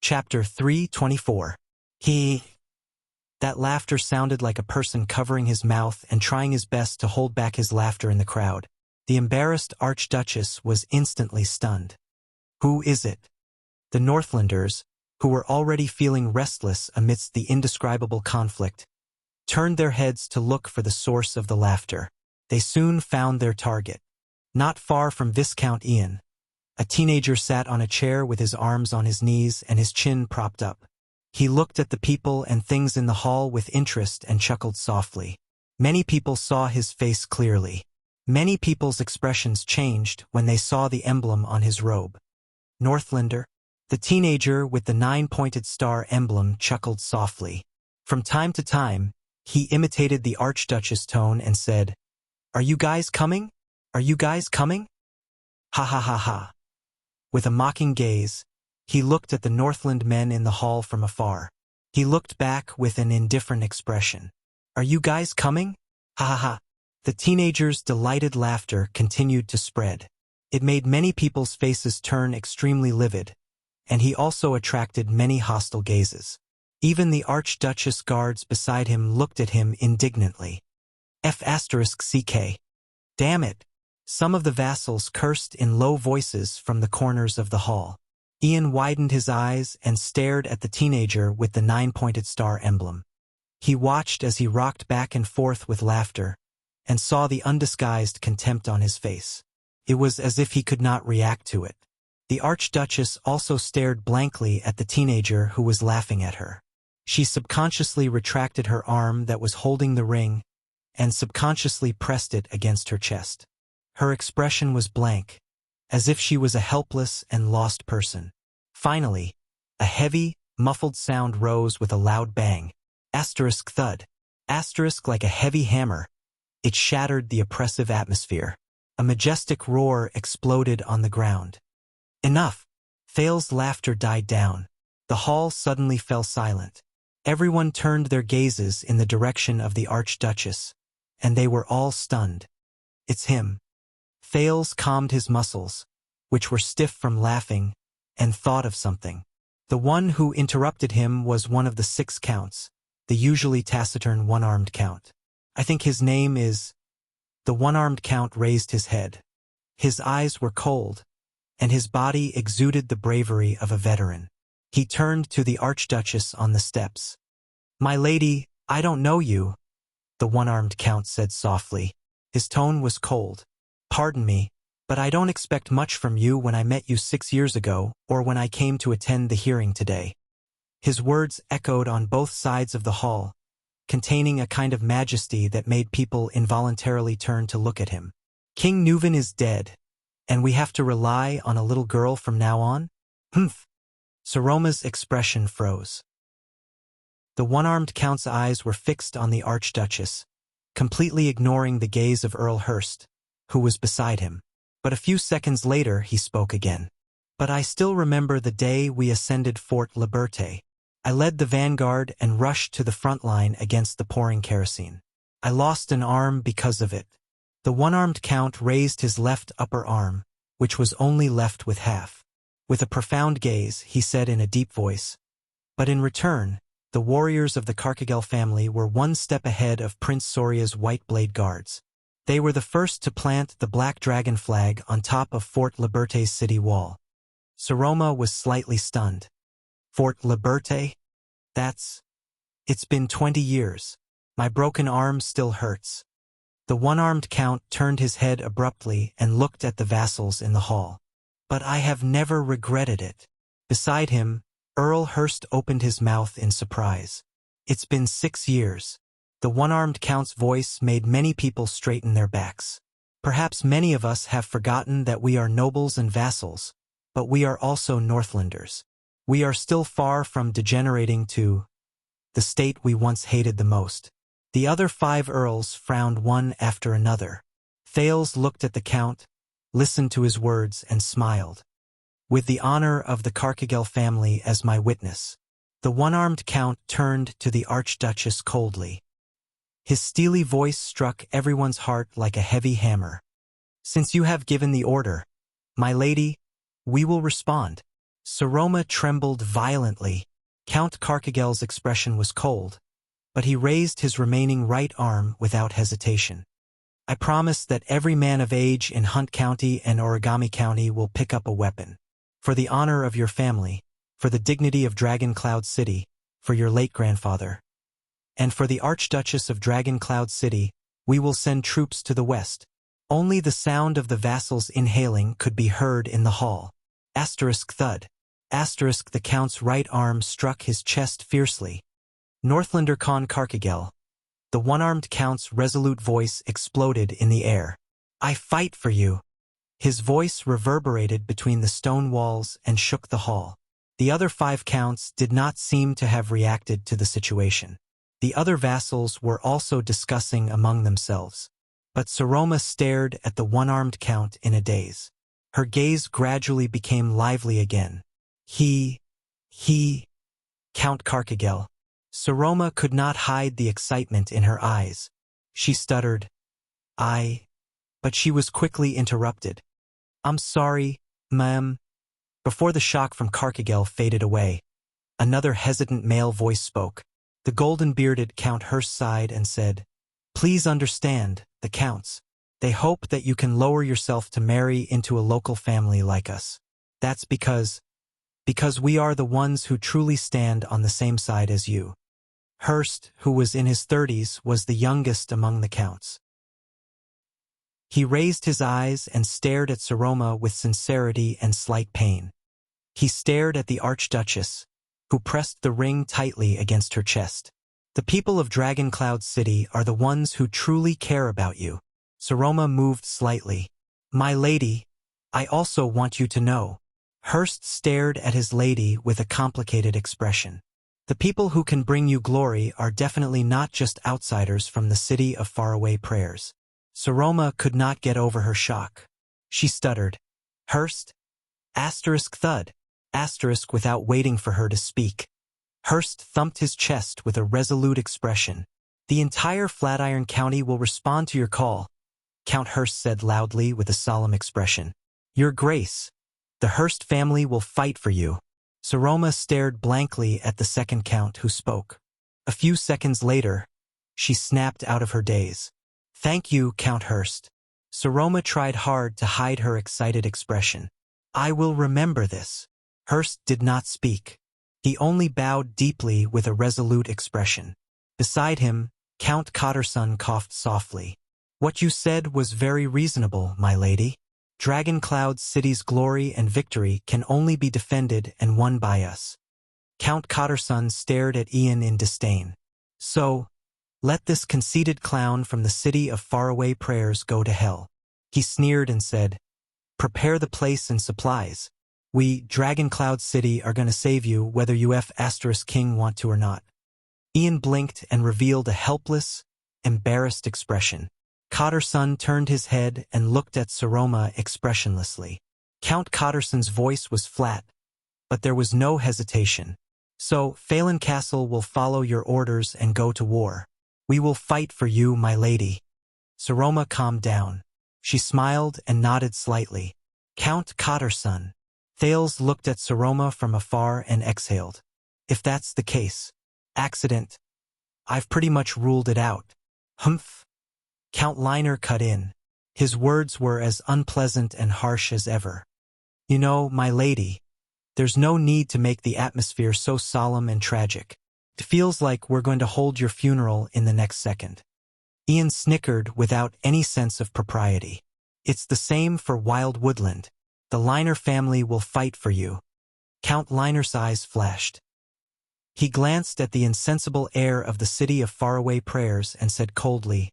Chapter 324. That laughter sounded like a person covering his mouth and trying his best to hold back his laughter in the crowd. The embarrassed Archduchess was instantly stunned. Who is it? The Northlanders, who were already feeling restless amidst the indescribable conflict, turned their heads to look for the source of the laughter. They soon found their target. Not far from Viscount Ian, a teenager sat on a chair with his arms on his knees and his chin propped up. He looked at the people and things in the hall with interest and chuckled softly. Many people saw his face clearly. Many people's expressions changed when they saw the emblem on his robe. Northlander? The teenager with the 9-pointed star emblem chuckled softly. From time to time, he imitated the Archduchess' tone and said, "Are you guys coming? Are you guys coming?" Ha ha ha ha. With a mocking gaze, he looked at the Northland men in the hall from afar. He looked back with an indifferent expression. "Are you guys coming? Ha ha ha." The teenager's delighted laughter continued to spread. It made many people's faces turn extremely livid, and he also attracted many hostile gazes. Even the Archduchess guards beside him looked at him indignantly. F***ck. Damn it. Some of the vassals cursed in low voices from the corners of the hall. Ian widened his eyes and stared at the teenager with the 9-pointed star emblem. He watched as he rocked back and forth with laughter, and saw the undisguised contempt on his face. It was as if he could not react to it. The Archduchess also stared blankly at the teenager who was laughing at her. She subconsciously retracted her arm that was holding the ring, and subconsciously pressed it against her chest. Her expression was blank, as if she was a helpless and lost person. Finally, a heavy, muffled sound rose with a loud bang. Asterisk thud. Asterisk like a heavy hammer. It shattered the oppressive atmosphere. A majestic roar exploded on the ground. Enough! Thales's laughter died down. The hall suddenly fell silent. Everyone turned their gazes in the direction of the Archduchess, and they were all stunned. It's him. Thales calmed his muscles, which were stiff from laughing, and thought of something. The one who interrupted him was one of the 6 counts, the usually taciturn one-armed count. I think his name is... The one-armed count raised his head. His eyes were cold, and his body exuded the bravery of a veteran. He turned to the Archduchess on the steps. "My lady, I don't know you," the one-armed count said softly. His tone was cold. "Pardon me, but I don't expect much from you when I met you 6 years ago or when I came to attend the hearing today." His words echoed on both sides of the hall, containing a kind of majesty that made people involuntarily turn to look at him. "King Nuvan is dead, and we have to rely on a little girl from now on?" Humph. Saroma's expression froze. The one-armed count's eyes were fixed on the Archduchess, completely ignoring the gaze of Earl Hurst, who was beside him. But a few seconds later he spoke again. "But I still remember the day we ascended Fort Liberté. I led the vanguard and rushed to the front line against the pouring kerosene. I lost an arm because of it." The one-armed count raised his left upper arm, which was only left with half. With a profound gaze, he said in a deep voice, "But in return, the warriors of the Carcagel family were 1 step ahead of Prince Soria's White Blade Guards. They were the first to plant the Black Dragon flag on top of Fort Liberté's city wall." Saroma was slightly stunned. "Fort Liberté? It's been 20 years. My broken arm still hurts." The one-armed count turned his head abruptly and looked at the vassals in the hall. "But I have never regretted it." Beside him, Earl Hurst opened his mouth in surprise. "It's been 6 years." The one-armed count's voice made many people straighten their backs. "Perhaps many of us have forgotten that we are nobles and vassals, but we are also Northlanders. We are still far from degenerating to the state we once hated the most." The other 5 earls frowned one after another. Thales looked at the count, listened to his words, and smiled. "With the honor of the Carcagel family as my witness." The one-armed count turned to the Archduchess coldly. His steely voice struck everyone's heart like a heavy hammer. "Since you have given the order, my lady, we will respond." Saroma trembled violently. Count Carcagel's expression was cold, but he raised his remaining right arm without hesitation. I promise that every man of age in Hunt County and Origami County will pick up a weapon. For the honor of your family, for the dignity of Dragon Cloud City, for your late grandfather, and for the Archduchess of Dragon Cloud City, we will send troops to the west. Only the sound of the vassals inhaling could be heard in the hall. Asterisk thud. Asterisk the Count's right arm struck his chest fiercely. Northlander Khan Carcagel. The one-armed Count's resolute voice exploded in the air. I fight for you. His voice reverberated between the stone walls and shook the hall. The other 5 Counts did not seem to have reacted to the situation. The other vassals were also discussing among themselves. But Saroma stared at the one-armed Count in a daze. Her gaze gradually became lively again. He, Count Carcagel. Saroma could not hide the excitement in her eyes. She stuttered, but she was quickly interrupted. I'm sorry, ma'am. Before the shock from Carcagel faded away, another hesitant male voice spoke. The golden-bearded Count Hurst sighed and said, Please understand, the Counts. They hope that you can lower yourself to marry into a local family like us. That's because we are the ones who truly stand on the same side as you. Hurst, who was in his 30s, was the youngest among the Counts. He raised his eyes and stared at Saroma with sincerity and slight pain. He stared at the Archduchess, who pressed the ring tightly against her chest. The people of Dragon Cloud City are the ones who truly care about you. Saroma moved slightly. My lady, I also want you to know. Hurst stared at his lady with a complicated expression. The people who can bring you glory are definitely not just outsiders from the city of faraway prayers. Saroma could not get over her shock. She stuttered. Hurst? Asterisk thud. Asterisk without waiting for her to speak. Hurst thumped his chest with a resolute expression. The entire Flatiron County will respond to your call, Count Hurst said loudly with a solemn expression. Your Grace, the Hurst family will fight for you. Saroma stared blankly at the second Count who spoke. A few seconds later, she snapped out of her daze. Thank you, Count Hurst. Saroma tried hard to hide her excited expression. I will remember this. Hurst did not speak. He only bowed deeply with a resolute expression. Beside him, Count Cotterson coughed softly. What you said was very reasonable, my lady. Dragon Cloud City's glory and victory can only be defended and won by us. Count Cotterson stared at Ian in disdain. So, let this conceited clown from the city of faraway prayers go to hell. He sneered and said, Prepare the place and supplies. We, Dragon Cloud City, are going to save you whether you King want to or not. Ian blinked and revealed a helpless, embarrassed expression. Cotterson turned his head and looked at Saroma expressionlessly. Count Cotterson's voice was flat, but there was no hesitation. So, Phelan Castle will follow your orders and go to war. We will fight for you, my lady. Saroma calmed down. She smiled and nodded slightly. Count Cotterson. Thales looked at Saroma from afar and exhaled. If that's the case. Accident. I've pretty much ruled it out. Humph. Count Liner cut in. His words were as unpleasant and harsh as ever. You know, my lady, there's no need to make the atmosphere so solemn and tragic. It feels like we're going to hold your funeral in the next second. Ian snickered without any sense of propriety. It's the same for Wild Woodland. The Liner family will fight for you. Count Liner's eyes flashed. He glanced at the insensible air of the city of faraway prayers and said coldly,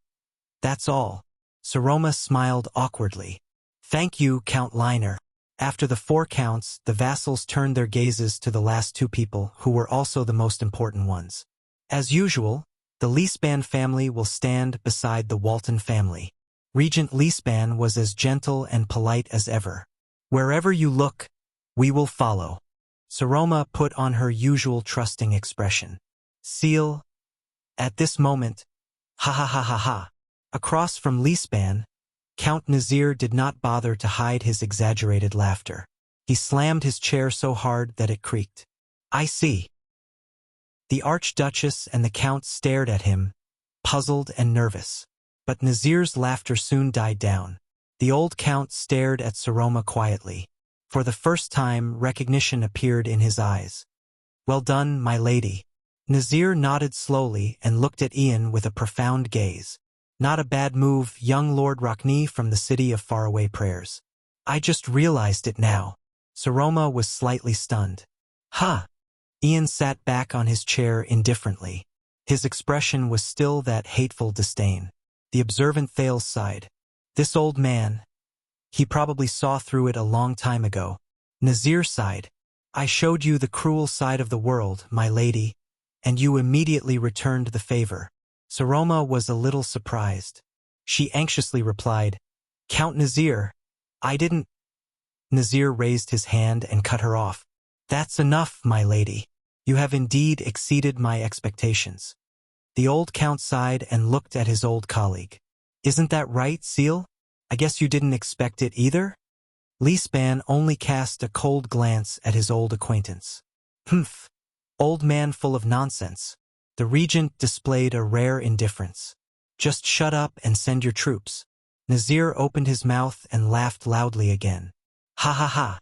That's all. Saroma smiled awkwardly. Thank you, Count Liner. After the 4 counts, the vassals turned their gazes to the last 2 people who were also the most important ones. As usual, the Leasban family will stand beside the Walton family. Regent Leasban was as gentle and polite as ever. Wherever you look, we will follow. Saroma put on her usual trusting expression. Seal. At this moment, ha ha ha ha ha. Across from Leasban, Count Nazir did not bother to hide his exaggerated laughter. He slammed his chair so hard that it creaked. I see. The Archduchess and the Count stared at him, puzzled and nervous. But Nazir's laughter soon died down. The old Count stared at Saroma quietly. For the first time, recognition appeared in his eyes. Well done, my lady. Nazir nodded slowly and looked at Ian with a profound gaze. Not a bad move, young Lord Rockney from the city of faraway prayers. I just realized it now. Saroma was slightly stunned. Ha! Ian sat back on his chair indifferently. His expression was still that hateful disdain. The observant Thales sighed. This old man. He probably saw through it a long time ago. Nazir sighed. I showed you the cruel side of the world, my lady, and you immediately returned the favor. Saroma was a little surprised. She anxiously replied, Count Nazir, I didn't. Nazir raised his hand and cut her off. That's enough, my lady. You have indeed exceeded my expectations. The old Count sighed and looked at his old colleague. Isn't that right, Seal? I guess you didn't expect it either? Leespan only cast a cold glance at his old acquaintance. Humph. Old man full of nonsense. The regent displayed a rare indifference. Just shut up and send your troops. Nazir opened his mouth and laughed loudly again. Ha ha ha.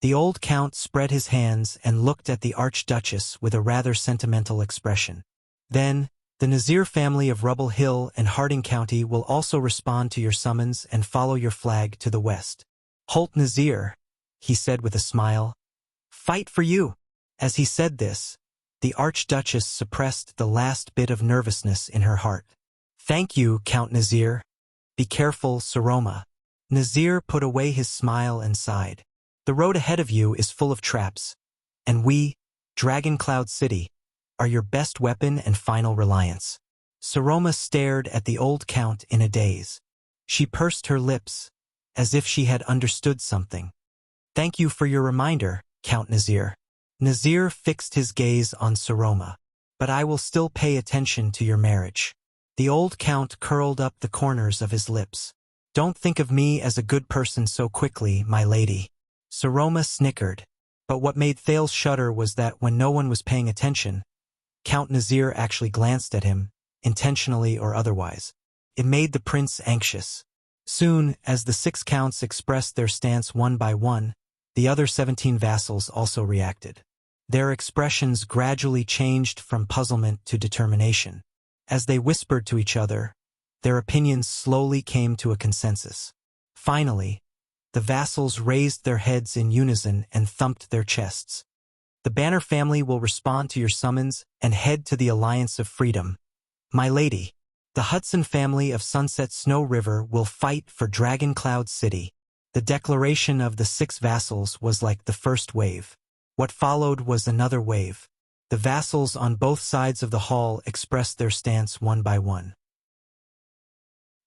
The old Count spread his hands and looked at the Archduchess with a rather sentimental expression. Then, the Nazir family of Rubble Hill and Harding County will also respond to your summons and follow your flag to the west. Holt Nazir, he said with a smile. Fight for you. As he said this, the Archduchess suppressed the last bit of nervousness in her heart. Thank you, Count Nazir. Be careful, Saroma. Nazir put away his smile and sighed. The road ahead of you is full of traps, and we, Dragon Cloud City, are your best weapon and final reliance. Saroma stared at the old Count in a daze. She pursed her lips, as if she had understood something. Thank you for your reminder, Count Nazir. Nazir fixed his gaze on Saroma. But I will still pay attention to your marriage. The old Count curled up the corners of his lips. Don't think of me as a good person so quickly, my lady. Saroma snickered. But what made Thales shudder was that when no one was paying attention, Count Nazir actually glanced at him, intentionally or otherwise. It made the prince anxious. Soon, as the 6 counts expressed their stance one by one, the other 17 vassals also reacted. Their expressions gradually changed from puzzlement to determination. As they whispered to each other, their opinions slowly came to a consensus. Finally, the vassals raised their heads in unison and thumped their chests. The Banner family will respond to your summons and head to the Alliance of Freedom. My lady, the Hudson family of Sunset Snow River will fight for Dragon Cloud City. The declaration of the 6 vassals was like the first wave. What followed was another wave. The vassals on both sides of the hall expressed their stance one by one.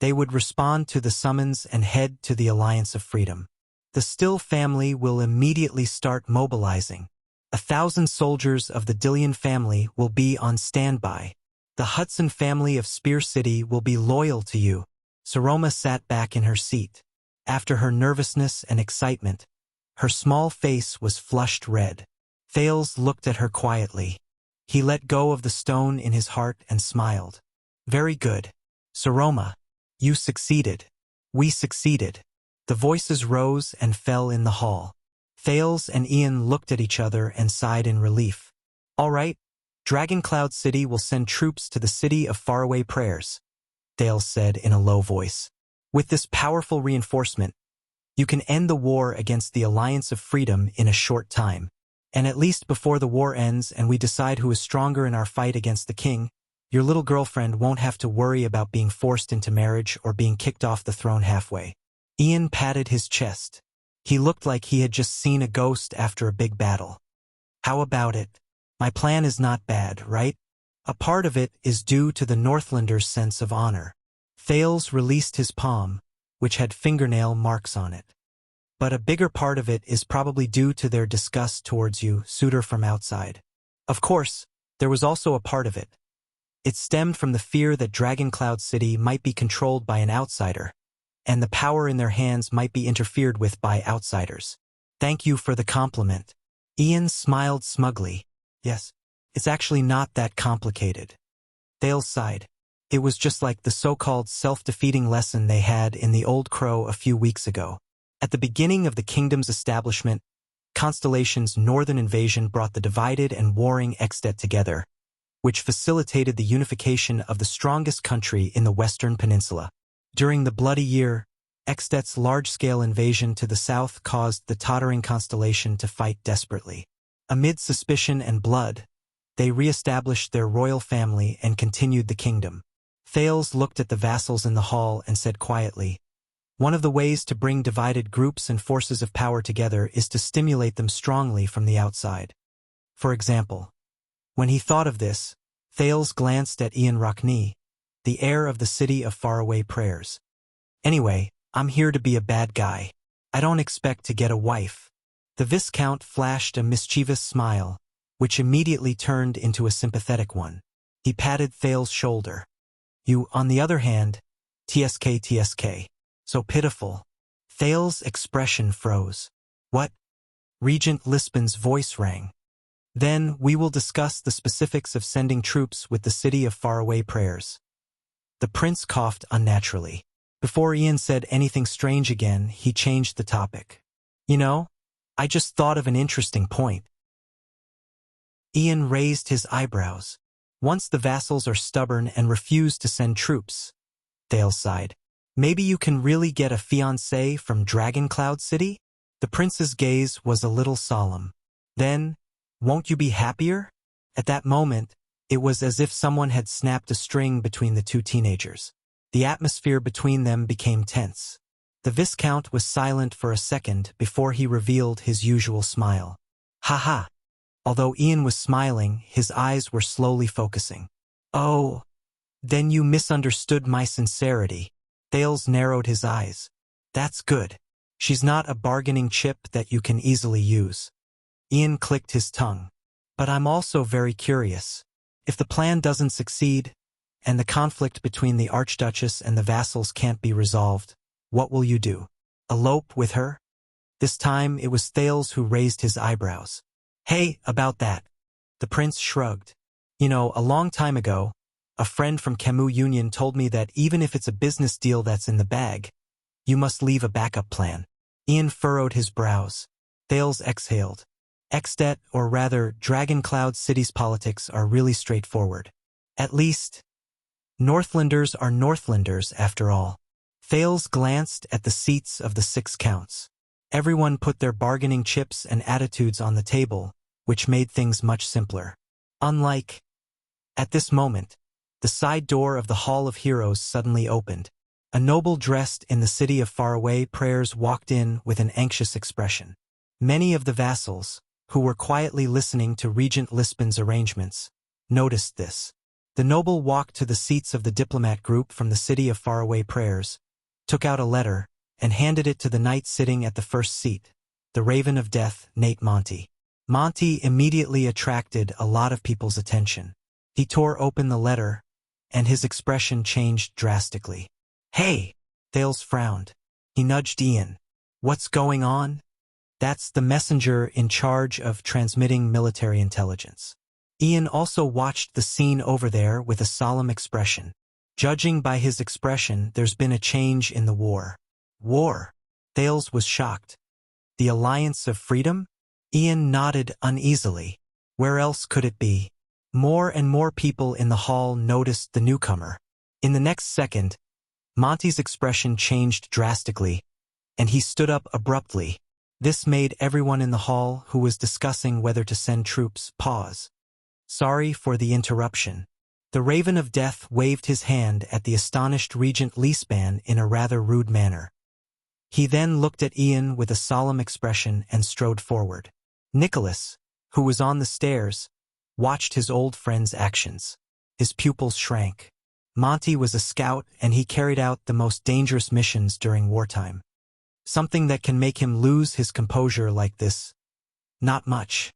They would respond to the summons and head to the Alliance of Freedom. The Still family will immediately start mobilizing. 1,000 soldiers of the Dillion family will be on standby. The Hudson family of Spear City will be loyal to you. Saroma sat back in her seat. After her nervousness and excitement, her small face was flushed red. Thales looked at her quietly. He let go of the stone in his heart and smiled. Very good. Saroma, you succeeded. We succeeded. The voices rose and fell in the hall. Thales and Ian looked at each other and sighed in relief. All right, Dragon Cloud City will send troops to the city of faraway prayers, Thales said in a low voice. With this powerful reinforcement, you can end the war against the Alliance of Freedom in a short time. And at least before the war ends and we decide who is stronger in our fight against the king, your little girlfriend won't have to worry about being forced into marriage or being kicked off the throne halfway. Ian patted his chest. He looked like he had just seen a ghost after a big battle. How about it? My plan is not bad, right? A part of it is due to the Northlanders' sense of honor. Thales released his palm, which had fingernail marks on it. But a bigger part of it is probably due to their disgust towards you, suitor from outside. Of course, there was also a part of it. It stemmed from the fear that Dragon Cloud City might be controlled by an outsider, and the power in their hands might be interfered with by outsiders. Thank you for the compliment. Ian smiled smugly. Yes, it's actually not that complicated. Thales sighed. It was just like the so-called self-defeating lesson they had in the Old Crow a few weeks ago. At the beginning of the kingdom's establishment, Constellation's northern invasion brought the divided and warring Extet together, which facilitated the unification of the strongest country in the Western Peninsula. During the Bloody Year, Extet's large-scale invasion to the south caused the tottering Constellation to fight desperately. Amid suspicion and blood, they re-established their royal family and continued the kingdom. Thales looked at the vassals in the hall and said quietly, "One of the ways to bring divided groups and forces of power together is to stimulate them strongly from the outside." For example, when he thought of this, Thales glanced at Ian Rockney, the heir of the city of faraway prayers. "Anyway, I'm here to be a bad guy. I don't expect to get a wife." The Viscount flashed a mischievous smile, which immediately turned into a sympathetic one. He patted Thales' shoulder. "You, on the other hand, TSK. So pitiful." Thales' expression froze. "What?" Regent Lisbon's voice rang. "Then we will discuss the specifics of sending troops with the city of faraway prayers." The prince coughed unnaturally. Before Ian said anything strange again, he changed the topic. "You know, I just thought of an interesting point." Ian raised his eyebrows. "Once the vassals are stubborn and refuse to send troops," Thales sighed, "maybe you can really get a fiancé from Dragon Cloud City?" The prince's gaze was a little solemn. "Then, won't you be happier?" At that moment, it was as if someone had snapped a string between the two teenagers. The atmosphere between them became tense. The Viscount was silent for a second before he revealed his usual smile. "Ha ha." Although Ian was smiling, his eyes were slowly focusing. "Oh, then you misunderstood my sincerity." Thales narrowed his eyes. "That's good. She's not a bargaining chip that you can easily use." Ian clicked his tongue. "But I'm also very curious. If the plan doesn't succeed, and the conflict between the Archduchess and the vassals can't be resolved, what will you do? Elope with her?" This time it was Thales who raised his eyebrows. "Hey, about that." The prince shrugged. "You know, a long time ago, a friend from Camus Union told me that even if it's a business deal that's in the bag, you must leave a backup plan." Ian furrowed his brows. Thales exhaled. Extet, or rather Dragon Cloud City's politics are really straightforward. At least, Northlanders are Northlanders after all. Thales glanced at the seats of the 6 counts. Everyone put their bargaining chips and attitudes on the table, which made things much simpler. Unlike, at this moment, the side door of the Hall of Heroes suddenly opened. A noble dressed in the city of faraway prayers walked in with an anxious expression. Many of the vassals, who were quietly listening to Regent Lisbon's arrangements, noticed this. The noble walked to the seats of the diplomat group from the city of faraway prayers, took out a letter, and handed it to the knight sitting at the first seat, the Raven of Death, Nate Monty. Monty immediately attracted a lot of people's attention. He tore open the letter, and his expression changed drastically. "Hey!" Thales frowned. He nudged Ian. "What's going on?" "That's the messenger in charge of transmitting military intelligence." Ian also watched the scene over there with a solemn expression. "Judging by his expression, there's been a change in the war." "War?" Thales was shocked. "The Alliance of Freedom?" Ian nodded uneasily. Where else could it be? More and more people in the hall noticed the newcomer. In the next second, Monty's expression changed drastically, and he stood up abruptly. This made everyone in the hall who was discussing whether to send troops pause. "Sorry for the interruption." The Raven of Death waved his hand at the astonished Regent Lisban in a rather rude manner. He then looked at Ian with a solemn expression and strode forward. Nicholas, who was on the stairs, watched his old friend's actions. His pupils shrank. Monty was a scout and he carried out the most dangerous missions during wartime. Something that can make him lose his composure like this? Not much.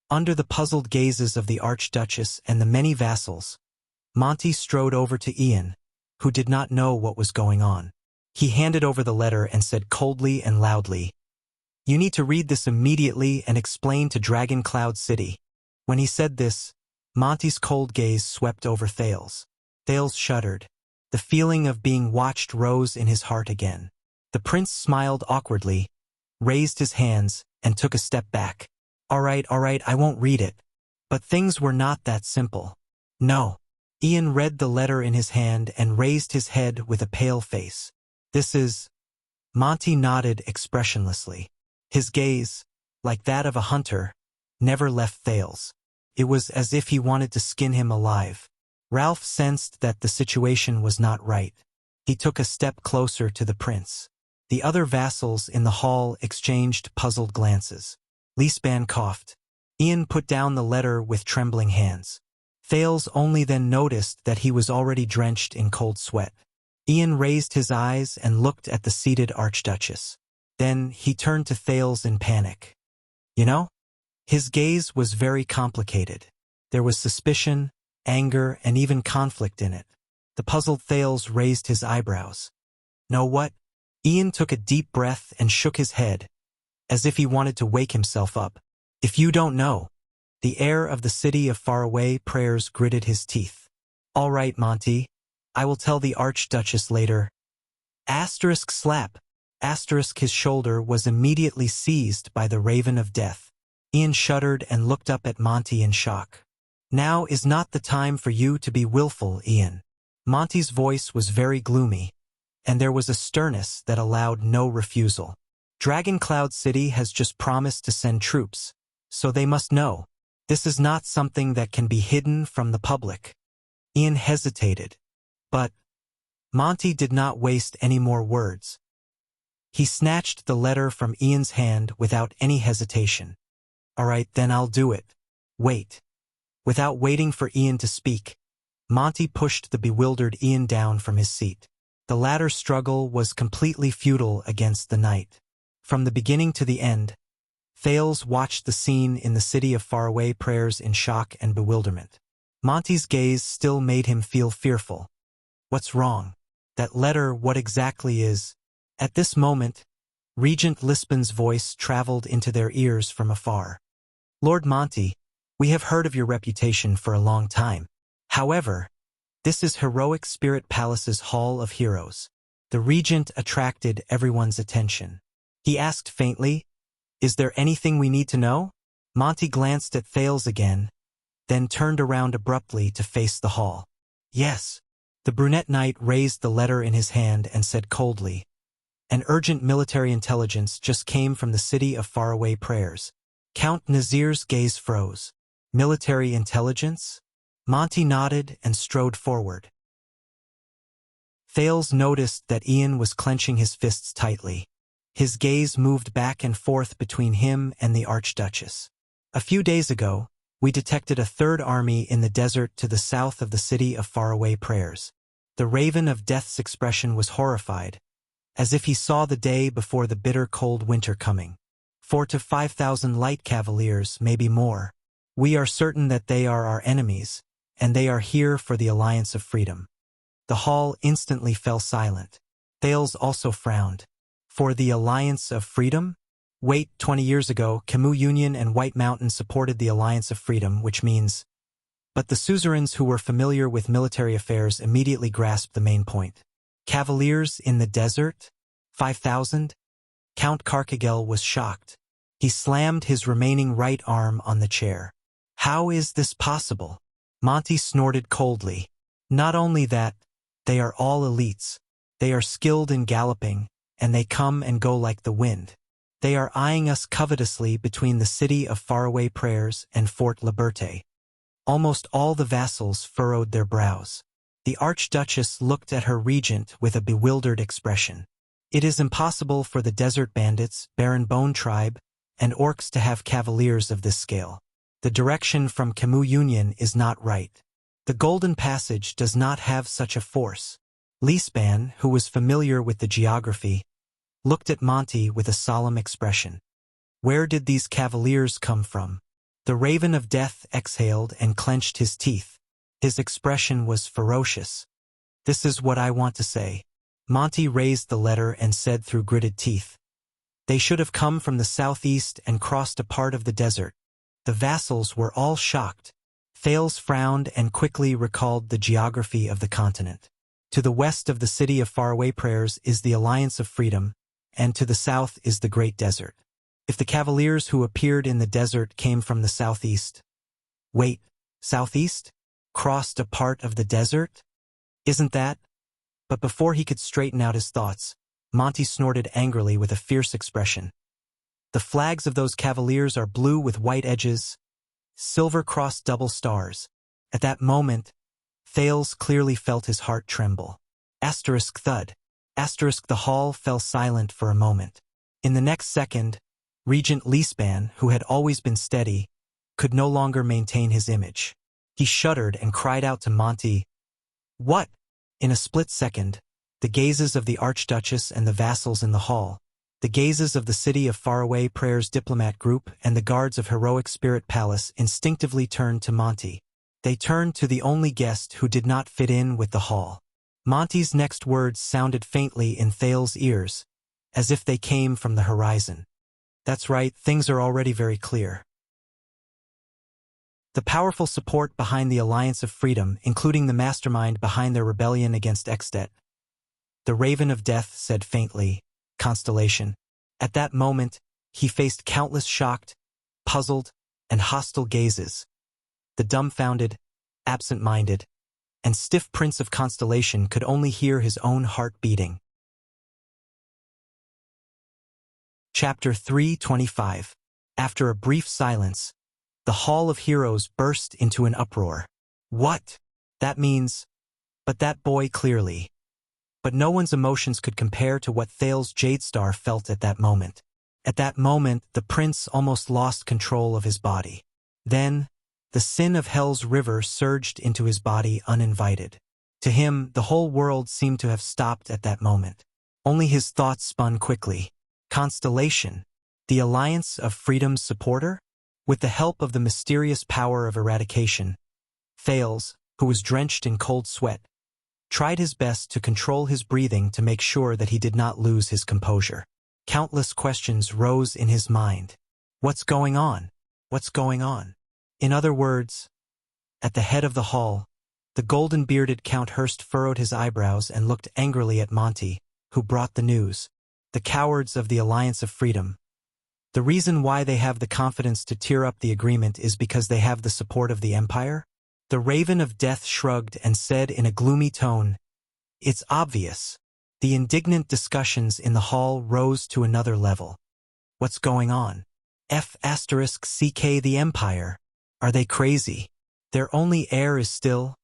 Under the puzzled gazes of the Archduchess and the many vassals, Monty strode over to Ian, who did not know what was going on. He handed over the letter and said coldly and loudly, You need to read this immediately and explain to Dragon Cloud City. When he said this, Monty's cold gaze swept over Thales. Thales shuddered. The feeling of being watched rose in his heart again. The prince smiled awkwardly, raised his hands, and took a step back. All right, I won't read it. But things were not that simple. No. Ian read the letter in his hand and raised his head with a pale face. This is... Monty nodded expressionlessly. His gaze, like that of a hunter, never left Thales. It was as if he wanted to skin him alive. Ralph sensed that the situation was not right. He took a step closer to the prince. The other vassals in the hall exchanged puzzled glances. Leespan coughed. Ian put down the letter with trembling hands. Thales only then noticed that he was already drenched in cold sweat. Ian raised his eyes and looked at the seated Archduchess. Then he turned to Thales in panic. You know? His gaze was very complicated. There was suspicion, anger, and even conflict in it. The puzzled Thales raised his eyebrows. Know what? Ian took a deep breath and shook his head, as if he wanted to wake himself up. If you don't know. The air of the city of faraway prayers gritted his teeth. All right, Monty. I will tell the Archduchess later. Asterisk slap. Asterisk his shoulder was immediately seized by the Raven of Death. Ian shuddered and looked up at Monty in shock. Now is not the time for you to be willful, Ian. Monty's voice was very gloomy, and there was a sternness that allowed no refusal. Dragon Cloud City has just promised to send troops, so they must know. This is not something that can be hidden from the public. Ian hesitated, but Monty did not waste any more words. He snatched the letter from Ian's hand without any hesitation. All right, then I'll do it. Wait. Without waiting for Ian to speak, Monty pushed the bewildered Ian down from his seat. The latter's struggle was completely futile against the night. From the beginning to the end, Thales watched the scene in the city of faraway prayers in shock and bewilderment. Monty's gaze still made him feel fearful. What's wrong? That letter, what exactly is? At this moment, Regent Lispan's voice traveled into their ears from afar. Lord Monty, we have heard of your reputation for a long time. However, this is Heroic Spirit Palace's Hall of Heroes. The regent attracted everyone's attention. He asked faintly, Is there anything we need to know? Monty glanced at Thales again, then turned around abruptly to face the hall. Yes. The brunette knight raised the letter in his hand and said coldly, An urgent military intelligence just came from the city of faraway prayers. Count Nazir's gaze froze. Military intelligence? Monty nodded and strode forward. Thales noticed that Ian was clenching his fists tightly. His gaze moved back and forth between him and the Archduchess. A few days ago, we detected a third army in the desert to the south of the city of faraway prayers. The Raven of Death's expression was horrified, as if he saw the day before the bitter cold winter coming. 4,000 to 5,000 light cavaliers, maybe more. We are certain that they are our enemies, and they are here for the Alliance of Freedom. The hall instantly fell silent. Thales also frowned. For the Alliance of Freedom? Wait, 20 years ago, Camus Union and White Mountain supported the Alliance of Freedom, which means... But the suzerains who were familiar with military affairs immediately grasped the main point. Cavaliers in the desert? 5,000? Count Carcagel was shocked. He slammed his remaining right arm on the chair. How is this possible? Monty snorted coldly. Not only that, they are all elites. They are skilled in galloping, and they come and go like the wind. They are eyeing us covetously between the city of faraway prayers and Fort Liberté. Almost all the vassals furrowed their brows. The Archduchess looked at her regent with a bewildered expression. It is impossible for the desert bandits, Baron Bone tribe, and orcs to have cavaliers of this scale. The direction from Camus Union is not right. The Golden Passage does not have such a force. Leespan, who was familiar with the geography, looked at Monty with a solemn expression. Where did these cavaliers come from? The Raven of Death exhaled and clenched his teeth. His expression was ferocious. This is what I want to say. Monty raised the letter and said through gritted teeth. They should have come from the southeast and crossed a part of the desert. The vassals were all shocked. Thales frowned and quickly recalled the geography of the continent. To the west of the city of faraway prayers is the Alliance of Freedom, and to the south is the Great Desert. If the cavaliers who appeared in the desert came from the southeast— Wait, southeast? Crossed a part of the desert? Isn't that— But before he could straighten out his thoughts, Monty snorted angrily with a fierce expression. The flags of those cavaliers are blue with white edges, silver-crossed double stars. At that moment, Thales clearly felt his heart tremble. Asterisk thud. Asterisk the hall fell silent for a moment. In the next second, Regent Leespan, who had always been steady, could no longer maintain his image. He shuddered and cried out to Monty, "What?" In a split second, the gazes of the Archduchess and the vassals in the hall, the gazes of the City of Faraway Prayers diplomat group and the guards of Heroic Spirit Palace instinctively turned to Monty. They turned to the only guest who did not fit in with the hall. Monty's next words sounded faintly in Thales' ears, as if they came from the horizon. "That's right, things are already very clear. The powerful support behind the Alliance of Freedom, including the mastermind behind their rebellion against Extet." The Raven of Death said faintly, "Constellation." At that moment, he faced countless shocked, puzzled, and hostile gazes. The dumbfounded, absent-minded, and stiff Prince of Constellation could only hear his own heart beating. Chapter 325. After a brief silence, the Hall of Heroes burst into an uproar. "What? That means— But that boy clearly." But no one's emotions could compare to what Thales Jadestar felt at that moment. At that moment, the prince almost lost control of his body. Then, the sin of Hell's river surged into his body uninvited. To him, the whole world seemed to have stopped at that moment. Only his thoughts spun quickly. Constellation, the Alliance of Freedom's supporter? With the help of the mysterious power of eradication, Thales, who was drenched in cold sweat, tried his best to control his breathing to make sure that he did not lose his composure. Countless questions rose in his mind. What's going on? What's going on? In other words, at the head of the hall, the golden-bearded Count Hurst furrowed his eyebrows and looked angrily at Monty, who brought the news. The cowards of the Alliance of Freedom. The reason why they have the confidence to tear up the agreement is because they have the support of the Empire? The Raven of Death shrugged and said in a gloomy tone, "It's obvious." The indignant discussions in the hall rose to another level. What's going on? F***CK the Empire. Are they crazy? Their only heir is still—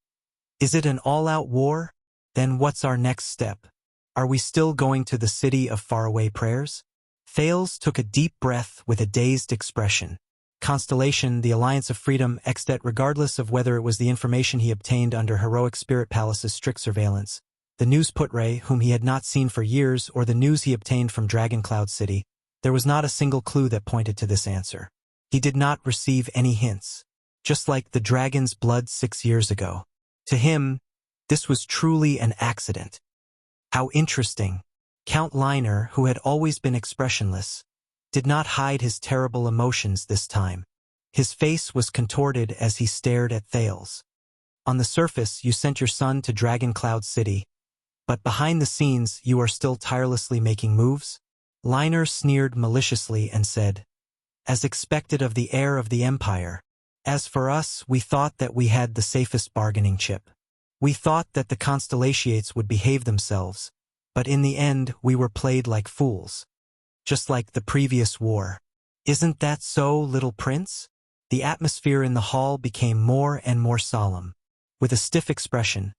Is it an all-out war? Then what's our next step? Are we still going to the City of Faraway Prayers? Thales took a deep breath with a dazed expression. Constellation, the Alliance of Freedom, Extet, regardless of whether it was the information he obtained under Heroic Spirit Palace's strict surveillance, the news Putre, whom he had not seen for years, or the news he obtained from Dragon Cloud City, there was not a single clue that pointed to this answer. He did not receive any hints. Just like the dragon's blood 6 years ago. To him, this was truly an accident. How interesting. Count Liner, who had always been expressionless, did not hide his terrible emotions this time. His face was contorted as he stared at Thales. On the surface, you sent your son to Dragon Cloud City, but behind the scenes, you are still tirelessly making moves? Liner sneered maliciously and said, "As expected of the heir of the Empire. As for us, we thought that we had the safest bargaining chip. We thought that the Constellations would behave themselves, but in the end we were played like fools. Just like the previous war. Isn't that so, little prince?" The atmosphere in the hall became more and more solemn. With a stiff expression,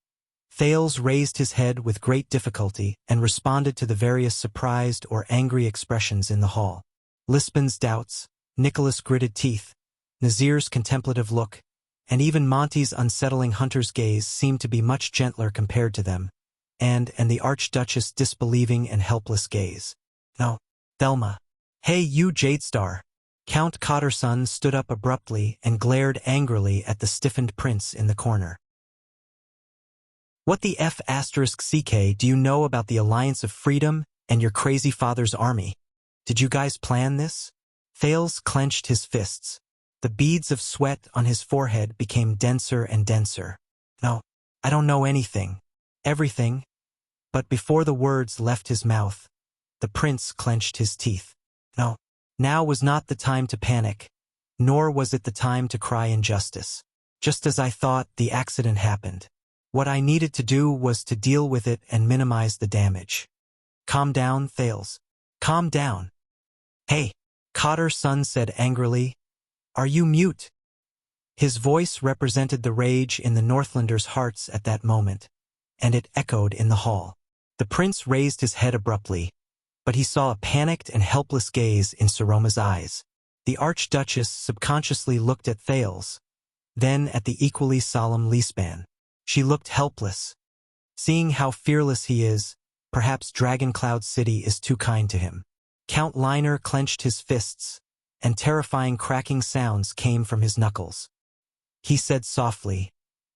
Thales raised his head with great difficulty and responded to the various surprised or angry expressions in the hall. Lisbon's doubts, Nicholas' gritted teeth, Nazir's contemplative look, and even Monty's unsettling hunter's gaze seemed to be much gentler compared to them, and the Archduchess' disbelieving and helpless gaze. "No, Thelma. Hey, you Jadestar." Count Cotterson stood up abruptly and glared angrily at the stiffened prince in the corner. "What the F***CK do you know about the Alliance of Freedom and your crazy father's army? Did you guys plan this? Thales clenched his fists. The beads of sweat on his forehead became denser and denser. No, I don't know anything. Everything. But before the words left his mouth, the prince clenched his teeth. No, now was not the time to panic, nor was it the time to cry injustice. Just as I thought, the accident happened. What I needed to do was to deal with it and minimize the damage. Calm down, Thales. Calm down. Hey, Cotter's son said angrily. Are you mute? His voice represented the rage in the Northlanders' hearts at that moment, and it echoed in the hall. The prince raised his head abruptly, but he saw a panicked and helpless gaze in Saroma's eyes. The Archduchess subconsciously looked at Thales, then at the equally solemn Leespan. She looked helpless. Seeing how fearless he is, perhaps Dragoncloud City is too kind to him. Count Liner clenched his fists, and terrifying cracking sounds came from his knuckles. He said softly,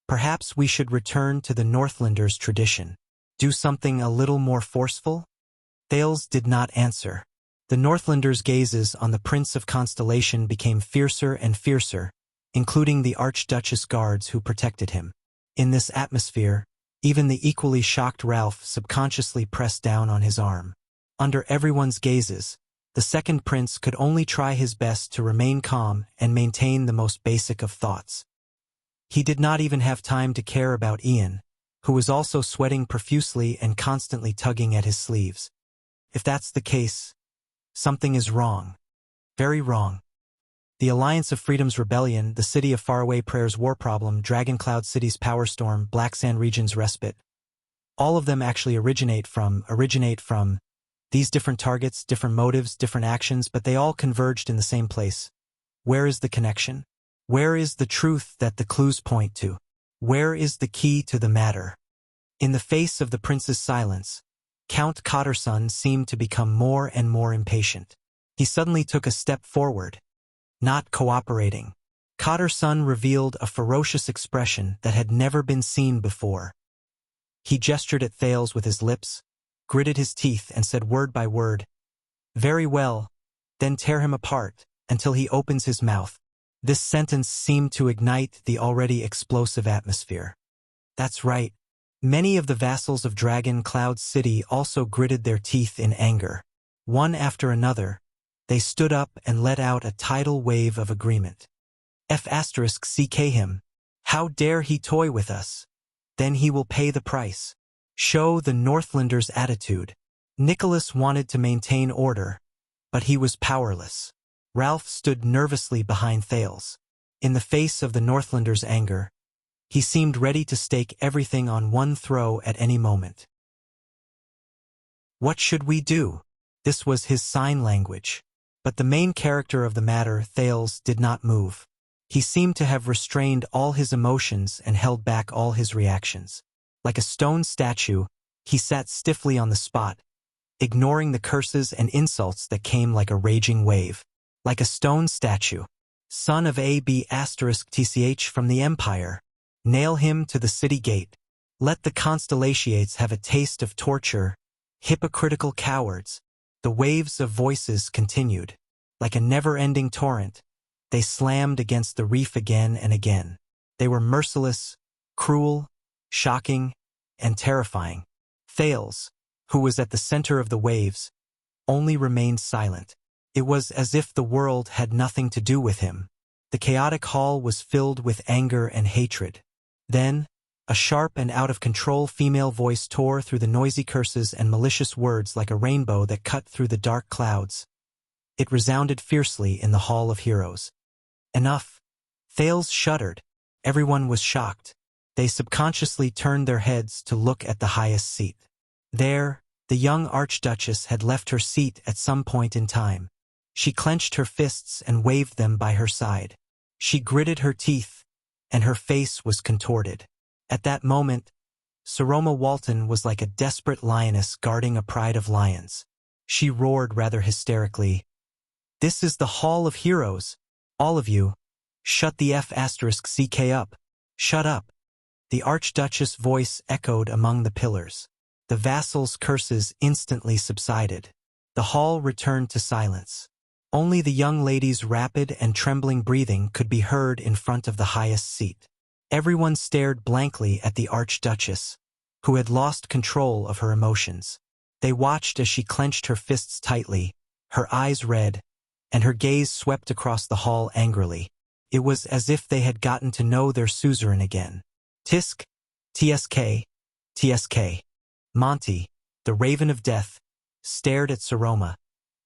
perhaps we should return to the Northlanders' tradition. Do something a little more forceful? Thales did not answer. The Northlanders' gazes on the Prince of Constellation became fiercer and fiercer, including the Archduchess guards who protected him. In this atmosphere, even the equally shocked Ralph subconsciously pressed down on his arm. Under everyone's gazes, the second prince could only try his best to remain calm and maintain the most basic of thoughts. He did not even have time to care about Ian, who was also sweating profusely and constantly tugging at his sleeves. If that's the case, something is wrong. Very wrong. The Alliance of Freedom's rebellion, the City of Faraway Prayer's war problem, Dragoncloud City's power storm, Black Sand Region's respite. All of them actually originate from these different targets, different motives, different actions, but they all converged in the same place. Where is the connection? Where is the truth that the clues point to? Where is the key to the matter? In the face of the prince's silence, Count Cotterson seemed to become more and more impatient. He suddenly took a step forward, not cooperating. Cotterson revealed a ferocious expression that had never been seen before. He gestured at Thales with his lips, gritted his teeth, and said word by word, "Very well, then tear him apart, until he opens his mouth." This sentence seemed to ignite the already explosive atmosphere. That's right. Many of the vassals of Dragoncloud City also gritted their teeth in anger. One after another, they stood up and let out a tidal wave of agreement. *CK him. How dare he toy with us? Then he will pay the price. Show the Northlanders' attitude. Nicholas wanted to maintain order, but he was powerless. Ralph stood nervously behind Thales. In the face of the Northlanders' anger, he seemed ready to stake everything on one throw at any moment. What should we do? This was his sign language. But the main character of the matter, Thales, did not move. He seemed to have restrained all his emotions and held back all his reactions. Like a stone statue, he sat stiffly on the spot, ignoring the curses and insults that came like a raging wave. Like a stone statue. Son of *TCH from the Empire. Nail him to the city gate. Let the Constellations have a taste of torture. Hypocritical cowards. The waves of voices continued. Like a never-ending torrent, they slammed against the reef again and again. They were merciless, cruel, shocking, and terrifying. Thales, who was at the center of the waves, only remained silent. It was as if the world had nothing to do with him. The chaotic hall was filled with anger and hatred. Then, a sharp and out-of-control female voice tore through the noisy curses and malicious words like a rainbow that cut through the dark clouds. It resounded fiercely in the Hall of Heroes. Enough. Thales shuddered. Everyone was shocked. They subconsciously turned their heads to look at the highest seat. There, the young Archduchess had left her seat at some point in time. She clenched her fists and waved them by her side. She gritted her teeth, and her face was contorted. At that moment, Saroma Walton was like a desperate lioness guarding a pride of lions. She roared rather hysterically, "This is the Hall of Heroes. All of you, shut the *CK up. Shut up." The Archduchess' voice echoed among the pillars. The vassals' curses instantly subsided. The hall returned to silence. Only the young lady's rapid and trembling breathing could be heard in front of the highest seat. Everyone stared blankly at the Archduchess, who had lost control of her emotions. They watched as she clenched her fists tightly, her eyes red, and her gaze swept across the hall angrily. It was as if they had gotten to know their suzerain again. Tisk, tsk, tsk. Monty, the Raven of Death, stared at Saroma,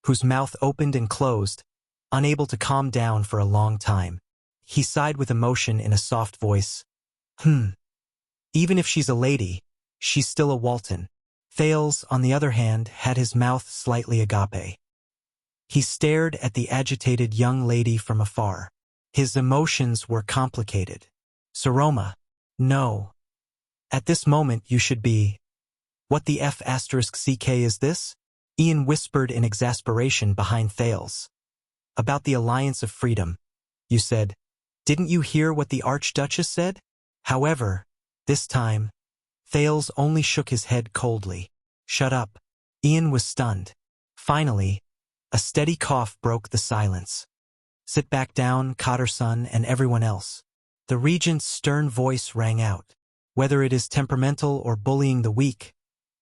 whose mouth opened and closed, unable to calm down for a long time. He sighed with emotion in a soft voice. Even if she's a lady, she's still a Walton. Thales, on the other hand, had his mouth slightly agape. He stared at the agitated young lady from afar. His emotions were complicated. Saroma, no. At this moment you should be. What the F***ck is this? Ian whispered in exasperation behind Thales. About the Alliance of Freedom. You said. Didn't you hear what the Archduchess said? However, this time, Thales only shook his head coldly. Shut up. Ian was stunned. Finally, a steady cough broke the silence. Sit back down, Cotterson and everyone else. The regent's stern voice rang out. Whether it is temperamental or bullying the weak,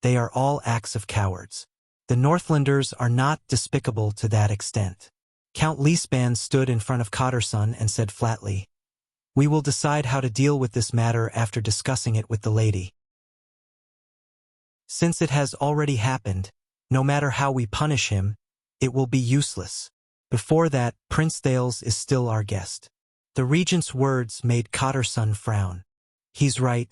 they are all acts of cowards. The Northlanders are not despicable to that extent. Count Leespan stood in front of Cotterson and said flatly, "We will decide how to deal with this matter after discussing it with the lady. Since it has already happened, no matter how we punish him, it will be useless. Before that, Prince Thales is still our guest." The regent's words made Cotterson frown. He's right.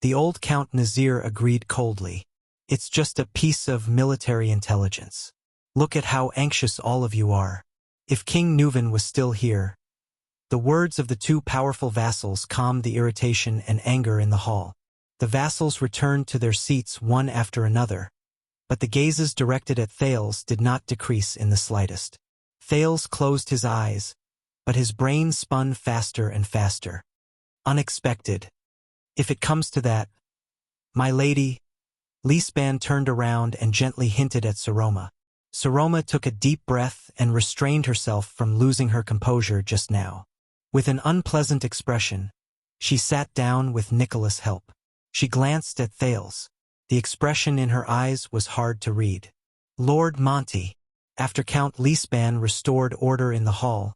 The old Count Nazir agreed coldly. It's just a piece of military intelligence. Look at how anxious all of you are. If King Nuvan was still here. The words of the two powerful vassals calmed the irritation and anger in the hall. The vassals returned to their seats one after another, but the gazes directed at Thales did not decrease in the slightest. Thales closed his eyes, but his brain spun faster and faster. Unexpected. If it comes to that, my lady. Leespan turned around and gently hinted at Saroma. Saroma took a deep breath and restrained herself from losing her composure just now. With an unpleasant expression, she sat down with Nicholas' help. She glanced at Thales. The expression in her eyes was hard to read. Lord Monty. After Count Leespan restored order in the hall,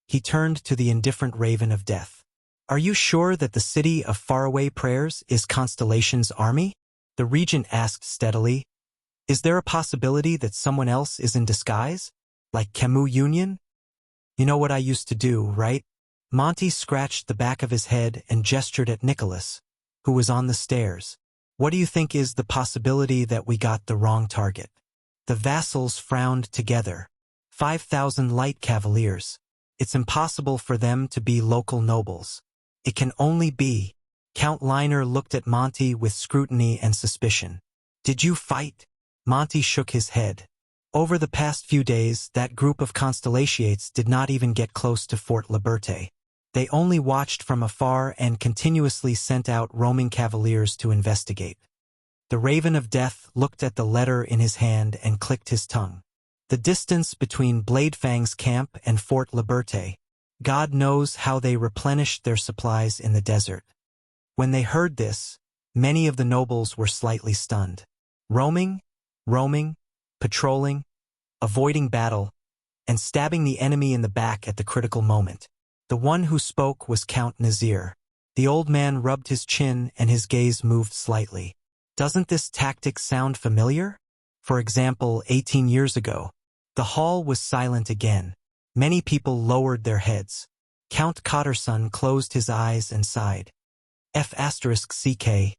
he turned to the indifferent Raven of Death. Are you sure that the city of faraway prayers is Constellation's army? The regent asked steadily. Is there a possibility that someone else is in disguise? Like Camus Union? You know what I used to do, right? Monty scratched the back of his head and gestured at Nicholas, who was on the stairs. What do you think is the possibility that we got the wrong target? The vassals frowned together. 5,000 light cavaliers. It's impossible for them to be local nobles. It can only be. Count Liner looked at Monty with scrutiny and suspicion. Did you fight? Monty shook his head. Over the past few days, that group of Constellations did not even get close to Fort Liberté. They only watched from afar and continuously sent out roaming cavaliers to investigate. The Raven of Death looked at the letter in his hand and clicked his tongue. The distance between Bladefang's camp and Fort Liberté. God knows how they replenished their supplies in the desert. When they heard this, many of the nobles were slightly stunned. Roaming, patrolling, avoiding battle, and stabbing the enemy in the back at the critical moment. The one who spoke was Count Nazir. The old man rubbed his chin and his gaze moved slightly. Doesn't this tactic sound familiar? For example, 18 years ago. The hall was silent again. Many people lowered their heads. Count Cotterson closed his eyes and sighed. F***ck.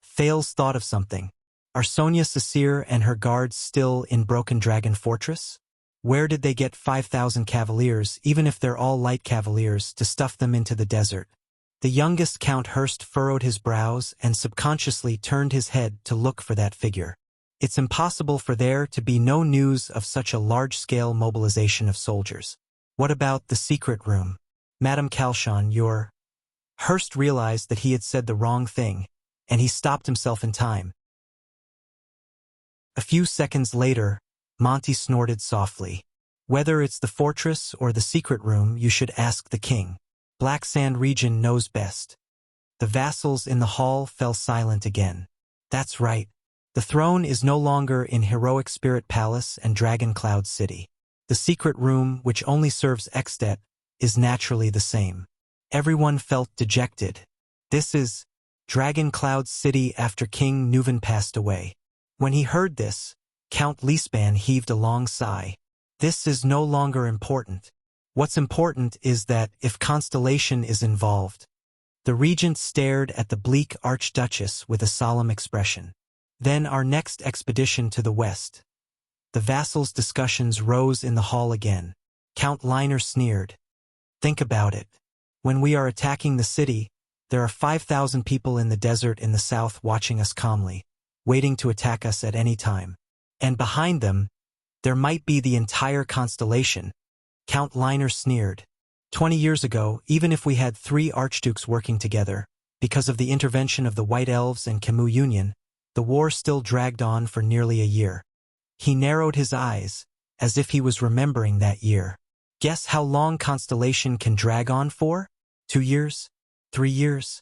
Thales thought of something. Are Sonia Cecire and her guards still in Broken Dragon Fortress? Where did they get 5,000 cavaliers, even if they're all light cavaliers, to stuff them into the desert? The youngest Count Hurst furrowed his brows and subconsciously turned his head to look for that figure. It's impossible for there to be no news of such a large-scale mobilization of soldiers. What about the secret room? Madame Calchon, you're... Hurst realized that he had said the wrong thing, and he stopped himself in time. A few seconds later, Monty snorted softly. Whether it's the fortress or the secret room, you should ask the king. Black Sand region knows best. The vassals in the hall fell silent again. That's right. The throne is no longer in Heroic Spirit Palace and Dragon Cloud City. The secret room, which only serves Extet, is naturally the same. Everyone felt dejected. This is Dragon Cloud City after King Nuvan passed away. When he heard this, Count Leespan heaved a long sigh. This is no longer important. What's important is that if Constellation is involved. The regent stared at the bleak Archduchess with a solemn expression. Then our next expedition to the west. The vassals' discussions rose in the hall again. Count Liner sneered. Think about it. When we are attacking the city, there are 5,000 people in the desert in the south watching us calmly, waiting to attack us at any time. And behind them, there might be the entire constellation. Count Liner sneered. 20 years ago, even if we had 3 archdukes working together, because of the intervention of the White Elves and Camus Union, the war still dragged on for nearly a year. He narrowed his eyes, as if he was remembering that year. Guess how long Constellation can drag on for? 2 years? 3 years?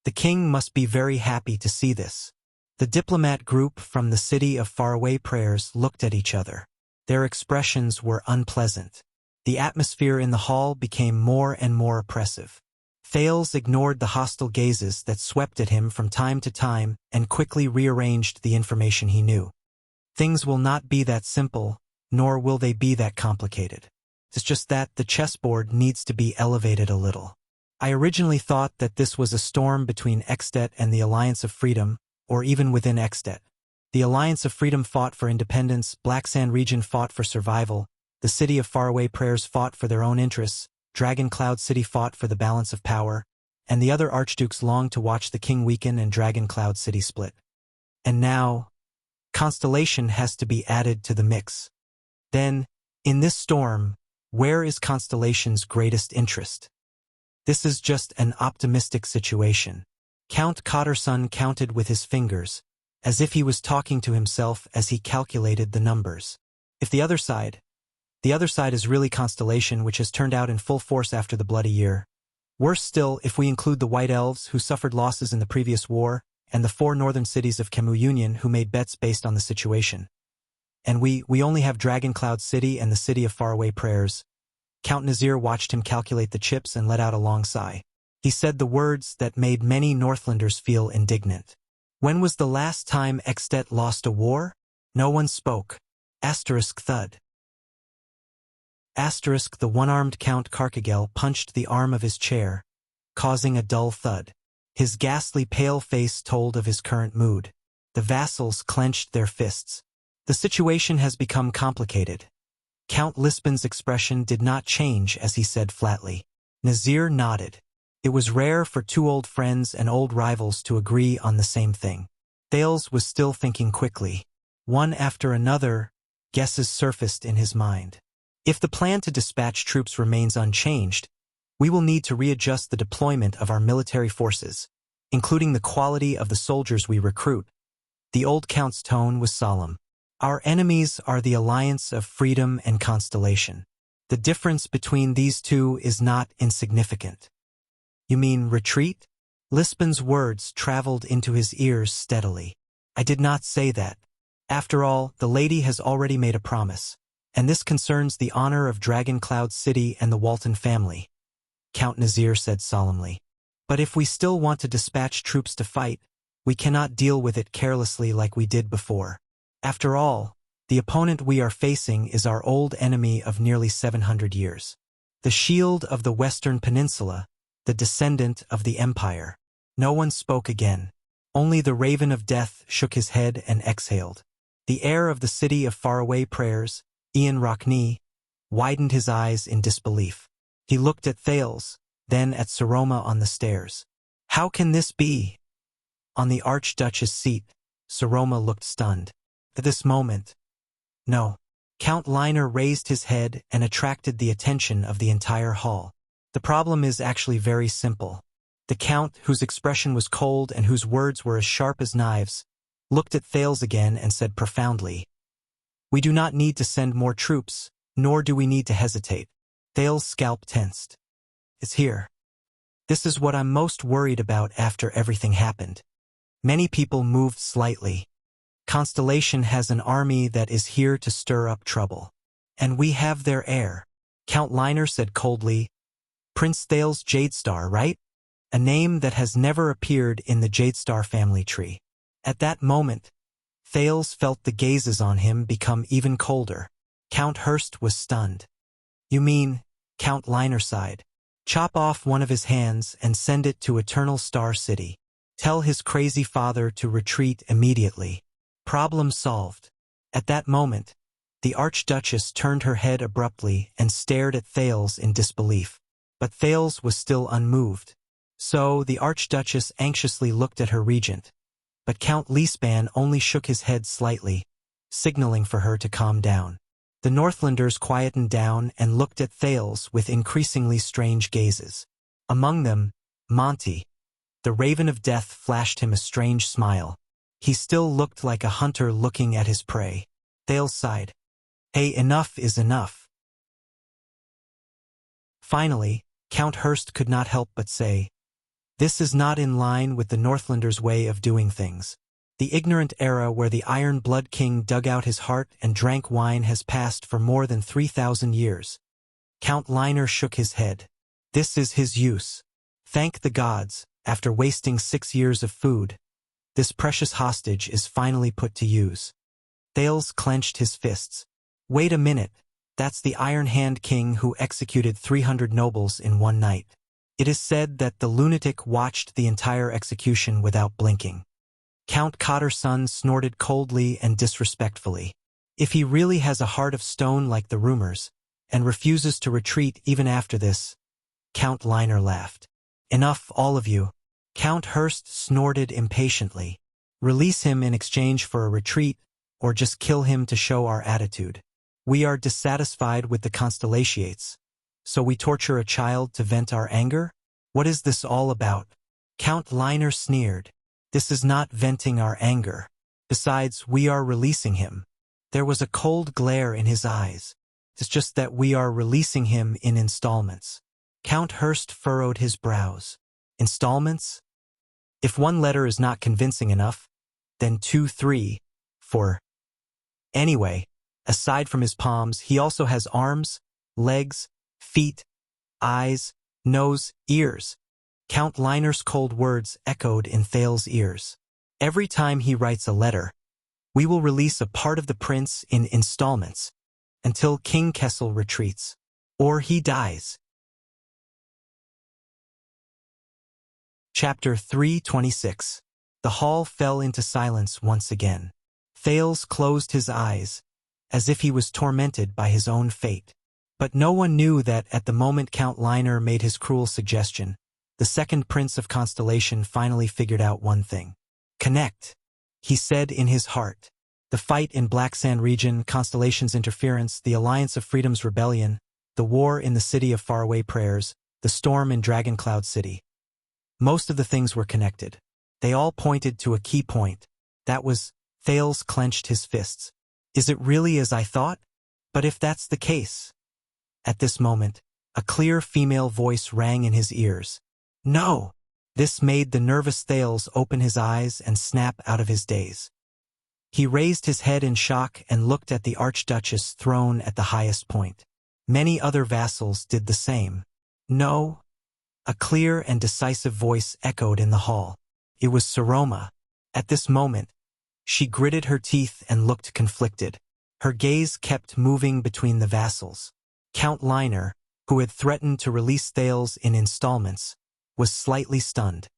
The king must be very happy to see this. The diplomat group from the city of faraway prayers looked at each other. Their expressions were unpleasant. The atmosphere in the hall became more and more oppressive. Thales ignored the hostile gazes that swept at him from time to time and quickly rearranged the information he knew. Things will not be that simple, nor will they be that complicated. It's just that the chessboard needs to be elevated a little. I originally thought that this was a storm between Extet and the Alliance of Freedom, or even within Extet. The Alliance of Freedom fought for independence, Black Sand region fought for survival, the city of faraway prayers fought for their own interests, Dragon Cloud City fought for the balance of power, and the other archdukes longed to watch the king weaken and Dragon Cloud City split. And now, Constellation has to be added to the mix. Then, in this storm, where is Constellation's greatest interest? This is just an optimistic situation. Count Cotterson counted with his fingers, as if he was talking to himself as he calculated the numbers. If the other side is really Constellation, which has turned out in full force after the Bloody Year. Worse still, if we include the White Elves, who suffered losses in the previous war, and the 4 northern cities of Camus Union, who made bets based on the situation. And we only have Dragon Cloud City and the city of faraway prayers. Count Nazir watched him calculate the chips and let out a long sigh. He said the words that made many Northlanders feel indignant. When was the last time Extet lost a war? No one spoke. Thud. The one-armed Count Carcagel punched the arm of his chair, causing a dull thud. His ghastly pale face told of his current mood. The vassals clenched their fists. The situation has become complicated. Count Lispan's expression did not change as he said flatly. Nazir nodded. It was rare for 2 old friends and old rivals to agree on the same thing. Thales was still thinking quickly. One after another, guesses surfaced in his mind. If the plan to dispatch troops remains unchanged, we will need to readjust the deployment of our military forces, including the quality of the soldiers we recruit. The old count's tone was solemn. Our enemies are the Alliance of Freedom and Constellation. The difference between these two is not insignificant. You mean retreat? Lispan's words traveled into his ears steadily. I did not say that. After all, the lady has already made a promise, and this concerns the honor of Dragon Cloud City and the Walton family, Count Nazir said solemnly. But if we still want to dispatch troops to fight, we cannot deal with it carelessly like we did before. After all, the opponent we are facing is our old enemy of nearly 700 years. The shield of the Western Peninsula, the descendant of the Empire. No one spoke again. Only the Raven of Death shook his head and exhaled. The heir of the city of faraway prayers, Ian Rockney, widened his eyes in disbelief. He looked at Thales, then at Saroma on the stairs. How can this be? On the Archduchess' seat, Saroma looked stunned. At this moment, no. Count Liner raised his head and attracted the attention of the entire hall. The problem is actually very simple. The Count, whose expression was cold and whose words were as sharp as knives, looked at Thales again and said profoundly, We do not need to send more troops, nor do we need to hesitate. Thales's scalp tensed. It's here. This is what I'm most worried about after everything happened. Many people moved slightly. Constellation has an army that is here to stir up trouble. And we have their heir. Count Liner said coldly. Prince Thales Jadestar, right? A name that has never appeared in the Jadestar family tree. At that moment, Thales felt the gazes on him become even colder. Count Hurst was stunned. You mean, Count Liner sighed. Chop off one of his hands and send it to Eternal Star City. Tell his crazy father to retreat immediately. Problem solved. At that moment, the Archduchess turned her head abruptly and stared at Thales in disbelief. But Thales was still unmoved. So the Archduchess anxiously looked at her regent. But Count Leespan only shook his head slightly, signaling for her to calm down. The Northlanders quietened down and looked at Thales with increasingly strange gazes. Among them, Monty, the Raven of Death, flashed him a strange smile. He still looked like a hunter looking at his prey. Thales sighed. Hey, enough is enough. Finally, Count Hurst could not help but say, this is not in line with the Northlanders' way of doing things. The ignorant era where the Iron Blood King dug out his heart and drank wine has passed for more than 3,000 years. Count Liner shook his head. This is his use. Thank the gods, after wasting 6 years of food, this precious hostage is finally put to use. Thales clenched his fists. Wait a minute, that's the Iron Hand King who executed 300 nobles in one night. It is said that the lunatic watched the entire execution without blinking. Count Cotterson snorted coldly and disrespectfully. If he really has a heart of stone like the rumors, and refuses to retreat even after this, Count Liner laughed. Enough, all of you. Count Hurst snorted impatiently. Release him in exchange for a retreat, or just kill him to show our attitude. We are dissatisfied with the Constellations. So we torture a child to vent our anger? What is this all about? Count Liner sneered. This is not venting our anger. Besides, we are releasing him. There was a cold glare in his eyes. It's just that we are releasing him in installments. Count Hurst furrowed his brows. Installments? If one letter is not convincing enough, then 2, 3, 4. Anyway, aside from his palms, he also has arms, legs, feet, eyes, nose, ears. Count Liner's cold words echoed in Thales's ears. Every time he writes a letter, we will release a part of the prince in installments, until King Kessel retreats, or he dies. Chapter 326. The hall fell into silence once again. Thales closed his eyes, as if he was tormented by his own fate. But no one knew that at the moment Count Liner made his cruel suggestion, the second prince of Constellation finally figured out one thing. Connect, he said in his heart. The fight in Black Sand region, Constellation's interference, the Alliance of Freedom's rebellion, the war in the City of Faraway Prayers, the storm in Dragon Cloud City. Most of the things were connected. They all pointed to a key point. That was, Thales clenched his fists. Is it really as I thought? But if that's the case... At this moment, a clear female voice rang in his ears. No! This made the nervous Thales open his eyes and snap out of his daze. He raised his head in shock and looked at the Archduchess thrown at the highest point. Many other vassals did the same. No! A clear and decisive voice echoed in the hall. It was Saroma. At this moment, she gritted her teeth and looked conflicted. Her gaze kept moving between the vassals. Count Liner, who had threatened to release Thales in installments, was slightly stunned.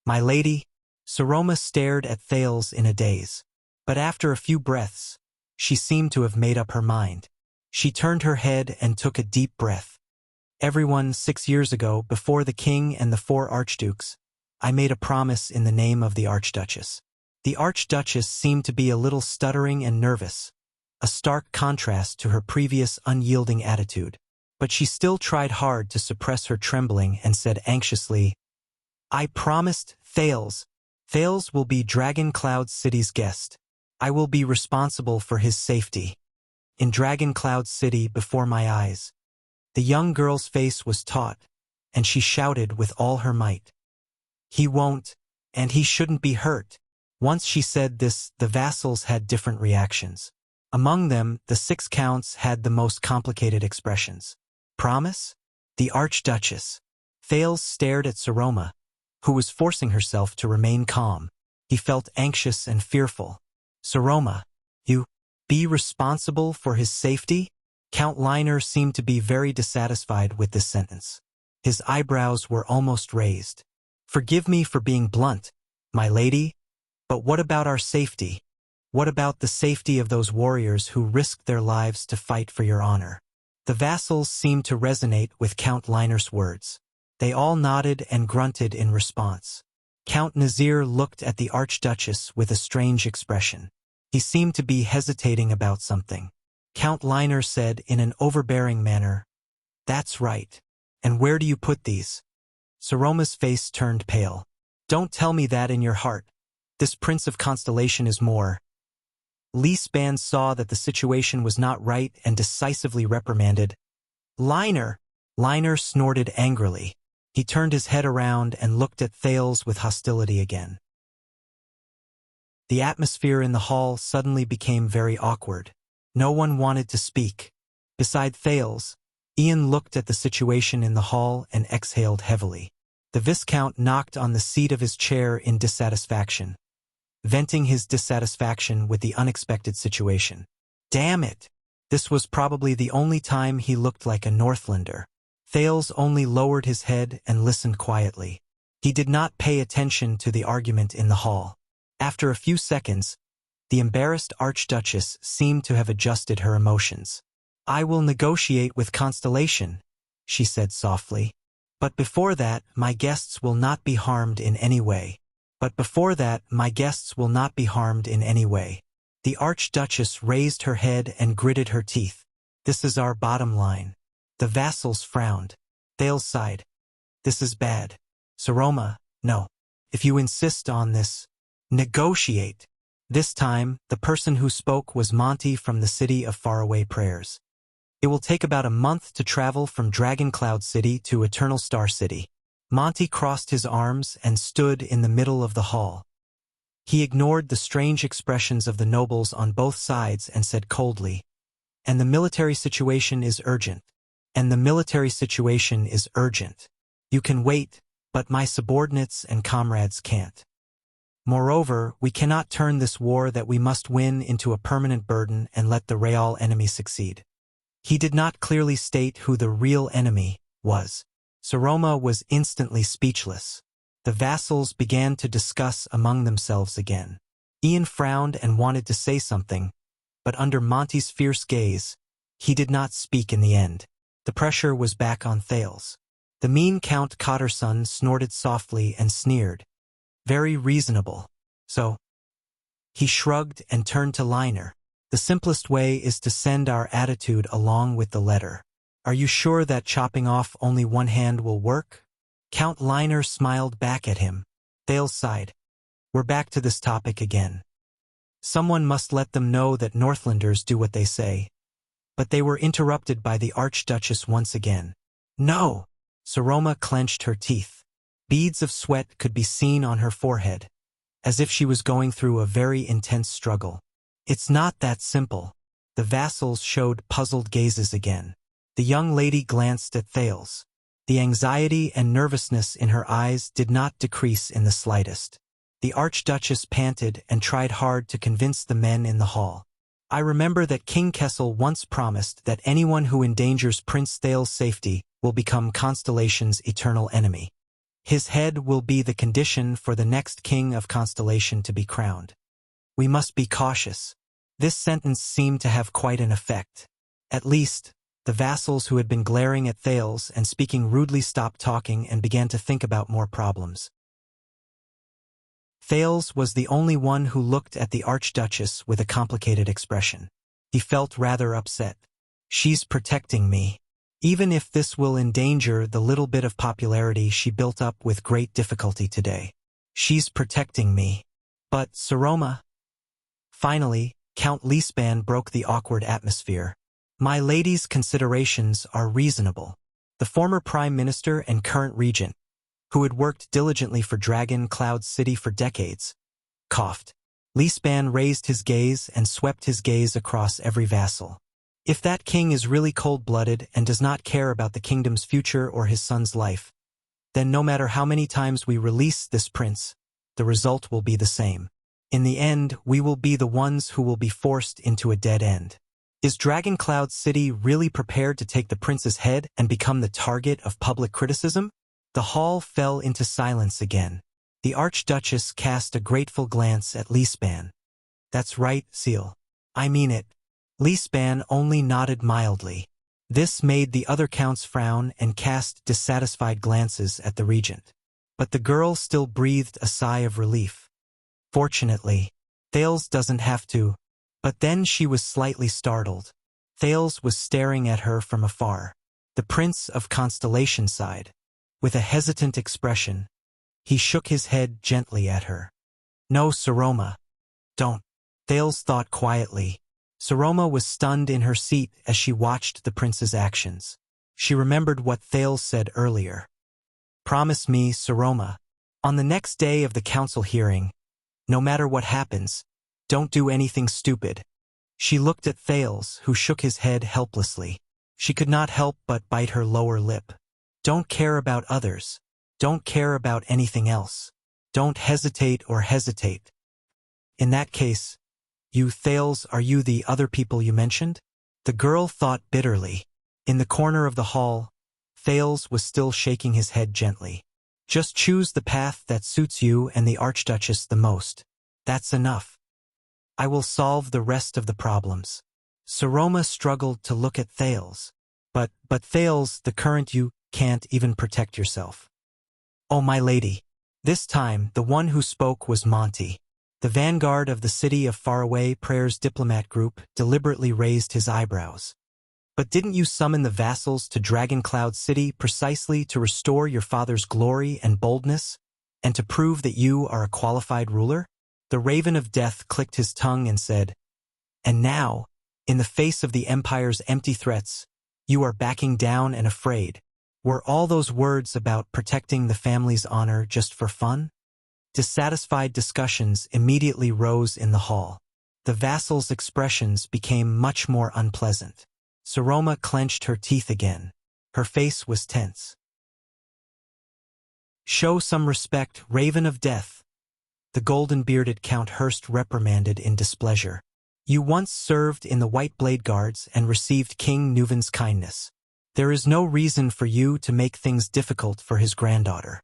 My lady, Saroma stared at Thales in a daze. But after a few breaths, she seemed to have made up her mind. She turned her head and took a deep breath. Everyone, 6 years ago, before the king and the 4 archdukes, I made a promise in the name of the Archduchess. The Archduchess seemed to be a little stuttering and nervous, a stark contrast to her previous unyielding attitude. But she still tried hard to suppress her trembling and said anxiously, I promised Thales. Thales will be Dragon Cloud City's guest. I will be responsible for his safety. in Dragon Cloud City before my eyes. The young girl's face was taut, and she shouted with all her might. He won't, and he shouldn't be hurt. Once she said this, the vassals had different reactions. Among them, the 6 counts had the most complicated expressions. Promise? The Archduchess. Thales stared at Saroma, who was forcing herself to remain calm. He felt anxious and fearful. Saroma, you be responsible for his safety? Count Liner seemed to be very dissatisfied with this sentence. His eyebrows were almost raised. Forgive me for being blunt, my lady, but what about our safety? What about the safety of those warriors who risked their lives to fight for your honor? The vassals seemed to resonate with Count Liner's words. They all nodded and grunted in response. Count Nazir looked at the Archduchess with a strange expression. He seemed to be hesitating about something. Count Liner said in an overbearing manner, "That's right. And where do you put these?" Saroma's face turned pale. "Don't tell me that in your heart. This Prince of Constellation is more." Leesband saw that the situation was not right and decisively reprimanded. "Liner!" Liner snorted angrily. He turned his head around and looked at Thales with hostility again. The atmosphere in the hall suddenly became very awkward. No one wanted to speak. Beside Thales, Ian looked at the situation in the hall and exhaled heavily. The Viscount knocked on the seat of his chair in dissatisfaction, venting his dissatisfaction with the unexpected situation. Damn it! This was probably the only time he looked like a Northlander. Thales only lowered his head and listened quietly. He did not pay attention to the argument in the hall. After a few seconds, the embarrassed Archduchess seemed to have adjusted her emotions. "I will negotiate with Constellation," she said softly. "But before that, my guests will not be harmed in any way. But before that, my guests will not be harmed in any way." The Archduchess raised her head and gritted her teeth. "This is our bottom line." The vassals frowned. Thales sighed. "This is bad." Saroma, "No. If you insist on this, negotiate." This time, the person who spoke was Monty from the City of Faraway Prayers. "It will take about a month to travel from Dragon Cloud City to Eternal Star City." Monty crossed his arms and stood in the middle of the hall. He ignored the strange expressions of the nobles on both sides and said coldly, "And the military situation is urgent. And the military situation is urgent. You can wait, but my subordinates and comrades can't. Moreover, we cannot turn this war that we must win into a permanent burden and let the real enemy succeed." He did not clearly state who the real enemy was. Saroma was instantly speechless. The vassals began to discuss among themselves again. Ian frowned and wanted to say something, but under Monty's fierce gaze, he did not speak in the end. The pressure was back on Thales. The mean Count Cotterson snorted softly and sneered. "Very reasonable. So?" He shrugged and turned to Liner. "The simplest way is to send our attitude along with the letter. Are you sure that chopping off only one hand will work?" Count Liner smiled back at him. Thales sighed. "We're back to this topic again. Someone must let them know that Northlanders do what they say." But they were interrupted by the Archduchess once again. "No!" Saroma clenched her teeth. Beads of sweat could be seen on her forehead, as if she was going through a very intense struggle. "It's not that simple." The vassals showed puzzled gazes again. The young lady glanced at Thales. The anxiety and nervousness in her eyes did not decrease in the slightest. The Archduchess panted and tried hard to convince the men in the hall. "I remember that King Kessel once promised that anyone who endangers Prince Thales' safety will become Constellation's eternal enemy. His head will be the condition for the next king of Constellation to be crowned. We must be cautious." This sentence seemed to have quite an effect. At least, the vassals who had been glaring at Thales and speaking rudely stopped talking and began to think about more problems. Thales was the only one who looked at the Archduchess with a complicated expression. He felt rather upset. "She's protecting me. Even if this will endanger the little bit of popularity she built up with great difficulty today. She's protecting me." "But, Saroma..." Finally, Count Leespan broke the awkward atmosphere. My lady's considerations are reasonable. The former prime minister and current regent, who had worked diligently for Dragon Cloud City for decades, coughed. Leespan raised his gaze and swept his gaze across every vassal. If that king is really cold-blooded and does not care about the kingdom's future or his son's life, then no matter how many times we release this prince, the result will be the same. In the end, we will be the ones who will be forced into a dead end. Is Dragon Cloud City really prepared to take the prince's head and become the target of public criticism? The hall fell into silence again. The Archduchess cast a grateful glance at Leespan. That's right, Seal. I mean it. Leespan only nodded mildly. This made the other counts frown and cast dissatisfied glances at the regent. But the girl still breathed a sigh of relief. Fortunately, Thales doesn't have to. But then she was slightly startled. Thales was staring at her from afar. The Prince of Constellation sighed. With a hesitant expression, he shook his head gently at her. No, Saroma. Don't. Thales thought quietly. Saroma was stunned in her seat as she watched the prince's actions. She remembered what Thales said earlier. Promise me, Saroma. On the next day of the council hearing, no matter what happens, don't do anything stupid. She looked at Thales, who shook his head helplessly. She could not help but bite her lower lip. Don't care about others. Don't care about anything else. Don't hesitate or hesitate. In that case, you, Thales, are you the other people you mentioned? The girl thought bitterly. In the corner of the hall, Thales was still shaking his head gently. Just choose the path that suits you and the Archduchess the most. That's enough. I will solve the rest of the problems. Saroma struggled to look at Thales. But Thales, the current, you can't even protect yourself. Oh, my lady. This time, the one who spoke was Monty. The vanguard of the City of Faraway Prayers diplomat group deliberately raised his eyebrows. But didn't you summon the vassals to Dragon Cloud City precisely to restore your father's glory and boldness, and to prove that you are a qualified ruler? The Raven of Death clicked his tongue and said, and now, in the face of the Empire's empty threats, you are backing down and afraid. Were all those words about protecting the family's honor just for fun? Dissatisfied discussions immediately rose in the hall. The vassals' expressions became much more unpleasant. Saroma clenched her teeth again. Her face was tense. Show some respect, Raven of Death. The golden-bearded Count Hurst reprimanded in displeasure. You once served in the White Blade Guards and received King Nuven's kindness. There is no reason for you to make things difficult for his granddaughter.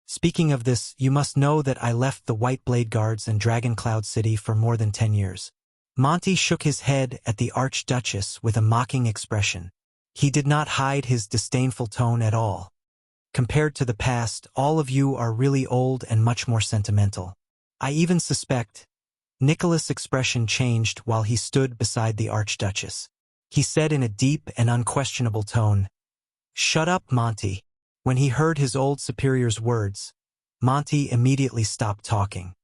Speaking of this, you must know that I left the White Blade Guards and Dragon Cloud City for more than 10 years. Monty shook his head at the Archduchess with a mocking expression. He did not hide his disdainful tone at all. Compared to the past, all of you are really old and much more sentimental. I even suspect. Nicholas' expression changed while he stood beside the Archduchess. He said in a deep and unquestionable tone, "Shut up, Monty." When he heard his old superior's words, Monty immediately stopped talking.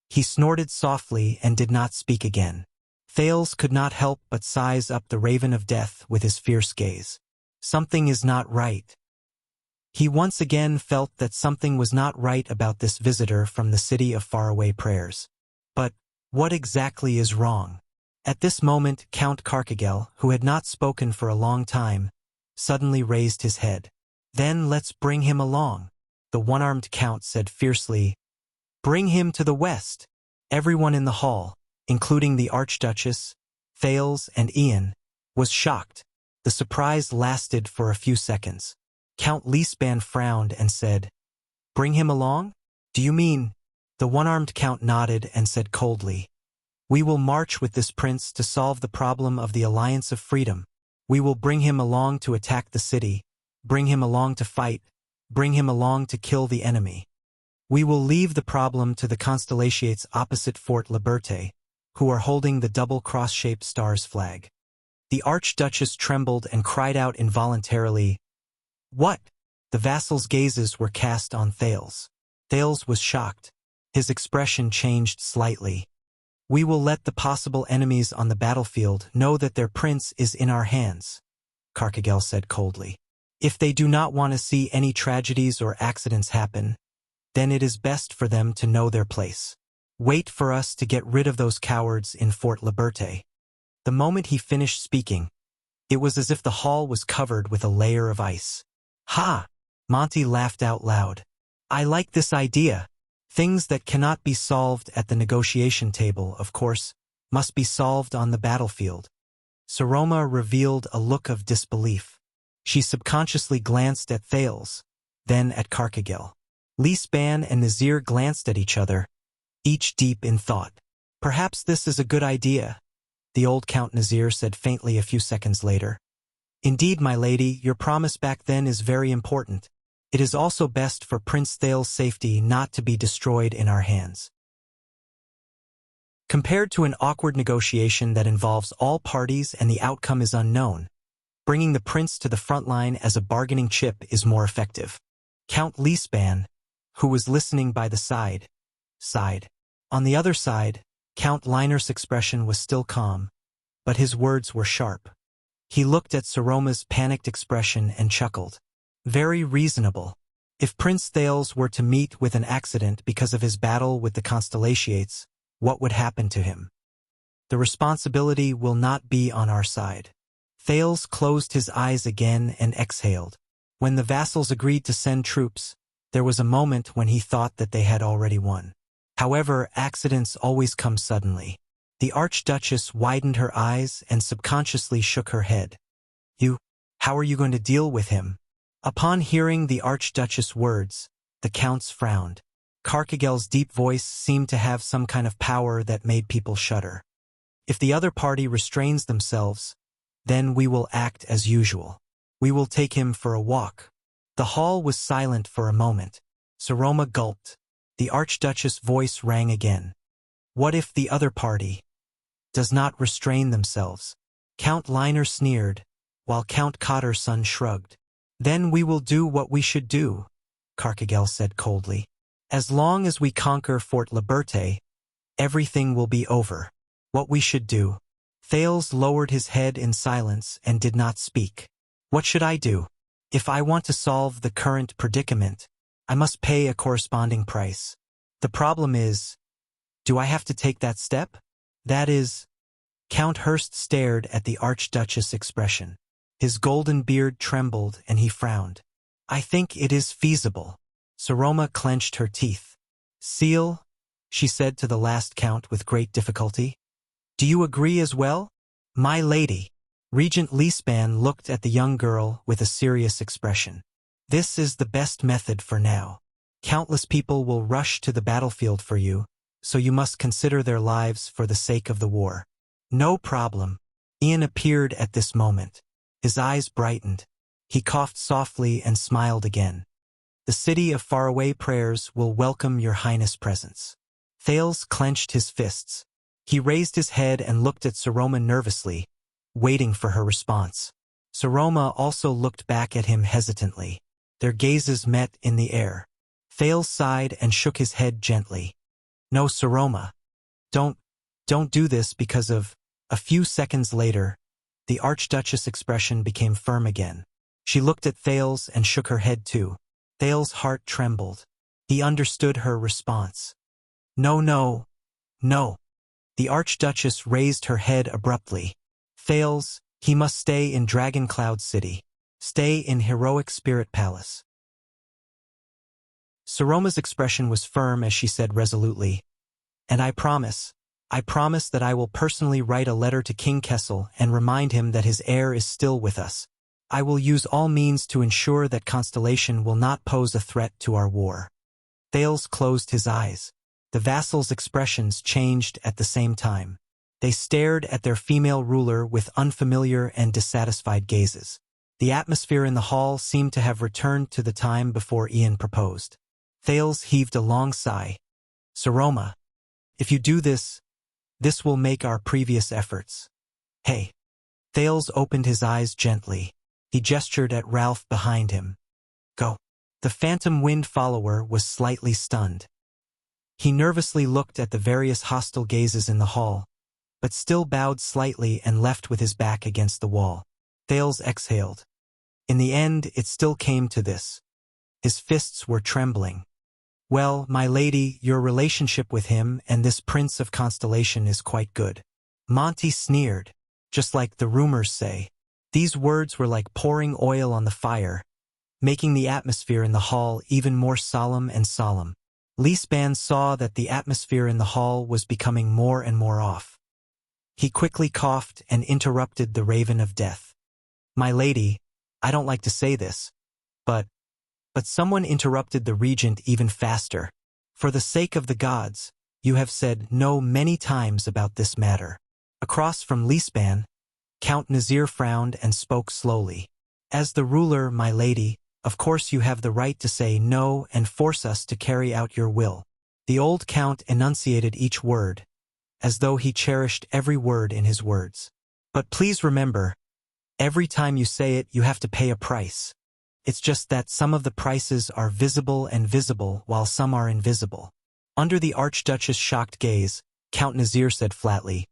He snorted softly and did not speak again. Thales could not help but size up the Raven of Death with his fierce gaze. Something is not right. He once again felt that something was not right about this visitor from the City of Faraway Prayers. But what exactly is wrong? At this moment, Count Carcagel, who had not spoken for a long time, suddenly raised his head. Then let's bring him along, the one-armed count said fiercely. Bring him to the west. Everyone in the hall, including the Archduchess, Thales, and Ian, was shocked. The surprise lasted for a few seconds. Count Leespan frowned and said, Bring him along? Do you mean? The one-armed count nodded and said coldly, We will march with this prince to solve the problem of the Alliance of Freedom. We will bring him along to attack the city. Bring him along to fight, bring him along to kill the enemy. We will leave the problem to the Constellations opposite Fort Liberté, who are holding the double cross-shaped stars flag. The Archduchess trembled and cried out involuntarily, What? The vassals' gazes were cast on Thales. Thales was shocked. His expression changed slightly. We will let the possible enemies on the battlefield know that their prince is in our hands, Carcagel said coldly. If they do not want to see any tragedies or accidents happen, then it is best for them to know their place. Wait for us to get rid of those cowards in Fort Liberté. The moment he finished speaking, it was as if the hall was covered with a layer of ice. Ha! Monty laughed out loud. I like this idea. Things that cannot be solved at the negotiation table, of course, must be solved on the battlefield. Saroma revealed a look of disbelief. She subconsciously glanced at Thales, then at Carcagel. Lisban and Nazir glanced at each other, each deep in thought. Perhaps this is a good idea, the old Count Nazir said faintly a few seconds later. Indeed, my lady, your promise back then is very important. It is also best for Prince Thales' safety not to be destroyed in our hands. Compared to an awkward negotiation that involves all parties and the outcome is unknown, bringing the prince to the front line as a bargaining chip is more effective. Count Lisban, who was listening by the side, sighed. On the other side, Count Liner's expression was still calm, but his words were sharp. He looked at Saroma's panicked expression and chuckled. Very reasonable. If Prince Thales were to meet with an accident because of his battle with the Constellations, what would happen to him? The responsibility will not be on our side. Thales closed his eyes again and exhaled. When the vassals agreed to send troops, there was a moment when he thought that they had already won. However, accidents always come suddenly. The Archduchess widened her eyes and subconsciously shook her head. How are you going to deal with him? Upon hearing the Archduchess' words, the counts frowned. Carcagel's deep voice seemed to have some kind of power that made people shudder. If the other party restrains themselves, then we will act as usual. We will take him for a walk. The hall was silent for a moment. Saroma gulped. The Archduchess' voice rang again. What if the other party does not restrain themselves? Count Liner sneered, while Count Cotter's son shrugged. Then we will do what we should do, Carcagel said coldly. As long as we conquer Fort Liberté, everything will be over. What we should do. Thales lowered his head in silence and did not speak. What should I do? If I want to solve the current predicament, I must pay a corresponding price. The problem is, do I have to take that step? That is... Count Hurst stared at the Archduchess' expression. His golden beard trembled and he frowned. I think it is feasible. Saroma clenched her teeth. Seal, she said to the last count with great difficulty. Do you agree as well? My lady. Regent Lisban looked at the young girl with a serious expression. This is the best method for now. Countless people will rush to the battlefield for you, so you must consider their lives for the sake of the war. No problem. Ian appeared at this moment. His eyes brightened. He coughed softly and smiled again. The city of faraway prayers will welcome your highness' presence. Thales clenched his fists. He raised his head and looked at Saroma nervously, waiting for her response. Saroma also looked back at him hesitantly. Their gazes met in the air. Thales sighed and shook his head gently. No, Saroma. Don't do this because of... A few seconds later, the Archduchess' expression became firm again. She looked at Thales and shook her head too. Thales' heart trembled. He understood her response. No, no, no. The Archduchess raised her head abruptly. Thales, he must stay in Dragon Cloud City. Stay in Heroic Spirit Palace. Saroma's expression was firm as she said resolutely, and I promise that I will personally write a letter to King Kessel and remind him that his heir is still with us. I will use all means to ensure that Constellation will not pose a threat to our war. Thales closed his eyes. The vassals' expressions changed at the same time. They stared at their female ruler with unfamiliar and dissatisfied gazes. The atmosphere in the hall seemed to have returned to the time before Ian proposed. Thales heaved a long sigh. Saroma, if you do this will make our previous efforts. Hey. Thales opened his eyes gently. He gestured at Ralph behind him. Go. The Phantom Wind follower was slightly stunned. He nervously looked at the various hostile gazes in the hall, but still bowed slightly and left with his back against the wall. Thales exhaled. In the end, it still came to this. His fists were trembling. Well, my lady, your relationship with him and this Prince of Constellation is quite good. Monty sneered. Just like the rumors say. These words were like pouring oil on the fire, making the atmosphere in the hall even more solemn and solemn. Lisban saw that the atmosphere in the hall was becoming more and more off. He quickly coughed and interrupted the Raven of Death. My lady, I don't like to say this, but someone interrupted the regent even faster. For the sake of the gods, you have said no many times about this matter. Across from Lisban, Count Nazir frowned and spoke slowly. As the ruler, my lady, of course you have the right to say no and force us to carry out your will. The old count enunciated each word, as though he cherished every word in his words. But please remember, every time you say it you have to pay a price. It's just that some of the prices are visible and visible while some are invisible. Under the Archduchess' shocked gaze, Count Nazir said flatly,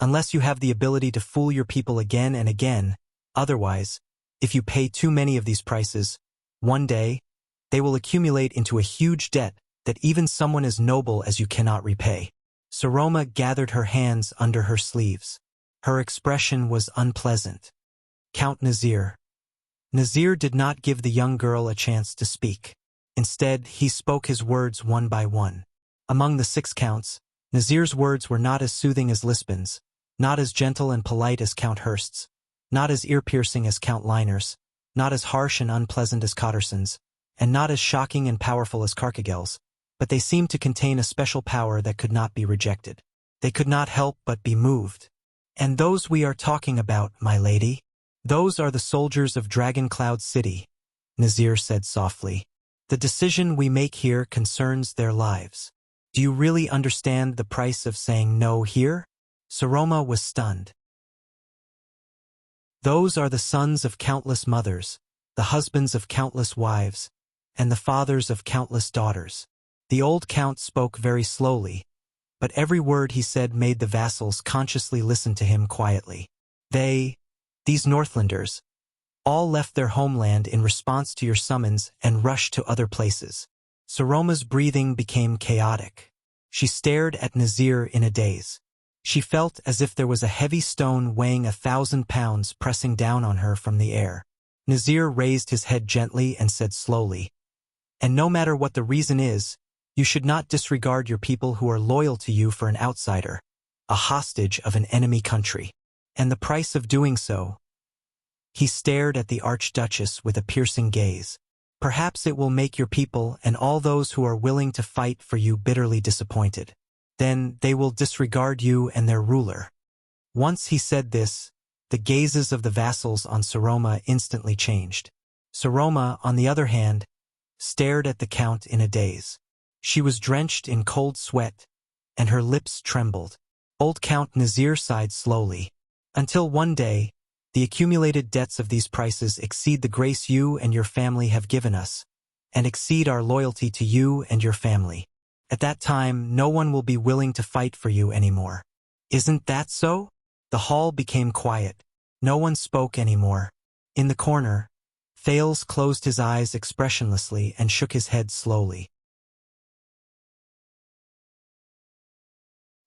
unless you have the ability to fool your people again and again, otherwise, if you pay too many of these prices, one day, they will accumulate into a huge debt that even someone as noble as you cannot repay. Saroma gathered her hands under her sleeves. Her expression was unpleasant. Count Nazir. Nazir did not give the young girl a chance to speak. Instead, he spoke his words one by one. Among the 6 counts, Nazir's words were not as soothing as Lisban's, not as gentle and polite as Count Hurst's, not as ear-piercing as Count Liner's, not as harsh and unpleasant as Cotterson's, and not as shocking and powerful as Carcagel's, but they seemed to contain a special power that could not be rejected. They could not help but be moved. And those we are talking about, my lady, those are the soldiers of Dragon Cloud City, Nazir said softly. The decision we make here concerns their lives. Do you really understand the price of saying no here? Saroma was stunned. Those are the sons of countless mothers, the husbands of countless wives, and the fathers of countless daughters. The old count spoke very slowly, but every word he said made the vassals consciously listen to him quietly. These Northlanders, all left their homeland in response to your summons and rushed to other places. Saroma's breathing became chaotic. She stared at Nazir in a daze. She felt as if there was a heavy stone weighing 1,000 pounds pressing down on her from the air. Nazir raised his head gently and said slowly, and no matter what the reason is, you should not disregard your people who are loyal to you for an outsider, a hostage of an enemy country. And the price of doing so. He stared at the Archduchess with a piercing gaze. Perhaps it will make your people and all those who are willing to fight for you bitterly disappointed. Then they will disregard you and their ruler. Once he said this, the gazes of the vassals on Saroma instantly changed. Saroma, on the other hand, stared at the count in a daze. She was drenched in cold sweat, and her lips trembled. Old Count Nazir sighed slowly. Until one day, the accumulated debts of these prices exceed the grace you and your family have given us, and exceed our loyalty to you and your family. At that time, no one will be willing to fight for you anymore. Isn't that so? The hall became quiet. No one spoke anymore. In the corner, Thales closed his eyes expressionlessly and shook his head slowly.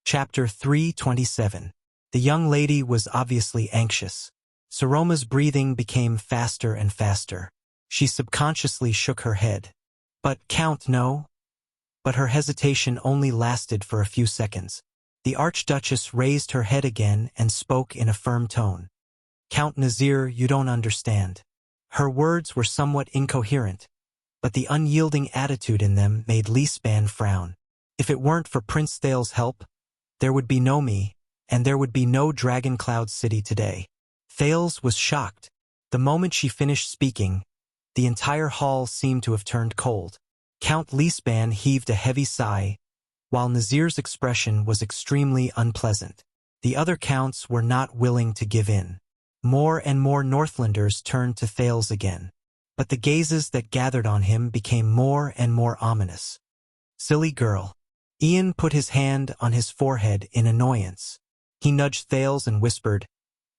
Chapter 327. The young lady was obviously anxious. Saroma's breathing became faster and faster. She subconsciously shook her head. But Count, no. But her hesitation only lasted for a few seconds. The Archduchess raised her head again and spoke in a firm tone. Count Nazir, you don't understand. Her words were somewhat incoherent, but the unyielding attitude in them made Lisban frown. If it weren't for Prince Thales' help, there would be no me, and there would be no Dragon Cloud City today. Thales was shocked. The moment she finished speaking, the entire hall seemed to have turned cold. Count Lisban heaved a heavy sigh, while Nazir's expression was extremely unpleasant. The other counts were not willing to give in. More and more Northlanders turned to Thales again, but the gazes that gathered on him became more and more ominous. Silly girl. Ian put his hand on his forehead in annoyance. He nudged Thales and whispered,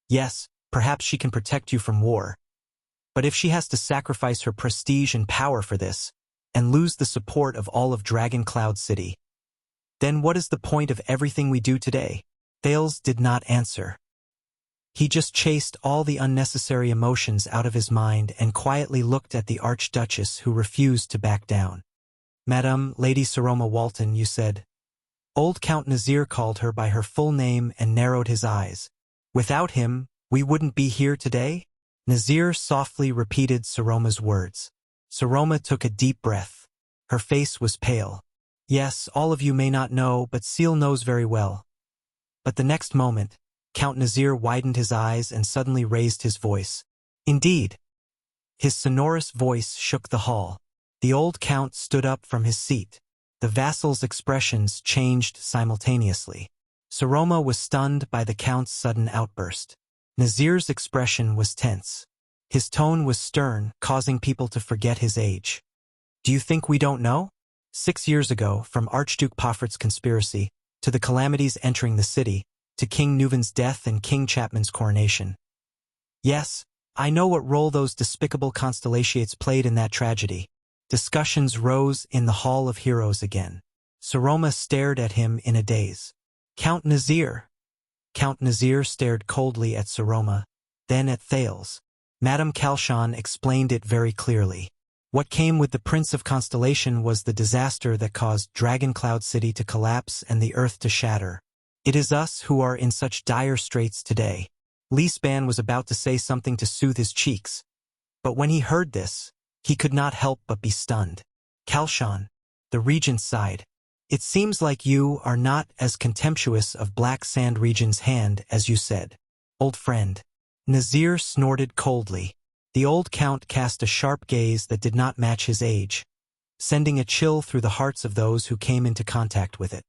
"Yes, perhaps she can protect you from war. But if she has to sacrifice her prestige and power for this, and lose the support of all of Dragon Cloud City, then what is the point of everything we do today?" Thales did not answer. He just chased all the unnecessary emotions out of his mind and quietly looked at the Archduchess, who refused to back down. "Madame, Lady Saroma Walton, you said." Old Count Nazir called her by her full name and narrowed his eyes. "Without him, we wouldn't be here today?" Nazir softly repeated Saroma's words. Saroma took a deep breath. Her face was pale. "Yes, all of you may not know, but Seal knows very well." But the next moment, Count Nazir widened his eyes and suddenly raised his voice. "Indeed." His sonorous voice shook the hall. The old count stood up from his seat. The vassals' expressions changed simultaneously. Saroma was stunned by the count's sudden outburst. Nazir's expression was tense. His tone was stern, causing people to forget his age. "Do you think we don't know? 6 years ago, from Archduke Poffert's conspiracy, to the calamities entering the city, to King Neuvin's death and King Chapman's coronation. Yes, I know what role those despicable constellations played in that tragedy." Discussions rose in the Hall of Heroes again. Saroma stared at him in a daze. "Count Nazir." Count Nazir stared coldly at Saroma, then at Thales. Madame Kalshan explained it very clearly. What came with the Prince of Constellation was the disaster that caused Dragon Cloud City to collapse and the earth to shatter. It is us who are in such dire straits today. Leespan was about to say something to soothe his cheeks, but when he heard this, he could not help but be stunned. "Kalshan," the regent sighed, "it seems like you are not as contemptuous of Black Sand Region's hand as you said." "Old friend." Nazir snorted coldly. The old count cast a sharp gaze that did not match his age, sending a chill through the hearts of those who came into contact with it.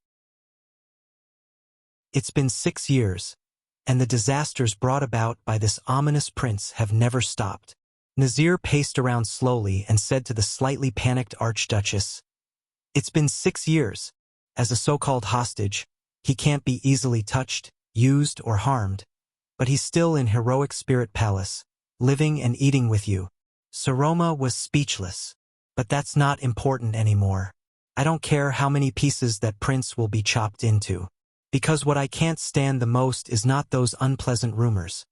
"It's been 6 years, and the disasters brought about by this ominous prince have never stopped." Nazir paced around slowly and said to the slightly panicked Archduchess, "It's been 6 years. As a so-called hostage, he can't be easily touched, used, or harmed, but he's still in Heroic Spirit Palace, living and eating with you." Saroma was speechless. "But that's not important anymore. I don't care how many pieces that prince will be chopped into. Because what I can't stand the most is not those unpleasant rumors.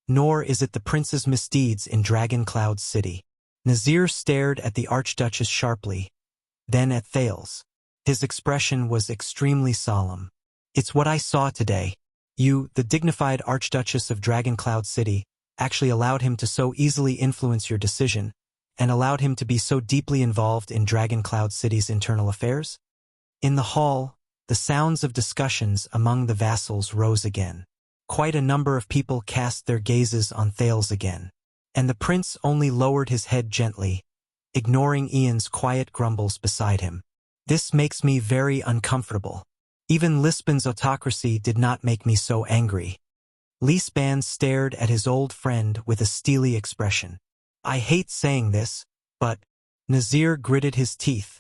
Nor is it the prince's misdeeds in Dragon Cloud City." Nazir stared at the Archduchess sharply, then at Thales. His expression was extremely solemn. "It's what I saw today. You, the dignified Archduchess of Dragon Cloud City, actually allowed him to so easily influence your decision, and allowed him to be so deeply involved in Dragon Cloud City's internal affairs?" In the hall, the sounds of discussions among the vassals rose again. Quite a number of people cast their gazes on Thales again, and the prince only lowered his head gently, ignoring Ian's quiet grumbles beside him. "This makes me very uncomfortable. Even Lisbon's autocracy did not make me so angry." Leespan stared at his old friend with a steely expression. "I hate saying this, but—" Nazir gritted his teeth,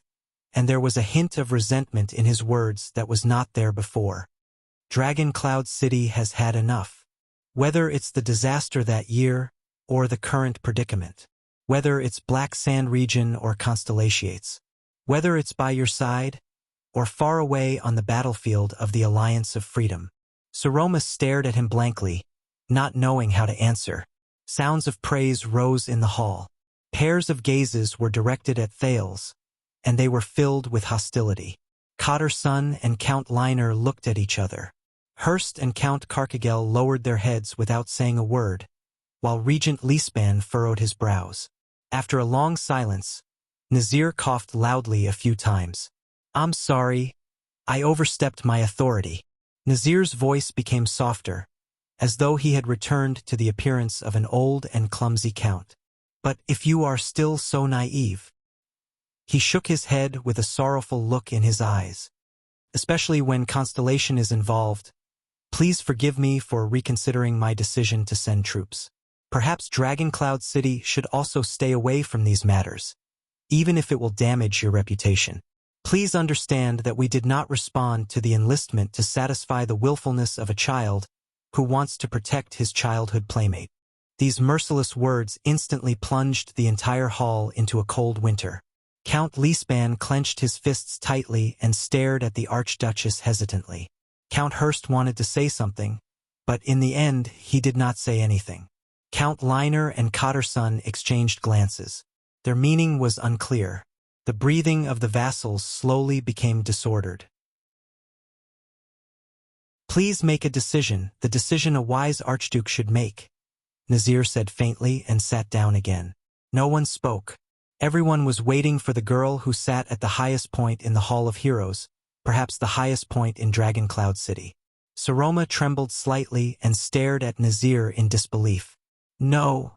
and there was a hint of resentment in his words that was not there before. "Dragon Cloud City has had enough. Whether it's the disaster that year, or the current predicament. Whether it's Black Sand Region or Constellations. Whether it's by your side, or far away on the battlefield of the Alliance of Freedom." Saroma stared at him blankly, not knowing how to answer. Sounds of praise rose in the hall. Pairs of gazes were directed at Thales, and they were filled with hostility. Cotter's son and Count Liner looked at each other. Hurst and Count Carcagel lowered their heads without saying a word, while Regent Leespan furrowed his brows. After a long silence, Nazir coughed loudly a few times. "I'm sorry. I overstepped my authority." Nazir's voice became softer, as though he had returned to the appearance of an old and clumsy count. "But if you are still so naive—" He shook his head with a sorrowful look in his eyes. "Especially when Constellation is involved, please forgive me for reconsidering my decision to send troops. Perhaps Dragon Cloud City should also stay away from these matters, even if it will damage your reputation." Please understand that we did not respond to the enlistment to satisfy the willfulness of a child who wants to protect his childhood playmate. These merciless words instantly plunged the entire hall into a cold winter. Count Leespan clenched his fists tightly and stared at the Archduchess hesitantly. Count Hurst wanted to say something, but in the end he did not say anything. Count Leiner and Cotterson exchanged glances. Their meaning was unclear. The breathing of the vassals slowly became disordered. Please make a decision, the decision a wise archduke should make, Nazir said faintly and sat down again. No one spoke. Everyone was waiting for the girl who sat at the highest point in the Hall of Heroes, perhaps the highest point in Dragon Cloud City. Saroma trembled slightly and stared at Nazir in disbelief. No.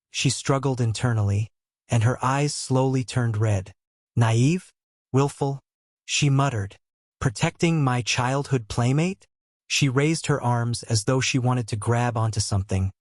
She struggled internally, and her eyes slowly turned red. Naive? Willful? She muttered. Protecting my childhood playmate? She raised her arms as though she wanted to grab onto something,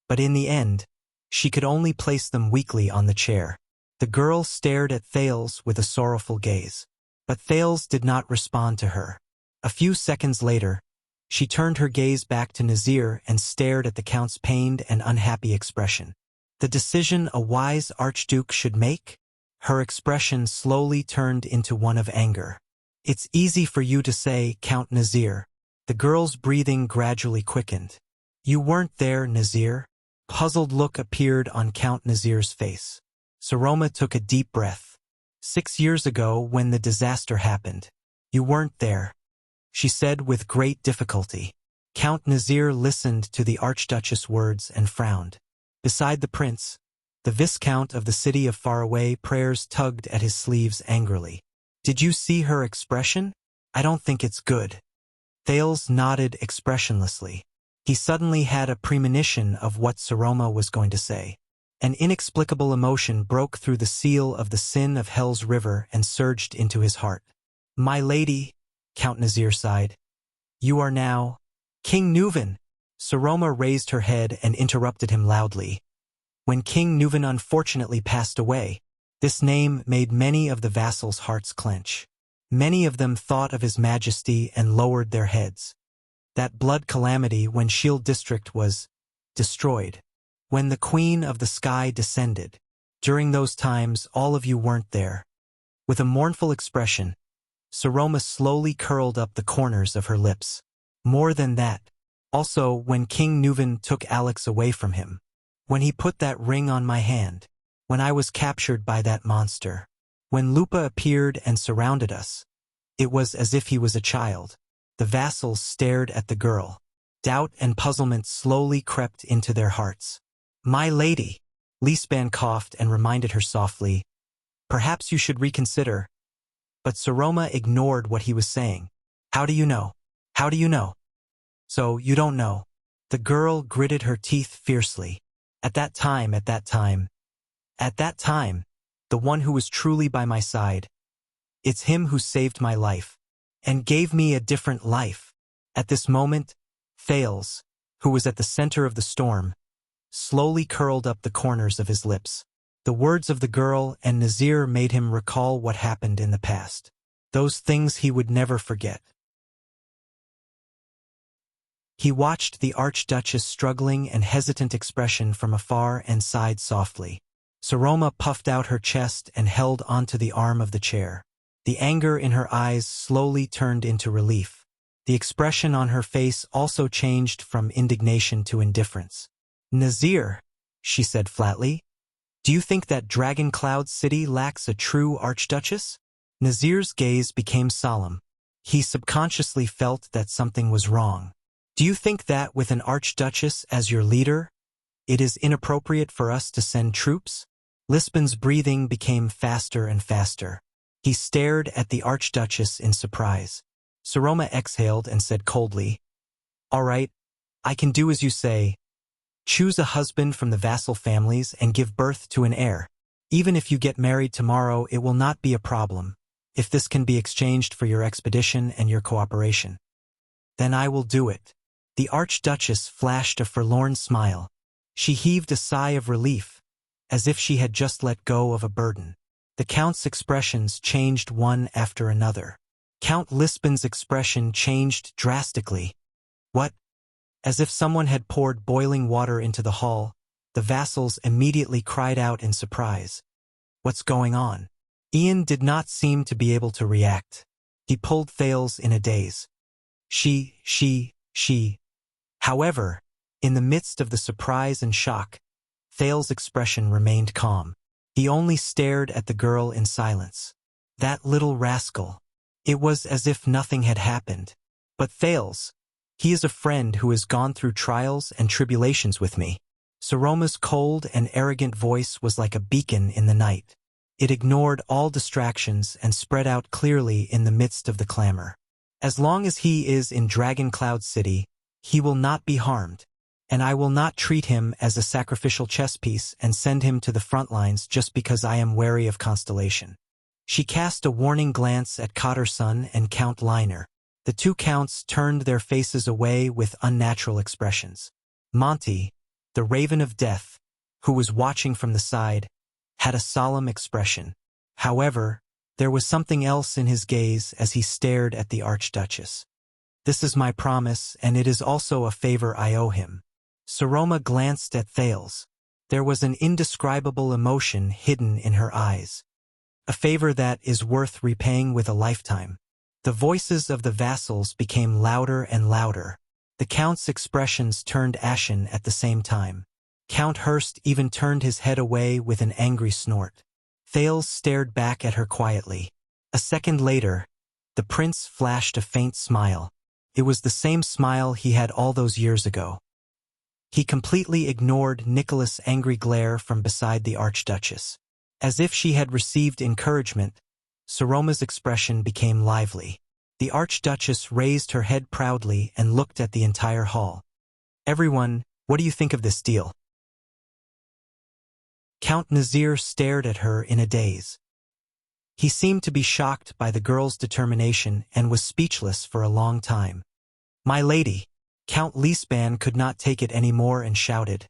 but in the end, she could only place them weakly on the chair. The girl stared at Thales with a sorrowful gaze. But Thales did not respond to her. A few seconds later, she turned her gaze back to Nazir and stared at the Count's pained and unhappy expression. The decision a wise archduke should make? Her expression slowly turned into one of anger. It's easy for you to say, Count Nazir. The girl's breathing gradually quickened. You weren't there, Nazir? Puzzled look appeared on Count Nazir's face. Saroma took a deep breath. 6 years ago, when the disaster happened. You weren't there, she said with great difficulty. Count Nazir listened to the Archduchess' words and frowned. Beside the prince, the Viscount of the city of faraway prayers tugged at his sleeves angrily. Did you see her expression? I don't think it's good. Thales nodded expressionlessly. He suddenly had a premonition of what Saroma was going to say. An inexplicable emotion broke through the seal of the sin of Hell's river and surged into his heart. My lady, Count Nazir sighed. You are now King Neuven. Saroma raised her head and interrupted him loudly. When King Neuven unfortunately passed away, this name made many of the vassals' hearts clench. Many of them thought of His Majesty and lowered their heads. That blood calamity when Shield District was destroyed. When the Queen of the Sky descended. During those times, all of you weren't there. With a mournful expression, Saroma slowly curled up the corners of her lips. More than that, also when King Neuven took Alex away from him. When he put that ring on my hand. When I was captured by that monster. When Lupa appeared and surrounded us. It was as if he was a child. The vassals stared at the girl. Doubt and puzzlement slowly crept into their hearts. My lady, Leespan coughed and reminded her softly, perhaps you should reconsider. But Saroma ignored what he was saying. How do you know? How do you know? So, you don't know. The girl gritted her teeth fiercely. At that time, the one who was truly by my side. It's him who saved my life. And gave me a different life. At this moment, Thales, who was at the center of the storm, slowly curled up the corners of his lips. The words of the girl and Nazir made him recall what happened in the past. Those things he would never forget. He watched the Archduchess' struggling and hesitant expression from afar and sighed softly. Saroma puffed out her chest and held onto the arm of the chair. The anger in her eyes slowly turned into relief. The expression on her face also changed from indignation to indifference. Nazir, she said flatly, do you think that Dragon Cloud City lacks a true Archduchess? Nazir's gaze became solemn. He subconsciously felt that something was wrong. Do you think that with an Archduchess as your leader, it is inappropriate for us to send troops? Lispan's breathing became faster and faster. He stared at the Archduchess in surprise. Saroma exhaled and said coldly, all right, I can do as you say. Choose a husband from the vassal families and give birth to an heir. Even if you get married tomorrow, it will not be a problem, if this can be exchanged for your expedition and your cooperation. Then I will do it. The Archduchess flashed a forlorn smile. She heaved a sigh of relief, as if she had just let go of a burden. The Count's expressions changed one after another. Count Lisbon's expression changed drastically. What? As if someone had poured boiling water into the hall, the vassals immediately cried out in surprise. What's going on? Ian did not seem to be able to react. He pulled Thales in a daze. She. However, in the midst of the surprise and shock, Thales' expression remained calm. He only stared at the girl in silence. That little rascal. It was as if nothing had happened. But Thales, he is a friend who has gone through trials and tribulations with me. Saroma's cold and arrogant voice was like a beacon in the night. It ignored all distractions and spread out clearly in the midst of the clamor. As long as he is in Dragon Cloud City, he will not be harmed, and I will not treat him as a sacrificial chess piece and send him to the front lines just because I am wary of Constellation. She cast a warning glance at Cotterson and Count Liner. The two counts turned their faces away with unnatural expressions. Monty, the Raven of Death, who was watching from the side, had a solemn expression. However, there was something else in his gaze as he stared at the Archduchess. This is my promise, and it is also a favor I owe him. Saroma glanced at Thales. There was an indescribable emotion hidden in her eyes. A favor that is worth repaying with a lifetime. The voices of the vassals became louder and louder. The Count's expressions turned ashen at the same time. Count Hurst even turned his head away with an angry snort. Thales stared back at her quietly. A second later, the prince flashed a faint smile. It was the same smile he had all those years ago. He completely ignored Nicholas' angry glare from beside the Archduchess. As if she had received encouragement, Saroma's expression became lively. The Archduchess raised her head proudly and looked at the entire hall. Everyone, what do you think of this deal? Count Nazir stared at her in a daze. He seemed to be shocked by the girl's determination and was speechless for a long time. My lady, Count Lisban could not take it any more and shouted.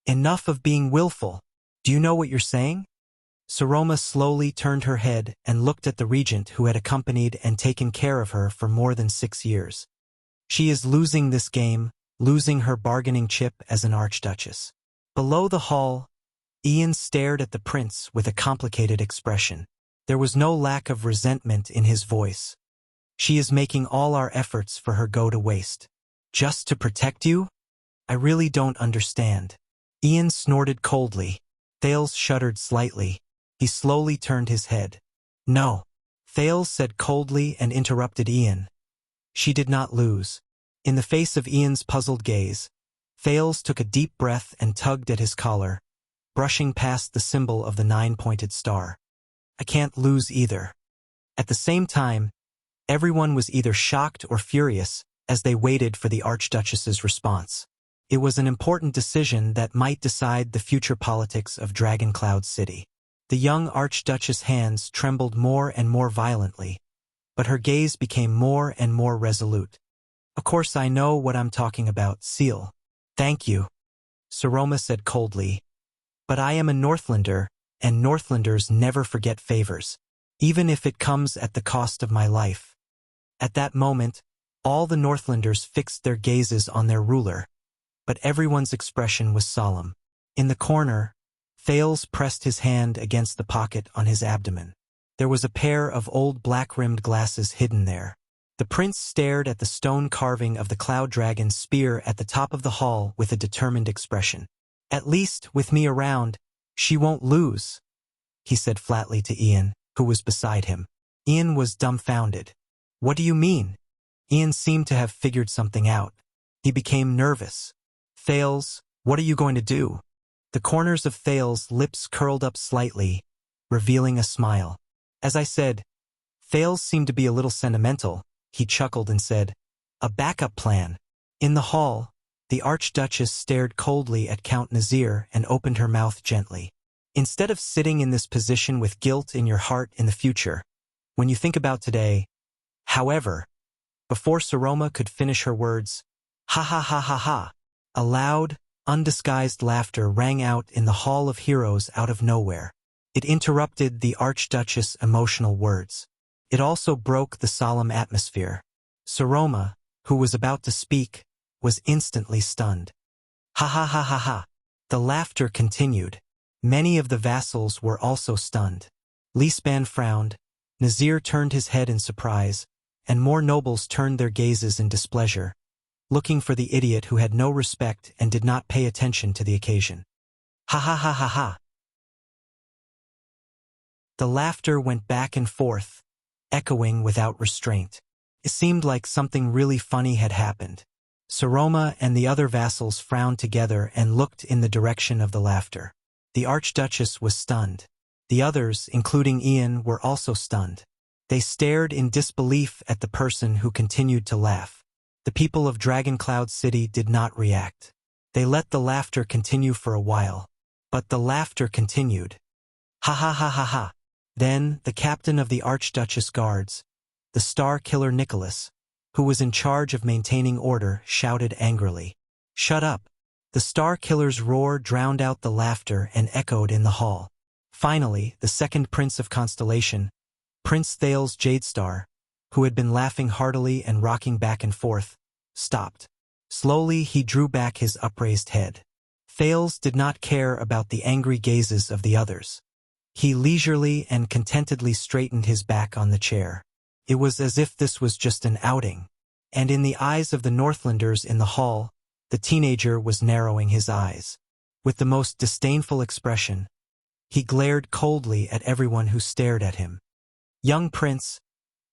Enough of being willful. Do you know what you're saying? Saroma slowly turned her head and looked at the regent who had accompanied and taken care of her for more than 6 years. She is losing this game, losing her bargaining chip as an archduchess. Below the hall, Ian stared at the prince with a complicated expression. There was no lack of resentment in his voice. She is making all our efforts for her go to waste. Just to protect you? I really don't understand. Ian snorted coldly. Thales shuddered slightly. He slowly turned his head. No. Thales said coldly and interrupted Ian. She did not lose. In the face of Ian's puzzled gaze, Thales took a deep breath and tugged at his collar, brushing past the symbol of the 9-pointed star. I can't lose either. At the same time, everyone was either shocked or furious as they waited for the Archduchess's response. It was an important decision that might decide the future politics of Dragon Cloud City. The young Archduchess' hands trembled more and more violently, but her gaze became more and more resolute. Of course I know what I'm talking about, Seal. Thank you, Saroma said coldly. But I am a Northlander, and Northlanders never forget favors, even if it comes at the cost of my life. At that moment, all the Northlanders fixed their gazes on their ruler, but everyone's expression was solemn. In the corner, Thales pressed his hand against the pocket on his abdomen. There was a pair of old black-rimmed glasses hidden there. The prince stared at the stone carving of the Cloud Dragon's spear at the top of the hall with a determined expression. At least, with me around, she won't lose, he said flatly to Ian, who was beside him. Ian was dumbfounded. What do you mean? Ian seemed to have figured something out. He became nervous. Thales, what are you going to do? The corners of Thales' lips curled up slightly, revealing a smile. As I said, Thales seemed to be a little sentimental. He chuckled and said, a backup plan. In the hall, the Archduchess stared coldly at Count Nazir and opened her mouth gently. Instead of sitting in this position with guilt in your heart in the future, when you think about today, however, before Saroma could finish her words, ha ha ha ha ha, a loud, undisguised laughter rang out in the Hall of Heroes out of nowhere. It interrupted the Archduchess' emotional words. It also broke the solemn atmosphere. Saroma, who was about to speak, was instantly stunned. Ha ha ha ha ha. The laughter continued. Many of the vassals were also stunned. Lisban frowned, Nazir turned his head in surprise, and more nobles turned their gazes in displeasure, looking for the idiot who had no respect and did not pay attention to the occasion. Ha ha ha ha ha. The laughter went back and forth, echoing without restraint. It seemed like something really funny had happened. Saroma and the other vassals frowned together and looked in the direction of the laughter. The Archduchess was stunned. The others, including Ian, were also stunned. They stared in disbelief at the person who continued to laugh. The people of Dragoncloud City did not react. They let the laughter continue for a while. But the laughter continued. Ha ha ha ha ha. Then, the captain of the Archduchess Guards, the Star Killer Nicholas, who was in charge of maintaining order, shouted angrily. Shut up. The Star Killer's roar drowned out the laughter and echoed in the hall. Finally, the second Prince of Constellation, Prince Thales Jadestar, who had been laughing heartily and rocking back and forth, stopped. Slowly he drew back his upraised head. Thales did not care about the angry gazes of the others. He leisurely and contentedly straightened his back on the chair. It was as if this was just an outing. And in the eyes of the Northlanders in the hall, the teenager was narrowing his eyes. With the most disdainful expression, he glared coldly at everyone who stared at him. Young Prince,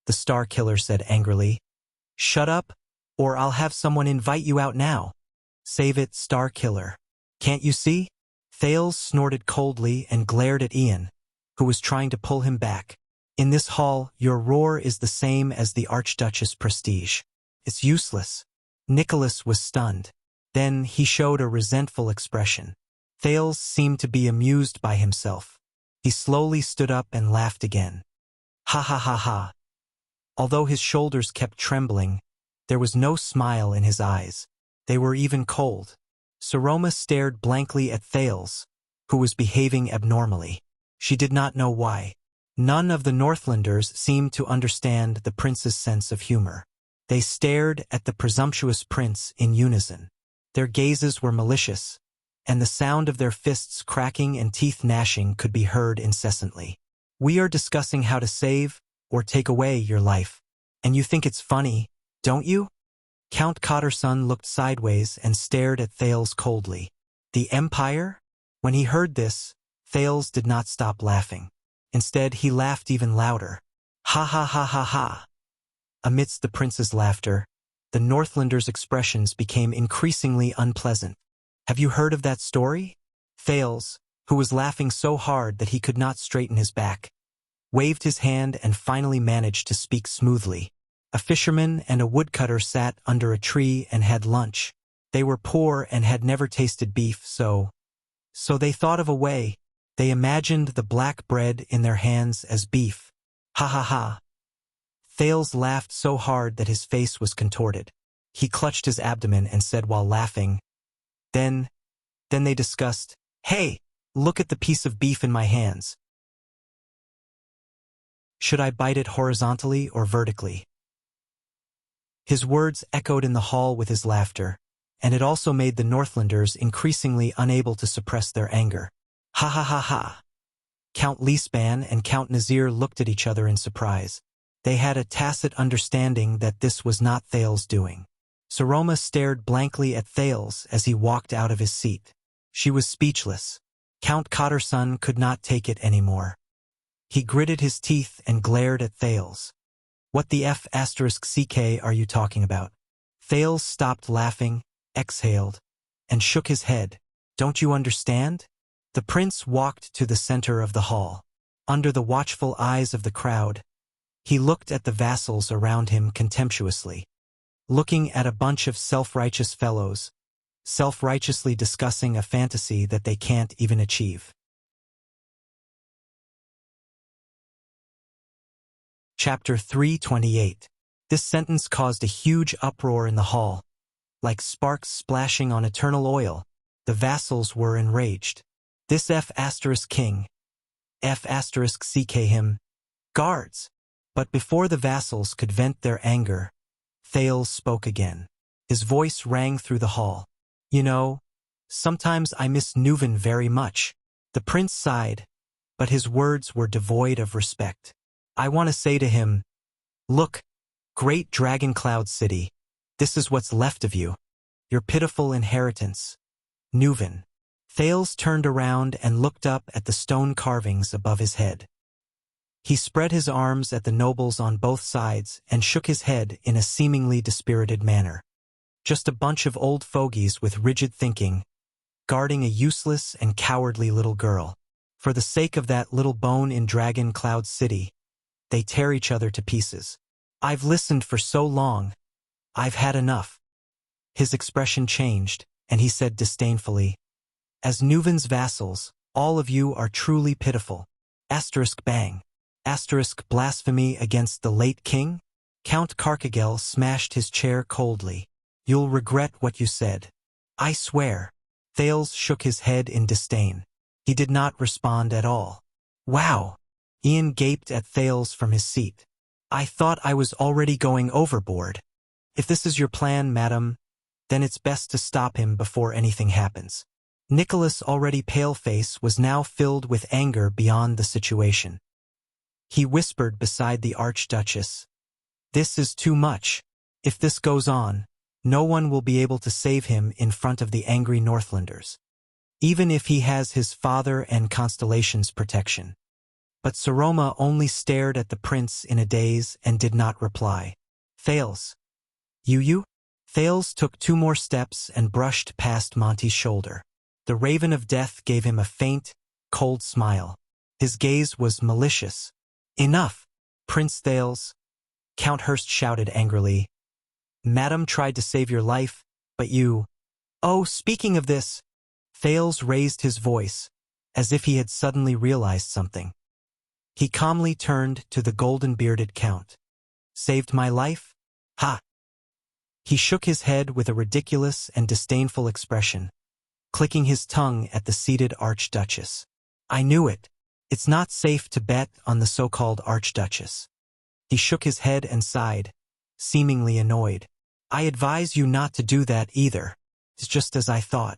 the Star Killer said angrily, shut up, or I'll have someone invite you out now. Save it, Star Killer. Can't you see? Thales snorted coldly and glared at Ian, who was trying to pull him back. In this hall, your roar is the same as the Archduchess' prestige. It's useless. Nicholas was stunned. Then he showed a resentful expression. Thales seemed to be amused by himself. He slowly stood up and laughed again. Ha ha ha ha. Although his shoulders kept trembling, there was no smile in his eyes. They were even cold. Saroma stared blankly at Thales, who was behaving abnormally. She did not know why. None of the Northlanders seemed to understand the prince's sense of humor. They stared at the presumptuous prince in unison. Their gazes were malicious, and the sound of their fists cracking and teeth gnashing could be heard incessantly. We are discussing how to save or take away your life. And you think it's funny, don't you? Count Cotterson looked sideways and stared at Thales coldly. The Empire? When he heard this, Thales did not stop laughing. Instead, he laughed even louder. Ha ha ha ha ha. Amidst the prince's laughter, the Northlanders' expressions became increasingly unpleasant. Have you heard of that story? Thales, who was laughing so hard that he could not straighten his back, waved his hand and finally managed to speak smoothly. A fisherman and a woodcutter sat under a tree and had lunch. They were poor and had never tasted beef, so they thought of a way. They imagined the black bread in their hands as beef. Ha ha ha. Thales laughed so hard that his face was contorted. He clutched his abdomen and said while laughing, Then they discussed, Hey, look at the piece of beef in my hands. Should I bite it horizontally or vertically? His words echoed in the hall with his laughter, and it also made the Northlanders increasingly unable to suppress their anger. Ha ha ha ha. Count Lisban and Count Nazir looked at each other in surprise. They had a tacit understanding that this was not Thales' doing. Saroma stared blankly at Thales as he walked out of his seat. She was speechless. Count Cotterson could not take it anymore. He gritted his teeth and glared at Thales. What the F***ck are you talking about? Thales stopped laughing, exhaled, and shook his head. Don't you understand? The prince walked to the center of the hall. Under the watchful eyes of the crowd, he looked at the vassals around him contemptuously. Looking at a bunch of self-righteous fellows, self-righteously discussing a fantasy that they can't even achieve. Chapter 328. This sentence caused a huge uproar in the hall. Like sparks splashing on eternal oil, the vassals were enraged. This F***king F***ck him. Guards! But before the vassals could vent their anger, Thales spoke again. His voice rang through the hall. You know, sometimes I miss Nuven very much. The prince sighed, but his words were devoid of respect. I want to say to him, look, great dragon cloud city, this is what's left of you. Your pitiful inheritance. Nuven. Thales turned around and looked up at the stone carvings above his head. He spread his arms at the nobles on both sides and shook his head in a seemingly dispirited manner. Just a bunch of old fogies with rigid thinking, guarding a useless and cowardly little girl. For the sake of that little bone in Dragon Cloud City, they tear each other to pieces. I've listened for so long. I've had enough. His expression changed, and he said disdainfully, as Nuven's vassals, all of you are truly pitiful. Asterisk bang. Asterisk blasphemy against the late king? Count Carcagel smashed his chair coldly. You'll regret what you said. I swear. Thales shook his head in disdain. He did not respond at all. Wow! Ian gaped at Thales from his seat. I thought I was already going overboard. If this is your plan, madam, then it's best to stop him before anything happens. Nicholas, already pale-faced, was now filled with anger beyond the situation. He whispered beside the Archduchess, this is too much. If this goes on, no one will be able to save him in front of the angry Northlanders, even if he has his father and Constellation's protection. But Saroma only stared at the prince in a daze and did not reply. Thales. You? Thales took 2 more steps and brushed past Monty's shoulder. The Raven of Death gave him a faint, cold smile. His gaze was malicious. Enough, Prince Thales, Count Hurst shouted angrily. Madam tried to save your life, but you... Oh, speaking of this... Thales raised his voice, as if he had suddenly realized something. He calmly turned to the golden-bearded count. Saved my life? Ha! He shook his head with a ridiculous and disdainful expression, clicking his tongue at the seated Archduchess. I knew it. It's not safe to bet on the so-called Archduchess. He shook his head and sighed, seemingly annoyed. I advise you not to do that either. It's just as I thought.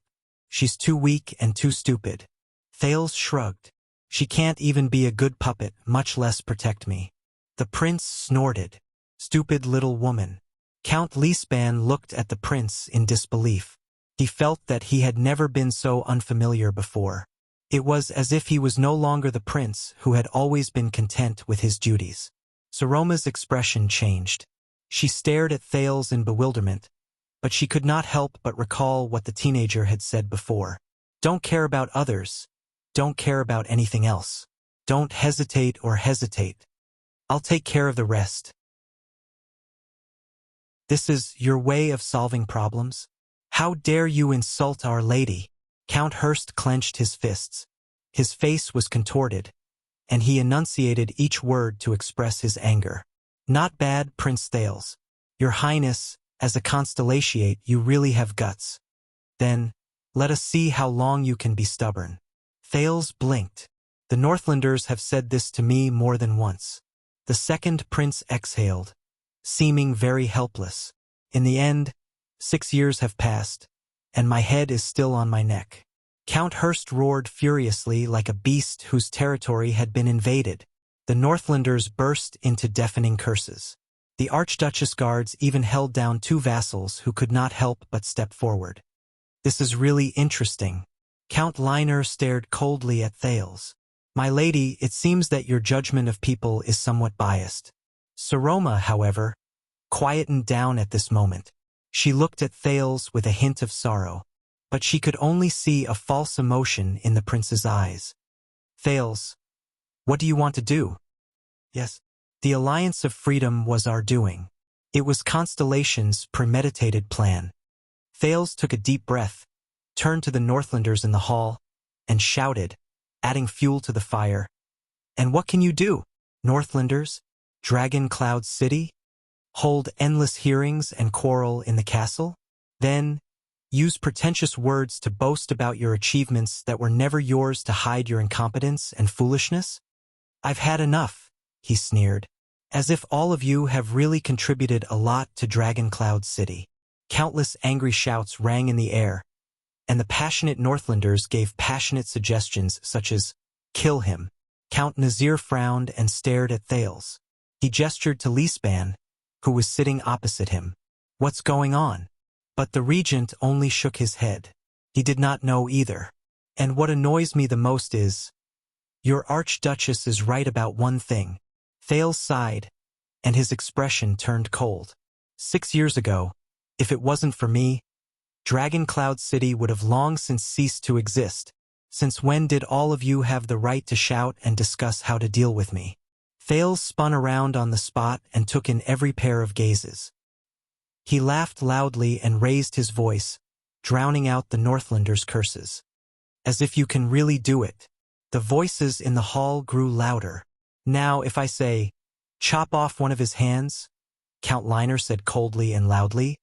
She's too weak and too stupid. Thales shrugged. She can't even be a good puppet, much less protect me. The prince snorted. Stupid little woman. Count Leespan looked at the prince in disbelief. He felt that he had never been so unfamiliar before. It was as if he was no longer the prince who had always been content with his duties. Saroma's expression changed. She stared at Thales in bewilderment, but she could not help but recall what the teenager had said before. Don't care about others. Don't care about anything else. Don't hesitate or hesitate. I'll take care of the rest. This is your way of solving problems? How dare you insult Our Lady? Count Hurst clenched his fists. His face was contorted, and he enunciated each word to express his anger. Not bad, Prince Thales. Your Highness, as a constellatiate, you really have guts. Then, let us see how long you can be stubborn. Thales blinked. The Northlanders have said this to me more than once. The second prince exhaled, seeming very helpless. In the end, 6 years have passed, and my head is still on my neck. Count Hurst roared furiously like a beast whose territory had been invaded. The Northlanders burst into deafening curses. The Archduchess guards even held down 2 vassals who could not help but step forward. This is really interesting. Count Liner stared coldly at Thales. My lady, it seems that your judgment of people is somewhat biased. Saroma, however, quietened down at this moment. She looked at Thales with a hint of sorrow, but she could only see a false emotion in the prince's eyes. Thales, what do you want to do? Yes, the Alliance of Freedom was our doing. It was Constellation's premeditated plan. Thales took a deep breath, turned to the Northlanders in the hall, and shouted, adding fuel to the fire. And what can you do, Northlanders? Dragon Cloud City? Hold endless hearings and quarrel in the castle? Then, Use pretentious words to boast about your achievements that were never yours to hide your incompetence and foolishness? I've had enough, he sneered. As if all of you have really contributed a lot to Dragon Cloud City. Countless angry shouts rang in the air, and the passionate Northlanders gave passionate suggestions such as, "Kill him." Count Nazir frowned and stared at Thales. He gestured to Lisban, who was sitting opposite him. "What's going on?" But the regent only shook his head. He did not know either. "And what annoys me the most is, your Archduchess is right about one thing." Thales sighed, and his expression turned cold. 6 years ago, if it wasn't for me, Dragon Cloud City would have long since ceased to exist. Since when did all of you have the right to shout and discuss how to deal with me? Thales spun around on the spot and took in every pair of gazes. He laughed loudly and raised his voice, drowning out the Northlanders' curses. "As if you can really do it." The voices in the hall grew louder. "Now if I say, chop off one of his hands," Count Liner said coldly and loudly.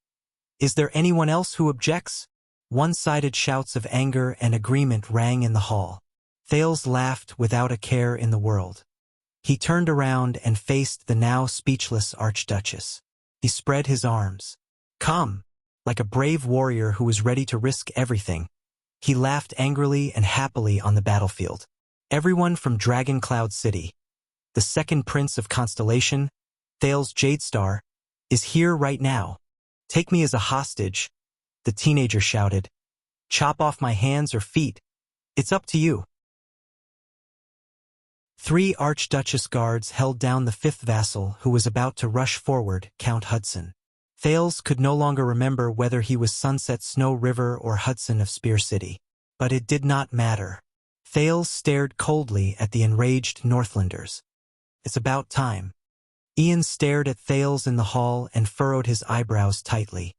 "Is there anyone else who objects?" One-sided shouts of anger and agreement rang in the hall. Thales laughed without a care in the world. He turned around and faced the now speechless Archduchess. He spread his arms. "Come!" Like a brave warrior who was ready to risk everything. He laughed angrily and happily on the battlefield. "Everyone from Dragon Cloud City, the second prince of Constellation, Thales Jadestar, is here right now. Take me as a hostage," the teenager shouted. "Chop off my hands or feet. It's up to you." 3 Archduchess guards held down the 5th vassal who was about to rush forward, Count Hudson. Thales could no longer remember whether he was Sunset Snow River or Hudson of Spear City. But it did not matter. Thales stared coldly at the enraged Northlanders. "It's about time." Ian stared at Thales in the hall and furrowed his eyebrows tightly.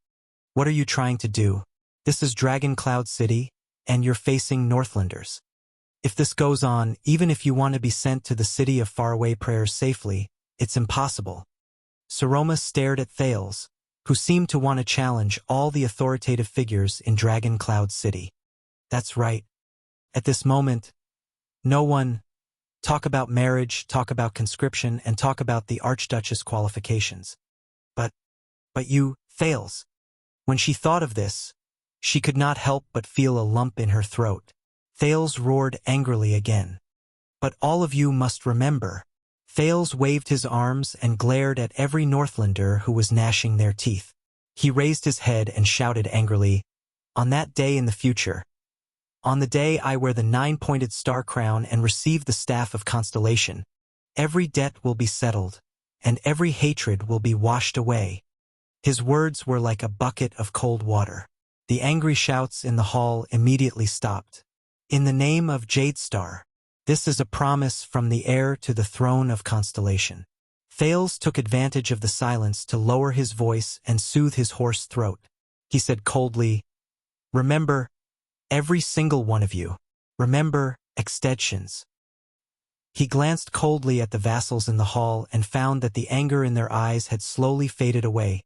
"What are you trying to do? This is Dragon Cloud City, and you're facing Northlanders. If this goes on, even if you want to be sent to the City of Faraway Prayers safely, it's impossible." Saroma stared at Thales, who seemed to want to challenge all the authoritative figures in Dragon Cloud City. "That's right. At this moment, no one. Talk about marriage, talk about conscription, and talk about the Archduchess qualifications. But you, Thales." When she thought of this, she could not help but feel a lump in her throat. Thales roared angrily again. "But all of you must remember." Thales waved his arms and glared at every Northlander who was gnashing their teeth. He raised his head and shouted angrily, "On that day in the future, on the day I wear the 9-pointed star crown and receive the staff of Constellation, every debt will be settled, and every hatred will be washed away." His words were like a bucket of cold water. The angry shouts in the hall immediately stopped. "In the name of Jadestar, this is a promise from the heir to the throne of Constellation." Thales took advantage of the silence to lower his voice and soothe his hoarse throat. He said coldly, "Remember, every single one of you. Remember, extensions." He glanced coldly at the vassals in the hall and found that the anger in their eyes had slowly faded away,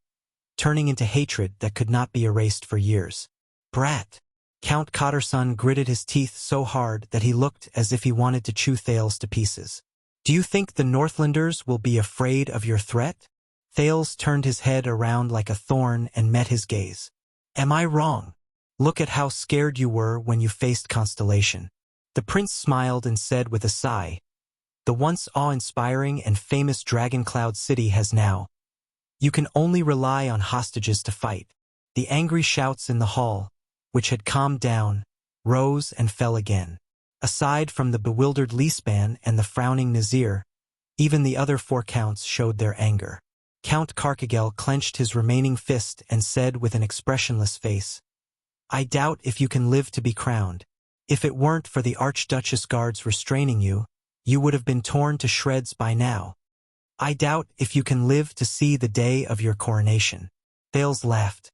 turning into hatred that could not be erased for years. "Brat!" Count Cotterson gritted his teeth so hard that he looked as if he wanted to chew Thales to pieces. "Do you think the Northlanders will be afraid of your threat?" Thales turned his head around like a thorn and met his gaze. "Am I wrong? Look at how scared you were when you faced Constellation." The prince smiled and said with a sigh, "The once awe-inspiring and famous Dragon Cloud City has now. You can only rely on hostages to fight." The angry shouts in the hall, which had calmed down, rose and fell again. Aside from the bewildered Lisban and the frowning Nazir, even the other 4 counts showed their anger. Count Carcagel clenched his remaining fist and said with an expressionless face, "I doubt if you can live to be crowned. If it weren't for the Archduchess guards restraining you, you would have been torn to shreds by now. I doubt if you can live to see the day of your coronation." Thales laughed.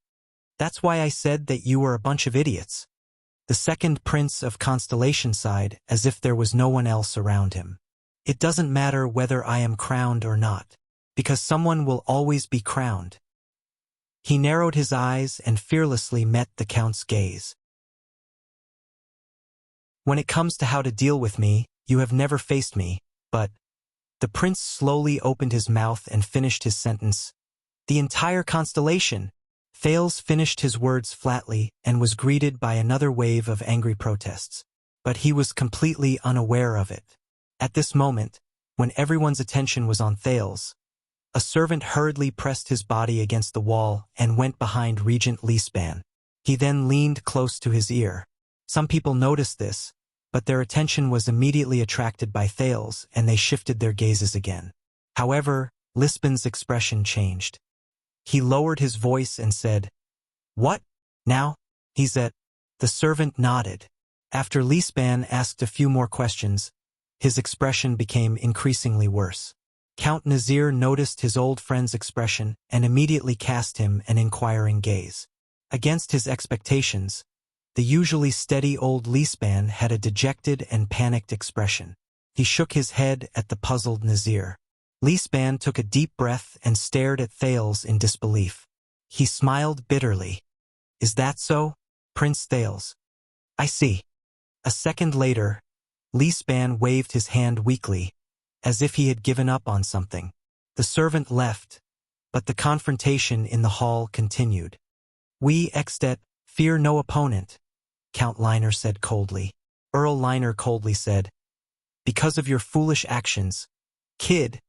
"That's why I said that you were a bunch of idiots." The second prince of Constellation sighed as if there was no one else around him. "It doesn't matter whether I am crowned or not, because someone will always be crowned." He narrowed his eyes and fearlessly met the Count's gaze. "When it comes to how to deal with me, you have never faced me, but—" The prince slowly opened his mouth and finished his sentence. "The entire constellation." Thales finished his words flatly and was greeted by another wave of angry protests. But he was completely unaware of it. At this moment, when everyone's attention was on Thales, a servant hurriedly pressed his body against the wall and went behind Regent Leespan. He then leaned close to his ear. Some people noticed this, but their attention was immediately attracted by Thales and they shifted their gazes again. However, Leespan's expression changed. He lowered his voice and said, "What? Now? He's at—" The servant nodded. After Leespan asked a few more questions, his expression became increasingly worse. Count Nazir noticed his old friend's expression and immediately cast him an inquiring gaze. Against his expectations, the usually steady old Leespan had a dejected and panicked expression. He shook his head at the puzzled Nazir. Leespan took a deep breath and stared at Thales in disbelief. He smiled bitterly. "Is that so, Prince Thales? I see." A second later, Leespan waved his hand weakly, as if he had given up on something. The servant left, but the confrontation in the hall continued. "We, Extet, fear no opponent," Count Liner said coldly. Earl Liner coldly said, "Because of your foolish actions, kid,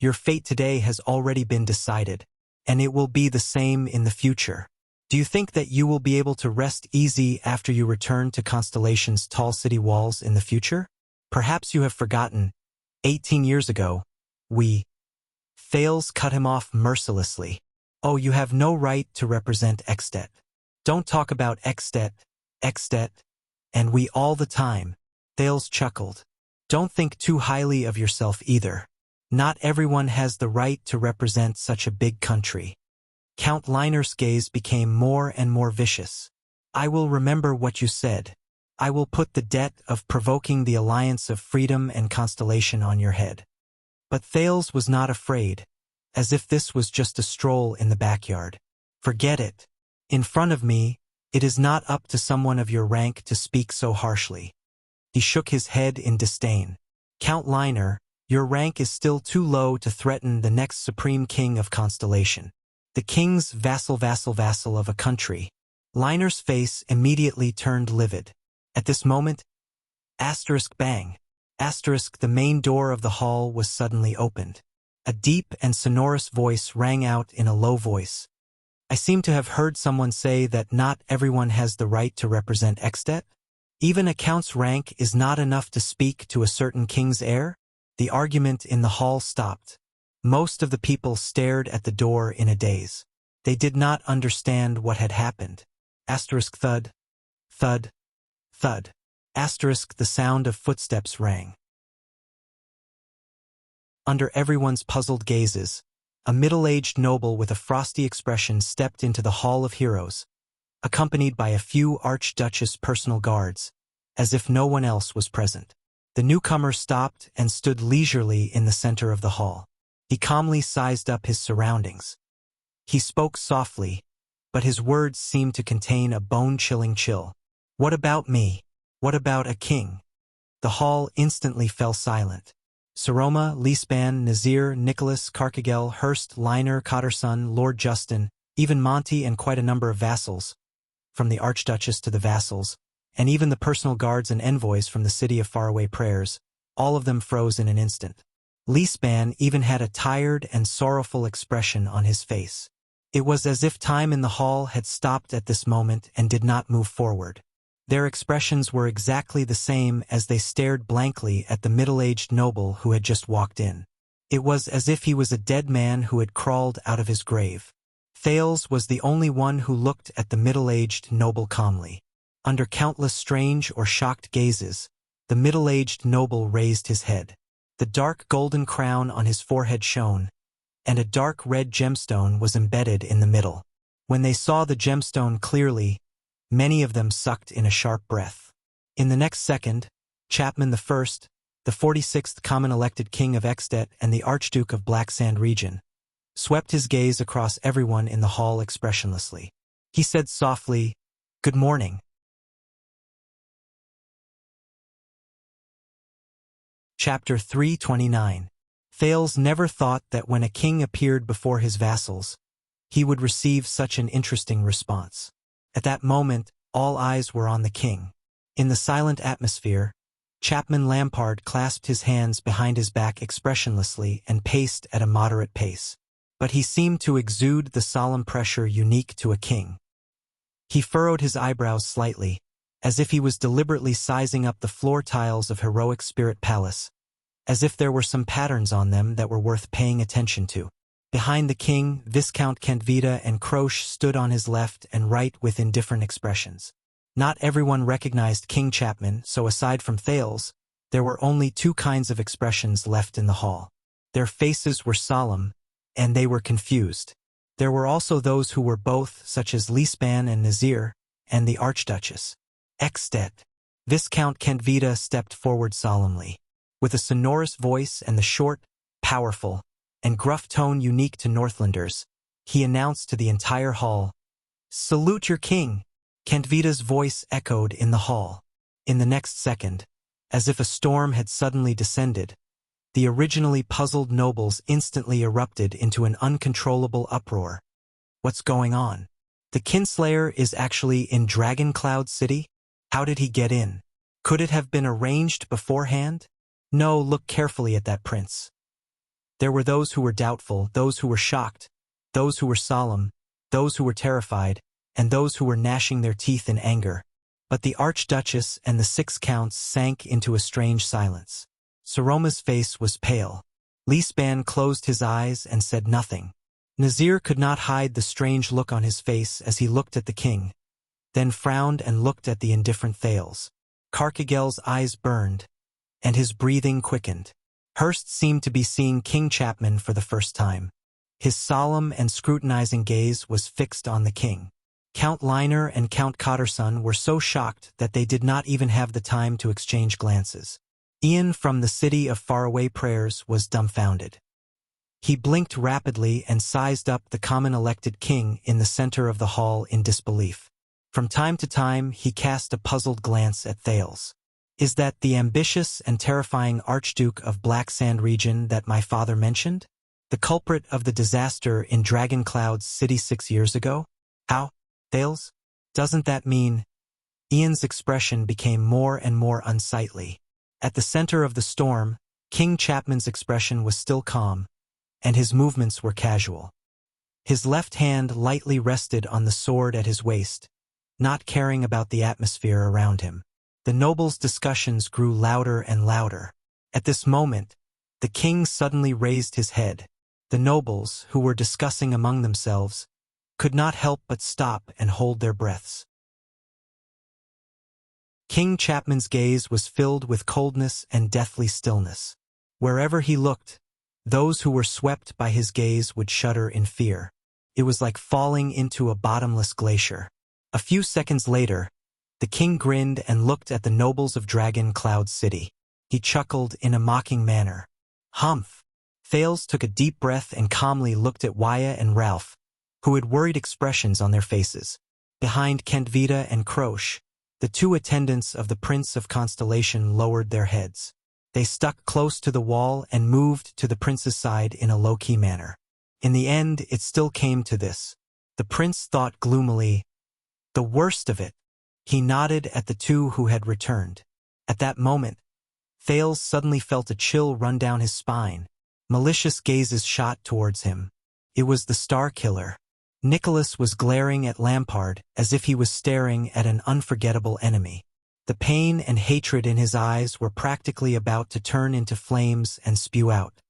your fate today has already been decided, and it will be the same in the future. Do you think that you will be able to rest easy after you return to Constellation's tall city walls in the future? Perhaps you have forgotten, 18 years ago, we—" Thales cut him off mercilessly. "Oh, you have no right to represent Extet. Don't talk about Extet, and we all the time." Thales chuckled. "Don't think too highly of yourself either. Not everyone has the right to represent such a big country." Count Liner's gaze became more and more vicious. "I will remember what you said. I will put the debt of provoking the alliance of freedom and Constellation on your head." But Thales was not afraid, as if this was just a stroll in the backyard. "Forget it. In front of me, it is not up to someone of your rank to speak so harshly." He shook his head in disdain. "Count Liner, your rank is still too low to threaten the next supreme king of Constellation. The king's vassal of a country." Liner's face immediately turned livid. At this moment, bang, the main door of the hall was suddenly opened. A deep and sonorous voice rang out in a low voice. "I seem to have heard someone say that not everyone has the right to represent Extet? Even a count's rank is not enough to speak to a certain king's heir?" The argument in the hall stopped. Most of the people stared at the door in a daze. They did not understand what had happened. Thud, thud, thud. The sound of footsteps rang. Under everyone's puzzled gazes, a middle-aged noble with a frosty expression stepped into the Hall of Heroes, accompanied by a few Archduchess personal guards, as if no one else was present. The newcomer stopped and stood leisurely in the center of the hall. He calmly sized up his surroundings. He spoke softly, but his words seemed to contain a bone-chilling chill. "What about me? What about a king?" The hall instantly fell silent. Saroma, Leespan, Nazir, Nicholas, Carcagel, Hurst, Liner, Cotterson, Lord Justin, even Monty and quite a number of vassals, from the Archduchess to the vassals, and even the personal guards and envoys from the city of faraway prayers, all of them froze in an instant. Leespan even had a tired and sorrowful expression on his face. It was as if time in the hall had stopped at this moment and did not move forward. Their expressions were exactly the same as they stared blankly at the middle-aged noble who had just walked in. It was as if he was a dead man who had crawled out of his grave. Thales was the only one who looked at the middle-aged noble calmly. Under countless strange or shocked gazes, the middle-aged noble raised his head. The dark golden crown on his forehead shone, and a dark red gemstone was embedded in the middle. When they saw the gemstone clearly, many of them sucked in a sharp breath. In the next second, Chapman I, the 46th common elected king of Extet and the Archduke of Blacksand region, swept his gaze across everyone in the hall expressionlessly. He said softly, "Good morning." Chapter 329. Thales never thought that when a king appeared before his vassals, he would receive such an interesting response. At that moment, all eyes were on the king. In the silent atmosphere, Chapman Lampard clasped his hands behind his back expressionlessly and paced at a moderate pace. But he seemed to exude the solemn pressure unique to a king. He furrowed his eyebrows slightly, as if he was deliberately sizing up the floor tiles of heroic Spirit Palace, as if there were some patterns on them that were worth paying attention to. Behind the king, Viscount Kentvita and Croce stood on his left and right with indifferent expressions. Not everyone recognized King Chapman, so aside from Thales, there were only two kinds of expressions left in the hall. Their faces were solemn, and they were confused. There were also those who were both, such as Lisban and Nazir, and the Archduchess. Extet. Viscount Kentvita stepped forward solemnly. With a sonorous voice and the short, powerful, and gruff tone unique to Northlanders, he announced to the entire hall, "Salute your king!" Kentvita's voice echoed in the hall. In the next second, as if a storm had suddenly descended, the originally puzzled nobles instantly erupted into an uncontrollable uproar. What's going on? The Kinslayer is actually in Dragon Cloud City? How did he get in? Could it have been arranged beforehand? No, look carefully at that prince. There were those who were doubtful, those who were shocked, those who were solemn, those who were terrified, and those who were gnashing their teeth in anger. But the Archduchess and the 6 counts sank into a strange silence. Saroma's face was pale. Lisban closed his eyes and said nothing. Nazir could not hide the strange look on his face as he looked at the king, then frowned and looked at the indifferent Thales. Carcagel's eyes burned, and his breathing quickened. Hurst seemed to be seeing King Chapman for the first time. His solemn and scrutinizing gaze was fixed on the king. Count Leiner and Count Cotterson were so shocked that they did not even have the time to exchange glances. Ian from the City of Faraway Prayers was dumbfounded. He blinked rapidly and sized up the common-elected king in the center of the hall in disbelief. From time to time, he cast a puzzled glance at Thales. "Is that the ambitious and terrifying Archduke of Black Sand region that my father mentioned? The culprit of the disaster in Dragon Cloud City 6 years ago? How? Thales? Doesn't that mean—" Ian's expression became more and more unsightly. At the center of the storm, King Chapman's expression was still calm, and his movements were casual. His left hand lightly rested on the sword at his waist, not caring about the atmosphere around him. The nobles' discussions grew louder and louder. At this moment, the king suddenly raised his head. The nobles, who were discussing among themselves, could not help but stop and hold their breaths. King Chapman's gaze was filled with coldness and deathly stillness. Wherever he looked, those who were swept by his gaze would shudder in fear. It was like falling into a bottomless glacier. A few seconds later, the king grinned and looked at the nobles of Dragon Cloud City. He chuckled in a mocking manner. Humph! Thales took a deep breath and calmly looked at Waya and Ralph, who had worried expressions on their faces. Behind Kentvita and Croce, the 2 attendants of the Prince of Constellation lowered their heads. They stuck close to the wall and moved to the prince's side in a low-key manner. In the end, it still came to this. The prince thought gloomily, "The worst of it." He nodded at the 2 who had returned. At that moment, Thales suddenly felt a chill run down his spine. Malicious gazes shot towards him. It was the Star Killer. Nicholas was glaring at Lampard as if he was staring at an unforgettable enemy. The pain and hatred in his eyes were practically about to turn into flames and spew out.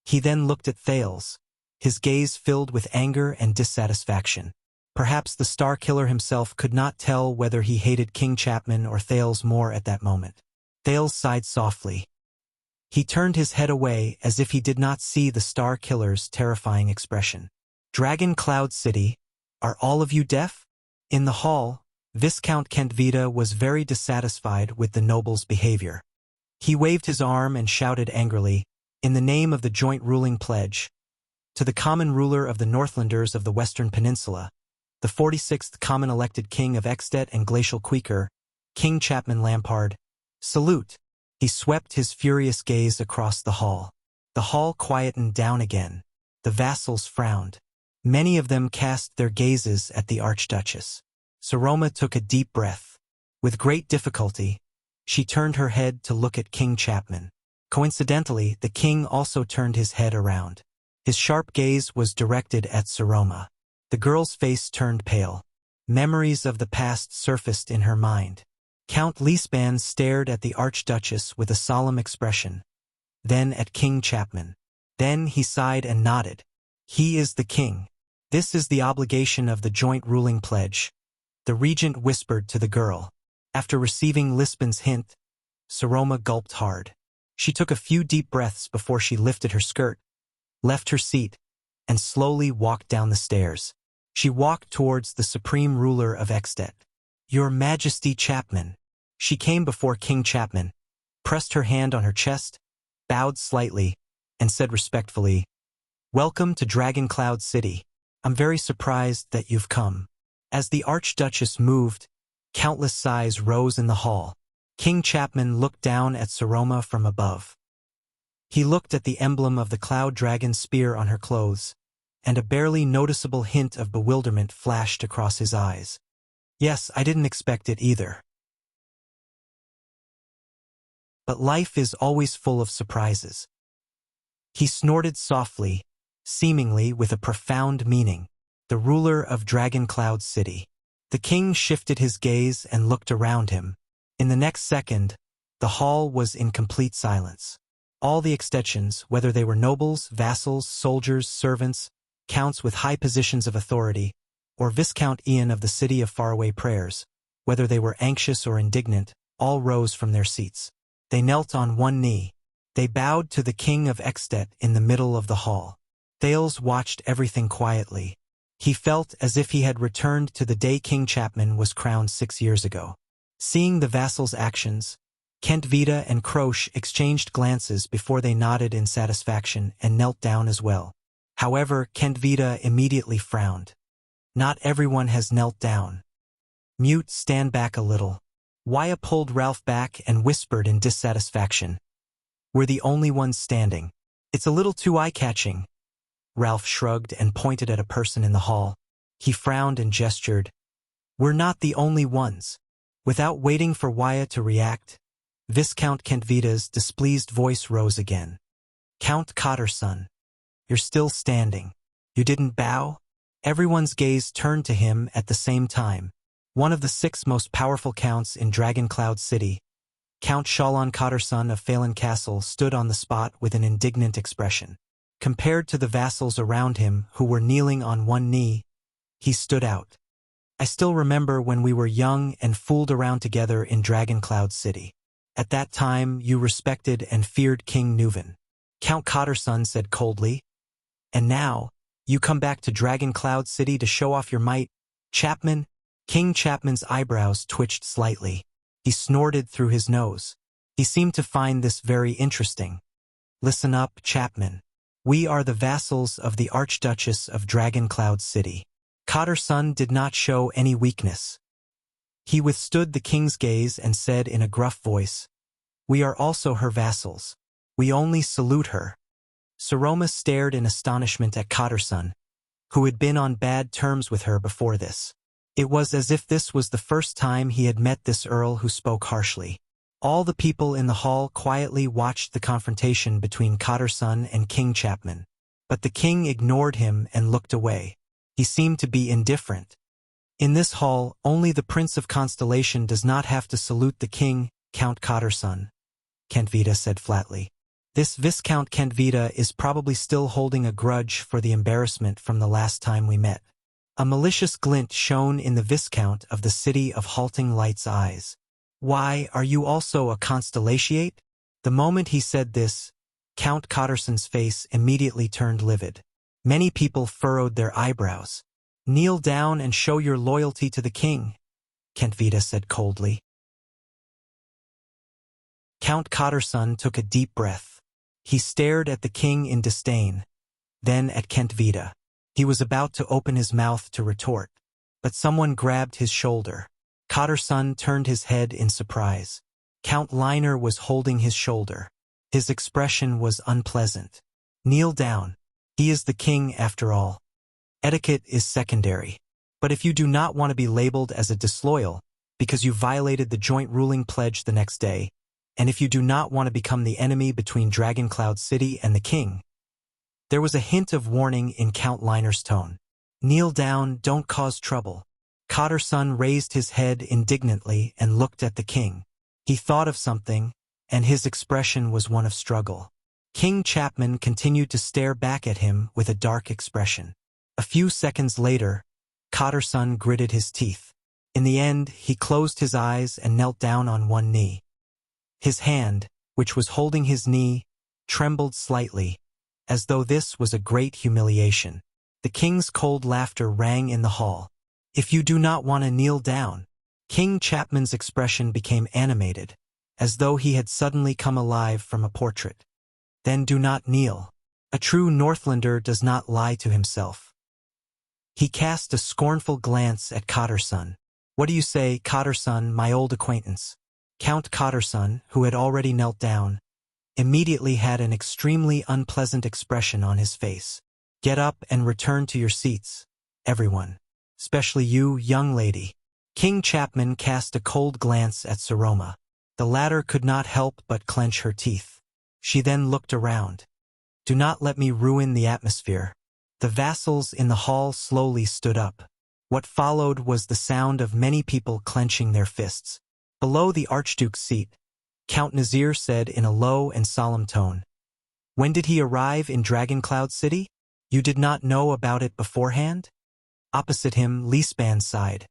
He then looked at Thales, his gaze filled with anger and dissatisfaction. Perhaps the Star Killer himself could not tell whether he hated King Chapman or Thales more at that moment. Thales sighed softly. He turned his head away as if he did not see the Star Killer's terrifying expression. Dragon Cloud City, are all of you deaf? In the hall, Viscount Kentvita was very dissatisfied with the noble's behavior. He waved his arm and shouted angrily, "In the name of the joint ruling pledge, To the common ruler of the Northlanders of the Western Peninsula, the 46th common elected king of Extet and Glacial Queeker, King Chapman Lampard, salute. He swept his furious gaze across the hall. The hall quietened down again. The vassals frowned. Many of them cast their gazes at the Archduchess. Saroma took a deep breath. With great difficulty, she turned her head to look at King Chapman. Coincidentally, the king also turned his head around. His sharp gaze was directed at Saroma. The girl's face turned pale. Memories of the past surfaced in her mind. Count Leespan stared at the Archduchess with a solemn expression, then at King Chapman. Then he sighed and nodded. He is the king. This is the obligation of the joint ruling pledge, the regent whispered to the girl. After receiving Leespan's hint, Saroma gulped hard. She took a few deep breaths before she lifted her skirt, left her seat, and slowly walked down the stairs. She walked towards the supreme ruler of Extet. Your Majesty Chapman. She came before King Chapman, pressed her hand on her chest, bowed slightly, and said respectfully, Welcome to Dragon Cloud City. I'm very surprised that you've come. As the Archduchess moved, countless sighs rose in the hall. King Chapman looked down at Saroma from above. He looked at the emblem of the cloud dragon spear on her clothes, and a barely noticeable hint of bewilderment flashed across his eyes. Yes, I didn't expect it either. But life is always full of surprises. He snorted softly, seemingly with a profound meaning. The ruler of Dragon Cloud City. The king shifted his gaze and looked around him. In the next second, the hall was in complete silence. All the Extetians, whether they were nobles, vassals, soldiers, servants, counts with high positions of authority, or Viscount Ian of the City of Faraway Prayers, whether they were anxious or indignant, all rose from their seats. They knelt on one knee. They bowed to the king of Extet in the middle of the hall. Thales watched everything quietly. He felt as if he had returned to the day King Chapman was crowned 6 years ago. Seeing the vassals' actions, Kent Vida and Croce exchanged glances before they nodded in satisfaction and knelt down as well. However, Kent Vida immediately frowned. Not everyone has knelt down. Mute, stand back a little. Wyatt pulled Ralph back and whispered in dissatisfaction. We're the only ones standing. It's a little too eye-catching. Ralph shrugged and pointed at a person in the hall. He frowned and gestured. We're not the only ones. Without waiting for Wyatt to react, Viscount Kentvida's displeased voice rose again. Count Cotterson, you're still standing. You didn't bow? Everyone's gaze turned to him at the same time. One of the 6 most powerful counts in Dragon Cloud City, Count Shalon Cotterson of Phelan Castle, stood on the spot with an indignant expression. Compared to the vassals around him who were kneeling on one knee, he stood out. I still remember when we were young and fooled around together in Dragon Cloud City. At that time, you respected and feared King Nuven. Count Cotterson said coldly. And now, you come back to Dragon Cloud City to show off your might. Chapman? King Chapman's eyebrows twitched slightly. He snorted through his nose. He seemed to find this very interesting. Listen up, Chapman. We are the vassals of the Archduchess of Dragon Cloud City. Cotterson did not show any weakness. He withstood the king's gaze and said in a gruff voice, We are also her vassals. We only salute her. Saroma stared in astonishment at Cotterson, who had been on bad terms with her before this. It was as if this was the first time he had met this earl who spoke harshly. All the people in the hall quietly watched the confrontation between Cotterson and King Chapman. But the king ignored him and looked away. He seemed to be indifferent. In this hall, only the Prince of Constellation does not have to salute the king, Count Cotterson, Kentvita said flatly. This Viscount Kentvita is probably still holding a grudge for the embarrassment from the last time we met. A malicious glint shone in the Viscount of the City of Halting Light's eyes. Why, are you also a Constellatiate? The moment he said this, Count Cotterson's face immediately turned livid. Many people furrowed their eyebrows. Kneel down and show your loyalty to the king, Kentvita said coldly. Count Cotterson took a deep breath. He stared at the king in disdain. then at Kent Vida. He was about to open his mouth to retort, but someone grabbed his shoulder. Cotterson turned his head in surprise. Count Liner was holding his shoulder. His expression was unpleasant. "Kneel down. He is the king after all. Etiquette is secondary. But if you do not want to be labeled as a disloyal, because you violated the joint ruling pledge the next day, and if you do not want to become the enemy between Dragoncloud City and the king." There was a hint of warning in Count Liner's tone. "Kneel down, don't cause trouble." Cotterson raised his head indignantly and looked at the king. He thought of something, and his expression was one of struggle. King Chapman continued to stare back at him with a dark expression. A few seconds later, Cotterson gritted his teeth. In the end, he closed his eyes and knelt down on one knee. His hand, which was holding his knee, trembled slightly, as though this was a great humiliation. The king's cold laughter rang in the hall. "If you do not want to kneel down." King Chapman's expression became animated, as though he had suddenly come alive from a portrait. "Then do not kneel. A true Northlander does not lie to himself." He cast a scornful glance at Cotterson. "What do you say, Cotterson, my old acquaintance?" Count Cotterson, who had already knelt down, immediately had an extremely unpleasant expression on his face. "Get up and return to your seats, everyone. Especially you, young lady." King Chapman cast a cold glance at Saroma. The latter could not help but clench her teeth. She then looked around. "Do not let me ruin the atmosphere." The vassals in the hall slowly stood up. What followed was the sound of many people clenching their fists. Below the Archduke's seat, Count Nazir said in a low and solemn tone, "When did he arrive in Dragoncloud City? You did not know about it beforehand?" Opposite him, Leespan sighed.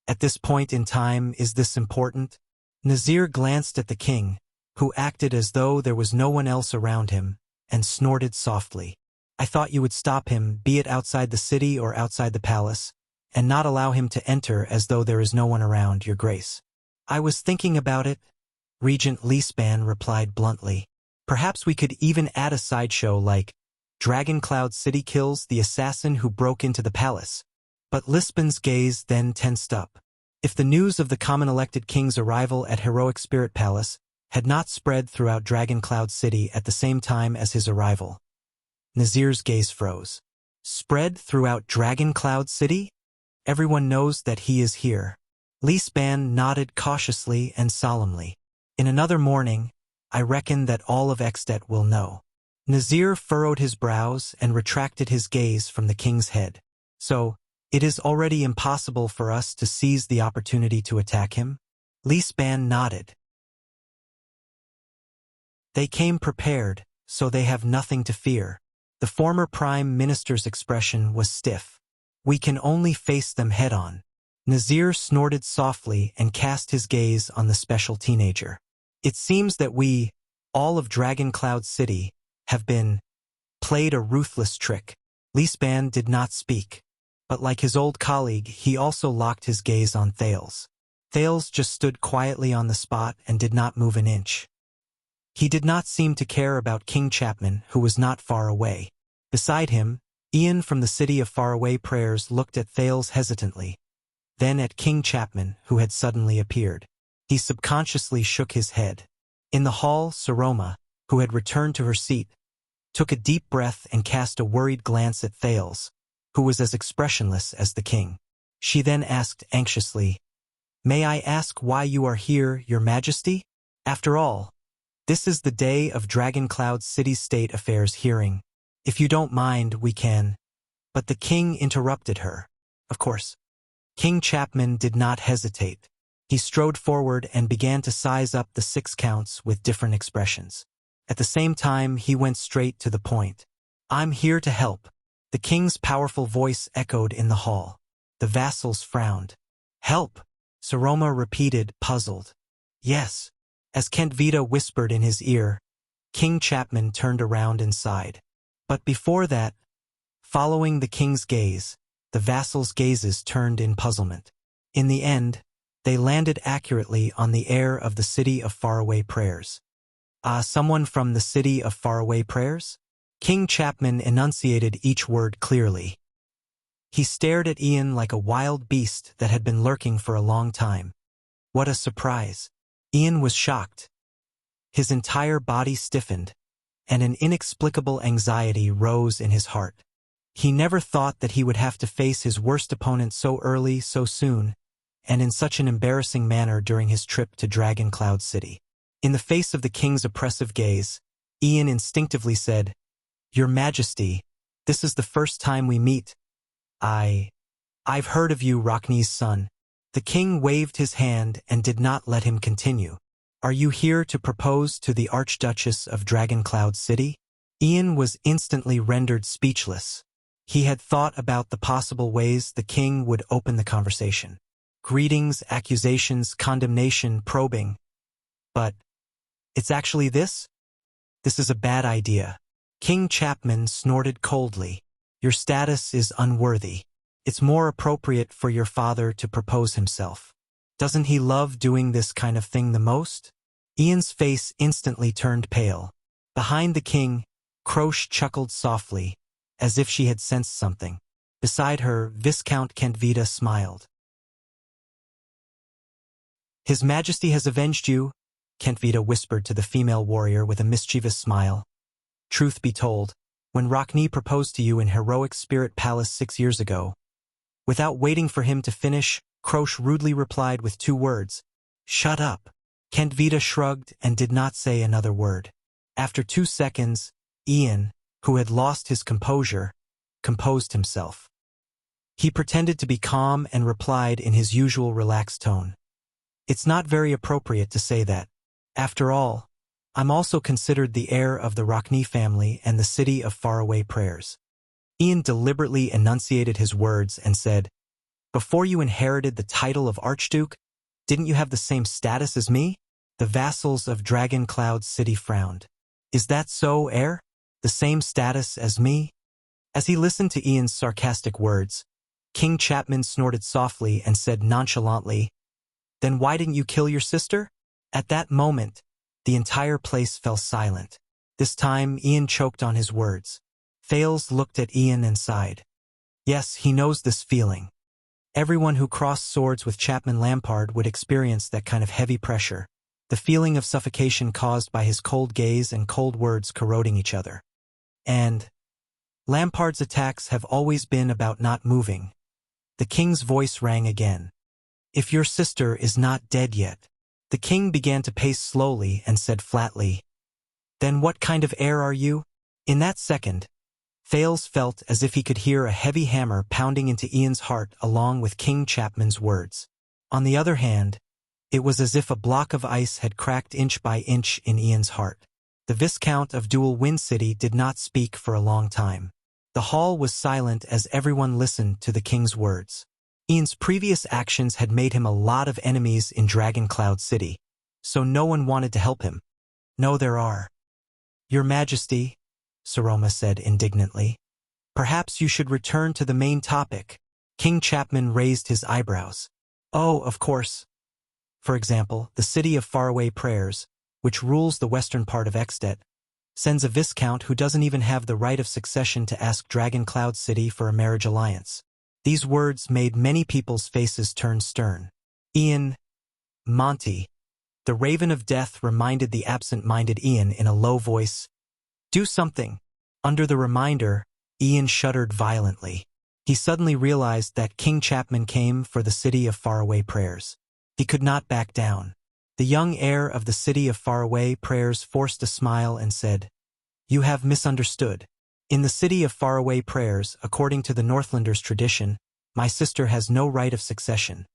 "At this point in time, is this important?" Nazir glanced at the king, who acted as though there was no one else around him, and snorted softly. "I thought you would stop him, be it outside the city or outside the palace, and not allow him to enter as though there is no one around, your grace." "I was thinking about it," Regent Leespan replied bluntly. "Perhaps we could even add a sideshow like, Dragoncloud City kills the assassin who broke into the palace." But Leespan's gaze then tensed up. If the news of the common-elected king's arrival at Heroic Spirit Palace had not spread throughout Dragoncloud City at the same time as his arrival, Nazir's gaze froze. "Spread throughout Dragoncloud City? Everyone knows that he is here." Leespan nodded cautiously and solemnly. "In another morning, I reckon that all of Extet will know." Nazir furrowed his brows and retracted his gaze from the king's head. "So, it is already impossible for us to seize the opportunity to attack him?" Leespan nodded. "They came prepared, so they have nothing to fear." The former prime minister's expression was stiff. "We can only face them head-on." Nazir snorted softly and cast his gaze on the special teenager. "It seems that we, all of Dragoncloud City, have been played a ruthless trick." Leespan did not speak, but like his old colleague, he also locked his gaze on Thales. Thales just stood quietly on the spot and did not move an inch. He did not seem to care about King Chapman, who was not far away. Beside him, Ian from the City of Faraway Prayers looked at Thales hesitantly, then at King Chapman, who had suddenly appeared. He subconsciously shook his head. In the hall, Saroma, who had returned to her seat, took a deep breath and cast a worried glance at Thales, who was as expressionless as the king. She then asked anxiously, "May I ask why you are here, your majesty? After all, this is the day of Dragoncloud City's state affairs hearing. If you don't mind, we can—" But the king interrupted her. "Of course." King Chapman did not hesitate. He strode forward and began to size up the 6 counts with different expressions. At the same time, he went straight to the point. "I'm here to help." The king's powerful voice echoed in the hall. The vassals frowned. "Help?" Saroma repeated, puzzled. "Yes." As Kent Vida whispered in his ear, King Chapman turned around and sighed. But before that, following the king's gaze, the vassals' gazes turned in puzzlement. In the end, they landed accurately on the heir of the City of Faraway Prayers. "Someone from the City of Faraway Prayers?" King Chapman enunciated each word clearly. He stared at Ian like a wild beast that had been lurking for a long time. What a surprise. Ian was shocked. His entire body stiffened, and an inexplicable anxiety rose in his heart. He never thought that he would have to face his worst opponent so early, so soon, and in such an embarrassing manner during his trip to Dragon Cloud City. In the face of the king's oppressive gaze, Ian instinctively said, "Your Majesty, this is the first time we meet. I've heard of you, Rockne's son." The king waved his hand and did not let him continue. "Are you here to propose to the Archduchess of Dragon Cloud City?" Ian was instantly rendered speechless. He had thought about the possible ways the king would open the conversation. Greetings, accusations, condemnation, probing. But it's actually this? This is a bad idea. King Chapman snorted coldly. "Your status is unworthy. It's more appropriate for your father to propose himself. Doesn't he love doing this kind of thing the most?" Ian's face instantly turned pale. Behind the king, Croce chuckled softly, as if she had sensed something. Beside her, Viscount Kentvita smiled. "His Majesty has avenged you," Kentvita whispered to the female warrior with a mischievous smile. "Truth be told, when Rockne proposed to you in Heroic Spirit Palace 6 years ago." Without waiting for him to finish, Croce rudely replied with 2 words, "Shut up." Kentvita shrugged and did not say another word. After 2 seconds, Ian, who had lost his composure, composed himself. He pretended to be calm and replied in his usual relaxed tone. "It's not very appropriate to say that. After all, I'm also considered the heir of the Rockne family and the city of faraway prayers." Ian deliberately enunciated his words and said, "Before you inherited the title of Archduke, didn't you have the same status as me?" The vassals of Dragon Cloud City frowned. "Is that so, heir? The same status as me?" As he listened to Ian's sarcastic words, King Chapman snorted softly and said nonchalantly, "Then why didn't you kill your sister?" At that moment, the entire place fell silent. This time, Ian choked on his words. Thales looked at Ian and sighed. Yes, he knows this feeling. Everyone who crossed swords with Chapman Lampard would experience that kind of heavy pressure, the feeling of suffocation caused by his cold gaze and cold words corroding each other. And Lampard's attacks have always been about not moving. The king's voice rang again. "If your sister is not dead yet." The king began to pace slowly and said flatly, "Then what kind of heir are you?" In that second, Thales felt as if he could hear a heavy hammer pounding into Ian's heart along with King Chapman's words. On the other hand, it was as if a block of ice had cracked inch by inch in Ian's heart. The Viscount of Dual Wind City did not speak for a long time. The hall was silent as everyone listened to the king's words. Ian's previous actions had made him a lot of enemies in Dragon Cloud City, so no one wanted to help him. "No, there are." "Your Majesty," Saroma said indignantly, "perhaps you should return to the main topic." King Chapman raised his eyebrows. "Oh, of course. For example, the city of faraway prayers, which rules the western part of Extet, sends a viscount who doesn't even have the right of succession to ask Dragon Cloud City for a marriage alliance." These words made many people's faces turn stern. Ian, Monty, the Raven of Death reminded the absent-minded Ian in a low voice, "Do something." Under the reminder, Ian shuddered violently. He suddenly realized that King Chapman came for the city of faraway prayers. He could not back down. The young heir of the city of faraway prayers forced a smile and said, "You have misunderstood. In the city of faraway prayers, according to the Northlanders' tradition, my sister has no right of succession."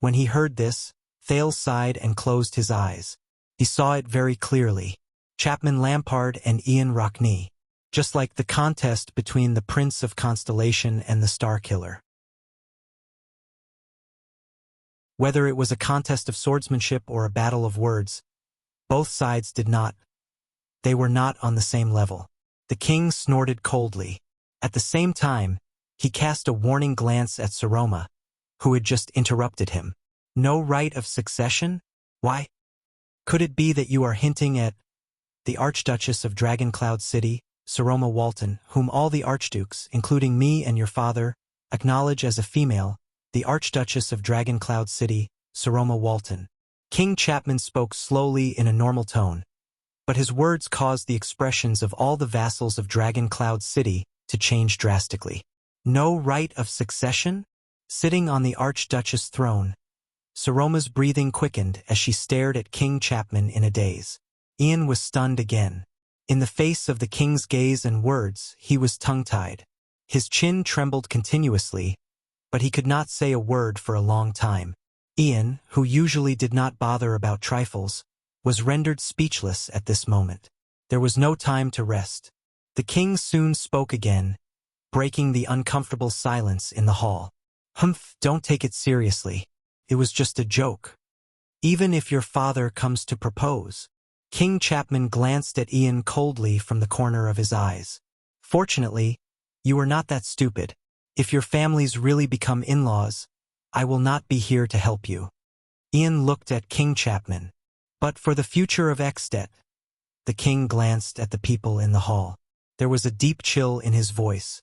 When he heard this, Thales sighed and closed his eyes. He saw it very clearly. Chapman Lampard and Ian Rockne, just like the contest between the Prince of Constellation and the Star Killer. Whether it was a contest of swordsmanship or a battle of words, both sides did not. They were not on the same level. The king snorted coldly. At the same time, he cast a warning glance at Saroma, who had just interrupted him. "No right of succession? Why? Could it be that you are hinting at the Archduchess of Dragon Cloud City?" Saroma Walton, whom all the archdukes, including me and your father, acknowledge as a female, the Archduchess of Dragoncloud City, Saroma Walton. King Chapman spoke slowly in a normal tone, but his words caused the expressions of all the vassals of Dragoncloud City to change drastically. No right of succession? Sitting on the Archduchess' throne. Saroma's breathing quickened as she stared at King Chapman in a daze. Ian was stunned again. In the face of the king's gaze and words, he was tongue-tied. His chin trembled continuously, but he could not say a word for a long time. Ian, who usually did not bother about trifles, was rendered speechless at this moment. There was no time to rest. The king soon spoke again, breaking the uncomfortable silence in the hall. "Humph, don't take it seriously. It was just a joke. Even if your father comes to propose." King Chapman glanced at Ian coldly from the corner of his eyes. "Fortunately, you are not that stupid. If your families really become in-laws, I will not be here to help you." Ian looked at King Chapman. "But for the future of Extet." The king glanced at the people in the hall. There was a deep chill in his voice.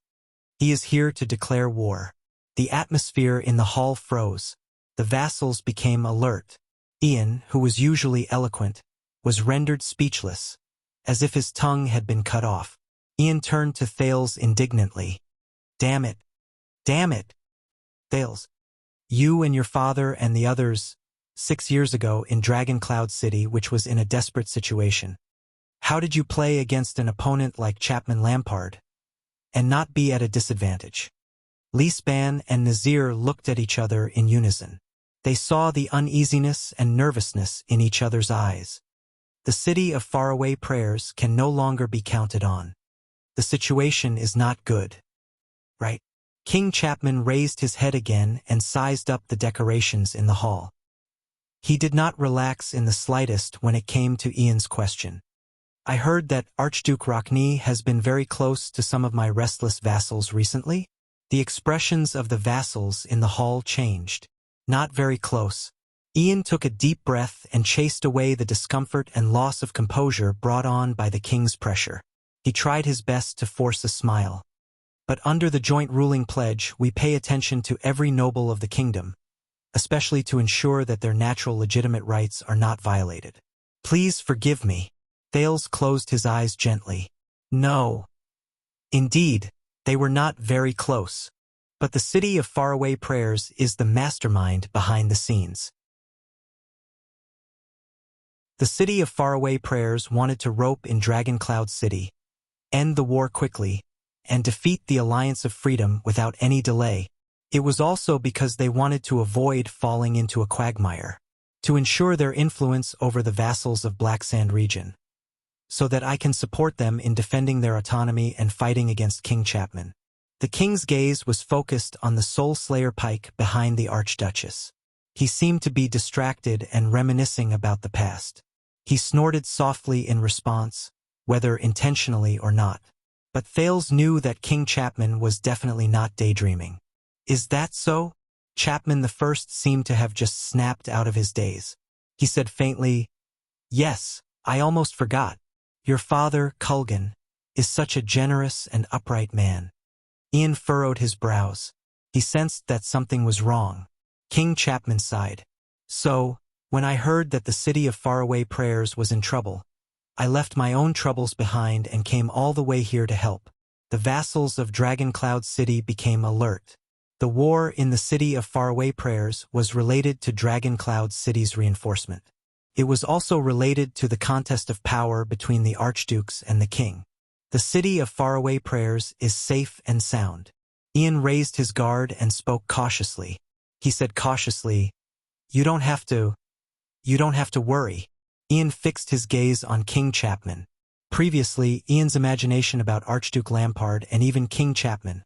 "He is here to declare war." The atmosphere in the hall froze. The vassals became alert. Ian, who was usually eloquent, was rendered speechless, as if his tongue had been cut off. Ian turned to Thales indignantly. "Damn it! Damn it! Thales, you and your father and the others, 6 years ago in Dragoncloud City, which was in a desperate situation. How did you play against an opponent like Chapman Lampard and not be at a disadvantage?" Lisban and Nazir looked at each other in unison. They saw the uneasiness and nervousness in each other's eyes. The city of faraway prayers can no longer be counted on. The situation is not good. Right? King Chapman raised his head again and sized up the decorations in the hall. He did not relax in the slightest when it came to Ian's question. "I heard that Archduke Rockney has been very close to some of my restless vassals recently?" The expressions of the vassals in the hall changed. "Not very close." Ian took a deep breath and chased away the discomfort and loss of composure brought on by the king's pressure. He tried his best to force a smile. "But under the joint ruling pledge, we pay attention to every noble of the kingdom, especially to ensure that their natural legitimate rights are not violated. Please forgive me." Thales closed his eyes gently. "No. Indeed, they were not very close. But the city of faraway prayers is the mastermind behind the scenes." The city of faraway prayers wanted to rope in Dragoncloud City, end the war quickly, and defeat the Alliance of Freedom without any delay. It was also because they wanted to avoid falling into a quagmire, to ensure their influence over the vassals of Black Sand region, so that I can support them in defending their autonomy and fighting against King Chapman. The king's gaze was focused on the Soul Slayer pike behind the Archduchess. He seemed to be distracted and reminiscing about the past. He snorted softly in response, whether intentionally or not. But Thales knew that King Chapman was definitely not daydreaming. "Is that so?" Chapman the First seemed to have just snapped out of his daze. He said faintly, "Yes, I almost forgot. Your father, Kulgan, is such a generous and upright man." Ian furrowed his brows. He sensed that something was wrong. King Chapman sighed. "So, when I heard that the city of faraway prayers was in trouble, I left my own troubles behind and came all the way here to help." The vassals of Dragoncloud City became alert. The war in the city of faraway prayers was related to Dragoncloud City's reinforcement. It was also related to the contest of power between the archdukes and the king. The city of faraway prayers is safe and sound. Ian raised his guard and spoke cautiously. He said cautiously, You don't have to worry." Ian fixed his gaze on King Chapman. Previously, Ian's imagination about Archduke Lampard and even King Chapman,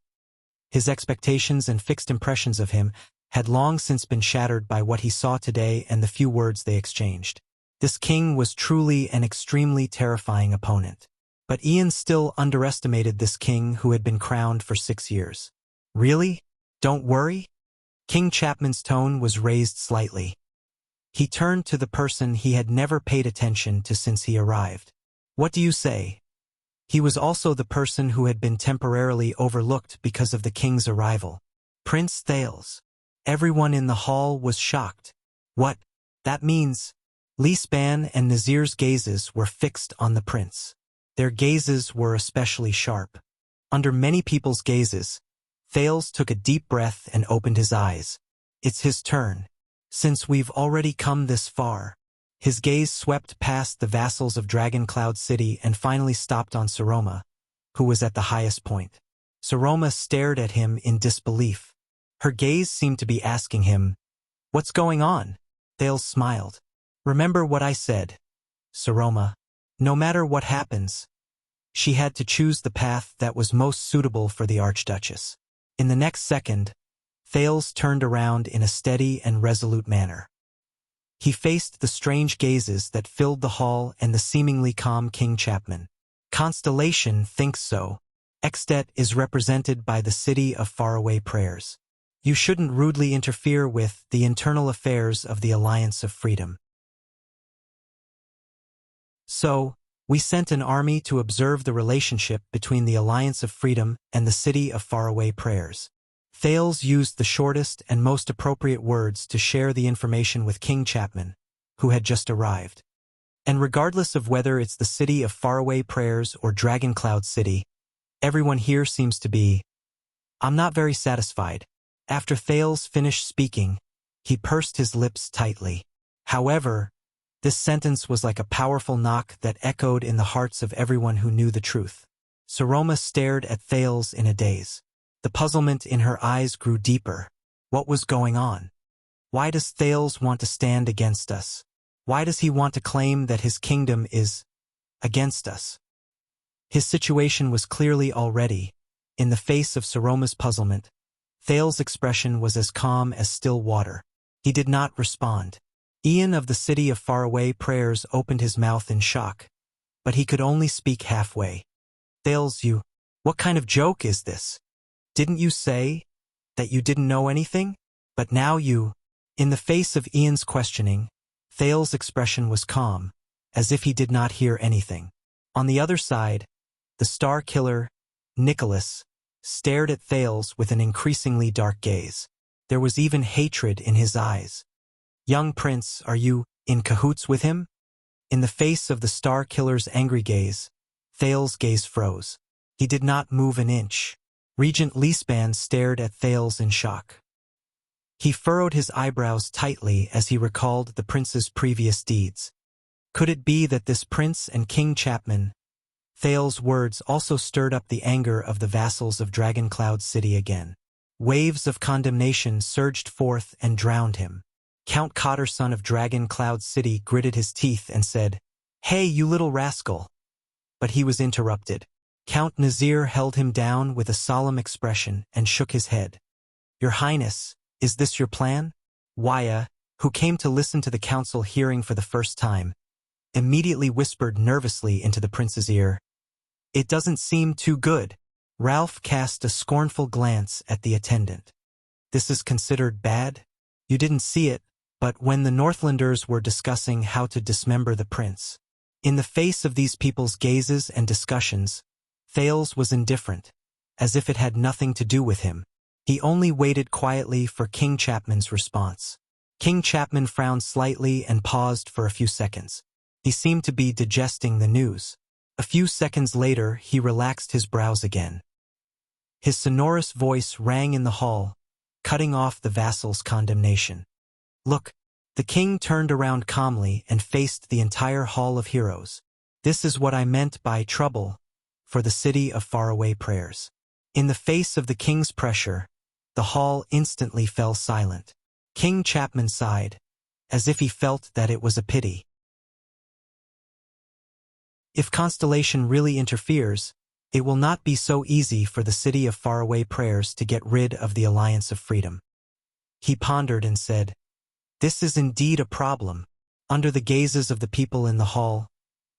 his expectations and fixed impressions of him, had long since been shattered by what he saw today and the few words they exchanged. This king was truly an extremely terrifying opponent. But Ian still underestimated this king who had been crowned for 6 years. "Really? Don't worry?" King Chapman's tone was raised slightly. He turned to the person he had never paid attention to since he arrived. "What do you say?" He was also the person who had been temporarily overlooked because of the king's arrival. Prince Thales. Everyone in the hall was shocked. What? That means... Lisban and Nazir's gazes were fixed on the prince. Their gazes were especially sharp. Under many people's gazes, Thales took a deep breath and opened his eyes. It's his turn. Since we've already come this far. His gaze swept past the vassals of Dragon Cloud City and finally stopped on Saroma, who was at the highest point. Saroma stared at him in disbelief. Her gaze seemed to be asking him, "What's going on?" Thales smiled. "Remember what I said, Saroma. No matter what happens." She had to choose the path that was most suitable for the Archduchess. In the next second, Thales turned around in a steady and resolute manner. He faced the strange gazes that filled the hall and the seemingly calm King Chapman. Constellation thinks so. Extet is represented by the city of faraway prayers. You shouldn't rudely interfere with the internal affairs of the Alliance of Freedom. So, we sent an army to observe the relationship between the Alliance of Freedom and the city of faraway prayers. Thales used the shortest and most appropriate words to share the information with King Chapman, who had just arrived. And regardless of whether it's the city of faraway prayers or Dragon Cloud City, everyone here seems to be... I'm not very satisfied. After Thales finished speaking, he pursed his lips tightly. However, this sentence was like a powerful knock that echoed in the hearts of everyone who knew the truth. Saroma stared at Thales in a daze. The puzzlement in her eyes grew deeper. What was going on? Why does Thales want to stand against us? Why does he want to claim that his kingdom is against us? His situation was clearly already. In the face of Saroma's puzzlement, Thales' expression was as calm as still water. He did not respond. Ian of the City of Faraway Prayers opened his mouth in shock, but he could only speak halfway. Thales, what kind of joke is this? Didn't you say that you didn't know anything? But now you... In the face of Ian's questioning, Thales' expression was calm, as if he did not hear anything. On the other side, the Star Killer, Nicholas, stared at Thales with an increasingly dark gaze. There was even hatred in his eyes. Young Prince, are you in cahoots with him? In the face of the Star Killer's angry gaze, Thales' gaze froze. He did not move an inch. Regent Lisban stared at Thales in shock. He furrowed his eyebrows tightly as he recalled the prince's previous deeds. Could it be that this prince and King Chapman... Thales' words also stirred up the anger of the vassals of Dragon Cloud City again. Waves of condemnation surged forth and drowned him. Count Cotter, son of Dragon Cloud City, gritted his teeth and said, "Hey, you little rascal!" But he was interrupted. Count Nazir held him down with a solemn expression and shook his head. "Your Highness, is this your plan?" Wuxia, who came to listen to the council hearing for the first time, immediately whispered nervously into the prince's ear. "It doesn't seem too good." Ralph cast a scornful glance at the attendant. "This is considered bad? You didn't see it, but when the Northlanders were discussing how to dismember the prince. In the face of these people's gazes and discussions, Thales was indifferent, as if it had nothing to do with him. He only waited quietly for King Chapman's response. King Chapman frowned slightly and paused for a few seconds. He seemed to be digesting the news. A few seconds later, he relaxed his brows again. His sonorous voice rang in the hall, cutting off the vassal's condemnation. "Look." The king turned around calmly and faced the entire hall of heroes. "This is what I meant by trouble for the city of faraway prayers." In the face of the king's pressure, the hall instantly fell silent. King Chapman sighed, as if he felt that it was a pity. If Constellation really interferes, it will not be so easy for the city of faraway prayers to get rid of the Alliance of Freedom. He pondered and said, "This is indeed a problem." Under the gazes of the people in the hall,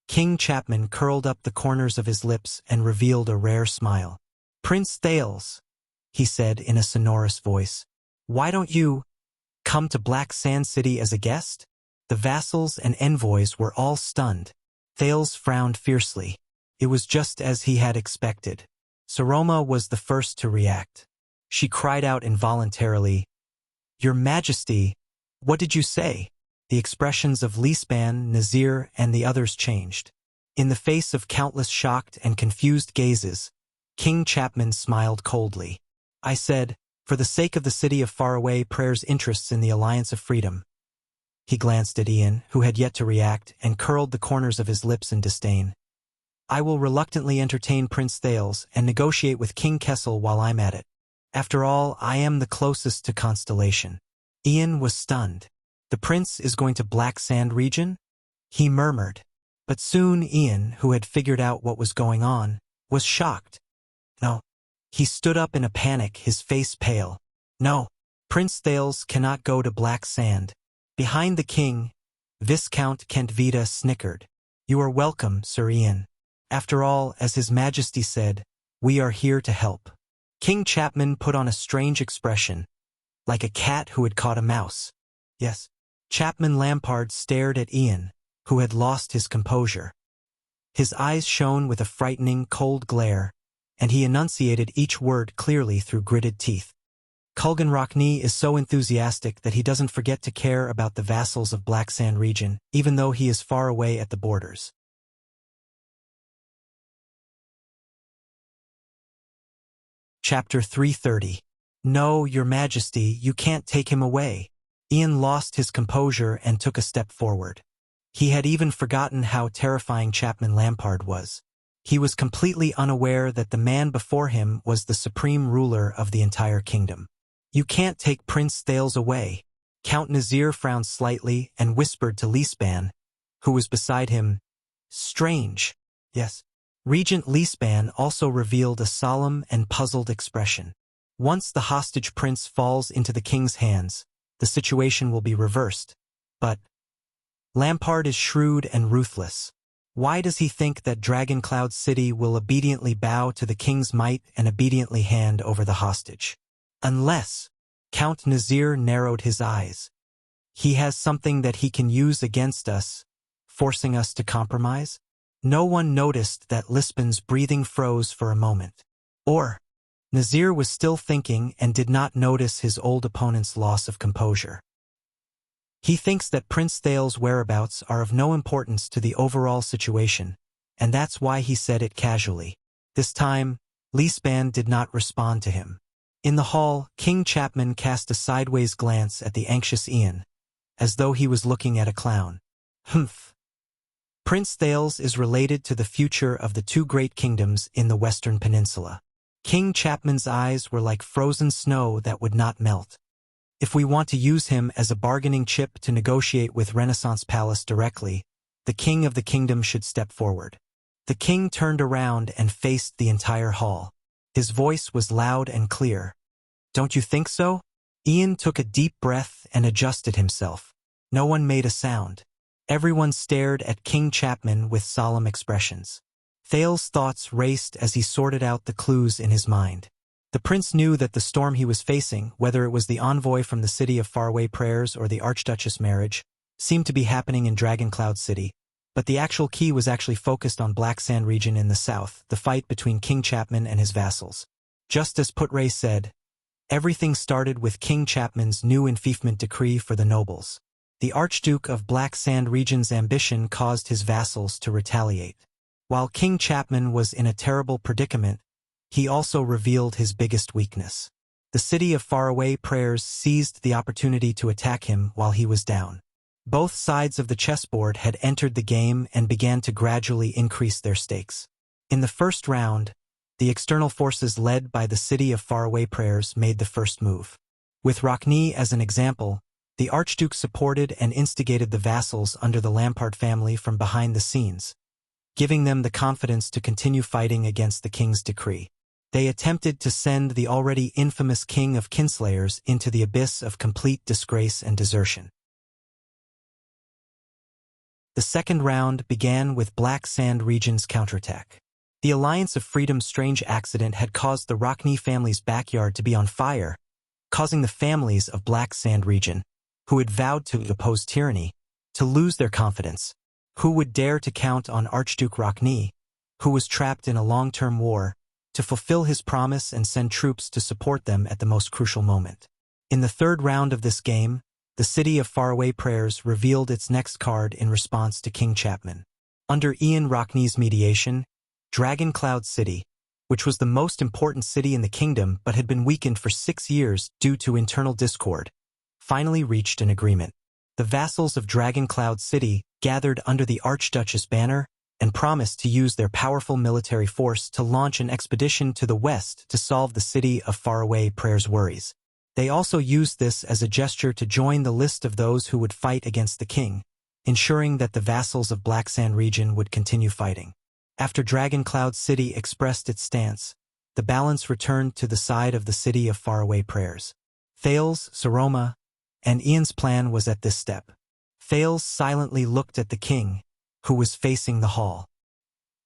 King Chapman curled up the corners of his lips and revealed a rare smile. "Prince Thales," he said in a sonorous voice, "why don't you come to Black Sand City as a guest?" The vassals and envoys were all stunned. Thales frowned fiercely. It was just as he had expected. Saroma was the first to react. She cried out involuntarily, "Your Majesty, what did you say?" The expressions of Lisban, Nazir, and the others changed. In the face of countless shocked and confused gazes, King Chapman smiled coldly. "I said, for the sake of the city of faraway prayers' interests in the Alliance of Freedom." He glanced at Ian, who had yet to react, and curled the corners of his lips in disdain. "I will reluctantly entertain Prince Thales and negotiate with King Kessel while I'm at it. After all, I am the closest to Constellation." Ian was stunned. "The prince is going to Black Sand region?" he murmured. But soon Ian, who had figured out what was going on, was shocked. "No." He stood up in a panic, his face pale. "No, Prince Thales cannot go to Black Sand." Behind the king, Viscount Kentvita snickered. "You are welcome, Sir Ian. After all, as His Majesty said, we are here to help." King Chapman put on a strange expression, like a cat who had caught a mouse. "Yes." Chapman Lampard stared at Ian, who had lost his composure. His eyes shone with a frightening, cold glare, and he enunciated each word clearly through gritted teeth. "Kulgan Rockney is so enthusiastic that he doesn't forget to care about the vassals of Black Sand region, even though he is far away at the borders." Chapter 330. "No, Your Majesty, you can't take him away." Ian lost his composure and took a step forward. He had even forgotten how terrifying Chapman Lampard was. He was completely unaware that the man before him was the supreme ruler of the entire kingdom. "You can't take Prince Thales away." Count Nazir frowned slightly and whispered to Lisban, who was beside him, "Strange." "Yes." Regent Lisban also revealed a solemn and puzzled expression. "Once the hostage prince falls into the king's hands, the situation will be reversed. But Lampard is shrewd and ruthless. Why does he think that Dragon Cloud City will obediently bow to the king's might and obediently hand over the hostage? Unless—" Count Nazir narrowed his eyes. "He has something that he can use against us, forcing us to compromise?" No one noticed that Lisban's breathing froze for a moment. Or Nazir was still thinking and did not notice his old opponent's loss of composure. "He thinks that Prince Thales' whereabouts are of no importance to the overall situation, and that's why he said it casually." This time, Lisban did not respond to him. In the hall, King Chapman cast a sideways glance at the anxious Ian, as though he was looking at a clown. "Humph. Prince Thales is related to the future of the two great kingdoms in the Western Peninsula." King Chapman's eyes were like frozen snow that would not melt. "If we want to use him as a bargaining chip to negotiate with Renaissance Palace directly, the king of the kingdom should step forward." The king turned around and faced the entire hall. His voice was loud and clear. "Don't you think so?" Ian took a deep breath and adjusted himself. No one made a sound. Everyone stared at King Chapman with solemn expressions. Thales' thoughts raced as he sorted out the clues in his mind. The prince knew that the storm he was facing, whether it was the envoy from the city of faraway prayers or the Archduchess marriage, seemed to be happening in Dragon Cloud City. But the actual key was actually focused on Black Sand region in the south, the fight between King Chapman and his vassals. Just as Putray said, everything started with King Chapman's new enfeoffment decree for the nobles. The Archduke of Black Sand region's ambition caused his vassals to retaliate. While King Chapman was in a terrible predicament, he also revealed his biggest weakness. The city of faraway prayers seized the opportunity to attack him while he was down. Both sides of the chessboard had entered the game and began to gradually increase their stakes. In the first round, the external forces led by the city of faraway prayers made the first move. With Rockney as an example, the Archduke supported and instigated the vassals under the Lampard family from behind the scenes, giving them the confidence to continue fighting against the king's decree. They attempted to send the already infamous king of kinslayers into the abyss of complete disgrace and desertion. The second round began with Black Sand region's counterattack. The Alliance of Freedom's strange accident had caused the Rockney family's backyard to be on fire, causing the families of Black Sand region, who had vowed to oppose tyranny, to lose their confidence. Who would dare to count on Archduke Rockney, who was trapped in a long-term war, to fulfill his promise and send troops to support them at the most crucial moment. In the third round of this game, the City of Faraway Prayers revealed its next card in response to King Chapman. Under Ian Rockney's mediation, Dragon Cloud City, which was the most important city in the kingdom but had been weakened for 6 years due to internal discord, finally reached an agreement. The vassals of Dragon Cloud City gathered under the Archduchess banner and promised to use their powerful military force to launch an expedition to the west to solve the City of Faraway Prayers' worries. They also used this as a gesture to join the list of those who would fight against the king, ensuring that the vassals of Black Sand region would continue fighting. After Dragon Cloud City expressed its stance, the balance returned to the side of the City of Faraway Prayers. Thales, Saroma, and Ian's plan was at this step. Thales silently looked at the king, who was facing the hall.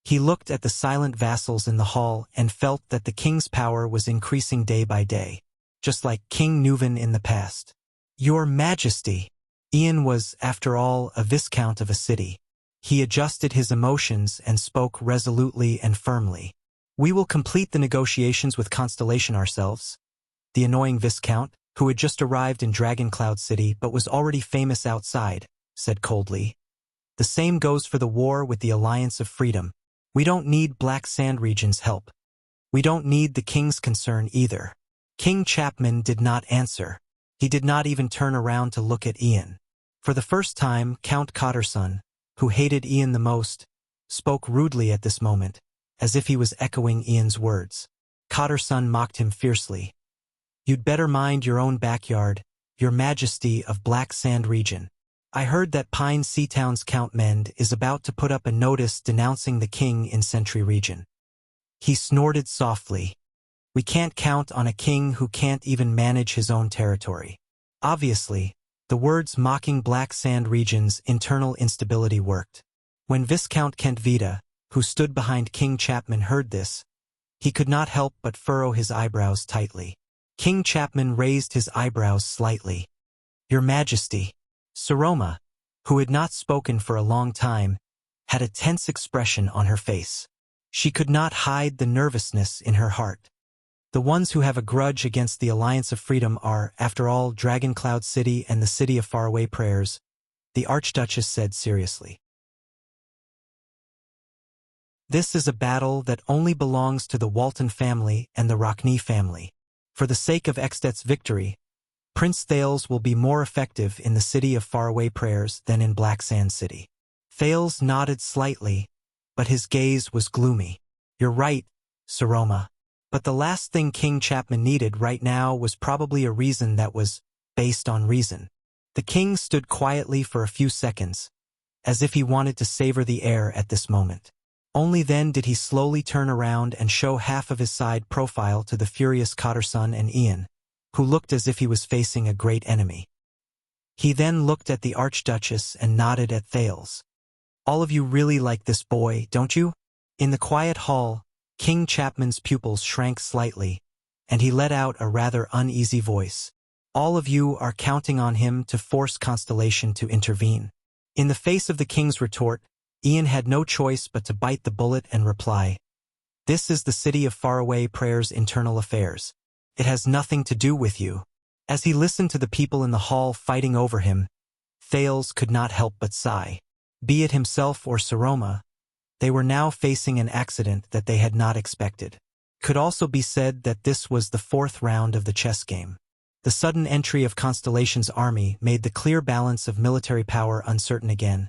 He looked at the silent vassals in the hall and felt that the king's power was increasing day by day, just like King Nuvan in the past. "Your Majesty." Ian was, after all, a viscount of a city. He adjusted his emotions and spoke resolutely and firmly. "We will complete the negotiations with Constellation ourselves." The annoying viscount, who had just arrived in Dragon Cloud City but was already famous outside, said coldly. "The same goes for the war with the Alliance of Freedom. We don't need Black Sand Region's help. We don't need the king's concern either." King Chapman did not answer. He did not even turn around to look at Ian. For the first time, Count Cotterson, who hated Ian the most, spoke rudely at this moment, as if he was echoing Ian's words. Cotterson mocked him fiercely. "You'd better mind your own backyard, Your Majesty of Black Sand region. I heard that Pine Seatown's Count Mend is about to put up a notice denouncing the king in Sentry region." He snorted softly. "We can't count on a king who can't even manage his own territory." Obviously, the words mocking Black Sand region's internal instability worked. When Viscount Kent Vita, who stood behind King Chapman, heard this, he could not help but furrow his eyebrows tightly. King Chapman raised his eyebrows slightly. "Your Majesty." Saroma, who had not spoken for a long time, had a tense expression on her face. She could not hide the nervousness in her heart. The ones who have a grudge against the Alliance of Freedom are, after all, Dragon Cloud City and the City of Faraway Prayers, the Archduchess said seriously. "This is a battle that only belongs to the Walton family and the Rockney family. For the sake of Extet's victory, Prince Thales will be more effective in the City of Faraway Prayers than in Black Sand City." Thales nodded slightly, but his gaze was gloomy. "You're right, Saroma. But the last thing King Chapman needed right now was probably a reason that was based on reason." The king stood quietly for a few seconds, as if he wanted to savor the air at this moment. Only then did he slowly turn around and show half of his side profile to the furious Cotterson and Ian, who looked as if he was facing a great enemy. He then looked at the Archduchess and nodded at Thales. "All of you really like this boy, don't you?" In the quiet hall, King Chapman's pupils shrank slightly, and he let out a rather uneasy voice. "All of you are counting on him to force Constellation to intervene." In the face of the king's retort, Ian had no choice but to bite the bullet and reply, "This is the City of Faraway Prayers' internal affairs. It has nothing to do with you." As he listened to the people in the hall fighting over him, Thales could not help but sigh. Be it himself or Saroma, they were now facing an accident that they had not expected. Could also be said that this was the fourth round of the chess game. The sudden entry of Constellation's army made the clear balance of military power uncertain again,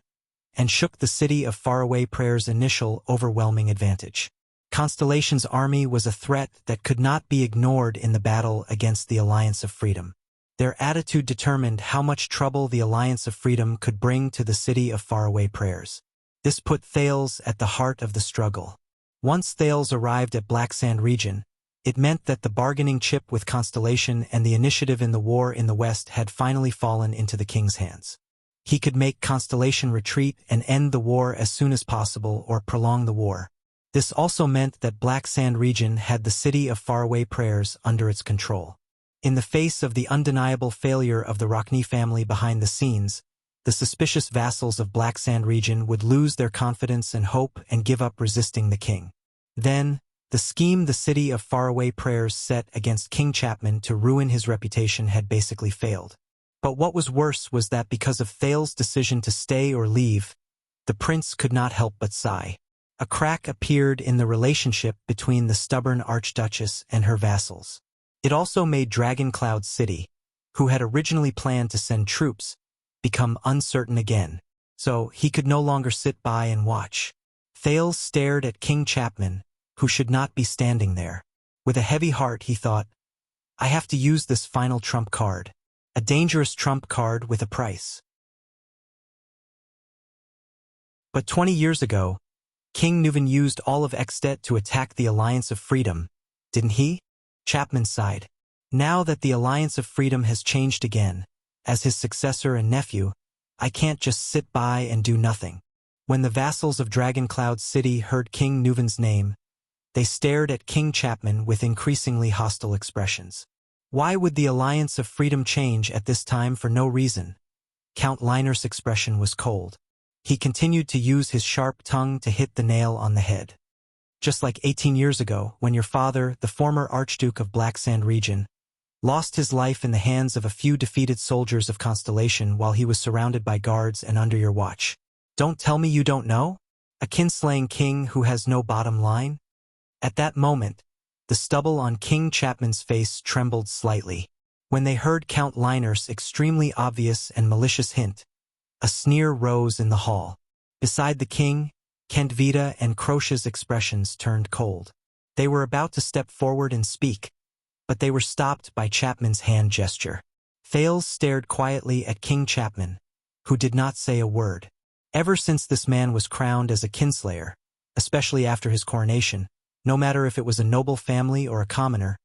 and shook the City of Faraway Prayers' initial overwhelming advantage. Constellation's army was a threat that could not be ignored in the battle against the Alliance of Freedom. Their attitude determined how much trouble the Alliance of Freedom could bring to the City of Faraway Prayers. This put Thales at the heart of the struggle. Once Thales arrived at Black Sand region, it meant that the bargaining chip with Constellation and the initiative in the war in the West had finally fallen into the king's hands. He could make Constellation retreat and end the war as soon as possible or prolong the war. This also meant that Black Sand region had the City of Faraway Prayers under its control. In the face of the undeniable failure of the Rockney family behind the scenes, the suspicious vassals of Black Sand region would lose their confidence and hope and give up resisting the king. Then, the scheme the city of faraway prayers set against King Chapman to ruin his reputation had basically failed. But what was worse was that because of Thales's decision to stay or leave, the prince could not help but sigh. A crack appeared in the relationship between the stubborn archduchess and her vassals. It also made Dragoncloud City, who had originally planned to send troops, become uncertain again. So he could no longer sit by and watch. Thales stared at King Chapman, who should not be standing there. With a heavy heart he thought, I have to use this final trump card. A dangerous trump card with a price. But 20 years ago, King Nuvan used all of Extet to attack the Alliance of Freedom, didn't he? Chapman sighed. Now that the Alliance of Freedom has changed again, as his successor and nephew, I can't just sit by and do nothing. When the vassals of Dragoncloud City heard King Nuvan's name, they stared at King Chapman with increasingly hostile expressions. Why would the Alliance of Freedom change at this time for no reason? Count Liner's expression was cold. He continued to use his sharp tongue to hit the nail on the head. Just like 18 years ago, when your father, the former Archduke of Black Sand region, lost his life in the hands of a few defeated soldiers of Constellation while he was surrounded by guards and under your watch. Don't tell me you don't know? A kinslaying king who has no bottom line? At that moment, the stubble on King Chapman's face trembled slightly. When they heard Count Liner's extremely obvious and malicious hint, a sneer rose in the hall. Beside the king, Kentvita and Crocia's expressions turned cold. They were about to step forward and speak, but they were stopped by Chapman's hand gesture. Thales stared quietly at King Chapman, who did not say a word. Ever since this man was crowned as a kinslayer, especially after his coronation, no matter if it was a noble family or a commoner,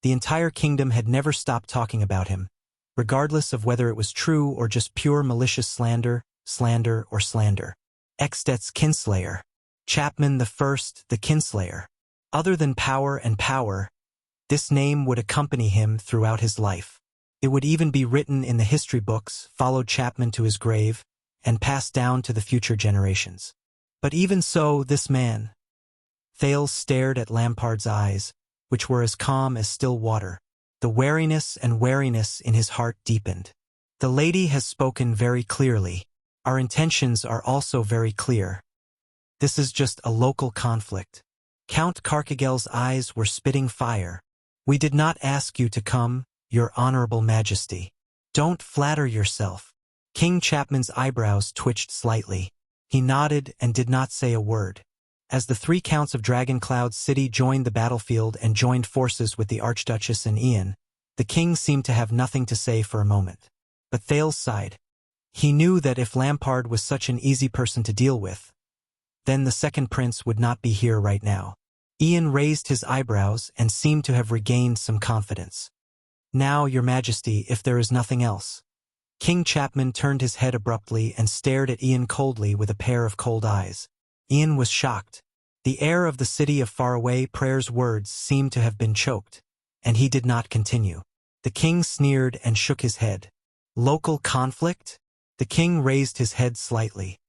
the entire kingdom had never stopped talking about him, regardless of whether it was true or just pure malicious slander, or slander. Extet's kinslayer. Chapman the First, the kinslayer. Other than power and power, this name would accompany him throughout his life. It would even be written in the history books, followed Chapman to his grave, and passed down to the future generations. But even so, this man. Thales stared at Lampard's eyes, which were as calm as still water. The wariness in his heart deepened. The lady has spoken very clearly. Our intentions are also very clear. This is just a local conflict. Count Carcagel's eyes were spitting fire. We did not ask you to come, your honorable majesty. Don't flatter yourself. King Chapman's eyebrows twitched slightly. He nodded and did not say a word. As the three counts of Dragoncloud City joined the battlefield and joined forces with the Archduchess and Ian, the king seemed to have nothing to say for a moment. But Thales sighed. He knew that if Lampard was such an easy person to deal with, then the second prince would not be here right now. Ian raised his eyebrows and seemed to have regained some confidence. Now, your majesty, if there is nothing else. King Chapman turned his head abruptly and stared at Ian coldly with a pair of cold eyes. Ian was shocked. The air of the city of faraway prayer's words seemed to have been choked, and he did not continue. The king sneered and shook his head. Local conflict? The king raised his head slightly.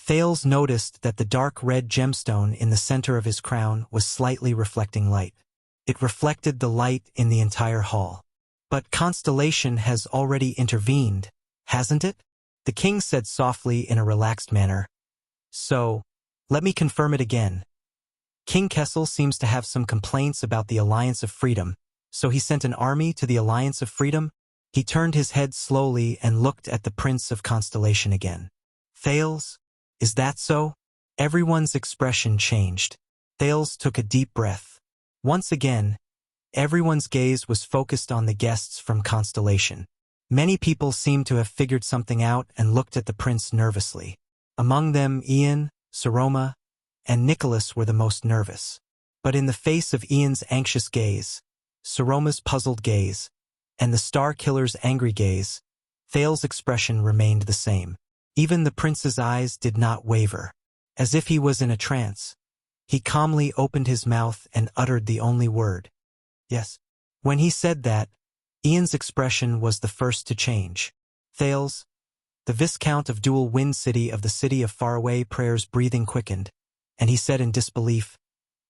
Thales noticed that the dark red gemstone in the center of his crown was slightly reflecting light. It reflected the light in the entire hall. But Constellation has already intervened, hasn't it? The king said softly in a relaxed manner. So, let me confirm it again. King Kessel seems to have some complaints about the Alliance of Freedom, so he sent an army to the Alliance of Freedom? He turned his head slowly and looked at the Prince of Constellation again. Thales, is that so? Everyone's expression changed. Thales took a deep breath. Once again, everyone's gaze was focused on the guests from Constellation. Many people seemed to have figured something out and looked at the prince nervously. Among them, Ian, Saroma, and Nicholas were the most nervous. But in the face of Ian's anxious gaze, Saroma's puzzled gaze, and the Star Killer's angry gaze, Thales' expression remained the same. Even the prince's eyes did not waver. As if he was in a trance, he calmly opened his mouth and uttered the only word. Yes. When he said that, Ian's expression was the first to change. Thales, the Viscount of Dual Wind City of the city of faraway prayers, breathing quickened, and he said in disbelief,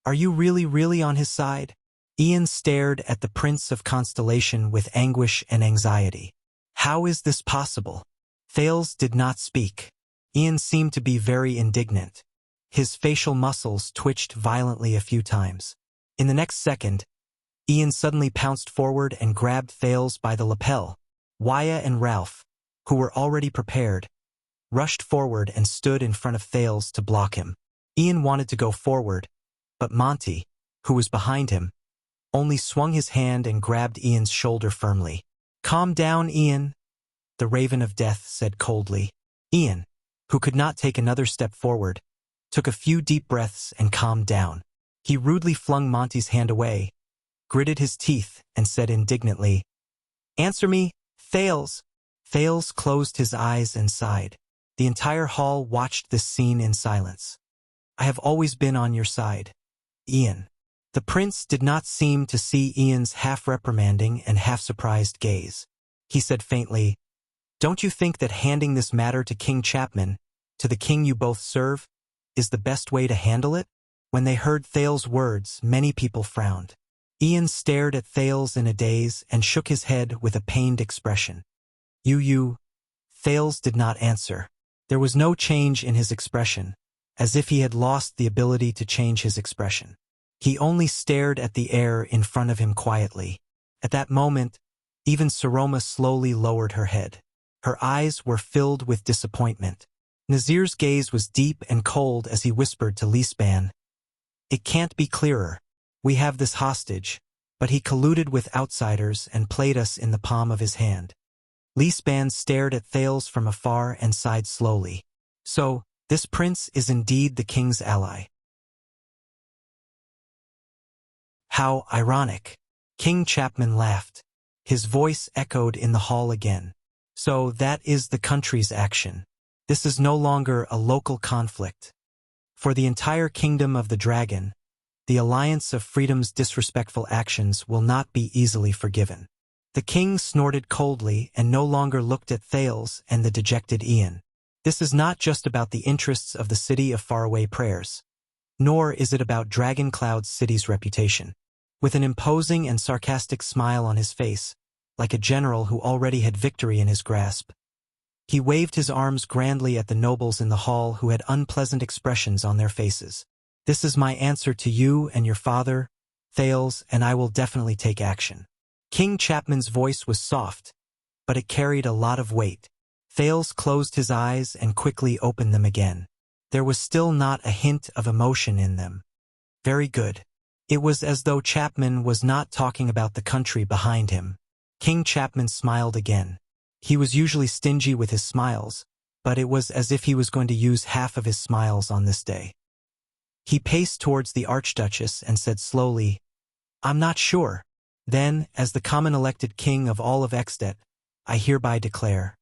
"Are you really on his side?" Ian stared at the Prince of Constellation with anguish and anxiety. How is this possible? Thales did not speak. Ian seemed to be very indignant. His facial muscles twitched violently a few times. In the next second, Ian suddenly pounced forward and grabbed Thales by the lapel. Wuxia and Ralph, who were already prepared, rushed forward and stood in front of Thales to block him. Ian wanted to go forward, but Monty, who was behind him, only swung his hand and grabbed Ian's shoulder firmly. "Calm down, Ian," the Raven of Death said coldly. Ian, who could not take another step forward, took a few deep breaths and calmed down. He rudely flung Monty's hand away, gritted his teeth, and said indignantly, "Answer me, Thales." Thales closed his eyes and sighed. The entire hall watched this scene in silence. "I have always been on your side, Ian." The prince did not seem to see Ian's half-reprimanding and half-surprised gaze. He said faintly, "Don't you think that handing this matter to King Chapman, to the king you both serve, is the best way to handle it?" When they heard Thales' words, many people frowned. Ian stared at Thales in a daze and shook his head with a pained expression. You. Thales did not answer. There was no change in his expression, as if he had lost the ability to change his expression. He only stared at the air in front of him quietly. At that moment, even Saroma slowly lowered her head. Her eyes were filled with disappointment. Nazir's gaze was deep and cold as he whispered to Lisban, "It can't be clearer. We have this hostage, but he colluded with outsiders and played us in the palm of his hand." Lisban stared at Thales from afar and sighed slowly. "So, this prince is indeed the king's ally." How ironic. King Chapman laughed. His voice echoed in the hall again. "So that is the country's action. This is no longer a local conflict. For the entire kingdom of the dragon, the Alliance of Freedom's disrespectful actions will not be easily forgiven." The king snorted coldly and no longer looked at Thales and the dejected Ian. "This is not just about the interests of the city of faraway prayers, nor is it about Dragon Cloud City's reputation." With an imposing and sarcastic smile on his face, like a general who already had victory in his grasp, he waved his arms grandly at the nobles in the hall who had unpleasant expressions on their faces. "This is my answer to you and your father, Thales, and I will definitely take action." King Chapman's voice was soft, but it carried a lot of weight. Thales closed his eyes and quickly opened them again. There was still not a hint of emotion in them. Very good. It was as though Chapman was not talking about the country behind him. King Chapman smiled again. He was usually stingy with his smiles, but it was as if he was going to use half of his smiles on this day. He paced towards the Archduchess and said slowly, "I'm not sure. Then, as the common elected king of all of Exdet, I hereby declare."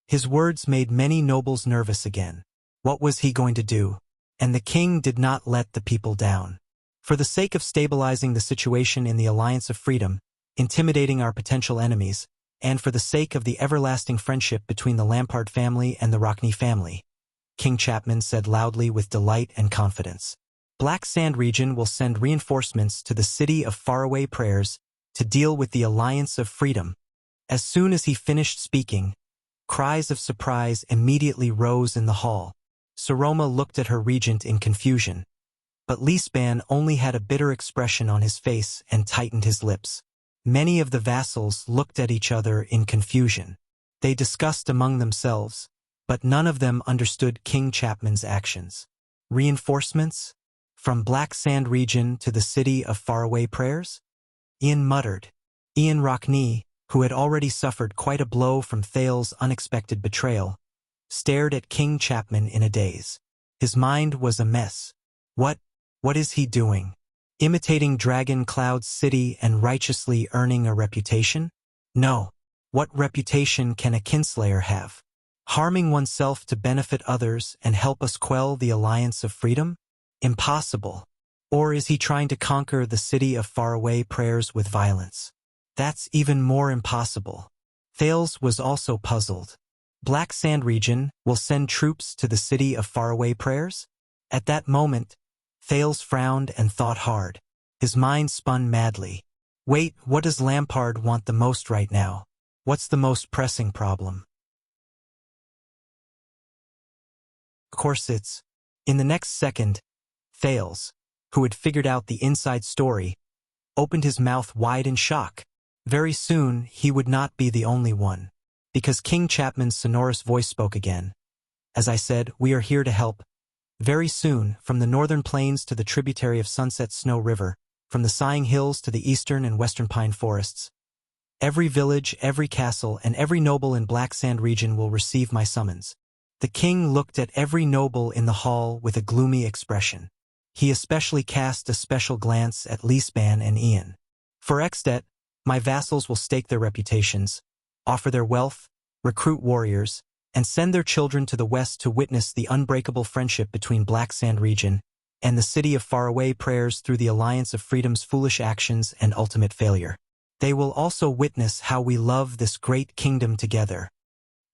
His words made many nobles nervous again. What was he going to do? And the king did not let the people down. For the sake of stabilizing the situation in the Alliance of Freedom, intimidating our potential enemies, and for the sake of the everlasting friendship between the Lampard family and the Rockney family, King Chapman said loudly with delight and confidence, "Black Sand region will send reinforcements to the city of faraway prayers to deal with the Alliance of Freedom." As soon as he finished speaking, cries of surprise immediately rose in the hall. Saroma looked at her regent in confusion, but Lisban only had a bitter expression on his face and tightened his lips. Many of the vassals looked at each other in confusion. They discussed among themselves, but none of them understood King Chapman's actions. Reinforcements? From Black Sand region to the city of faraway prayers? Ian muttered. Ian Rockney, who had already suffered quite a blow from Thales' unexpected betrayal, stared at King Chapman in a daze. His mind was a mess. What is he doing? Imitating Dragon Cloud City and righteously earning a reputation? No. What reputation can a kinslayer have? Harming oneself to benefit others and help us quell the Alliance of Freedom? Impossible. Or is he trying to conquer the city of faraway prayers with violence? That's even more impossible. Thales was also puzzled. Black Sand region will send troops to the city of faraway prayers? At that moment, Thales frowned and thought hard. His mind spun madly. Wait, what does Lampard want the most right now? What's the most pressing problem? Of course it's... In the next second, Thales, who had figured out the inside story, opened his mouth wide in shock. Very soon, he would not be the only one. Because King Chapman's sonorous voice spoke again. As I said, we are here to help. Very soon, from the northern plains to the tributary of Sunset Snow River, from the Sighing Hills to the eastern and western pine forests, every village, every castle, and every noble in Black Sand region will receive my summons. The king looked at every noble in the hall with a gloomy expression. He especially cast a special glance at Leespan and Ian. For Exdet, my vassals will stake their reputations, offer their wealth, recruit warriors, and send their children to the west to witness the unbreakable friendship between Black Sand region and the city of faraway prayers through the alliance of freedom's foolish actions and ultimate failure. They will also witness how we love this great kingdom together.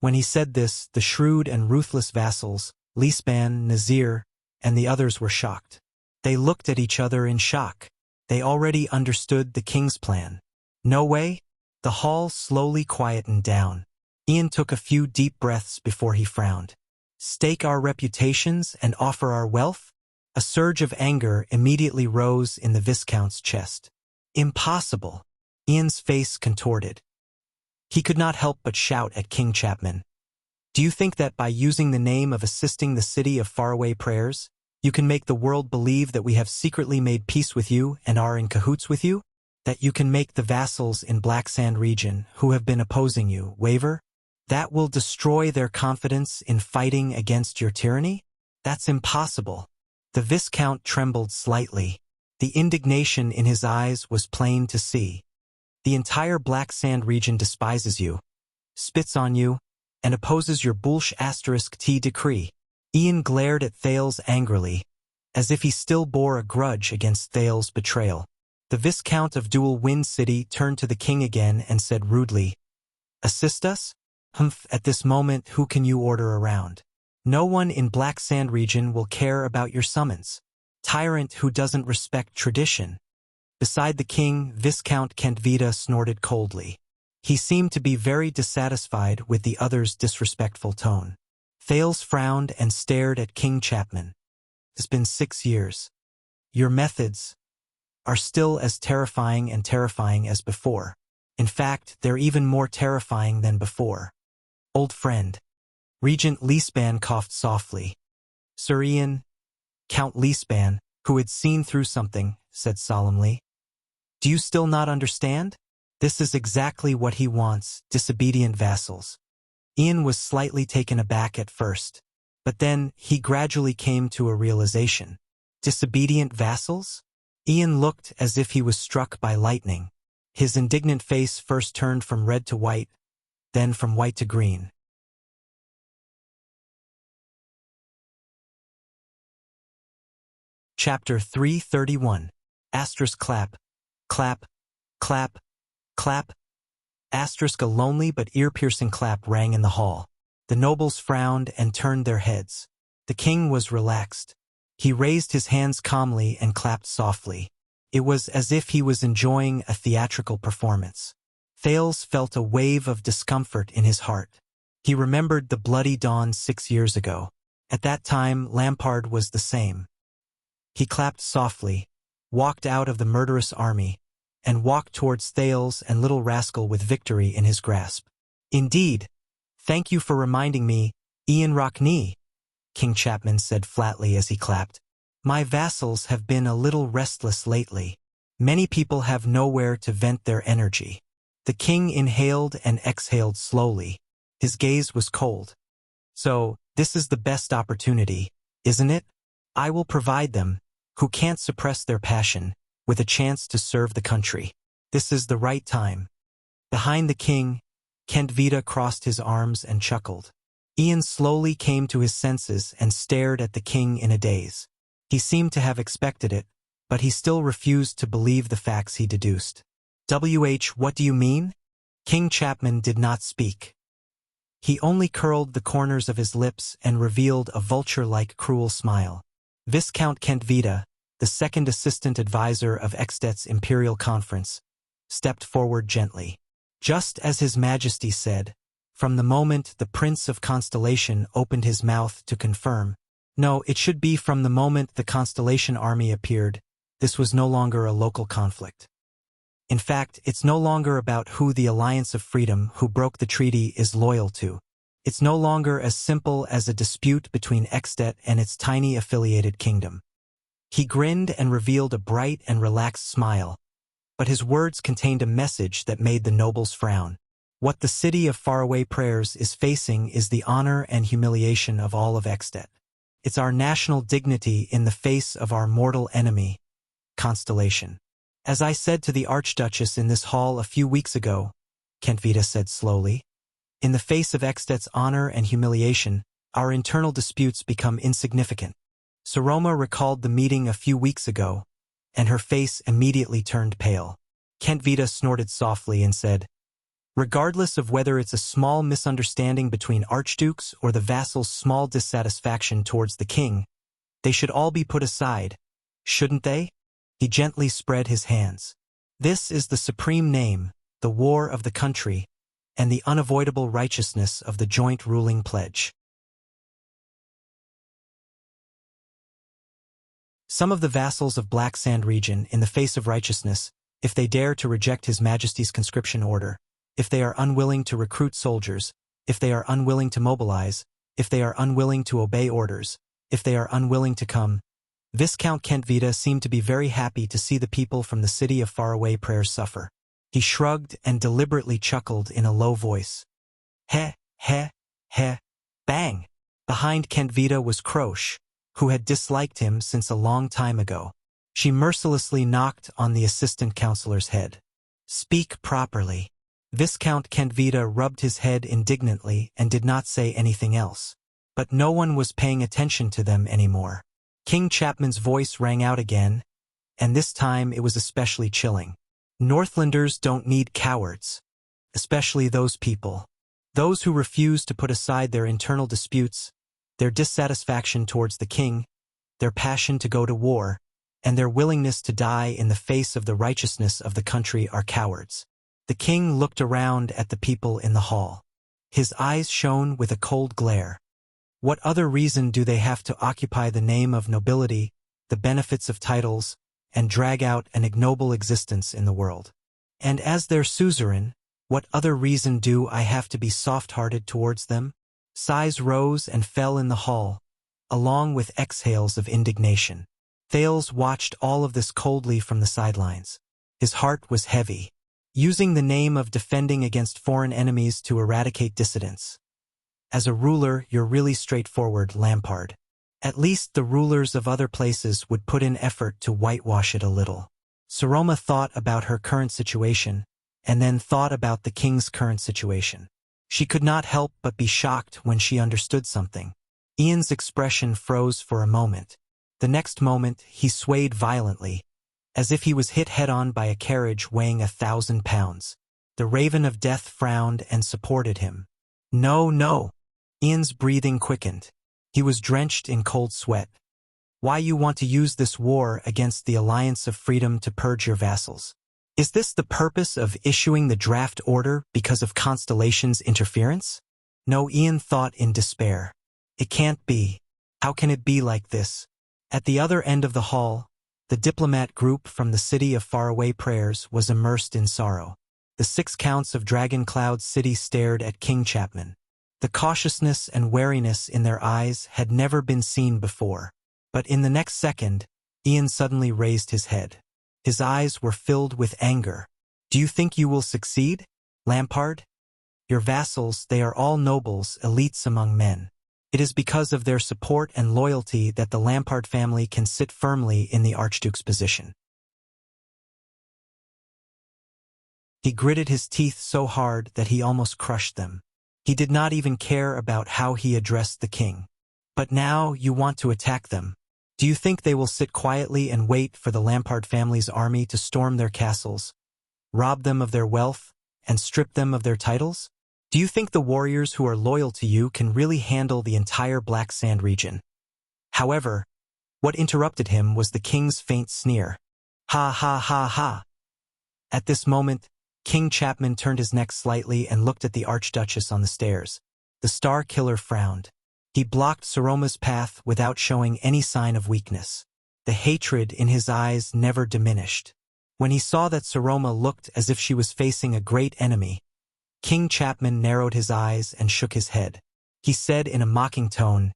When he said this, the shrewd and ruthless vassals, Leespan, Nazir, and the others were shocked. They looked at each other in shock. They already understood the king's plan. No way? The hall slowly quietened down. Ian took a few deep breaths before he frowned. Stake our reputations and offer our wealth? A surge of anger immediately rose in the Viscount's chest. Impossible. Ian's face contorted. He could not help but shout at King Chapman. Do you think that by using the name of assisting the city of faraway prayers, you can make the world believe that we have secretly made peace with you and are in cahoots with you? That you can make the vassals in Black Sand region who have been opposing you waver? That will destroy their confidence in fighting against your tyranny? That's impossible. The Viscount trembled slightly. The indignation in his eyes was plain to see. The entire Black Sand region despises you, spits on you, and opposes your *T decree. Ian glared at Thales angrily, as if he still bore a grudge against Thales' betrayal. The Viscount of Dual Wind City turned to the king again and said rudely, "Assist us? Humph, at this moment who can you order around? No one in Black Sand region will care about your summons. Tyrant who doesn't respect tradition." Beside the king, Viscount Kentvita snorted coldly. He seemed to be very dissatisfied with the other's disrespectful tone. Thales frowned and stared at King Chapman. It's been 6 years. Your methods are still as terrifying as before. In fact, they're even more terrifying than before. Old friend. Regent Leespan coughed softly. Sir Ian, Count Leespan, who had seen through something, said solemnly. Do you still not understand? This is exactly what he wants, disobedient vassals. Ian was slightly taken aback at first, but then he gradually came to a realization. Disobedient vassals? Ian looked as if he was struck by lightning. His indignant face first turned from red to white, then from white to green. Chapter 331. Asterisk clap, clap, clap, clap. Asterisk a lonely but ear-piercing clap rang in the hall. The nobles frowned and turned their heads. The king was relaxed. He raised his hands calmly and clapped softly. It was as if he was enjoying a theatrical performance. Thales felt a wave of discomfort in his heart. He remembered the bloody dawn 6 years ago. At that time, Lampard was the same. He clapped softly, walked out of the murderous army, and walked towards Thales and Little Rascal with victory in his grasp. Indeed. Thank you for reminding me, Ian Rockney, King Chapman said flatly as he clapped. My vassals have been a little restless lately. Many people have nowhere to vent their energy. The king inhaled and exhaled slowly. His gaze was cold. So, this is the best opportunity, isn't it? I will provide them, who can't suppress their passion, with a chance to serve the country. This is the right time. Behind the king, Kentvita crossed his arms and chuckled. Ian slowly came to his senses and stared at the king in a daze. He seemed to have expected it, but he still refused to believe the facts he deduced. What do you mean? King Chapman did not speak. He only curled the corners of his lips and revealed a vulture-like cruel smile. Viscount Kentvita, the second assistant advisor of Extet's Imperial Conference, stepped forward gently. Just as His Majesty said, from the moment the Prince of Constellation opened his mouth to confirm, no, it should be from the moment the Constellation Army appeared, this was no longer a local conflict. In fact, it's no longer about who the Alliance of Freedom who broke the treaty is loyal to. It's no longer as simple as a dispute between Extet and its tiny affiliated kingdom. He grinned and revealed a bright and relaxed smile, but his words contained a message that made the nobles frown. What the city of Faraway Prayers is facing is the honor and humiliation of all of Extet. It's our national dignity in the face of our mortal enemy, Constellation. As I said to the Archduchess in this hall a few weeks ago, Kentvita said slowly, in the face of Extet's honor and humiliation, our internal disputes become insignificant. Saroma recalled the meeting a few weeks ago, and her face immediately turned pale. Kentvita snorted softly and said, regardless of whether it's a small misunderstanding between archdukes or the vassal's small dissatisfaction towards the king, they should all be put aside, shouldn't they? He gently spread his hands. This is the supreme name, the war of the country, and the unavoidable righteousness of the joint ruling pledge. Some of the vassals of Black Sand region, in the face of righteousness, if they dare to reject His Majesty's conscription order, if they are unwilling to recruit soldiers, if they are unwilling to mobilize, if they are unwilling to obey orders, if they are unwilling to come, Viscount Kentvita seemed to be very happy to see the people from the city of Faraway Prayers suffer. He shrugged and deliberately chuckled in a low voice. Heh, heh, heh, bang! Behind Kentvita was Croche, who had disliked him since a long time ago. She mercilessly knocked on the assistant counselor's head. Speak properly. Viscount Kentvita rubbed his head indignantly and did not say anything else. But no one was paying attention to them anymore. King Chapman's voice rang out again, and this time it was especially chilling. Northlanders don't need cowards, especially those people. Those who refuse to put aside their internal disputes, their dissatisfaction towards the king, their passion to go to war, and their willingness to die in the face of the righteousness of the country are cowards. The king looked around at the people in the hall. His eyes shone with a cold glare. What other reason do they have to occupy the name of nobility, the benefits of titles, and drag out an ignoble existence in the world? And as their suzerain, what other reason do I have to be soft-hearted towards them? Sighs rose and fell in the hall, along with exhales of indignation. Thales watched all of this coldly from the sidelines. His heart was heavy. Using the name of defending against foreign enemies to eradicate dissidents. As a ruler, you're really straightforward, Lampard. At least the rulers of other places would put in effort to whitewash it a little. Saroma thought about her current situation, and then thought about the king's current situation. She could not help but be shocked when she understood something. Ian's expression froze for a moment. The next moment, he swayed violently, as if he was hit head-on by a carriage weighing 1,000 pounds. The Raven of Death frowned and supported him. No, no. Ian's breathing quickened. He was drenched in cold sweat. Why you want to use this war against the Alliance of Freedom to purge your vassals? Is this the purpose of issuing the draft order because of Constellation's interference? No, Ian thought in despair. It can't be. How can it be like this? At the other end of the hall, the diplomat group from the city of Faraway Prayers was immersed in sorrow. The 6 counts of Dragon Cloud City stared at King Chapman. The cautiousness and wariness in their eyes had never been seen before. But in the next second, Ian suddenly raised his head. His eyes were filled with anger. Do you think you will succeed, Lampard? Your vassals, they are all nobles, elites among men. It is because of their support and loyalty that the Lampard family can sit firmly in the Archduke's position. He gritted his teeth so hard that he almost crushed them. He did not even care about how he addressed the king. But now you want to attack them. Do you think they will sit quietly and wait for the Lampard family's army to storm their castles? rob them of their wealth, and strip them of their titles? Do you think the warriors who are loyal to you can really handle the entire Black Sand region? However, what interrupted him was the king's faint sneer. Ha ha ha ha. At this moment, King Chapman turned his neck slightly and looked at the Archduchess on the stairs. The Star Killer frowned. He blocked Saroma's path without showing any sign of weakness. The hatred in his eyes never diminished. When he saw that Saroma looked as if she was facing a great enemy, King Chapman narrowed his eyes and shook his head. He said in a mocking tone,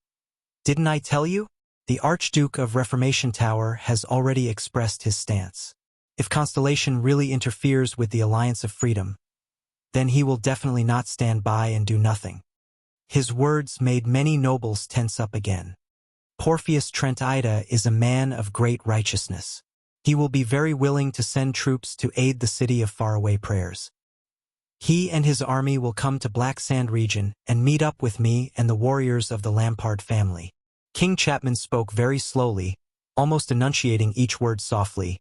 "Didn't I tell you? The Archduke of Reformation Tower has already expressed his stance. If Constellation really interferes with the Alliance of Freedom, then he will definitely not stand by and do nothing." His words made many nobles tense up again. Porpheus Trent Ida is a man of great righteousness. He will be very willing to send troops to aid the city of faraway prayers. He and his army will come to Black Sand region and meet up with me and the warriors of the Lampard family. King Chapman spoke very slowly, almost enunciating each word softly.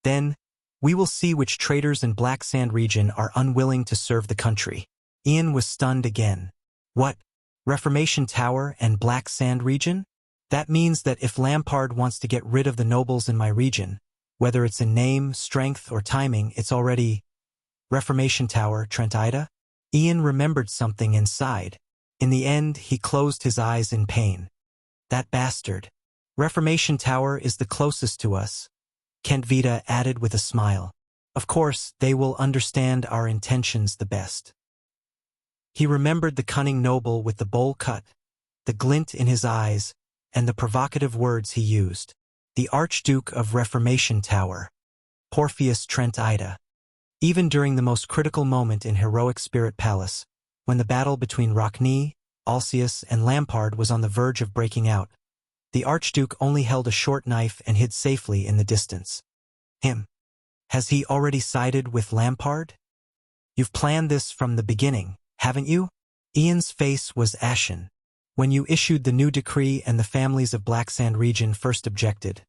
Then, we will see which traitors in Black Sand region are unwilling to serve the country. Ian was stunned again. What? Reformation Tower and Black Sand region? That means that if Lampard wants to get rid of the nobles in my region, whether it's in name, strength, or timing, it's already Reformation Tower, Trent Ida? Ian remembered something inside. In the end, he closed his eyes in pain. That bastard. Reformation Tower is the closest to us, Kent Vita added with a smile. Of course, they will understand our intentions the best. He remembered the cunning noble with the bowl cut, the glint in his eyes, and the provocative words he used. The Archduke of Reformation Tower, Porpheus Trent Ida. Even during the most critical moment in Heroic Spirit Palace, when the battle between Rockne, Alcius, and Lampard was on the verge of breaking out, the Archduke only held a short knife and hid safely in the distance. Him. Has he already sided with Lampard? You've planned this from the beginning, haven't you? Ian's face was ashen. When you issued the new decree and the families of Black Sand region first objected,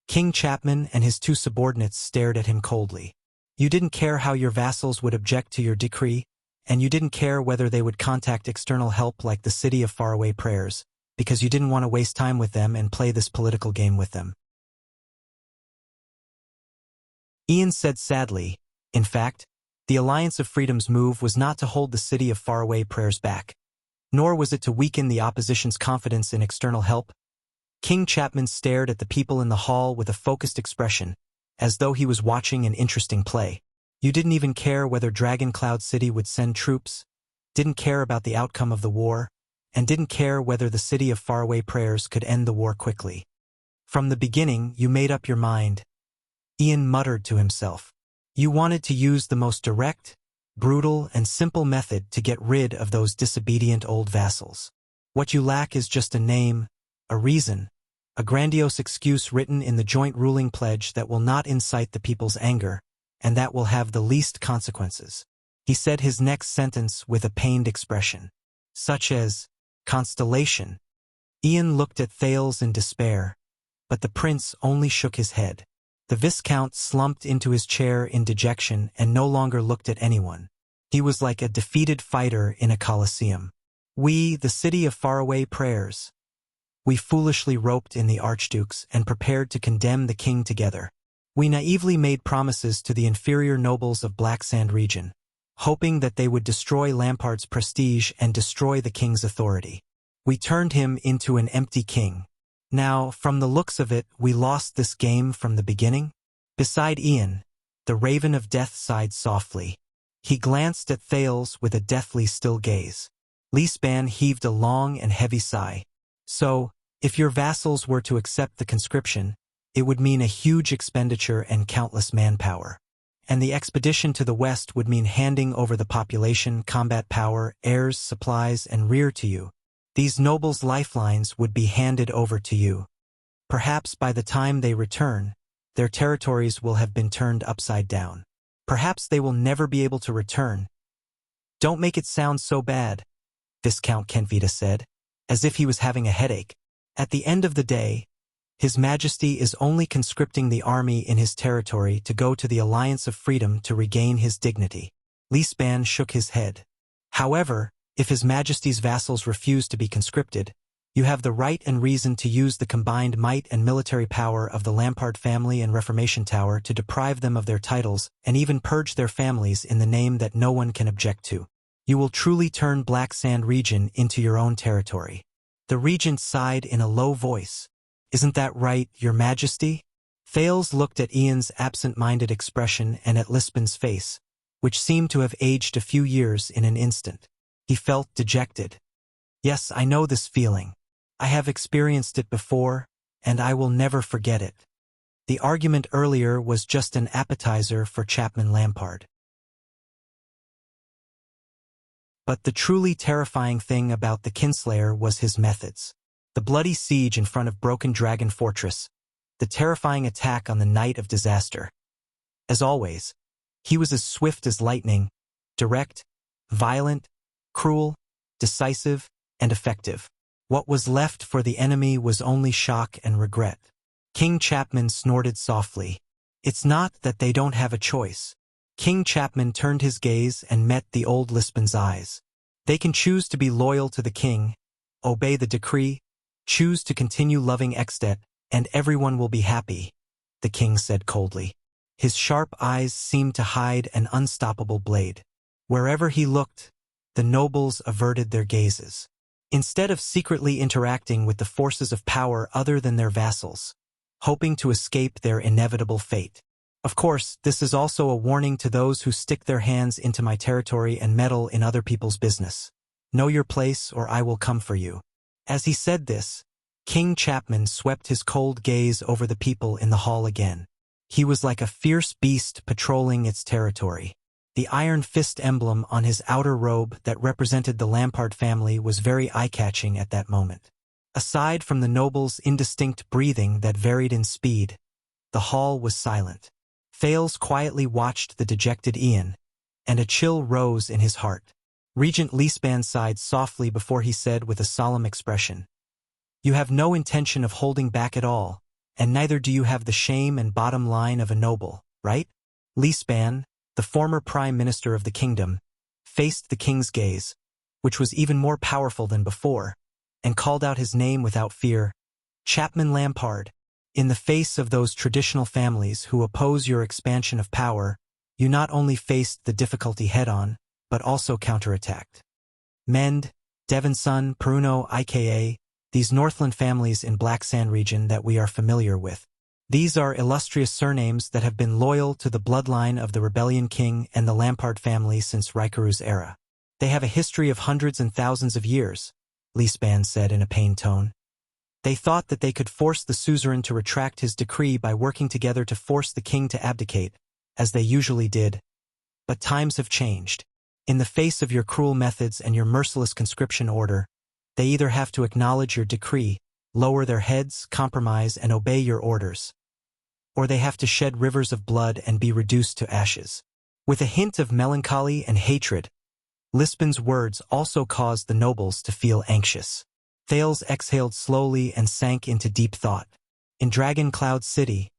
King Chapman and his two subordinates stared at him coldly. You didn't care how your vassals would object to your decree, and you didn't care whether they would contact external help like the City of Faraway Prayers, because you didn't want to waste time with them and play this political game with them. Ian said sadly, in fact, the Alliance of Freedom's move was not to hold the City of Faraway Prayers back, nor was it to weaken the opposition's confidence in external help. King Chapman stared at the people in the hall with a focused expression, as though he was watching an interesting play. You didn't even care whether Dragon Cloud City would send troops, didn't care about the outcome of the war, and didn't care whether the City of Faraway Prayers could end the war quickly. From the beginning, you made up your mind. Ian muttered to himself. You wanted to use the most direct, brutal, and simple method to get rid of those disobedient old vassals. What you lack is just a name, a reason, a grandiose excuse written in the joint ruling pledge that will not incite the people's anger, and that will have the least consequences. He said his next sentence with a pained expression, such as, Constellation. Ian looked at Thales in despair, but the prince only shook his head. The Viscount slumped into his chair in dejection and no longer looked at anyone. He was like a defeated fighter in a coliseum. We, the City of Faraway Prayers, we foolishly roped in the archdukes and prepared to condemn the king together. We naively made promises to the inferior nobles of Black Sand region, hoping that they would destroy Lampard's prestige and destroy the king's authority. We turned him into an empty king. Now, from the looks of it, we lost this game from the beginning. Beside Ian, the Raven of Death sighed softly. He glanced at Thales with a deathly still gaze. Leespan heaved a long and heavy sigh. So, if your vassals were to accept the conscription, it would mean a huge expenditure and countless manpower. And the expedition to the west would mean handing over the population, combat power, heirs, supplies, and rear to you. These nobles' lifelines would be handed over to you. Perhaps by the time they return, their territories will have been turned upside down. Perhaps they will never be able to return. Don't make it sound so bad, Viscount Kentvita said, as if he was having a headache. At the end of the day, His Majesty is only conscripting the army in his territory to go to the Alliance of Freedom to regain his dignity. Li Span shook his head. However, if His Majesty's vassals refuse to be conscripted, you have the right and reason to use the combined might and military power of the Lampard family and Reformation Tower to deprive them of their titles and even purge their families in the name that no one can object to. You will truly turn Black Sand region into your own territory. The regent sighed in a low voice. Isn't that right, Your Majesty? Thales looked at Ian's absent-minded expression and at Lisbon's face, which seemed to have aged a few years in an instant. He felt dejected. Yes, I know this feeling. I have experienced it before, and I will never forget it. The argument earlier was just an appetizer for Chapman Lampard. But the truly terrifying thing about the Kinslayer was his methods. The bloody siege in front of Broken Dragon Fortress, the terrifying attack on the night of disaster. As always, he was as swift as lightning, direct, violent, cruel, decisive, and effective. What was left for the enemy was only shock and regret. King Chapman snorted softly. It's not that they don't have a choice. King Chapman turned his gaze and met the old Lisbon's eyes. They can choose to be loyal to the king, obey the decree, choose to continue loving Extet, and everyone will be happy, the king said coldly. His sharp eyes seemed to hide an unstoppable blade. Wherever he looked, the nobles averted their gazes. Instead of secretly interacting with the forces of power other than their vassals, hoping to escape their inevitable fate. Of course, this is also a warning to those who stick their hands into my territory and meddle in other people's business. Know your place or I will come for you. As he said this, King Chapman swept his cold gaze over the people in the hall again. He was like a fierce beast patrolling its territory. The iron fist emblem on his outer robe that represented the Lampard family was very eye-catching at that moment. Aside from the nobles' indistinct breathing that varied in speed, the hall was silent. Thales quietly watched the dejected Ian, and a chill rose in his heart. Regent Lisban sighed softly before he said with a solemn expression, "You have no intention of holding back at all, and neither do you have the shame and bottom line of a noble, right?" Lisban, the former prime minister of the kingdom, faced the king's gaze, which was even more powerful than before, and called out his name without fear. "Chapman Lampard, in the face of those traditional families who oppose your expansion of power, you not only faced the difficulty head-on, but also counterattacked. Mend, Devinson, Pruno, IKA, these Northland families in Black Sand region that we are familiar with. These are illustrious surnames that have been loyal to the bloodline of the Rebellion King and the Lampard family since Raikaru's era. They have a history of hundreds and thousands of years," Lisban said in a pained tone. "They thought that they could force the suzerain to retract his decree by working together to force the king to abdicate, as they usually did. But times have changed. In the face of your cruel methods and your merciless conscription order, they either have to acknowledge your decree, lower their heads, compromise, and obey your orders, or they have to shed rivers of blood and be reduced to ashes." With a hint of melancholy and hatred, Lisbon's words also caused the nobles to feel anxious. Thales exhaled slowly and sank into deep thought. In Dragon Cloud City,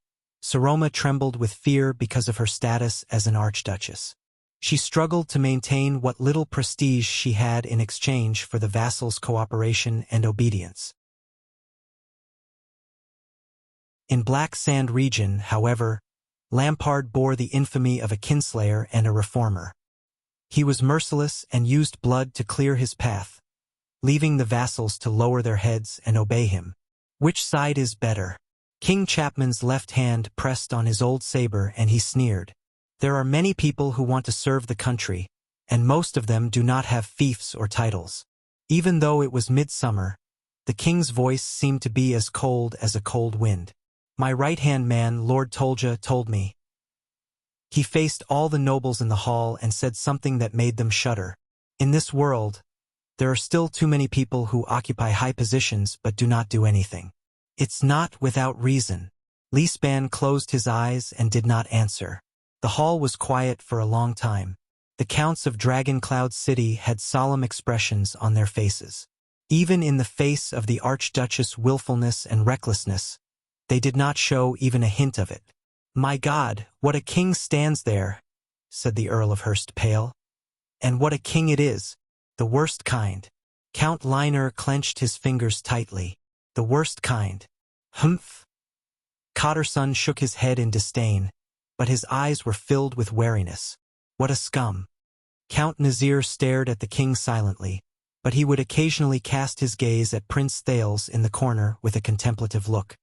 Saroma trembled with fear because of her status as an archduchess. She struggled to maintain what little prestige she had in exchange for the vassals' cooperation and obedience. In Black Sand region, however, Lampard bore the infamy of a kinslayer and a reformer. He was merciless and used blood to clear his path, leaving the vassals to lower their heads and obey him. Which side is better? King Chapman's left hand pressed on his old saber and he sneered. There are many people who want to serve the country, and most of them do not have fiefs or titles. Even though it was midsummer, the king's voice seemed to be as cold as a cold wind. "My right-hand man, Lord Tolja, told me." He faced all the nobles in the hall and said something that made them shudder. In this world, there are still too many people who occupy high positions but do not do anything. It's not without reason. Lisban closed his eyes and did not answer. The hall was quiet for a long time. The counts of Dragon Cloud City had solemn expressions on their faces. Even in the face of the Archduchess' willfulness and recklessness, They did not show even a hint of it. "My God, what a king stands there," said the Earl of Hurst, pale. "And what a king it is, the worst kind." Count Liner clenched his fingers tightly. "The worst kind." "Humph." Cotterson shook his head in disdain, but his eyes were filled with wariness. "What a scum." Count Nazir stared at the king silently, but he would occasionally cast his gaze at Prince Thales in the corner with a contemplative look.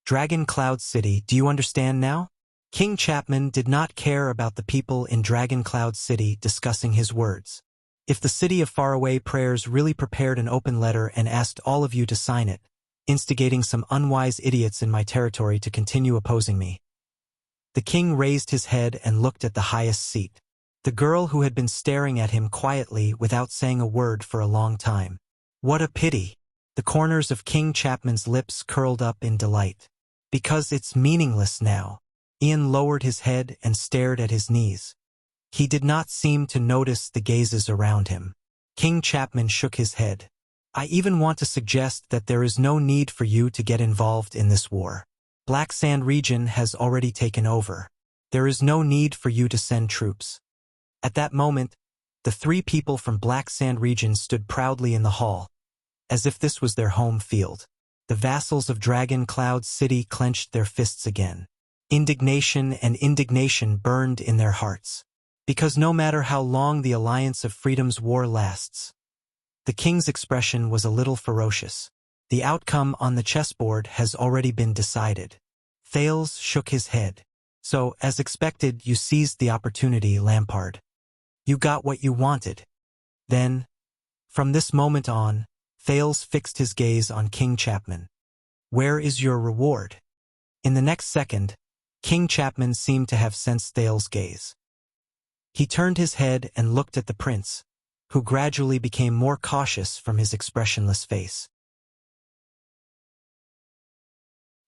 Dragon Cloud City, do you understand now? King Chapman did not care about the people in Dragon Cloud City discussing his words. If the City of Faraway Prayers really prepared an open letter and asked all of you to sign it, instigating some unwise idiots in my territory to continue opposing me. The king raised his head and looked at the highest seat. The girl who had been staring at him quietly without saying a word for a long time. What a pity. The corners of King Chapman's lips curled up in delight. Because it's meaningless now. Ian lowered his head and stared at his knees. He did not seem to notice the gazes around him. King Chapman shook his head. I even want to suggest that there is no need for you to get involved in this war. Black Sand region has already taken over. There is no need for you to send troops. At that moment, the three people from Black Sand region stood proudly in the hall, as if this was their home field. The vassals of Dragon Cloud City clenched their fists again. Indignation burned in their hearts. Because no matter how long the Alliance of Freedom's war lasts, the king's expression was a little ferocious. The outcome on the chessboard has already been decided. Thales shook his head. So, as expected, you seized the opportunity, Lampard. You got what you wanted. Then, from this moment on, Thales fixed his gaze on King Chapman. Where is your reward? In the next second, King Chapman seemed to have sensed Thales' gaze. He turned his head and looked at the prince, who gradually became more cautious from his expressionless face.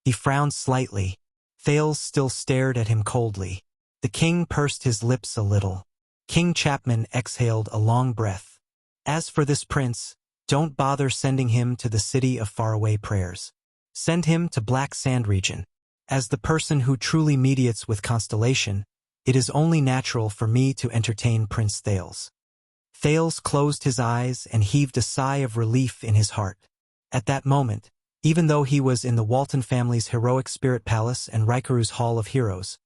He frowned slightly. Thales still stared at him coldly. The king pursed his lips a little. King Chapman exhaled a long breath. As for this prince, don't bother sending him to the City of Faraway Prayers. Send him to Black Sand region. As the person who truly mediates with Constellation, it is only natural for me to entertain Prince Thales. Thales closed his eyes and heaved a sigh of relief in his heart. At that moment, even though he was in the Walton family's heroic spirit palace and Rikaru's Hall of Heroes,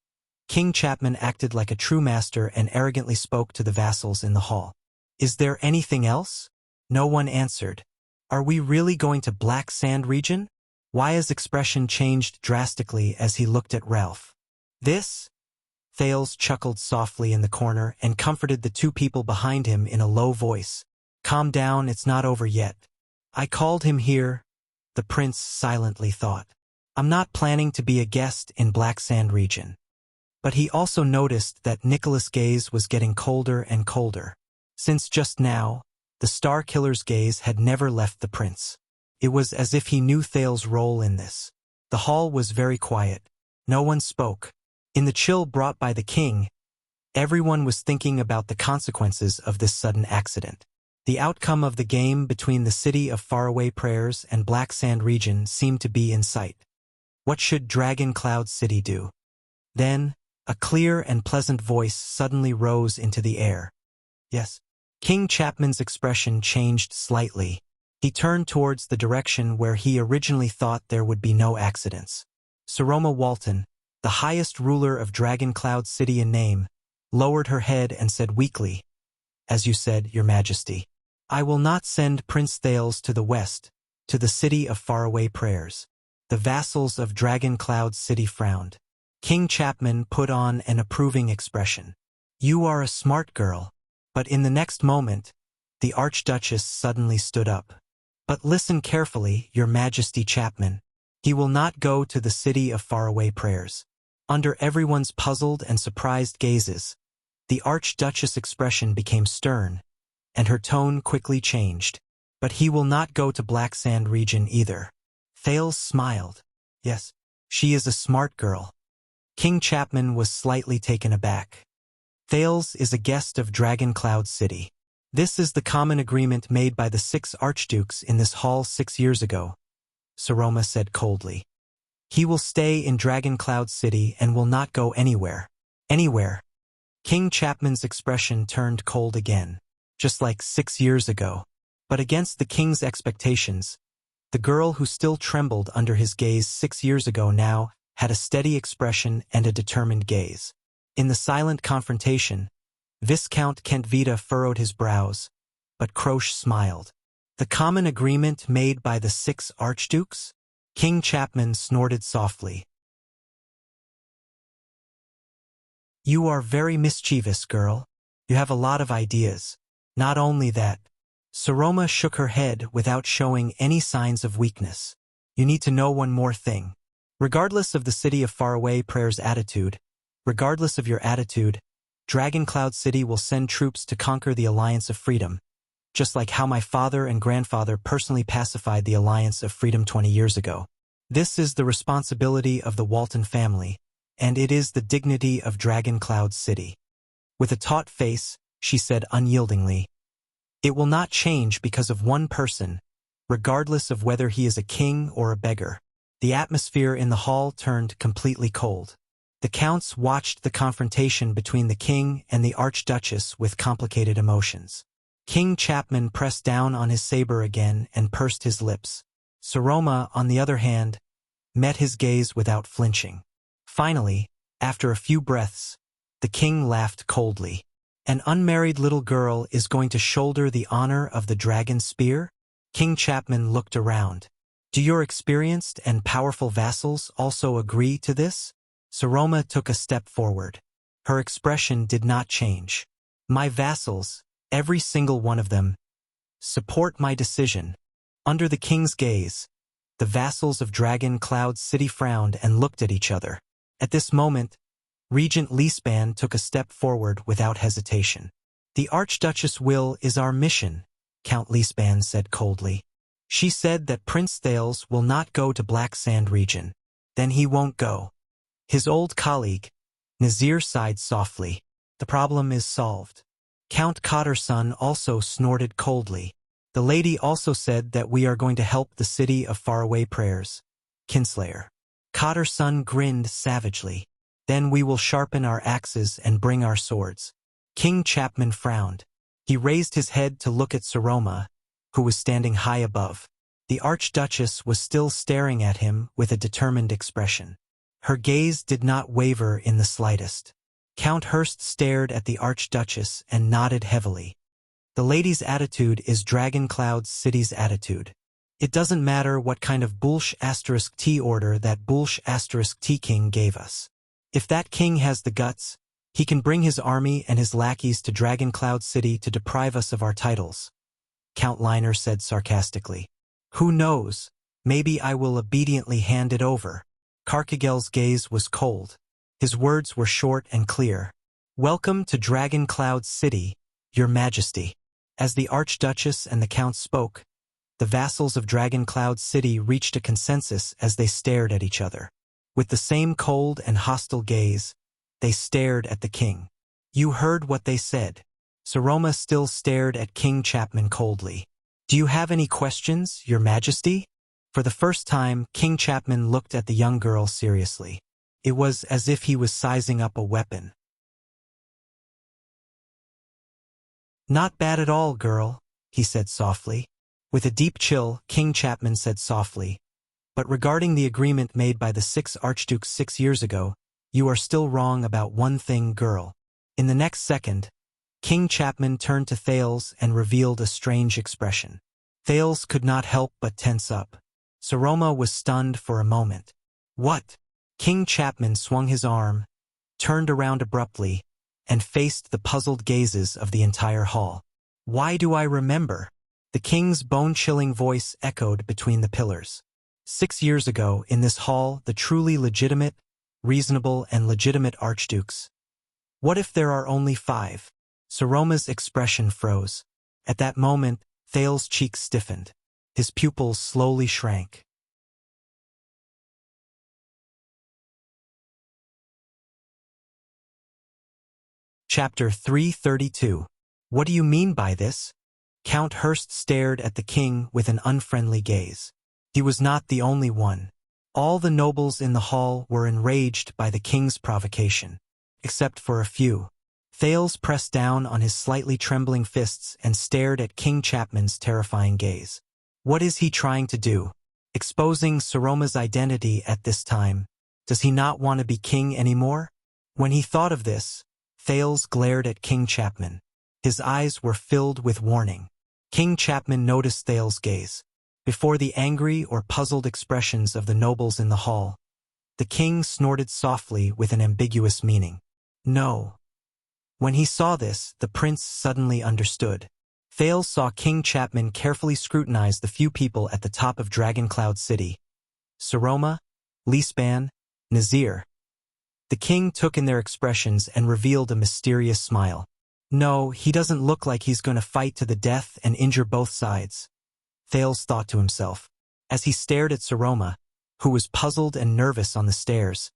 King Chapman acted like a true master and arrogantly spoke to the vassals in the hall. Is there anything else? No one answered. Are we really going to Black Sand region? Waya's expression changed drastically as he looked at Ralph. This? Thales chuckled softly in the corner and comforted the two people behind him in a low voice. Calm down, it's not over yet. I called him here, the prince silently thought. I'm not planning to be a guest in Black Sand region. But he also noticed that Nicholas' gaze was getting colder and colder. Since just now, the Star Killer's gaze had never left the prince. It was as if he knew Thales' role in this. The hall was very quiet. No one spoke. In the chill brought by the king, everyone was thinking about the consequences of this sudden accident. The outcome of the game between the City of Faraway Prayers and Black Sand region seemed to be in sight. What should Dragon Cloud City do? Then, a clear and pleasant voice suddenly rose into the air. Yes. King Chapman's expression changed slightly. He turned towards the direction where he originally thought there would be no accidents. Saroma Walton, the highest ruler of Dragon Cloud City in name, lowered her head and said weakly, As you said, Your Majesty, I will not send Prince Thales to the west, to the City of Faraway Prayers. The vassals of Dragon Cloud City frowned. King Chapman put on an approving expression. You are a smart girl. But in the next moment, the Archduchess suddenly stood up. But listen carefully, Your Majesty Chapman. He will not go to the City of Faraway Prayers. Under everyone's puzzled and surprised gazes, the Archduchess' expression became stern, and her tone quickly changed. But he will not go to Black Sand region either. Thales smiled. Yes, she is a smart girl. King Chapman was slightly taken aback. Thales is a guest of Dragon Cloud City. This is the common agreement made by the 6 archdukes in this hall 6 years ago, Saroma said coldly. He will stay in Dragon Cloud City and will not go anywhere. Anywhere. King Chapman's expression turned cold again, just like 6 years ago. But against the king's expectations, the girl who still trembled under his gaze 6 years ago now had a steady expression and a determined gaze. In the silent confrontation, Viscount Kentvita furrowed his brows, but Croce smiled. The common agreement made by the 6 archdukes? King Chapman snorted softly. You are very mischievous, girl. You have a lot of ideas. Not only that. Saroma shook her head without showing any signs of weakness. You need to know one more thing. Regardless of the City of Faraway Prayer's attitude, regardless of your attitude, Dragon Cloud City will send troops to conquer the Alliance of Freedom, just like how my father and grandfather personally pacified the Alliance of Freedom 20 years ago. This is the responsibility of the Walton family, and it is the dignity of Dragon Cloud City. With a taut face, she said unyieldingly, it will not change because of one person, regardless of whether he is a king or a beggar. The atmosphere in the hall turned completely cold. The counts watched the confrontation between the king and the Archduchess with complicated emotions. King Chapman pressed down on his saber again and pursed his lips. Saroma, on the other hand, met his gaze without flinching. Finally, after a few breaths, the king laughed coldly. An unmarried little girl is going to shoulder the honor of the dragon spear? King Chapman looked around. Do your experienced and powerful vassals also agree to this? Saroma took a step forward. Her expression did not change. My vassals, every single one of them, support my decision. Under the king's gaze, the vassals of Dragon Cloud City frowned and looked at each other. At this moment, Regent Leespan took a step forward without hesitation. The Archduchess' will is our mission, Count Leespan said coldly. She said that Prince Thales will not go to Black Sand region. Then he won't go. His old colleague, Nazir, sighed softly. The problem is solved. Count Cotterson also snorted coldly. The lady also said that we are going to help the City of Faraway Prayers. Kinslayer. Cotterson grinned savagely. Then we will sharpen our axes and bring our swords. King Chapman frowned. He raised his head to look at Saroma, who was standing high above. The Archduchess was still staring at him with a determined expression. Her gaze did not waver in the slightest. Count Hurst stared at the Archduchess and nodded heavily. The lady's attitude is Dragon Cloud City's attitude. It doesn't matter what kind of Bulsh*T order that Bulsh*T king gave us. If that king has the guts, he can bring his army and his lackeys to Dragon Cloud City to deprive us of our titles. Count Liner said sarcastically. Who knows, maybe I will obediently hand it over. Carcagel's gaze was cold. His words were short and clear. Welcome to Dragon Cloud City, Your Majesty. As the Archduchess and the Count spoke, the vassals of Dragon Cloud City reached a consensus as they stared at each other. With the same cold and hostile gaze, they stared at the king. You heard what they said. Saroma still stared at King Chapman coldly. Do you have any questions, Your Majesty? For the first time, King Chapman looked at the young girl seriously. It was as if he was sizing up a weapon. Not bad at all, girl, he said softly. With a deep chill, King Chapman said softly, but regarding the agreement made by the 6 archdukes 6 years ago, you are still wrong about one thing, girl. In the next second, King Chapman turned to Thales and revealed a strange expression. Thales could not help but tense up. Saroma was stunned for a moment. What? King Chapman swung his arm, turned around abruptly, and faced the puzzled gazes of the entire hall. Why do I remember? The king's bone-chilling voice echoed between the pillars. 6 years ago, in this hall, the truly legitimate, reasonable, and legitimate archdukes. What if there are only 5? Saroma's expression froze. At that moment, Thales' cheeks stiffened. His pupils slowly shrank. Chapter 332. What do you mean by this? Count Hurst stared at the king with an unfriendly gaze. He was not the only one. All the nobles in the hall were enraged by the king's provocation, except for a few. Thales pressed down on his slightly trembling fists and stared at King Chapman's terrifying gaze. What is he trying to do? Exposing Saroma's identity at this time? Does he not want to be king anymore? When he thought of this, Thales glared at King Chapman. His eyes were filled with warning. King Chapman noticed Thales' gaze. Before the angry or puzzled expressions of the nobles in the hall, the king snorted softly with an ambiguous meaning. No. When he saw this, the prince suddenly understood. Thales saw King Chapman carefully scrutinize the few people at the top of Dragon Cloud City. Saroma, Lispan, Nazir. The king took in their expressions and revealed a mysterious smile. No, he doesn't look like he's going to fight to the death and injure both sides, Thales thought to himself. As he stared at Saroma, who was puzzled and nervous on the stairs,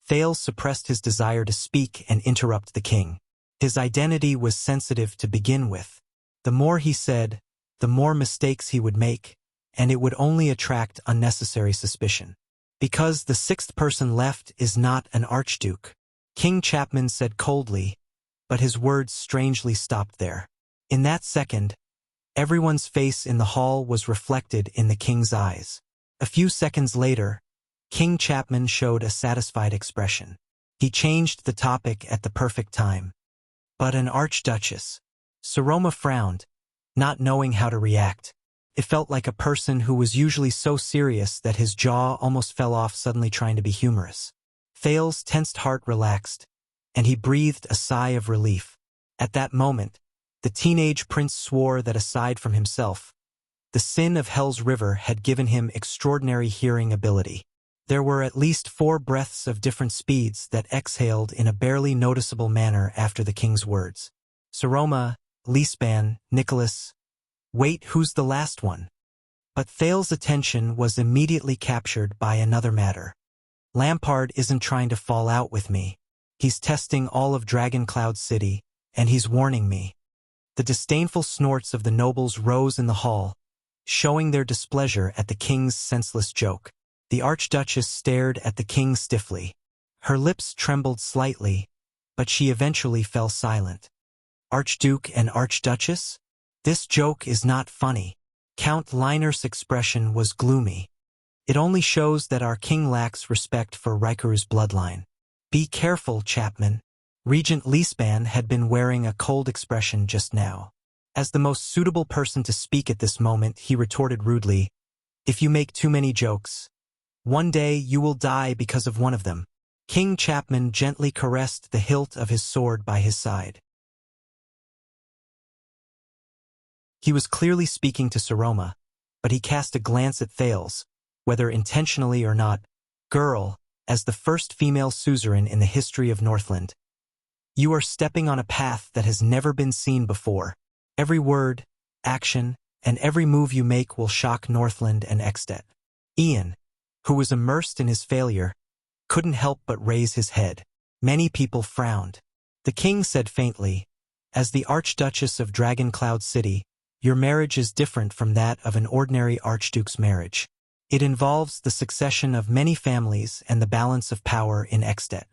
Thales suppressed his desire to speak and interrupt the king. His identity was sensitive to begin with. The more he said, the more mistakes he would make, and it would only attract unnecessary suspicion. Because the sixth person left is not an archduke, King Chapman said coldly, but his words strangely stopped there. In that second, everyone's face in the hall was reflected in the king's eyes. A few seconds later, King Chapman showed a satisfied expression. He changed the topic at the perfect time. But an archduchess. Saroma frowned, not knowing how to react. It felt like a person who was usually so serious that his jaw almost fell off suddenly trying to be humorous. Thales' tensed heart relaxed, and he breathed a sigh of relief. At that moment, the teenage prince swore that aside from himself, the sin of Hell's River had given him extraordinary hearing ability. There were at least 4 breaths of different speeds that exhaled in a barely noticeable manner after the king's words. Saroma, Lispan, Nicholas. Wait, who's the last one? But Thales' attention was immediately captured by another matter. Lampard isn't trying to fall out with me. He's testing all of Dragon Cloud City, and he's warning me. The disdainful snorts of the nobles rose in the hall, showing their displeasure at the king's senseless joke. The archduchess stared at the king stiffly. Her lips trembled slightly, but she eventually fell silent. Archduke and archduchess? This joke is not funny. Count Liner's expression was gloomy. It only shows that our king lacks respect for Rikuru's bloodline. Be careful, Chapman. Regent Lispan had been wearing a cold expression just now. As the most suitable person to speak at this moment, he retorted rudely, "If you make too many jokes, one day you will die because of one of them." King Chapman gently caressed the hilt of his sword by his side. He was clearly speaking to Saroma, but he cast a glance at Thales, whether intentionally or not. Girl, as the first female suzerain in the history of Northland, you are stepping on a path that has never been seen before. Every word, action, and every move you make will shock Northland and Extet. Ian, who was immersed in his failure, couldn't help but raise his head. Many people frowned. The king said faintly, "As the Archduchess of Dragon Cloud City, your marriage is different from that of an ordinary archduke's marriage. It involves the succession of many families and the balance of power in Extet."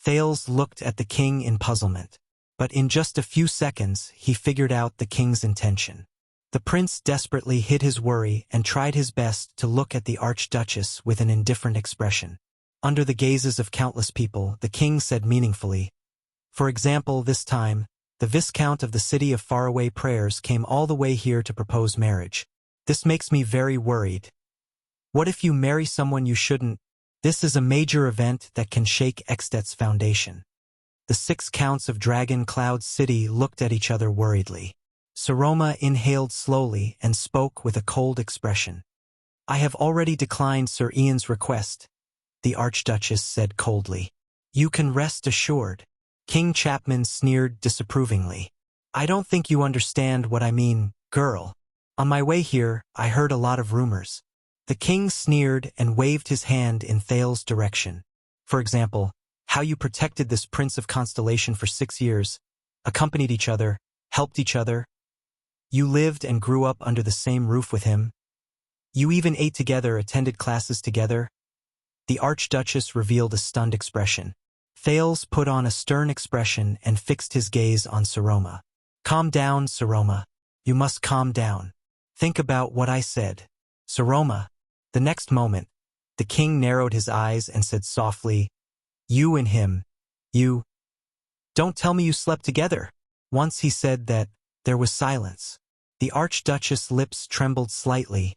Thales looked at the king in puzzlement, but in just a few seconds he figured out the king's intention. The prince desperately hid his worry and tried his best to look at the archduchess with an indifferent expression. Under the gazes of countless people, the king said meaningfully, "For example, this time, the Viscount of the City of Faraway Prayers came all the way here to propose marriage. This makes me very worried. What if you marry someone you shouldn't? This is a major event that can shake Extet's foundation." The 6 counts of Dragon Cloud City looked at each other worriedly. Saroma inhaled slowly and spoke with a cold expression. "I have already declined Sir Ian's request," the Archduchess said coldly. "You can rest assured." King Chapman sneered disapprovingly. "I don't think you understand what I mean, girl. On my way here, I heard a lot of rumors." The king sneered and waved his hand in Thales' direction. "For example, how you protected this Prince of Constellation for 6 years, accompanied each other, helped each other. You lived and grew up under the same roof with him. You even ate together, attended classes together. The Archduchess revealed a stunned expression. Thales put on a stern expression and fixed his gaze on Saroma. "Calm down, Saroma. You must calm down. Think about what I said." "Saroma." The next moment, the king narrowed his eyes and said softly, "You and him, you... Don't tell me you slept together." Once he said that, there was silence. The Archduchess' lips trembled slightly,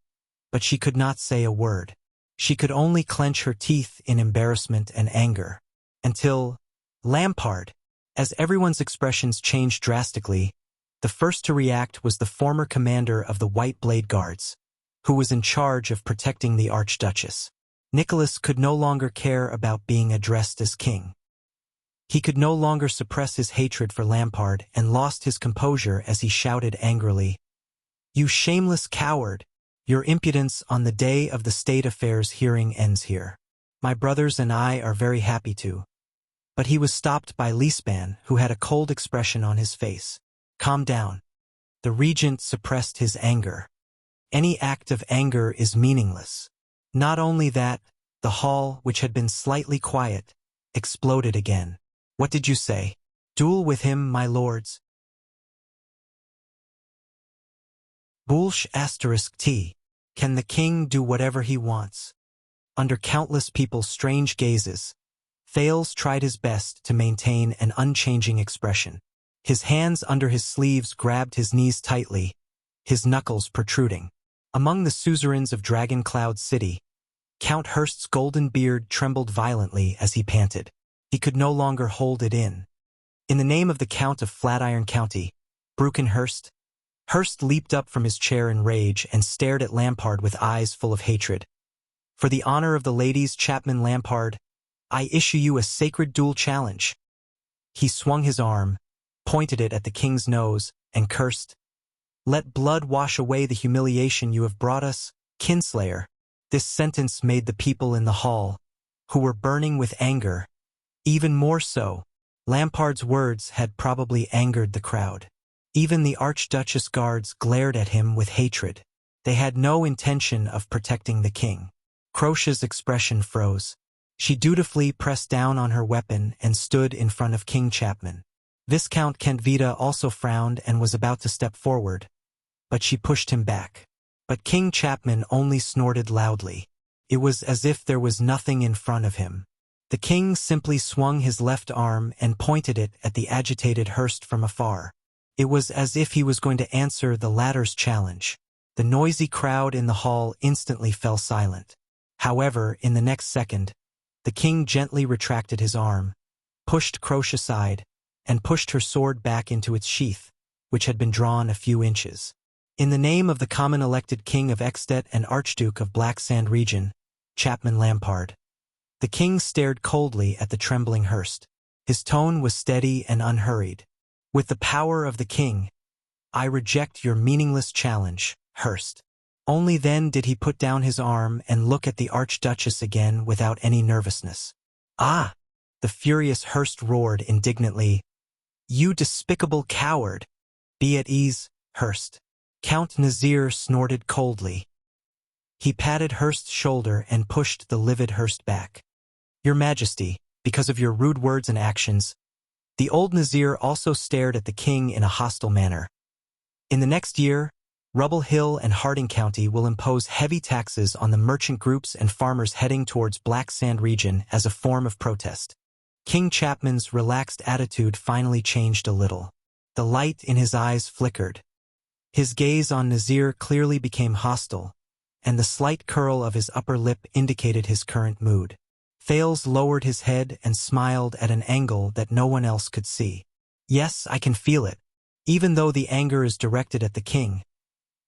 but she could not say a word. She could only clench her teeth in embarrassment and anger. Until Lampard. As everyone's expressions changed drastically, the first to react was the former commander of the White Blade Guards, who was in charge of protecting the Archduchess. Nicholas could no longer care about being addressed as king. He could no longer suppress his hatred for Lampard and lost his composure as he shouted angrily, "You shameless coward! Your impudence on the day of the state affairs hearing ends here. My brothers and I are very happy to." But he was stopped by Leespan, who had a cold expression on his face. "Calm down." The regent suppressed his anger. Any act of anger is meaningless. Not only that, the hall, which had been slightly quiet, exploded again. "What did you say?" "Duel with him, my lords." Bulsh *T. Can the king do whatever he wants? Under countless people's strange gazes, Thales tried his best to maintain an unchanging expression. His hands under his sleeves grabbed his knees tightly, his knuckles protruding. Among the suzerains of Dragon Cloud City, Count Hurst's golden beard trembled violently as he panted. He could no longer hold it in. "In the name of the Count of Flatiron County, Brookenhurst." Hurst leaped up from his chair in rage and stared at Lampard with eyes full of hatred. "For the honor of the ladies, Chapman Lampard, I issue you a sacred duel challenge." He swung his arm, pointed it at the king's nose, and cursed, "Let blood wash away the humiliation you have brought us, kinslayer." This sentence made the people in the hall, who were burning with anger, even more so. Lampard's words had probably angered the crowd. Even the Archduchess guards glared at him with hatred. They had no intention of protecting the king. Croce's expression froze. She dutifully pressed down on her weapon and stood in front of King Chapman. Viscount Kentvita also frowned and was about to step forward, but she pushed him back. But King Chapman only snorted loudly. It was as if there was nothing in front of him. The king simply swung his left arm and pointed it at the agitated Hurst from afar. It was as if he was going to answer the latter's challenge. The noisy crowd in the hall instantly fell silent. However, in the next second, the king gently retracted his arm, pushed Croce aside, and pushed her sword back into its sheath, which had been drawn a few inches. "In the name of the common elected King of Extet and Archduke of Black Sand Region, Chapman Lampard." The king stared coldly at the trembling Hurst. His tone was steady and unhurried. "With the power of the king, I reject your meaningless challenge, Hurst." Only then did he put down his arm and look at the Archduchess again without any nervousness. "Ah!" the furious Hurst roared indignantly. "You despicable coward! Be at ease, Hurst." Count Nazir snorted coldly. He patted Hurst's shoulder and pushed the livid Hurst back. "Your Majesty, because of your rude words and actions." The old Nazir also stared at the king in a hostile manner. "In the next year, Rubble Hill and Harding County will impose heavy taxes on the merchant groups and farmers heading towards Black Sand Region as a form of protest." King Chapman's relaxed attitude finally changed a little. The light in his eyes flickered. His gaze on Nazir clearly became hostile, and the slight curl of his upper lip indicated his current mood. Thales lowered his head and smiled at an angle that no one else could see. "Yes, I can feel it, even though the anger is directed at the king.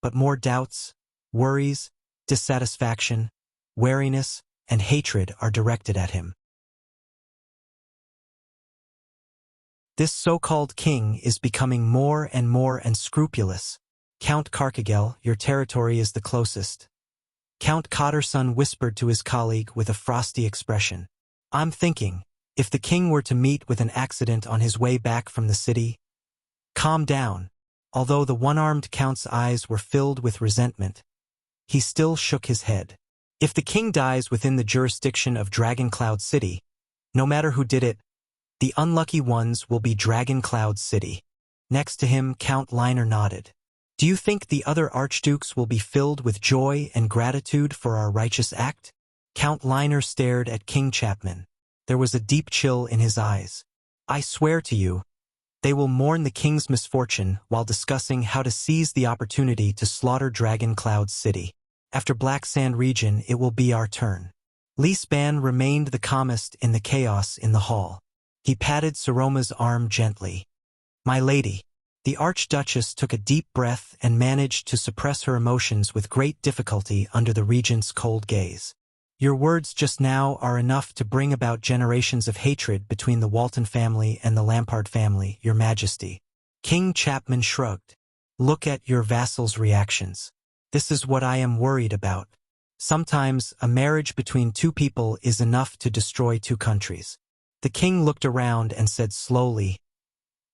But more doubts, worries, dissatisfaction, wariness, and hatred are directed at him. This so-called king is becoming more and more unscrupulous. Count Carcagel, your territory is the closest." Count Cotterson whispered to his colleague with a frosty expression. "I'm thinking, if the king were to meet with an accident on his way back from the city..." "Calm down." Although the one-armed count's eyes were filled with resentment, he still shook his head. If the king dies within the jurisdiction of Dragon Cloud City, no matter who did it, the unlucky ones will be Dragon Cloud City. Next to him, Count Liner nodded. Do you think the other archdukes will be filled with joy and gratitude for our righteous act? Count Liner stared at King Chapman. There was a deep chill in his eyes. I swear to you, they will mourn the king's misfortune while discussing how to seize the opportunity to slaughter Dragon Cloud City. After Black Sand region, it will be our turn. Li Span remained the calmest in the chaos in the hall. He patted Saroma's arm gently. My lady. The Archduchess took a deep breath and managed to suppress her emotions with great difficulty under the regent's cold gaze. Your words just now are enough to bring about generations of hatred between the Walton family and the Lampard family, Your Majesty. King Chapman shrugged. Look at your vassals' reactions. This is what I am worried about. Sometimes a marriage between two people is enough to destroy two countries. The king looked around and said slowly,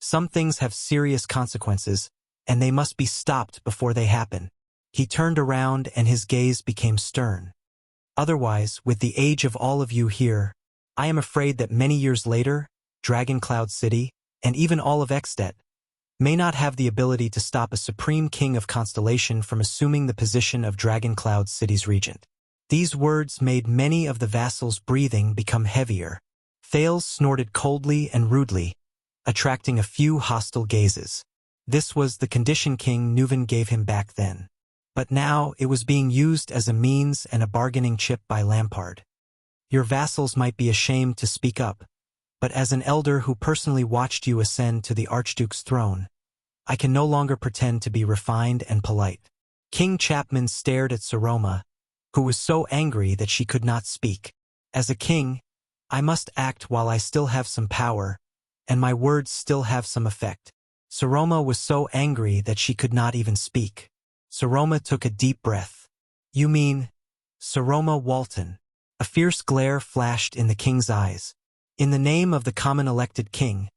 some things have serious consequences, and they must be stopped before they happen. He turned around and his gaze became stern. Otherwise, with the age of all of you here, I am afraid that many years later, Dragon Cloud City, and even all of Extet, may not have the ability to stop a supreme king of Constellation from assuming the position of Dragon Cloud City's regent. These words made many of the vassals' breathing become heavier. Thales snorted coldly and rudely, attracting a few hostile gazes. This was the condition King Nuvan gave him back then. But now it was being used as a means and a bargaining chip by Lampard. Your vassals might be ashamed to speak up, but as an elder who personally watched you ascend to the Archduke's throne, I can no longer pretend to be refined and polite. King Chapman stared at Saroma, who was so angry that she could not speak. As a king, I must act while I still have some power, and my words still have some effect. Saroma was so angry that she could not even speak. Saroma took a deep breath. You mean, Saroma Walton? A fierce glare flashed in the king's eyes. In the name of the common elected king,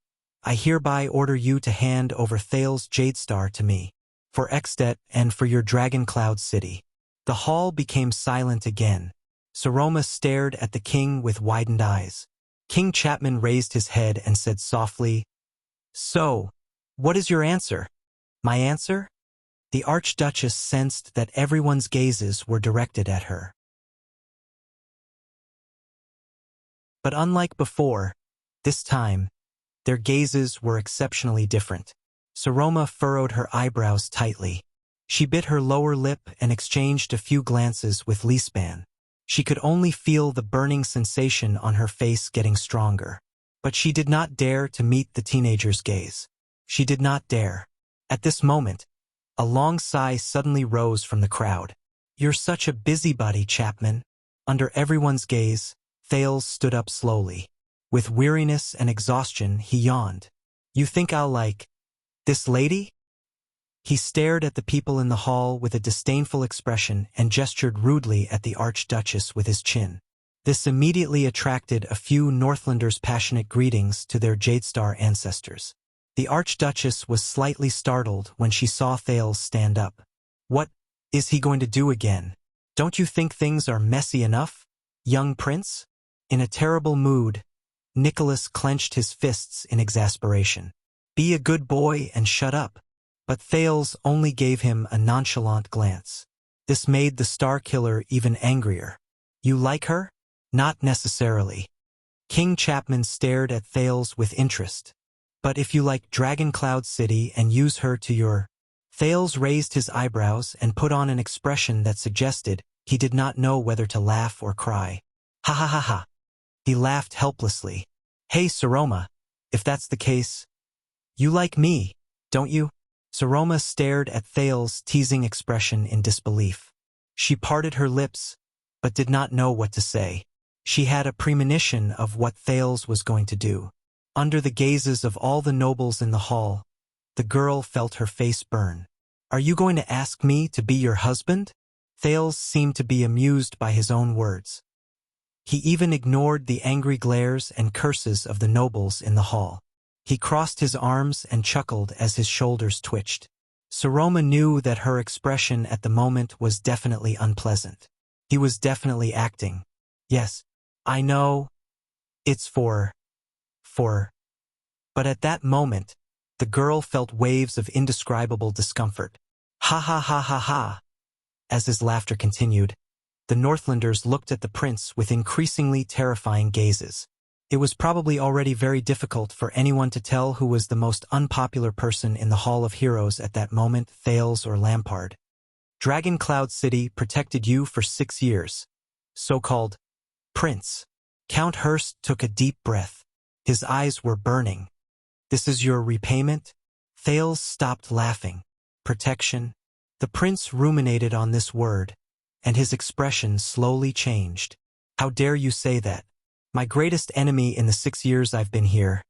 I hereby order you to hand over Thales Jadestar to me, for Extet and for your Dragon Cloud City. The hall became silent again. Saroma stared at the king with widened eyes. King Chapman raised his head and said softly, So, what is your answer? My answer? The Archduchess sensed that everyone's gazes were directed at her. But unlike before, this time, their gazes were exceptionally different. Saroma furrowed her eyebrows tightly. She bit her lower lip and exchanged a few glances with Li Span. She could only feel the burning sensation on her face getting stronger. But she did not dare to meet the teenager's gaze. She did not dare. At this moment, a long sigh suddenly rose from the crowd. You're such a busybody, Chapman. Under everyone's gaze, Thales stood up slowly. With weariness and exhaustion, he yawned. You think I'll like this lady? He stared at the people in the hall with a disdainful expression and gestured rudely at the Archduchess with his chin. This immediately attracted a few Northlanders' passionate greetings to their Jadestar ancestors. The Archduchess was slightly startled when she saw Thales stand up. What is he going to do again? Don't you think things are messy enough, young prince? In a terrible mood, Nicholas clenched his fists in exasperation. Be a good boy and shut up. But Thales only gave him a nonchalant glance. This made the Star Killer even angrier. You like her? Not necessarily. King Chapman stared at Thales with interest. But if you like Dragon Cloud City and use her to your... Thales raised his eyebrows and put on an expression that suggested he did not know whether to laugh or cry. Ha ha ha ha. He laughed helplessly. Hey Saroma, if that's the case, you like me, don't you? Saroma stared at Thales' teasing expression in disbelief. She parted her lips, but did not know what to say. She had a premonition of what Thales was going to do. Under the gazes of all the nobles in the hall, the girl felt her face burn. Are you going to ask me to be your husband? Thales seemed to be amused by his own words. He even ignored the angry glares and curses of the nobles in the hall. He crossed his arms and chuckled as his shoulders twitched. Saroma knew that her expression at the moment was definitely unpleasant. He was definitely acting. Yes, I know. It's for. But at that moment, the girl felt waves of indescribable discomfort. Ha ha ha ha ha. As his laughter continued, the Northlanders looked at the prince with increasingly terrifying gazes. It was probably already very difficult for anyone to tell who was the most unpopular person in the Hall of Heroes at that moment, Thales or Lampard. Dragon Cloud City protected you for 6 years. So-called prince. Count Hurst took a deep breath. His eyes were burning. This is your repayment? Thales stopped laughing. Protection? The prince ruminated on this word, and his expression slowly changed. How dare you say that? My greatest enemy in the 6 years I've been here.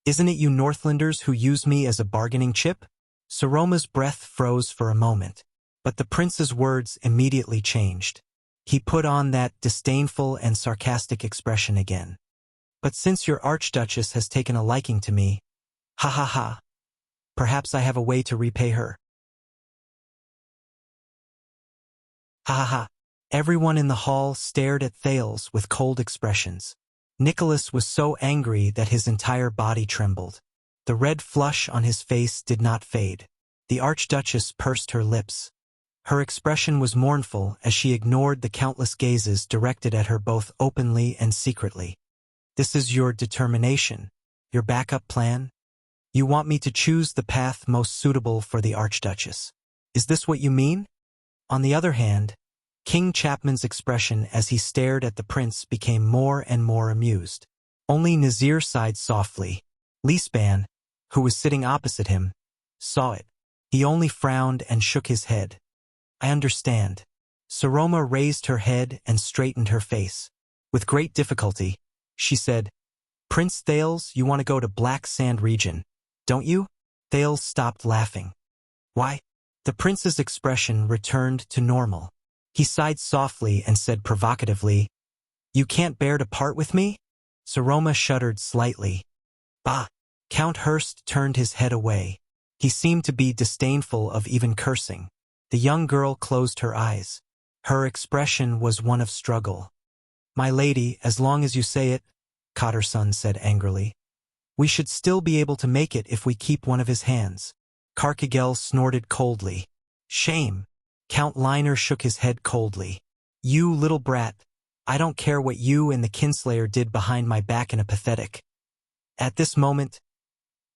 Isn't it you Northlanders who use me as a bargaining chip? Saroma's breath froze for a moment, but the prince's words immediately changed. He put on that disdainful and sarcastic expression again. But since your Archduchess has taken a liking to me, ha ha ha, perhaps I have a way to repay her. Ha ha ha. Everyone in the hall stared at Thales with cold expressions. Nicholas was so angry that his entire body trembled. The red flush on his face did not fade. The Archduchess pursed her lips. Her expression was mournful as she ignored the countless gazes directed at her both openly and secretly. This is your determination, your backup plan? You want me to choose the path most suitable for the Archduchess. Is this what you mean? On the other hand, King Chapman's expression as he stared at the prince became more and more amused. Only Nazir sighed softly. Leespan, who was sitting opposite him, saw it. He only frowned and shook his head. I understand. Saroma raised her head and straightened her face. With great difficulty, she said, Prince Thales, you want to go to Black Sand region, don't you? Thales stopped laughing. Why? The prince's expression returned to normal. He sighed softly and said provocatively, You can't bear to part with me? Saroma shuddered slightly. Bah! Count Hurst turned his head away. He seemed to be disdainful of even cursing. The young girl closed her eyes. Her expression was one of struggle. My lady, as long as you say it, Cotterson said angrily. We should still be able to make it if we keep one of his hands. Carkigel snorted coldly. Shame. Count Liner shook his head coldly. You little brat. I don't care what you and the Kinslayer did behind my back in a pathetic. At this moment,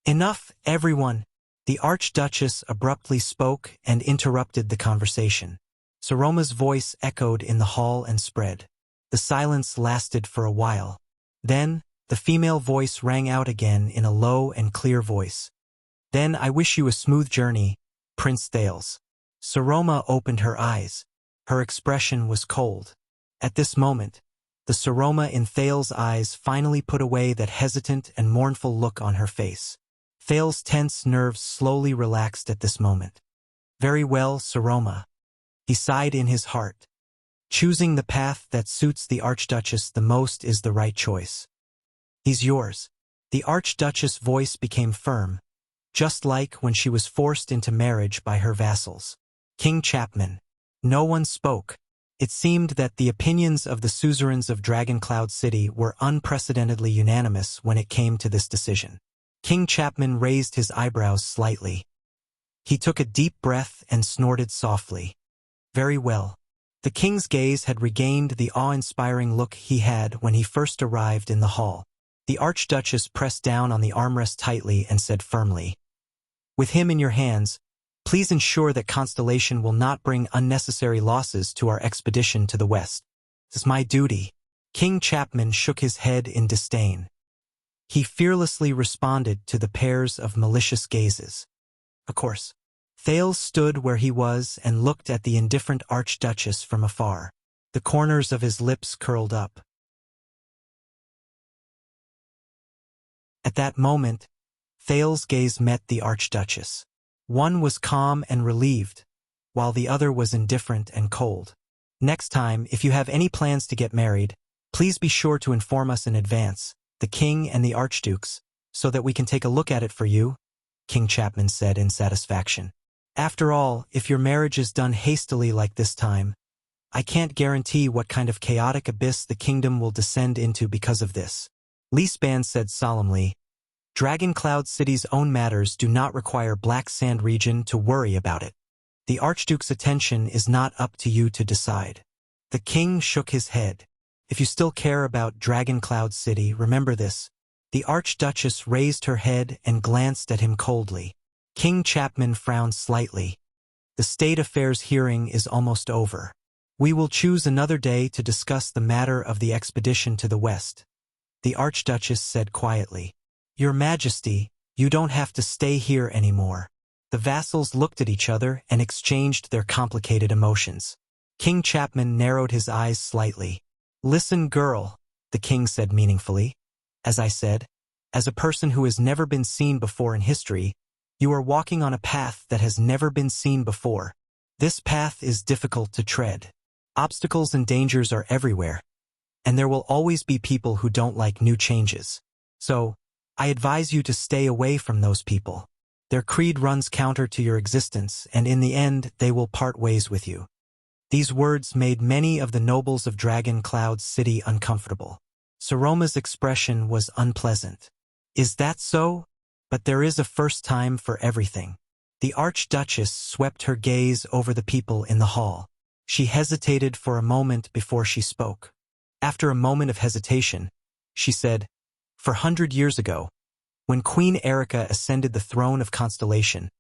enough, everyone. The Archduchess abruptly spoke and interrupted the conversation. Saroma's voice echoed in the hall and spread. The silence lasted for a while. Then, the female voice rang out again in a low and clear voice. Then I wish you a smooth journey, Prince Thales. Saroma opened her eyes. Her expression was cold. At this moment, the Saroma in Thales' eyes finally put away that hesitant and mournful look on her face. Thales' tense nerves slowly relaxed at this moment. Very well, Saroma. He sighed in his heart. Choosing the path that suits the Archduchess the most is the right choice. He's yours. The Archduchess' voice became firm, just like when she was forced into marriage by her vassals. King Chapman. No one spoke. It seemed that the opinions of the suzerains of Dragon Cloud City were unprecedentedly unanimous when it came to this decision. King Chapman raised his eyebrows slightly. He took a deep breath and snorted softly. Very well. The king's gaze had regained the awe-inspiring look he had when he first arrived in the hall. The Archduchess pressed down on the armrest tightly and said firmly, With him in your hands, please ensure that Constellation will not bring unnecessary losses to our expedition to the west. This is my duty. King Chapman shook his head in disdain. He fearlessly responded to the pairs of malicious gazes. Of course. Thales stood where he was and looked at the indifferent Archduchess from afar. The corners of his lips curled up. At that moment, Thales' gaze met the Archduchess. One was calm and relieved, while the other was indifferent and cold. Next time, if you have any plans to get married, please be sure to inform us in advance, the king and the archdukes, so that we can take a look at it for you, King Chapman said in satisfaction. After all, if your marriage is done hastily like this time, I can't guarantee what kind of chaotic abyss the kingdom will descend into because of this. Lisban said solemnly, Dragon Cloud City's own matters do not require Black Sand region to worry about it. The Archduke's attention is not up to you to decide. The king shook his head. If you still care about Dragon Cloud City, remember this. The Archduchess raised her head and glanced at him coldly. King Chapman frowned slightly. The state affairs hearing is almost over. We will choose another day to discuss the matter of the expedition to the west. The Archduchess said quietly. Your Majesty, you don't have to stay here anymore. The vassals looked at each other and exchanged their complicated emotions. King Chapman narrowed his eyes slightly. Listen, girl, the king said meaningfully. As I said, as a person who has never been seen before in history, you are walking on a path that has never been seen before. This path is difficult to tread. Obstacles and dangers are everywhere, and there will always be people who don't like new changes. So, I advise you to stay away from those people. Their creed runs counter to your existence, and in the end, they will part ways with you. These words made many of the nobles of Dragon Cloud City uncomfortable. Saroma's expression was unpleasant. Is that so? But there is a first time for everything. The Archduchess swept her gaze over the people in the hall. She hesitated for a moment before she spoke. After a moment of hesitation, she said, 400 years ago, when Queen Erica ascended the throne of Constellation,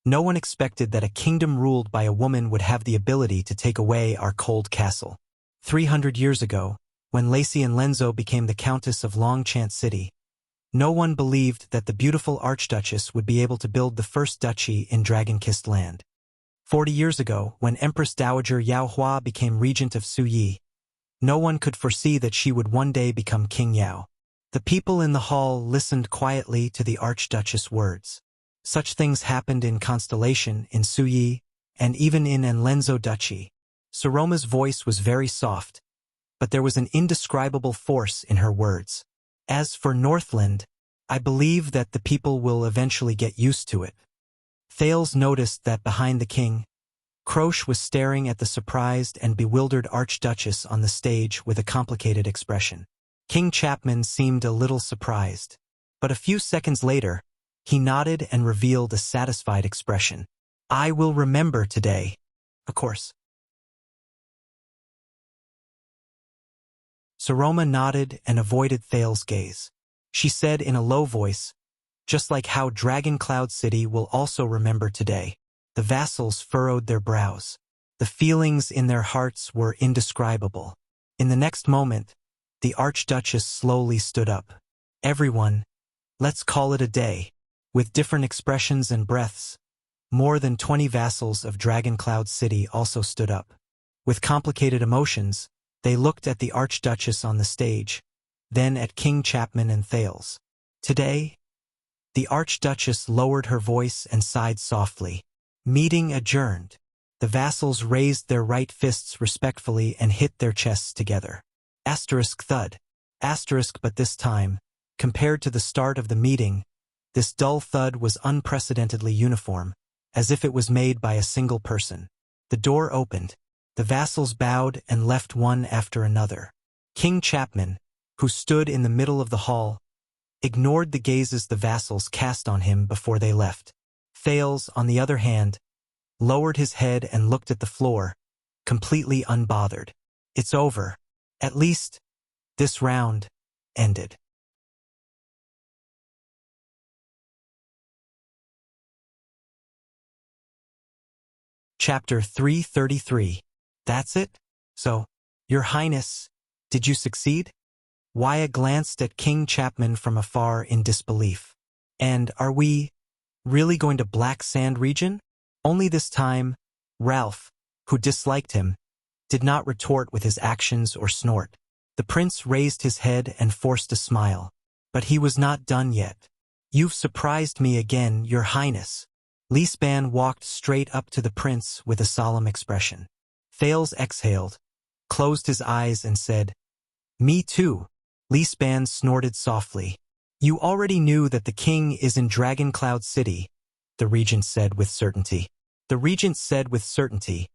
no one expected that a kingdom ruled by a woman would have the ability to take away our cold castle. 300 years ago, when Lacey and Lenzo became the Countess of Longchant City, no one believed that the beautiful Archduchess would be able to build the first duchy in Dragon-Kissed Land. 40 years ago, when Empress Dowager Yao Hua became regent of Suyi, no one could foresee that she would one day become King Yao. The people in the hall listened quietly to the Archduchess' words. Such things happened in Constellation, in Suyi, and even in Enlenzo Duchy. Saroma's voice was very soft, but there was an indescribable force in her words. As for Northland, I believe that the people will eventually get used to it. Thales noticed that behind the king, Croche was staring at the surprised and bewildered Archduchess on the stage with a complicated expression. King Chapman seemed a little surprised, but a few seconds later, he nodded and revealed a satisfied expression. I will remember today. Of course. Saroma nodded and avoided Thales' gaze. She said in a low voice, just like how Dragon Cloud City will also remember today. The vassals furrowed their brows. The feelings in their hearts were indescribable. In the next moment, the Archduchess slowly stood up. Everyone, let's call it a day. With different expressions and breaths, more than 20 vassals of Dragon Cloud City also stood up. With complicated emotions, they looked at the Archduchess on the stage, then at King Chapman and Thales. Today, the Archduchess lowered her voice and sighed softly. Meeting adjourned. The vassals raised their right fists respectfully and hit their chests together. Asterisk thud. Asterisk, but this time, compared to the start of the meeting, this dull thud was unprecedentedly uniform, as if it was made by a single person. The door opened. The vassals bowed and left one after another. King Chapman, who stood in the middle of the hall, ignored the gazes the vassals cast on him before they left. Thales, on the other hand, lowered his head and looked at the floor, completely unbothered. It's over. At least, this round ended. Chapter 333. That's it? So, Your Highness, did you succeed? Waya glanced at King Chapman from afar in disbelief. And are we really going to Black Sand region? Only this time, Ralph, who disliked him, did not retort with his actions or snort. The prince raised his head and forced a smile. But he was not done yet. You've surprised me again, Your Highness. Lisban walked straight up to the prince with a solemn expression. Thales exhaled, closed his eyes and said, Me too. Lisban snorted softly. You already knew that the king is in Dragon Cloud City, the regent said with certainty. The regent said with certainty,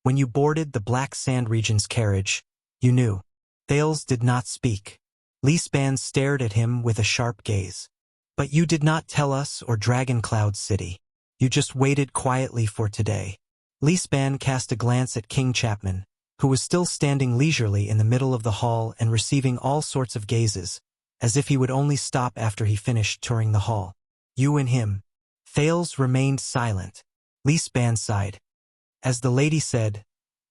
When you boarded the Black Sand Region's carriage, you knew. Thales did not speak. Leaspan stared at him with a sharp gaze. But you did not tell us or Dragon Cloud City. You just waited quietly for today. Leaspan cast a glance at King Chapman, who was still standing leisurely in the middle of the hall and receiving all sorts of gazes, as if he would only stop after he finished touring the hall. You and him. Thales remained silent. Leaspan sighed. As the lady said,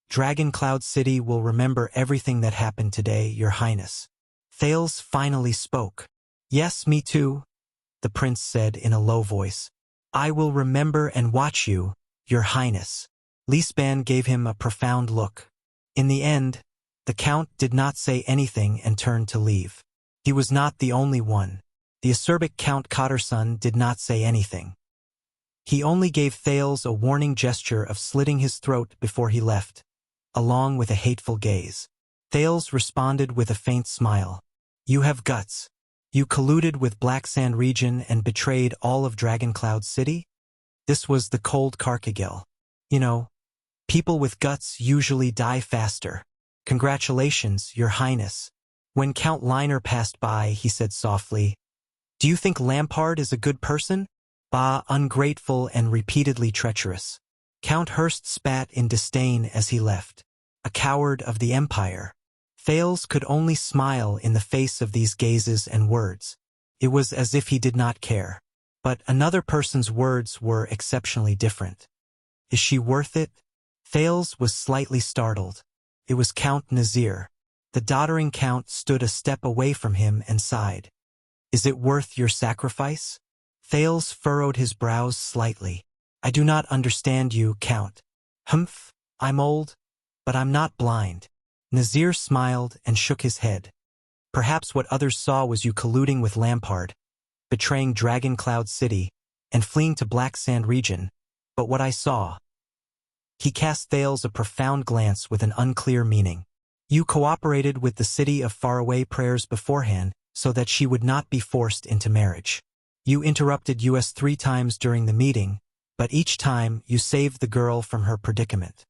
Dragon Cloud City will remember everything that happened today, Your Highness. Thales finally spoke. Yes, me too, the prince said in a low voice. I will remember and watch you, Your Highness. Leaspan gave him a profound look. In the end, the count did not say anything and turned to leave. He was not the only one. The acerbic Count Cotterson did not say anything. He only gave Thales a warning gesture of slitting his throat before he left, along with a hateful gaze. Thales responded with a faint smile. You have guts. You colluded with Black Sand Region and betrayed all of Dragon Cloud City? This was the cold Carcagel. You know, people with guts usually die faster. Congratulations, Your Highness. When Count Liner passed by, he said softly, Do you think Lampard is a good person? Bah, ungrateful and repeatedly treacherous. Count Hurst spat in disdain as he left. A coward of the Empire. Thales could only smile in the face of these gazes and words. It was as if he did not care. But another person's words were exceptionally different. Is she worth it? Thales was slightly startled. It was Count Nazir. The doddering count stood a step away from him and sighed. Is it worth your sacrifice? Thales furrowed his brows slightly. I do not understand you, Count. Humph, I'm old, but I'm not blind. Nazir smiled and shook his head. Perhaps what others saw was you colluding with Lampard, betraying Dragon Cloud City, and fleeing to Black Sand Region, but what I saw. He cast Thales a profound glance with an unclear meaning. You cooperated with the City of Faraway Prayers beforehand so that she would not be forced into marriage. You interrupted us 3 times during the meeting, but each time you saved the girl from her predicament.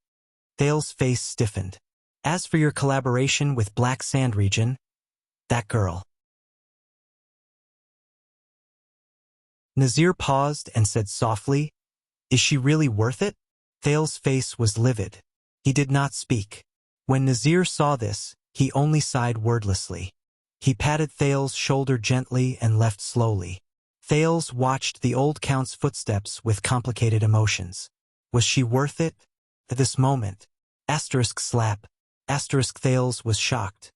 Thales' face stiffened. As for your collaboration with Black Sand Region, that girl. Nazir paused and said softly, Is she really worth it? Thales' face was livid. He did not speak. When Nazir saw this, he only sighed wordlessly. He patted Thales' shoulder gently and left slowly. Thales watched the old count's footsteps with complicated emotions. Was she worth it? At this moment, slap, Thales was shocked.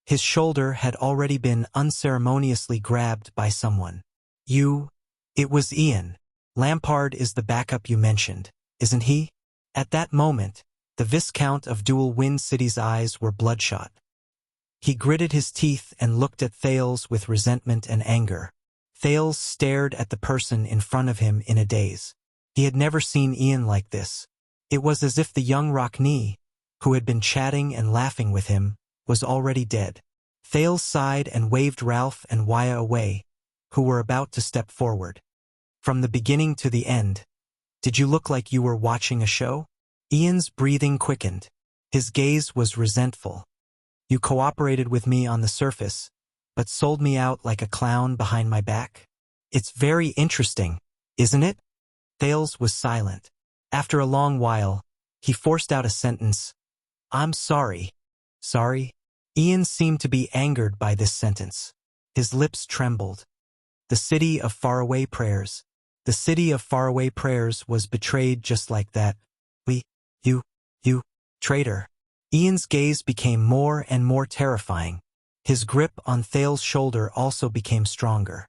His shoulder had already been unceremoniously grabbed by someone. It was Ian. Lampard is the backup you mentioned, isn't he? At that moment, the Viscount of Dual Wind City's eyes were bloodshot. He gritted his teeth and looked at Thales with resentment and anger. Thales stared at the person in front of him in a daze. He had never seen Ian like this. It was as if the young Rockney, who had been chatting and laughing with him, was already dead. Thales sighed and waved Ralph and Waya away, who were about to step forward. From the beginning to the end, did you look like you were watching a show? Ian's breathing quickened. His gaze was resentful. You cooperated with me on the surface, but sold me out like a clown behind my back? It's very interesting, isn't it? Thales was silent. After a long while, he forced out a sentence. I'm sorry. Sorry? Ian seemed to be angered by this sentence. His lips trembled. The City of Faraway Prayers. The City of Faraway Prayers was betrayed just like that. You, traitor. Ian's gaze became more and more terrifying. His grip on Thales' shoulder also became stronger.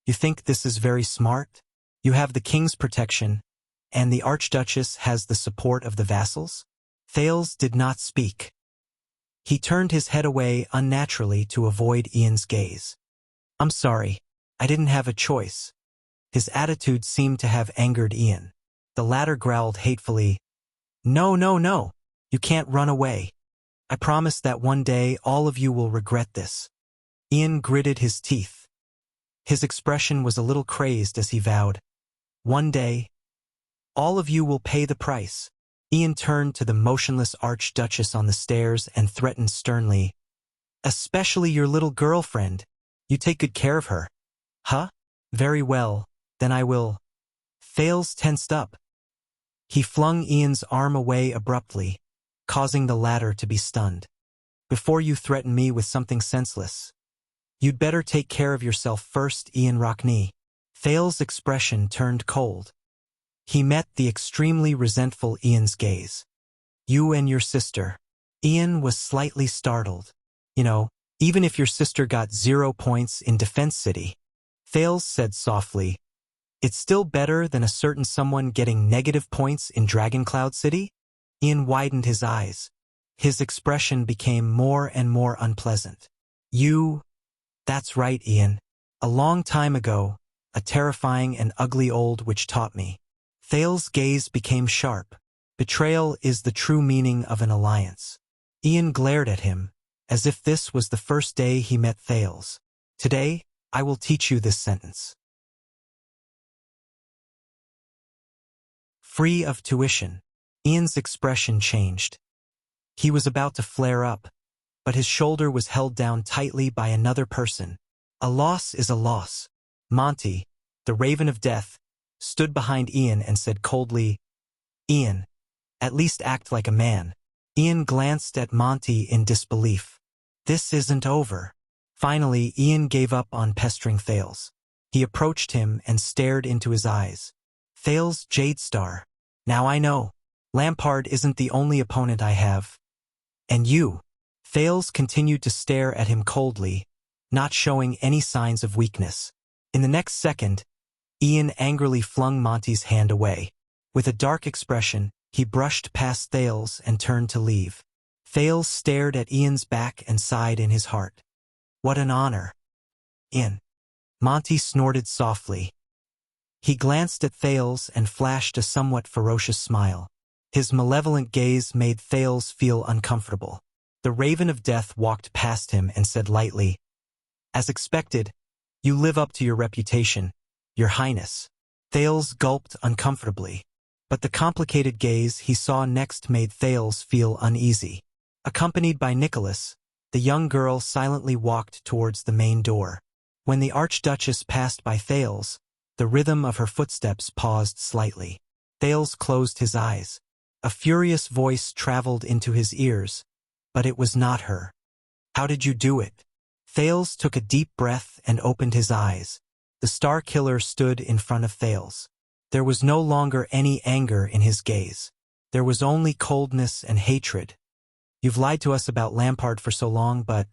You think this is very smart? You have the king's protection, and the Archduchess has the support of the vassals? Thales did not speak. He turned his head away unnaturally to avoid Ian's gaze. I'm sorry, I didn't have a choice. His attitude seemed to have angered Ian. The latter growled hatefully, No, you can't run away. I promise that one day all of you will regret this. Ian gritted his teeth. His expression was a little crazed as he vowed, One day, all of you will pay the price. Ian turned to the motionless Archduchess on the stairs and threatened sternly, "Especially your little girlfriend. You take good care of her." "Huh? Very well, then I will." Thales tensed up. He flung Ian's arm away abruptly, causing the latter to be stunned. "Before you threaten me with something senseless, you'd better take care of yourself first, Ian Rockney." Thales' expression turned cold. He met the extremely resentful Ian's gaze. "You and your sister." Ian was slightly startled. "You know, even if your sister got 0 points in Defense City," Thales said softly, "it's still better than a certain someone getting negative points in Dragoncloud City?" Ian widened his eyes. His expression became more and more unpleasant. "You..." "That's right, Ian. A long time ago, a terrifying and ugly old witch taught me." Thales' gaze became sharp. Betrayal is the true meaning of an alliance. Ian glared at him, as if this was the first day he met Thales. "Today, I will teach you this sentence. Free of tuition." Ian's expression changed. He was about to flare up, but his shoulder was held down tightly by another person. "A loss is a loss." Monty, the Raven of Death, stood behind Ian and said coldly, "Ian, at least act like a man." Ian glanced at Monty in disbelief. "This isn't over." Finally, Ian gave up on pestering Thales. He approached him and stared into his eyes. "Thales Jadestar, now I know. Lampard isn't the only opponent I have. And you." Thales continued to stare at him coldly, not showing any signs of weakness. In the next second, Ian angrily flung Monty's hand away. With a dark expression, he brushed past Thales and turned to leave. Thales stared at Ian's back and sighed in his heart. "What an honor." "Ian." Monty snorted softly. He glanced at Thales and flashed a somewhat ferocious smile. His malevolent gaze made Thales feel uncomfortable. The Raven of Death walked past him and said lightly, "As expected, you live up to your reputation, Your Highness." Thales gulped uncomfortably, but the complicated gaze he saw next made Thales feel uneasy. Accompanied by Nicholas, the young girl silently walked towards the main door. When the Archduchess passed by Thales, the rhythm of her footsteps paused slightly. Thales closed his eyes. A furious voice traveled into his ears, but it was not her. "How did you do it?" Thales took a deep breath and opened his eyes. The Star Killer stood in front of Thales. There was no longer any anger in his gaze. There was only coldness and hatred. "You've lied to us about Lampard for so long, but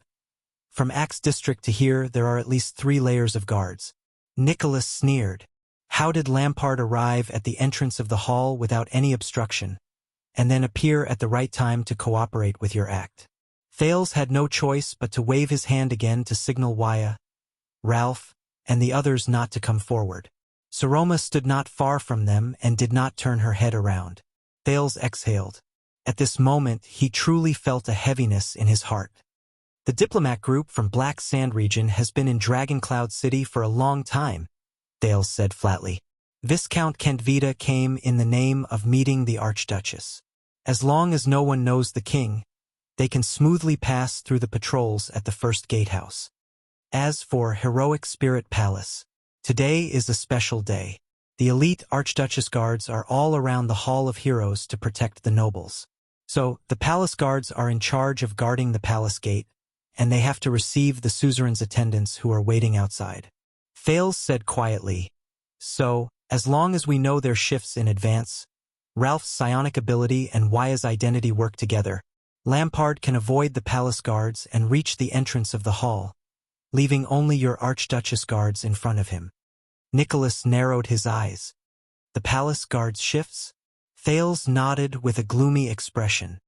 from Axe District to here there are at least 3 layers of guards." Nicholas sneered. "How did Lampard arrive at the entrance of the hall without any obstruction, and then appear at the right time to cooperate with your act?" Thales had no choice but to wave his hand again to signal Wuxia, Ralph, and the others not to come forward. Saroma stood not far from them and did not turn her head around. Thales exhaled. At this moment, he truly felt a heaviness in his heart. "The diplomat group from Black Sand region has been in Dragoncloud City for a long time," Thales said flatly. "Viscount Kentvita came in the name of meeting the Archduchess. As long as no one knows the king, they can smoothly pass through the patrols at the first gatehouse. As for Heroic Spirit Palace, today is a special day. The elite Archduchess guards are all around the Hall of Heroes to protect the nobles. So, the palace guards are in charge of guarding the palace gate, and they have to receive the suzerain's attendants who are waiting outside." Thales said quietly, "So, as long as we know their shifts in advance, Ralph's psionic ability and Wuxia's identity work together, Lampard can avoid the palace guards and reach the entrance of the hall, leaving only your Archduchess guards in front of him." Nicholas narrowed his eyes. "The palace guards' shifts?" Thales nodded with a gloomy expression.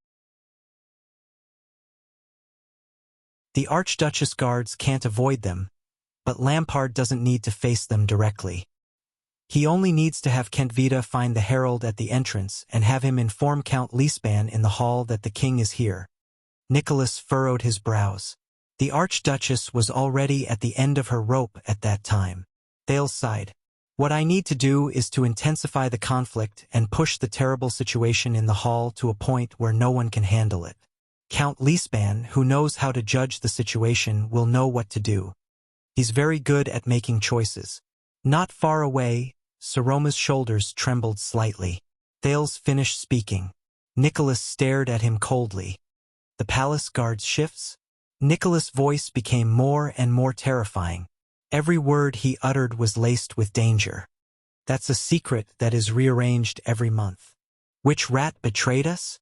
"The Archduchess guards can't avoid them, but Lampard doesn't need to face them directly. He only needs to have Kentvita find the herald at the entrance and have him inform Count Leespan in the hall that the king is here." Nicholas furrowed his brows. The Archduchess was already at the end of her rope at that time. Thales sighed. What I need to do is to intensify the conflict and push the terrible situation in the hall to a point where no one can handle it. Count Lisban, who knows how to judge the situation, will know what to do. He's very good at making choices. Not far away, Saroma's shoulders trembled slightly. Thales finished speaking. Nicholas stared at him coldly. The palace guard's shifts? Nicholas' voice became more and more terrifying. Every word he uttered was laced with danger. That's a secret that is rearranged every month. Which rat betrayed us?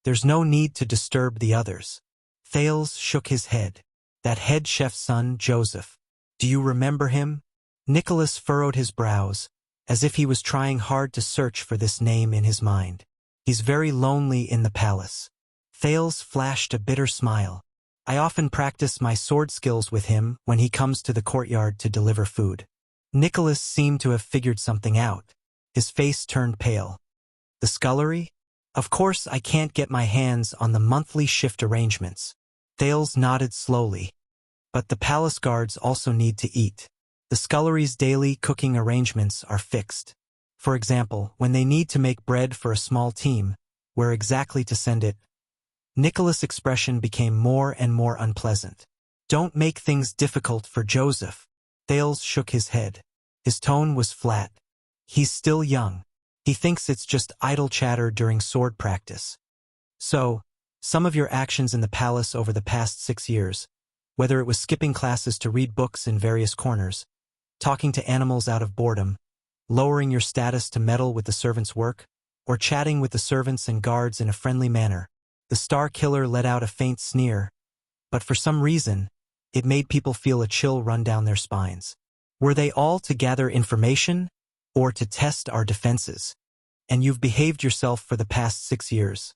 There's no need to disturb the others. Thales shook his head. That head chef's son, Joseph. Do you remember him? Nicholas furrowed his brows, as if he was trying hard to search for this name in his mind. He's very lonely in the palace. Thales flashed a bitter smile. I often practice my sword skills with him when he comes to the courtyard to deliver food. Nicholas seemed to have figured something out. His face turned pale. The scullery? Of course I can't get my hands on the monthly shift arrangements. Thales nodded slowly. But the palace guards also need to eat. The scullery's daily cooking arrangements are fixed. For example, when they need to make bread for a small team, where exactly to send it? Nicholas' expression became more and more unpleasant. Don't make things difficult for Joseph. Thales shook his head. His tone was flat. He's still young. He thinks it's just idle chatter during sword practice. So, some of your actions in the palace over the past 6 years, whether it was skipping classes to read books in various corners, talking to animals out of boredom, lowering your status to meddle with the servants' work, or chatting with the servants and guards in a friendly manner. The Star Killer let out a faint sneer, but for some reason, it made people feel a chill run down their spines. Were they all to gather information, or to test our defenses? And you've behaved yourself for the past 6 years.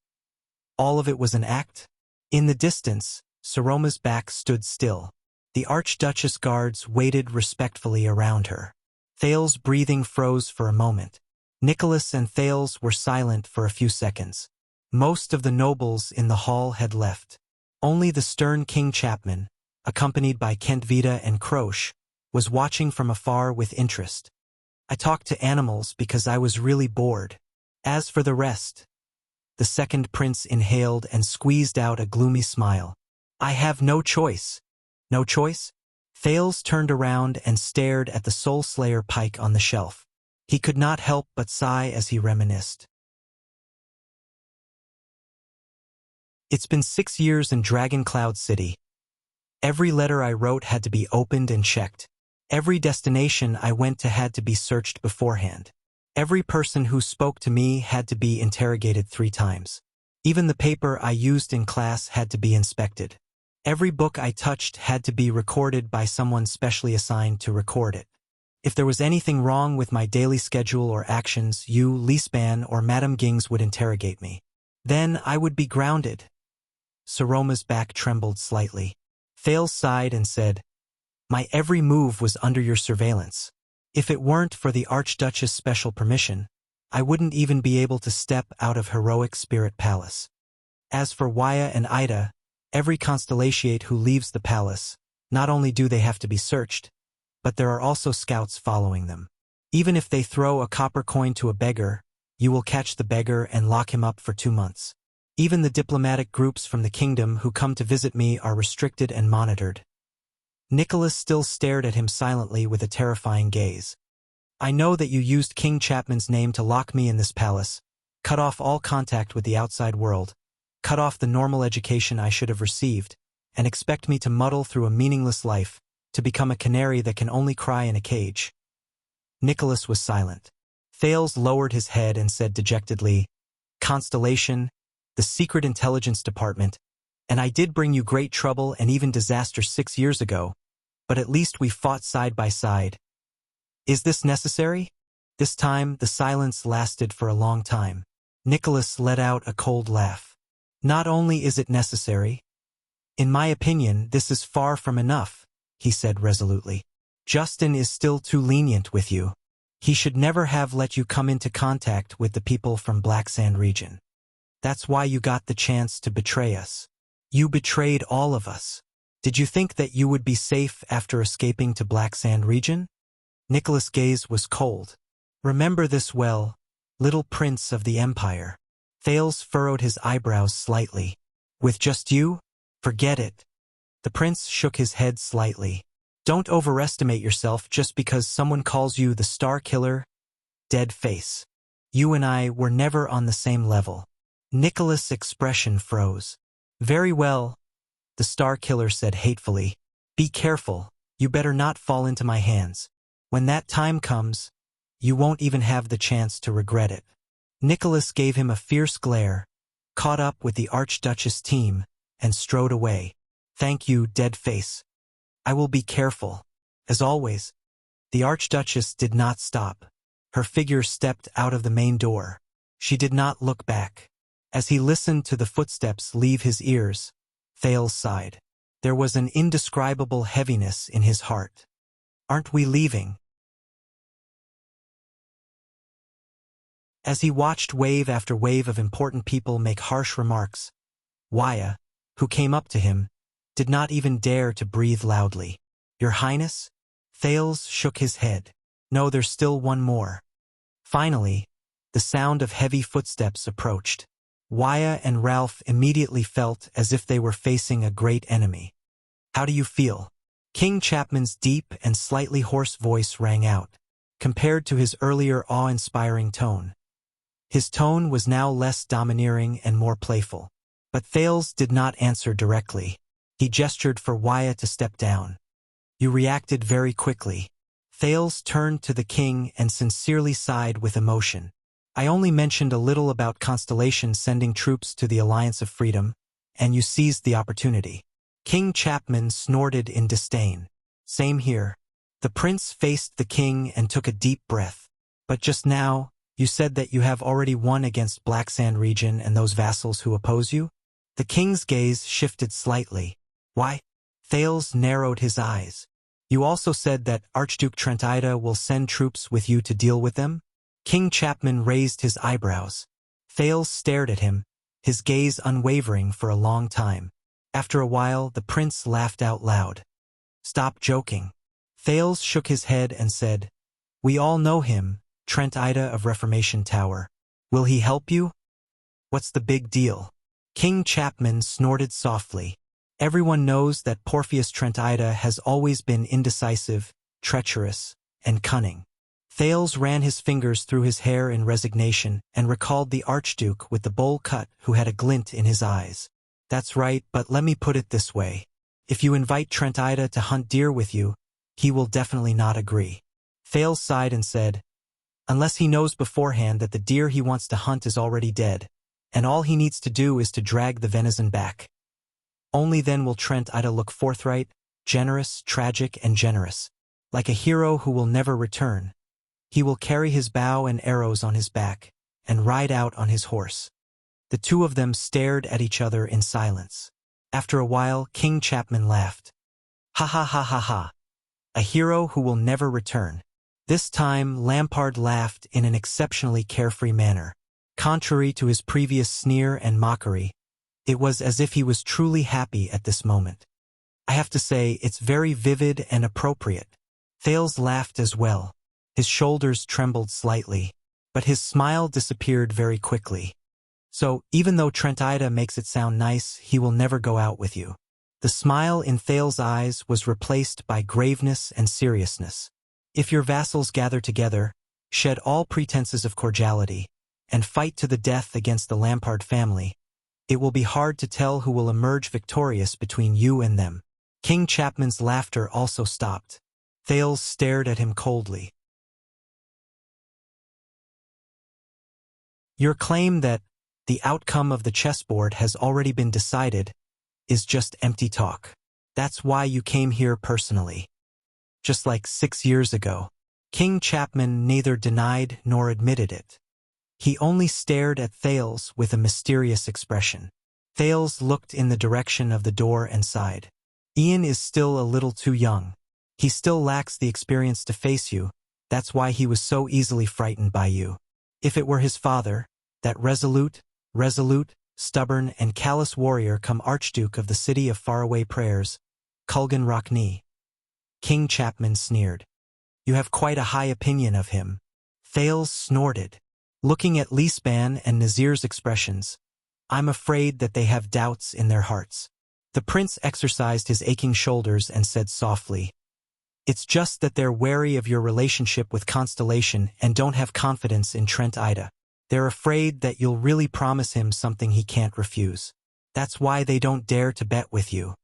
All of it was an act? In the distance, Saroma's back stood still. The Archduchess guards waited respectfully around her. Thales' breathing froze for a moment. Nicholas and Thales were silent for a few seconds. Most of the nobles in the hall had left. Only the stern King Chapman, accompanied by Kentvita and Croche, was watching from afar with interest. I talked to animals because I was really bored. As for the rest, the second prince inhaled and squeezed out a gloomy smile. I have no choice. No choice? Thales turned around and stared at the Soul Slayer pike on the shelf. He could not help but sigh as he reminisced. It's been 6 years in Dragon Cloud City. Every letter I wrote had to be opened and checked. Every destination I went to had to be searched beforehand. Every person who spoke to me had to be interrogated 3 times. Even the paper I used in class had to be inspected. Every book I touched had to be recorded by someone specially assigned to record it. If there was anything wrong with my daily schedule or actions, you, Lisban, or Madame Gings would interrogate me. Then I would be grounded. Saroma's back trembled slightly. Thales sighed and said, My every move was under your surveillance. If it weren't for the Archduchess' special permission, I wouldn't even be able to step out of Heroic Spirit Palace. As for Waya and Ida, every constellatiate who leaves the palace, not only do they have to be searched, but there are also scouts following them. Even if they throw a copper coin to a beggar, you will catch the beggar and lock him up for 2 months. Even the diplomatic groups from the kingdom who come to visit me are restricted and monitored. Nicholas still stared at him silently with a terrifying gaze. I know that you used King Chapman's name to lock me in this palace, cut off all contact with the outside world, cut off the normal education I should have received, and expect me to muddle through a meaningless life, to become a canary that can only cry in a cage. Nicholas was silent. Thales lowered his head and said dejectedly, Constellation, the Secret Intelligence Department, and I did bring you great trouble and even disaster 6 years ago, but at least we fought side by side. Is this necessary? This time, the silence lasted for a long time. Nicholas let out a cold laugh. Not only is it necessary, in my opinion, this is far from enough, he said resolutely. Justin is still too lenient with you. He should never have let you come into contact with the people from Black Sand region. That's why you got the chance to betray us. You betrayed all of us. Did you think that you would be safe after escaping to Black Sand region? Nicholas' gaze was cold. Remember this well, little prince of the empire. Thales furrowed his eyebrows slightly. With just you? Forget it. The prince shook his head slightly. Don't overestimate yourself just because someone calls you the Star Killer. Dead face. You and I were never on the same level. Nicholas' expression froze. Very well, the Star Killer said hatefully. Be careful, you better not fall into my hands. When that time comes, you won't even have the chance to regret it. Nicholas gave him a fierce glare, caught up with the Archduchess team, and strode away. Thank you, dead face. I will be careful. As always, the Archduchess did not stop. Her figure stepped out of the main door. She did not look back. As he listened to the footsteps leave his ears, Thales sighed. There was an indescribable heaviness in his heart. Aren't we leaving? As he watched wave after wave of important people make harsh remarks, Wuxia, who came up to him, did not even dare to breathe loudly. Your Highness? Thales shook his head. No, there's still one more. Finally, the sound of heavy footsteps approached. Wuxia and Ralph immediately felt as if they were facing a great enemy. How do you feel? King Chapman's deep and slightly hoarse voice rang out, compared to his earlier awe-inspiring tone. His tone was now less domineering and more playful. But Thales did not answer directly. He gestured for Wuxia to step down. You reacted very quickly. Thales turned to the king and sincerely sighed with emotion. I only mentioned a little about Constellation sending troops to the Alliance of Freedom, and you seized the opportunity. King Chapman snorted in disdain. Same here. The prince faced the king and took a deep breath. But just now, you said that you have already won against Black Sand region and those vassals who oppose you? The king's gaze shifted slightly. Why? Thales narrowed his eyes. You also said that Archduke Trentida will send troops with you to deal with them? King Chapman raised his eyebrows. Thales stared at him, his gaze unwavering for a long time. After a while, the prince laughed out loud. Stop joking. Thales shook his head and said, We all know him, Trentida of Reformation Tower. Will he help you? What's the big deal? King Chapman snorted softly. Everyone knows that Porpheus Trentida has always been indecisive, treacherous, and cunning. Thales ran his fingers through his hair in resignation and recalled the Archduke with the bowl cut who had a glint in his eyes. That's right, but let me put it this way. If you invite Trentida to hunt deer with you, he will definitely not agree. Thales sighed and said, Unless he knows beforehand that the deer he wants to hunt is already dead, and all he needs to do is to drag the venison back. Only then will Trentida look forthright, generous, tragic, and generous, like a hero who will never return. He will carry his bow and arrows on his back, and ride out on his horse. The two of them stared at each other in silence. After a while, King Chapman laughed. Ha ha ha ha ha. A hero who will never return. This time, Lampard laughed in an exceptionally carefree manner. Contrary to his previous sneer and mockery, it was as if he was truly happy at this moment. I have to say, it's very vivid and appropriate. Thales laughed as well. His shoulders trembled slightly, but his smile disappeared very quickly. So, even though Trentida makes it sound nice, he will never go out with you. The smile in Thales' eyes was replaced by graveness and seriousness. If your vassals gather together, shed all pretenses of cordiality, and fight to the death against the Lampard family, it will be hard to tell who will emerge victorious between you and them. King Chapman's laughter also stopped. Thales stared at him coldly. Your claim that the outcome of the chessboard has already been decided is just empty talk. That's why you came here personally. Just like 6 years ago. King Chapman neither denied nor admitted it. He only stared at Thales with a mysterious expression. Thales looked in the direction of the door and sighed. Ian is still a little too young. He still lacks the experience to face you. That's why he was so easily frightened by you. If it were his father, that resolute, stubborn, and callous warrior come Archduke of the city of faraway prayers, Kulgan Rockney. King Chapman sneered. You have quite a high opinion of him. Thales snorted. Looking at Lisban and Nazir's expressions, I'm afraid that they have doubts in their hearts. The prince exercised his aching shoulders and said softly, It's just that they're wary of your relationship with Constellation and don't have confidence in Trent Ida. They're afraid that you'll really promise him something he can't refuse. That's why they don't dare to bet with you.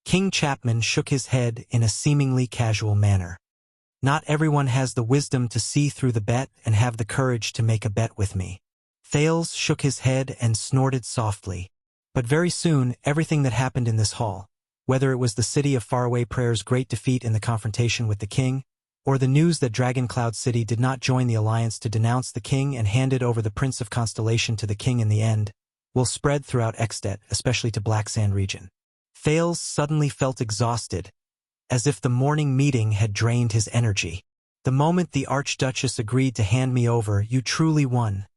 King Chapman shook his head in a seemingly casual manner. Not everyone has the wisdom to see through the bet and have the courage to make a bet with me. Thales shook his head and snorted softly. But very soon, everything that happened in this hall, whether it was the city of Faraway Prayer's great defeat in the confrontation with the king, or the news that Dragon Cloud City did not join the alliance to denounce the king and handed over the Prince of Constellation to the king in the end, will spread throughout Extet, especially to Black Sand region. Thales suddenly felt exhausted, as if the morning meeting had drained his energy. The moment the Archduchess agreed to hand me over, you truly won,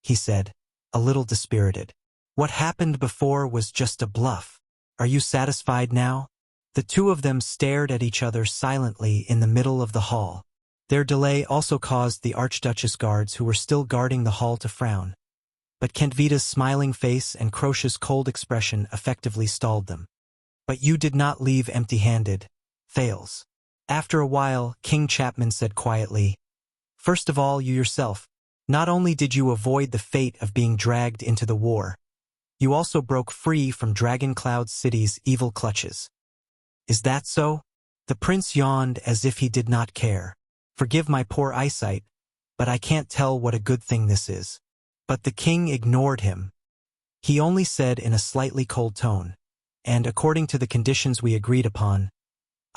he said, a little dispirited. What happened before was just a bluff. Are you satisfied now? The two of them stared at each other silently in the middle of the hall. Their delay also caused the Archduchess guards who were still guarding the hall to frown. But Kentvita's smiling face and Crocia's cold expression effectively stalled them. But you did not leave empty-handed, Thales. After a while, King Chapman said quietly, First of all, you yourself. Not only did you avoid the fate of being dragged into the war, you also broke free from Dragon Cloud City's evil clutches. Is that so? The prince yawned as if he did not care. Forgive my poor eyesight, but I can't tell what a good thing this is. But the king ignored him. He only said in a slightly cold tone, and according to the conditions we agreed upon,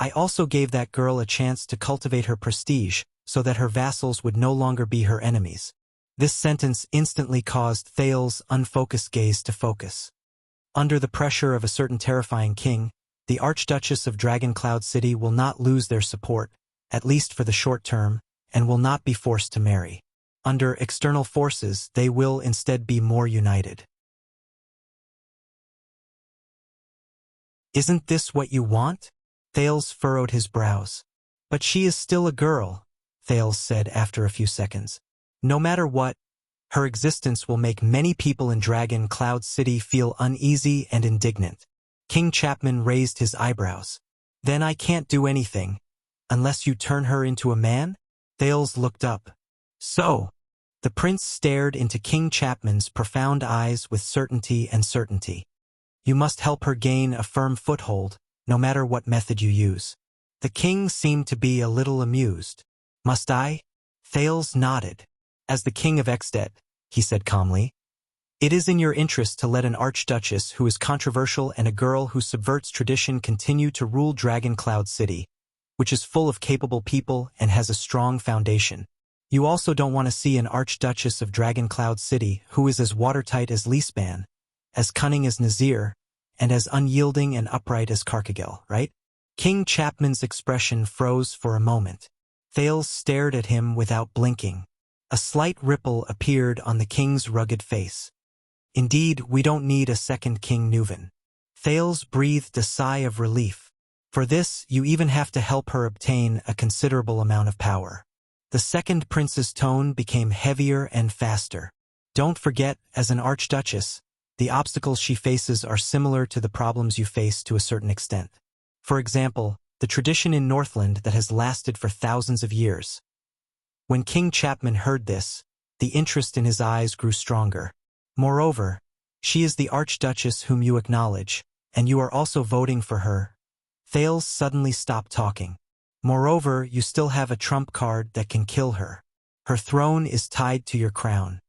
I also gave that girl a chance to cultivate her prestige so that her vassals would no longer be her enemies. This sentence instantly caused Thales' unfocused gaze to focus. Under the pressure of a certain terrifying king, the Archduchess of Dragon Cloud City will not lose their support, at least for the short term, and will not be forced to marry. Under external forces, they will instead be more united. Isn't this what you want? Thales furrowed his brows. But she is still a girl, Thales said after a few seconds. No matter what, her existence will make many people in Dragon Cloud City feel uneasy and indignant. King Chapman raised his eyebrows. Then I can't do anything, unless you turn her into a man? Thales looked up. So, the prince stared into King Chapman's profound eyes with certainty. You must help her gain a firm foothold, no matter what method you use. The king seemed to be a little amused. Must I? Thales nodded. As the king of Extet, he said calmly, it is in your interest to let an archduchess who is controversial and a girl who subverts tradition continue to rule Dragon Cloud City, which is full of capable people and has a strong foundation. You also don't want to see an archduchess of Dragon Cloud City who is as watertight as Lisban, as cunning as Nazir, and as unyielding and upright as Carcagel, right? King Chapman's expression froze for a moment. Thales stared at him without blinking. A slight ripple appeared on the king's rugged face. Indeed, we don't need a second King Nuven. Thales breathed a sigh of relief. For this, you even have to help her obtain a considerable amount of power. The second prince's tone became heavier and faster. Don't forget, as an archduchess, the obstacles she faces are similar to the problems you face to a certain extent. For example, the tradition in Northland that has lasted for thousands of years. When King Chapman heard this, the interest in his eyes grew stronger. Moreover, she is the archduchess whom you acknowledge, and you are also voting for her. Thales suddenly stopped talking. Moreover, you still have a trump card that can kill her. Her throne is tied to your crown.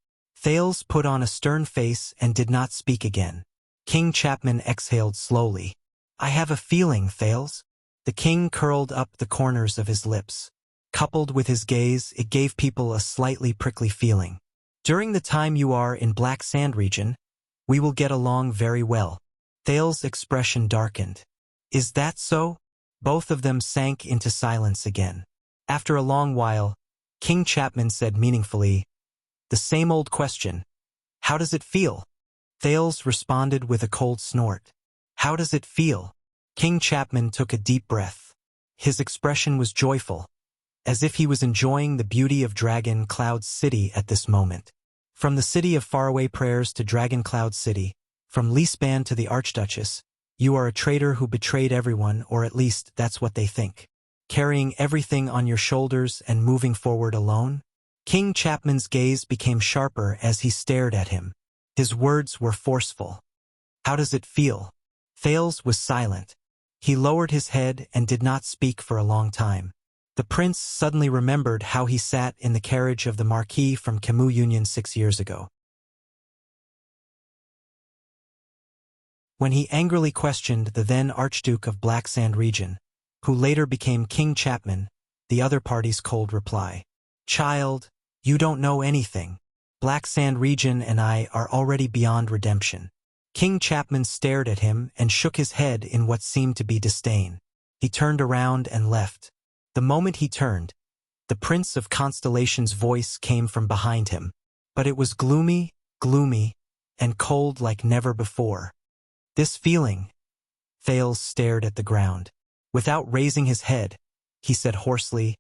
Thales put on a stern face and did not speak again. King Chapman exhaled slowly. I have a feeling, Thales. The king curled up the corners of his lips. Coupled with his gaze, it gave people a slightly prickly feeling. During the time you are in Black Sand region, we will get along very well. Thales' expression darkened. Is that so? Both of them sank into silence again. After a long while, King Chapman said meaningfully, the same old question. How does it feel? Thales responded with a cold snort. How does it feel? King Chapman took a deep breath. His expression was joyful, as if he was enjoying the beauty of Dragon Cloud City at this moment. From the city of faraway prayers to Dragon Cloud City, from Leaseband to the Archduchess, you are a traitor who betrayed everyone, or at least that's what they think. Carrying everything on your shoulders and moving forward alone? King Chapman's gaze became sharper as he stared at him. His words were forceful. How does it feel? Thales was silent. He lowered his head and did not speak for a long time. The prince suddenly remembered how he sat in the carriage of the Marquis from Camus Union 6 years ago, when he angrily questioned the then Archduke of Black Sand region, who later became King Chapman. The other party's cold reply. Child, you don't know anything. Black Sand region and I are already beyond redemption. King Chapman stared at him and shook his head in what seemed to be disdain. He turned around and left. The moment he turned, the Prince of Constellation's voice came from behind him, but it was gloomy, and cold like never before. This feeling. Thales stared at the ground. Without raising his head, he said hoarsely,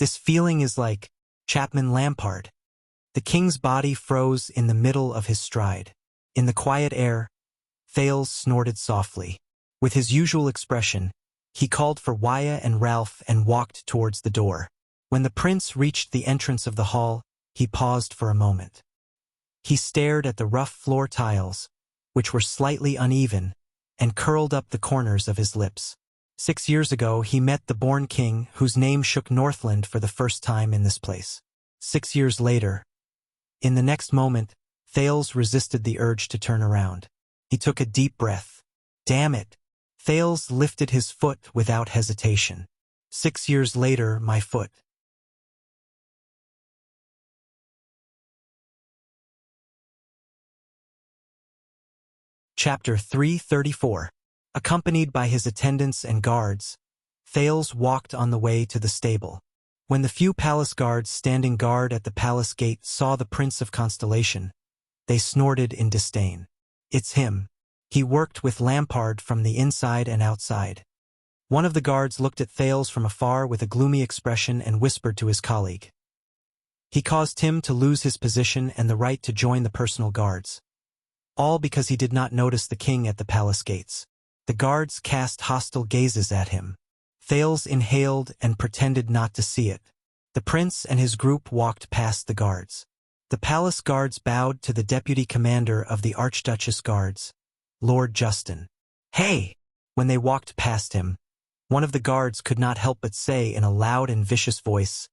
this feeling is like Chapman Lampard. The king's body froze in the middle of his stride. In the quiet air, Thales snorted softly. With his usual expression, he called for Wuxia and Ralph and walked towards the door. When the prince reached the entrance of the hall, he paused for a moment. He stared at the rough floor tiles, which were slightly uneven, and curled up the corners of his lips. 6 years ago, he met the born king whose name shook Northland for the first time in this place. 6 years later, in the next moment, Thales resisted the urge to turn around. He took a deep breath. Damn it! Thales lifted his foot without hesitation. 6 years later, my foot. Chapter 334. Accompanied by his attendants and guards, Thales walked on the way to the stable. When the few palace guards standing guard at the palace gate saw the Prince of Constellation, they snorted in disdain. It's him. He worked with Lampard from the inside and outside. One of the guards looked at Thales from afar with a gloomy expression and whispered to his colleague. He caused him to lose his position and the right to join the personal guards. All because he did not notice the king at the palace gates. The guards cast hostile gazes at him. Thales inhaled and pretended not to see it. The prince and his group walked past the guards. The palace guards bowed to the deputy commander of the Archduchess Guards, Lord Justin. Hey! When they walked past him, one of the guards could not help but say in a loud and vicious voice,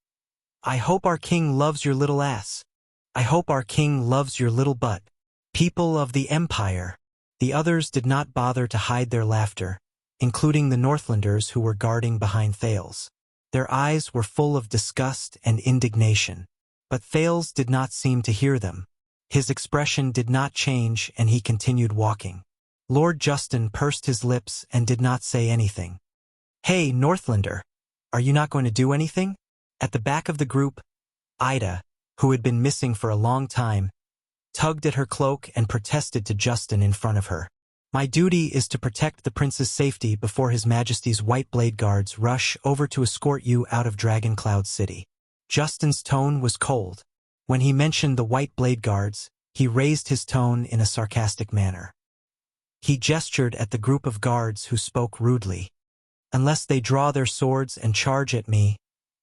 I hope our king loves your little ass. I hope our king loves your little butt. People of the Empire. The others did not bother to hide their laughter, including the Northlanders who were guarding behind Thales. Their eyes were full of disgust and indignation. But Thales did not seem to hear them. His expression did not change and he continued walking. Lord Justin pursed his lips and did not say anything. Hey, Northlander, are you not going to do anything? At the back of the group, Ida, who had been missing for a long time, tugged at her cloak and protested to Justin in front of her. My duty is to protect the prince's safety before His Majesty's White Blade Guards rush over to escort you out of Dragon Cloud City. Justin's tone was cold. When he mentioned the White Blade Guards, he raised his tone in a sarcastic manner. He gestured at the group of guards who spoke rudely. Unless they draw their swords and charge at me,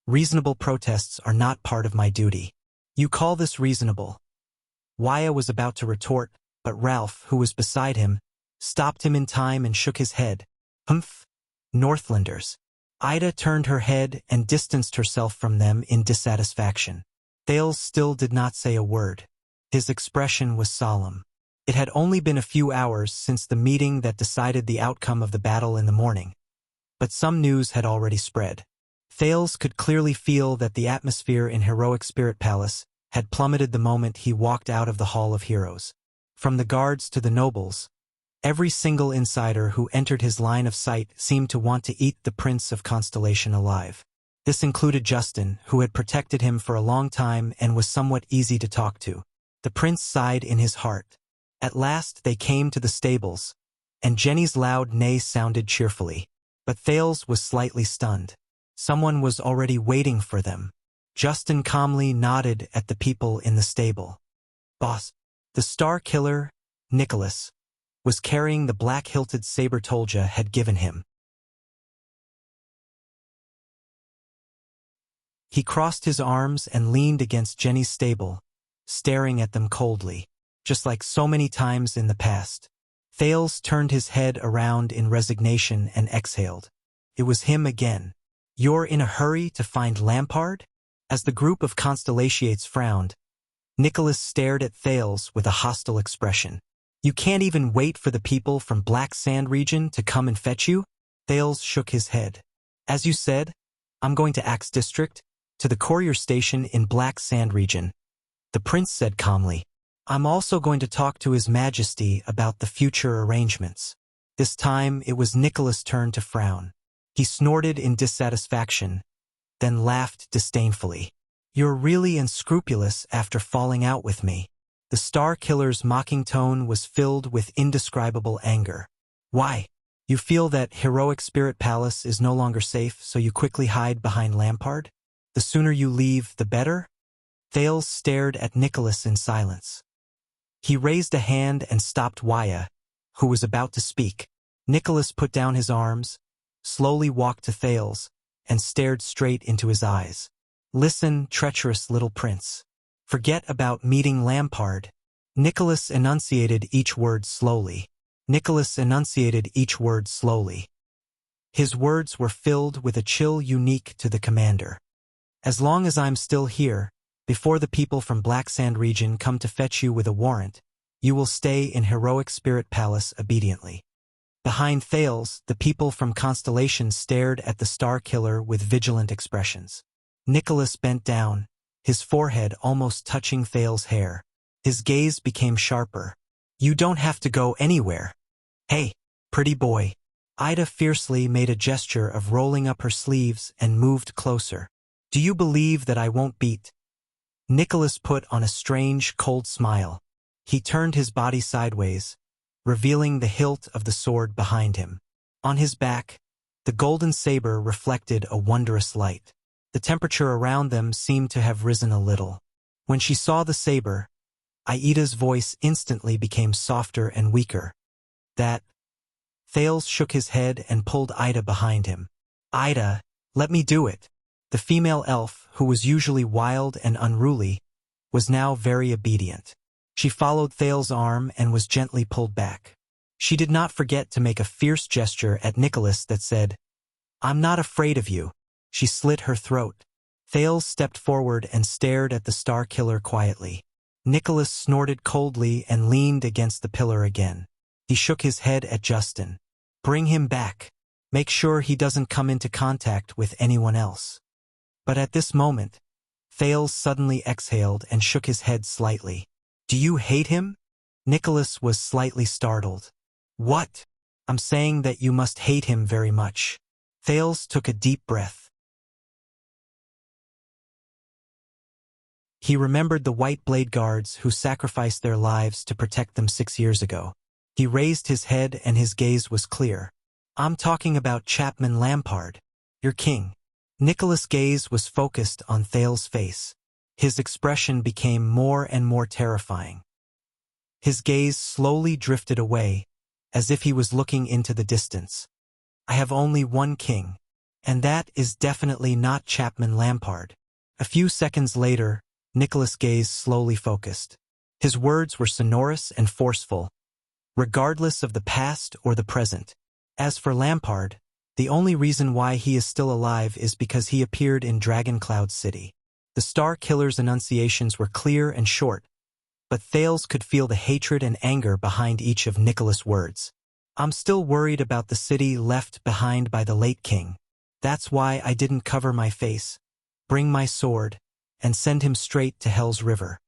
reasonable protests are not part of my duty. You call this reasonable? Wuxia was about to retort, but Ralph, who was beside him, stopped him in time and shook his head. Humph! Northlanders. Ida turned her head and distanced herself from them in dissatisfaction. Thales still did not say a word. His expression was solemn. It had only been a few hours since the meeting that decided the outcome of the battle in the morning, but some news had already spread. Thales could clearly feel that the atmosphere in Heroic Spirit Palace had plummeted the moment he walked out of the Hall of Heroes. From the guards to the nobles, every single insider who entered his line of sight seemed to want to eat the Prince of Constellation alive. This included Justin, who had protected him for a long time and was somewhat easy to talk to. The prince sighed in his heart. At last they came to the stables, and Jenny's loud neigh sounded cheerfully. But Thales was slightly stunned. Someone was already waiting for them. Justin calmly nodded at the people in the stable. Boss, the star killer, Nicholas, was carrying the black-hilted saber Tolja had given him. He crossed his arms and leaned against Jenny's stable, staring at them coldly, just like so many times in the past. Thales turned his head around in resignation and exhaled. It was him again. You're in a hurry to find Lampard? As the group of Constellations frowned, Nicholas stared at Thales with a hostile expression. You can't even wait for the people from Black Sand region to come and fetch you? Thales shook his head. As you said, I'm going to Axe District, to the courier station in Black Sand region. The prince said calmly. I'm also going to talk to His Majesty about the future arrangements. This time it was Nicholas' turn to frown. He snorted in dissatisfaction, then laughed disdainfully. You're really unscrupulous after falling out with me. The Star Killer's mocking tone was filled with indescribable anger. Why? You feel that Heroic Spirit Palace is no longer safe, so you quickly hide behind Lampard? The sooner you leave, the better? Thales stared at Nicholas in silence. He raised a hand and stopped Wuxia, who was about to speak. Nicholas put down his arms, slowly walked to Thales, and stared straight into his eyes. Listen, treacherous little prince. Forget about meeting Lampard. Nicholas enunciated each word slowly. His words were filled with a chill unique to the commander. As long as I'm still here, before the people from Black Sand region come to fetch you with a warrant, you will stay in Heroic Spirit Palace obediently. Behind Thales, the people from Constellations stared at the Star Killer with vigilant expressions. Nicholas bent down, his forehead almost touching Thales' hair. His gaze became sharper. You don't have to go anywhere. Hey, pretty boy. Ida fiercely made a gesture of rolling up her sleeves and moved closer. Do you believe that I won't beat? Nicholas put on a strange, cold smile. He turned his body sideways, revealing the hilt of the sword behind him. On his back, the golden saber reflected a wondrous light. The temperature around them seemed to have risen a little. When she saw the saber, Aida's voice instantly became softer and weaker. That. Thales shook his head and pulled Ida behind him. Ida, let me do it. The female elf, who was usually wild and unruly, was now very obedient. She followed Thales' arm and was gently pulled back. She did not forget to make a fierce gesture at Nicholas that said, I'm not afraid of you. She slit her throat. Thales stepped forward and stared at the Star Killer quietly. Nicholas snorted coldly and leaned against the pillar again. He shook his head at Justin. Bring him back. Make sure he doesn't come into contact with anyone else. But at this moment, Thales suddenly exhaled and shook his head slightly. Do you hate him? Nicholas was slightly startled. What? I'm saying that you must hate him very much. Thales took a deep breath. He remembered the White Blade Guards who sacrificed their lives to protect them 6 years ago. He raised his head and his gaze was clear. I'm talking about Chapman Lampard, your king. Nicholas' gaze was focused on Thales' face. His expression became more and more terrifying. His gaze slowly drifted away, as if he was looking into the distance. I have only one king, and that is definitely not Chapman Lampard. A few seconds later, Nicholas' gaze slowly focused. His words were sonorous and forceful, regardless of the past or the present. As for Lampard, the only reason why he is still alive is because he appeared in Dragon Cloud City. The Star Killer's enunciations were clear and short, but Thales could feel the hatred and anger behind each of Nicholas' words. I'm still worried about the city left behind by the late king. That's why I didn't cover my face, bring my sword, and send him straight to Hell's River.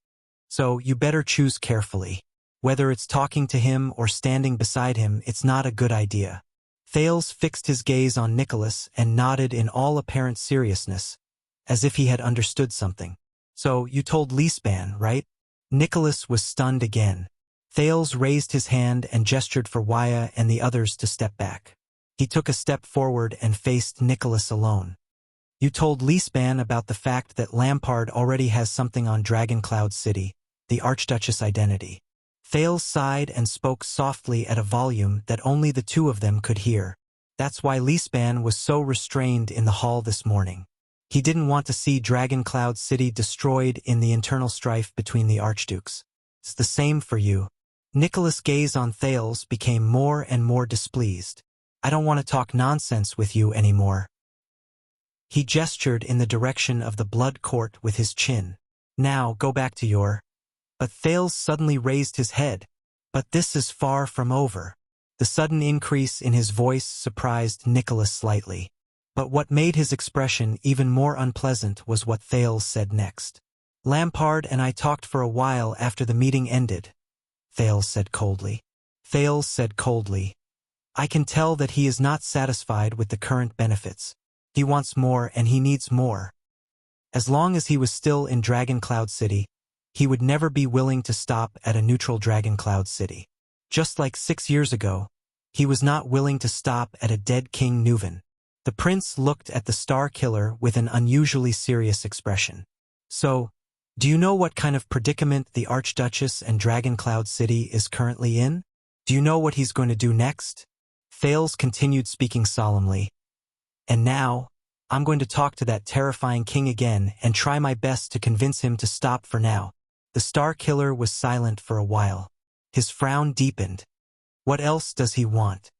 So you better choose carefully. Whether it's talking to him or standing beside him, it's not a good idea. Thales fixed his gaze on Nicholas and nodded in all apparent seriousness, as if he had understood something. So you told Leespan, right? Nicholas was stunned again. Thales raised his hand and gestured for Wuxia and the others to step back. He took a step forward and faced Nicholas alone. You told Leespan about the fact that Lampard already has something on Dragon Cloud City, the Archduchess identity. Thales sighed and spoke softly at a volume that only the two of them could hear. That's why Leespan was so restrained in the hall this morning. He didn't want to see Dragon Cloud City destroyed in the internal strife between the archdukes. It's the same for you. Nicholas' gaze on Thales became more and more displeased. I don't want to talk nonsense with you anymore. He gestured in the direction of the blood court with his chin. Now go back to your... But Thales suddenly raised his head. But this is far from over. The sudden increase in his voice surprised Nicholas slightly. But what made his expression even more unpleasant was what Thales said next. Lampard and I talked for a while after the meeting ended, Thales said coldly. Thales said coldly, I can tell that he is not satisfied with the current benefits. He wants more and he needs more. As long as he was still in Dragon Cloud City, he would never be willing to stop at a neutral Dragon Cloud City. Just like 6 years ago, he was not willing to stop at a dead King Nuven. The prince looked at the Star Killer with an unusually serious expression. So, do you know what kind of predicament the Archduchess and Dragon Cloud City is currently in? Do you know what he's going to do next? Thales continued speaking solemnly. And now, I'm going to talk to that terrifying king again and try my best to convince him to stop for now. The Star Killer was silent for a while. His frown deepened. What else does he want?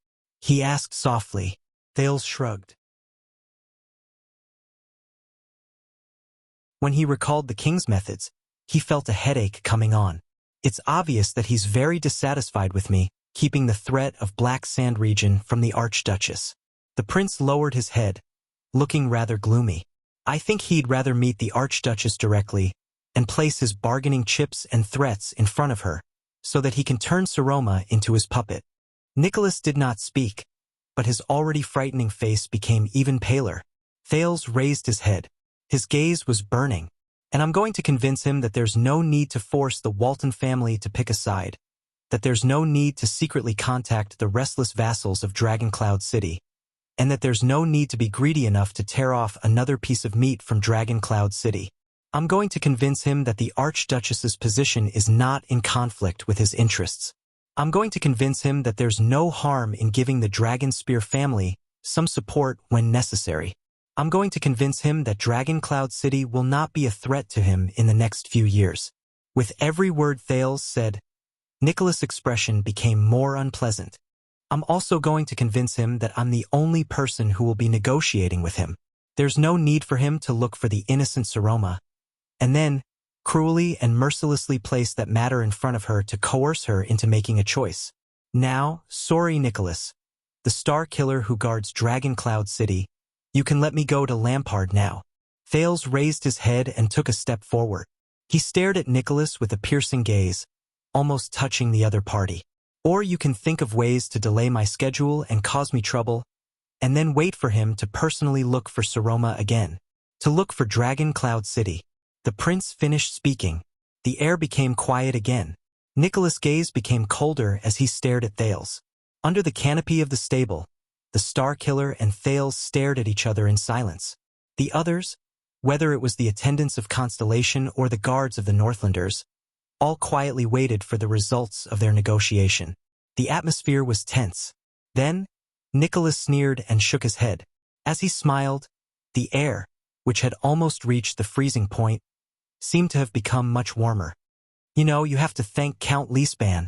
He asked softly. Thales shrugged. When he recalled the king's methods, he felt a headache coming on. It's obvious that he's very dissatisfied with me, keeping the threat of Black Sand region from the Archduchess. The prince lowered his head, looking rather gloomy. I think he'd rather meet the Archduchess directly and place his bargaining chips and threats in front of her, so that he can turn Saroma into his puppet. Nicholas did not speak, but his already frightening face became even paler. Thales raised his head. His gaze was burning, and I'm going to convince him that there's no need to force the Walton family to pick a side, that there's no need to secretly contact the restless vassals of Dragon Cloud City, and that there's no need to be greedy enough to tear off another piece of meat from Dragon Cloud City. I'm going to convince him that the Archduchess's position is not in conflict with his interests. I'm going to convince him that there's no harm in giving the Dragon Spear family some support when necessary. I'm going to convince him that Dragon Cloud City will not be a threat to him in the next few years. With every word Thales said, Nicholas' expression became more unpleasant. I'm also going to convince him that I'm the only person who will be negotiating with him. There's no need for him to look for the innocent Saroma, and then cruelly and mercilessly place that matter in front of her to coerce her into making a choice. Now, sorry Nicholas, the Star Killer who guards Dragon Cloud City, you can let me go to Lampard now. Thales raised his head and took a step forward. He stared at Nicholas with a piercing gaze, almost touching the other party. Or you can think of ways to delay my schedule and cause me trouble, and then wait for him to personally look for Saroma again. To look for Dragon Cloud City. The prince finished speaking. The air became quiet again. Nicholas' gaze became colder as he stared at Thales. Under the canopy of the stable, the Star Killer and Thales stared at each other in silence. The others, whether it was the attendants of Constellation or the guards of the Northlanders, all quietly waited for the results of their negotiation. The atmosphere was tense. Then, Nicholas sneered and shook his head. As he smiled, the air, which had almost reached the freezing point, seemed to have become much warmer. You know, you have to thank Count Leespan,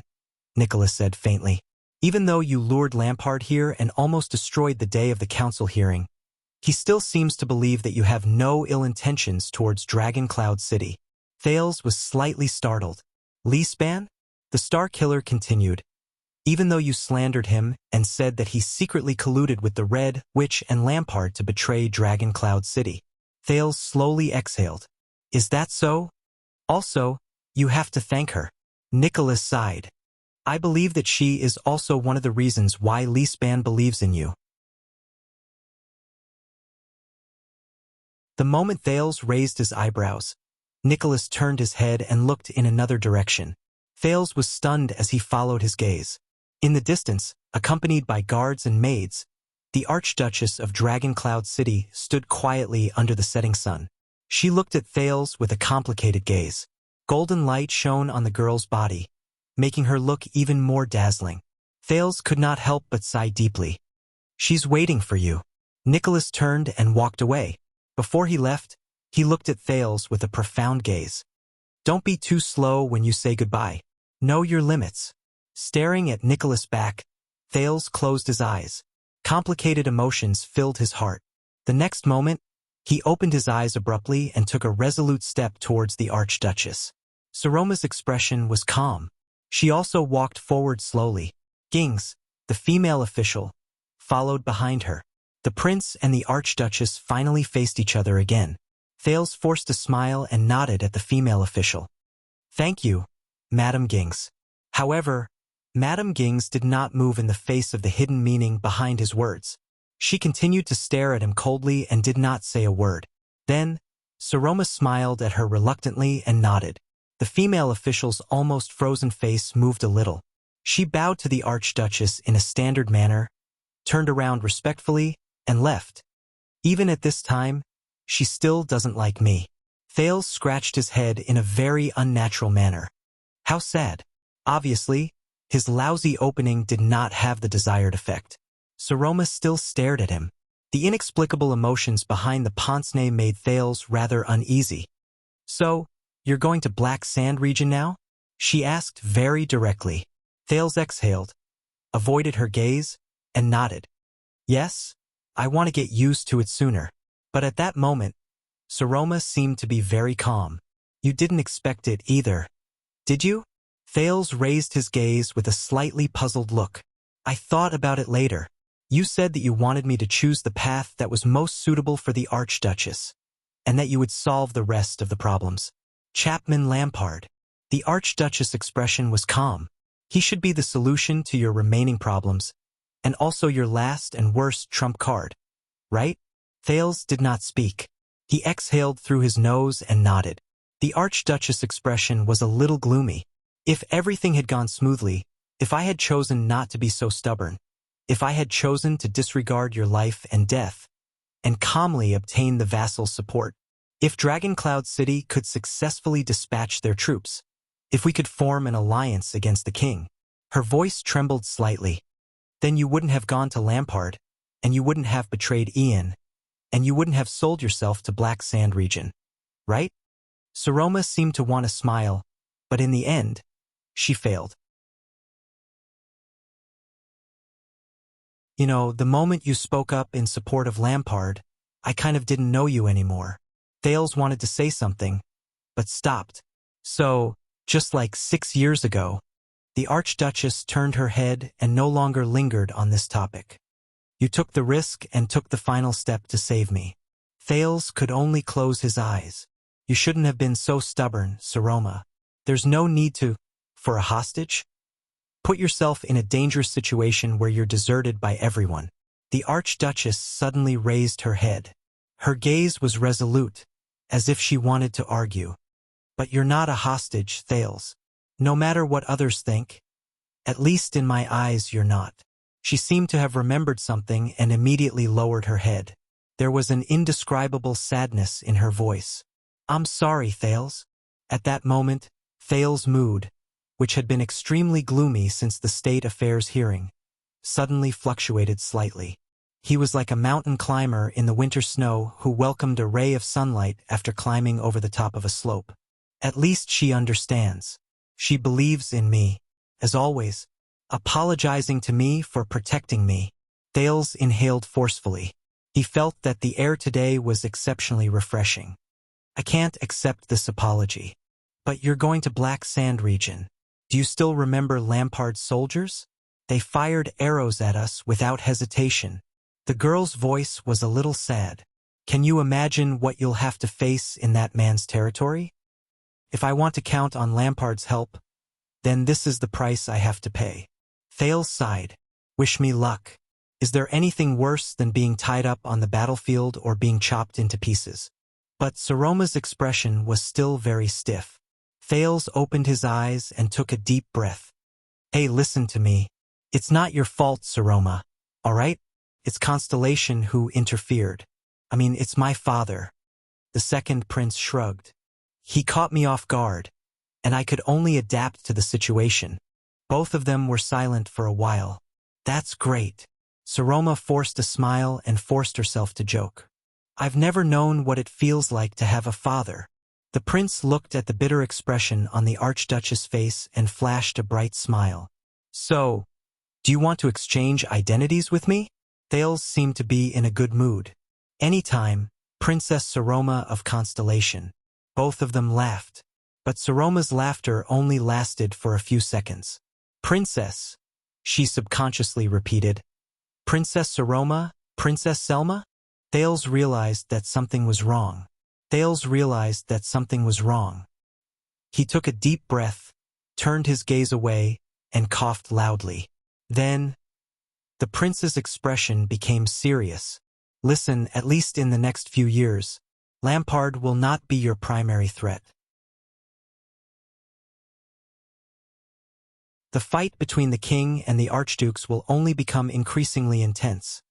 Nicholas said faintly. Even though you lured Lampard here and almost destroyed the day of the council hearing, he still seems to believe that you have no ill intentions towards Dragon Cloud City. Thales was slightly startled. Leespan? The Star Killer continued. Even though you slandered him and said that he secretly colluded with the Red Witch and Lampard to betray Dragon Cloud City. Thales slowly exhaled. Is that so? Also, you have to thank her. Nicholas sighed. I believe that she is also one of the reasons why Leespan believes in you. The moment Thales raised his eyebrows, Nicholas turned his head and looked in another direction. Thales was stunned as he followed his gaze. In the distance, accompanied by guards and maids, The Archduchess of Dragoncloud City stood quietly under the setting sun. She looked at Thales with a complicated gaze. Golden light shone on the girl's body, making her look even more dazzling. Thales could not help but sigh deeply. "She's waiting for you." Nicholas turned and walked away. Before he left, he looked at Thales with a profound gaze. "Don't be too slow when you say goodbye. Know your limits." Staring at Nicholas' back, Thales closed his eyes. Complicated emotions filled his heart. The next moment, he opened his eyes abruptly and took a resolute step towards the Archduchess. Saroma's expression was calm. She also walked forward slowly. Gings, the female official, followed behind her. The prince and the Archduchess finally faced each other again. Thales forced a smile and nodded at the female official. "Thank you, Madame Gings." However, Madame Gings did not move in the face of the hidden meaning behind his words. She continued to stare at him coldly and did not say a word. Then, Saroma smiled at her reluctantly and nodded. The female official's almost frozen face moved a little. She bowed to the Archduchess in a standard manner, turned around respectfully, and left. "Even at this time, she still doesn't like me." Thales scratched his head in a very unnatural manner. How sad. Obviously, his lousy opening did not have the desired effect. Saroma still stared at him. The inexplicable emotions behind the pince-nez made Thales rather uneasy. "So, you're going to Black Sand region now?" she asked very directly. Thales exhaled, avoided her gaze, and nodded. "Yes, I want to get used to it sooner." But at that moment, Saroma seemed to be very calm. "You didn't expect it either, did you?" Thales raised his gaze with a slightly puzzled look. "I thought about it later. You said that you wanted me to choose the path that was most suitable for the Archduchess, and that you would solve the rest of the problems." Chapman Lampard. The Archduchess' expression was calm. "He should be the solution to your remaining problems, and also your last and worst trump card, right?" Thales did not speak. He exhaled through his nose and nodded. The Archduchess' expression was a little gloomy. "If everything had gone smoothly, if I had chosen not to be so stubborn, if I had chosen to disregard your life and death, and calmly obtain the vassal's support, if Dragoncloud City could successfully dispatch their troops, if we could form an alliance against the king," her voice trembled slightly, "then you wouldn't have gone to Lampard, and you wouldn't have betrayed Ian, and you wouldn't have sold yourself to Black Sand region, right?" Saroma seemed to want to smile, but in the end, she failed. "You know, the moment you spoke up in support of Lampard, I kind of didn't know you anymore." Thales wanted to say something, but stopped. "So, just like 6 years ago," the Archduchess turned her head and no longer lingered on this topic. "You took the risk and took the final step to save me." Thales could only close his eyes. "You shouldn't have been so stubborn, Saroma. There's no need to, for a hostage? Put yourself in a dangerous situation where you're deserted by everyone." The Archduchess suddenly raised her head. Her gaze was resolute, as if she wanted to argue. "But you're not a hostage, Thales. No matter what others think. At least in my eyes you're not." She seemed to have remembered something and immediately lowered her head. There was an indescribable sadness in her voice. "I'm sorry, Thales." At that moment, Thales' mood, which had been extremely gloomy since the State Affairs hearing, suddenly fluctuated slightly. He was like a mountain climber in the winter snow who welcomed a ray of sunlight after climbing over the top of a slope. "At least she understands. She believes in me, as always, apologizing to me for protecting me." Thales inhaled forcefully. He felt that the air today was exceptionally refreshing. "I can't accept this apology. But you're going to Black Sand region. Do you still remember Lampard's soldiers? They fired arrows at us without hesitation." The girl's voice was a little sad. "Can you imagine what you'll have to face in that man's territory? If I want to count on Lampard's help, then this is the price I have to pay." Thales sighed. "Wish me luck. Is there anything worse than being tied up on the battlefield or being chopped into pieces?" But Saroma's expression was still very stiff. Thales opened his eyes and took a deep breath. "Hey, listen to me. It's not your fault, Saroma, all right? It's Constellation who interfered. I mean, it's my father. The second prince shrugged. He caught me off guard, and I could only adapt to the situation. Both of them were silent for a while. That's great. Saroma forced a smile and forced herself to joke. I've never known what it feels like to have a father. The prince looked at the bitter expression on the Archduchess' face and flashed a bright smile. So, do you want to exchange identities with me? Thales seemed to be in a good mood. Anytime, Princess Saroma of Constellation. Both of them laughed. But Saroma's laughter only lasted for a few seconds. Princess, she subconsciously repeated. Princess Saroma? Princess Selma? Thales realized that something was wrong. Thales realized that something was wrong. He took a deep breath, turned his gaze away, and coughed loudly. Then, the prince's expression became serious. Listen, at least in the next few years, Lampard will not be your primary threat. The fight between the king and the archdukes will only become increasingly intense,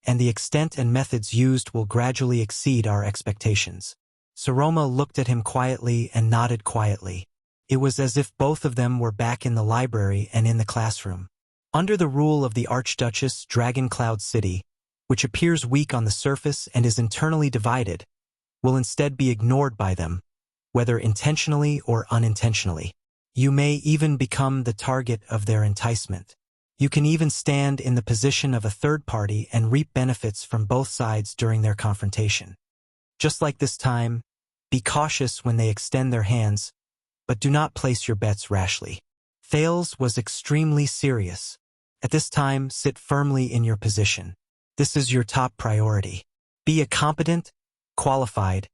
and the extent and methods used will gradually exceed our expectations. Saroma looked at him quietly and nodded quietly. It was as if both of them were back in the library and in the classroom. Under the rule of the Archduchess, Dragon Cloud City, which appears weak on the surface and is internally divided, will instead be ignored by them, whether intentionally or unintentionally. You may even become the target of their enticement. You can even stand in the position of a third party and reap benefits from both sides during their confrontation. Just like this time, be cautious when they extend their hands, but do not place your bets rashly. Thales was extremely serious. At this time, sit firmly in your position. This is your top priority. Be a competent, qualified,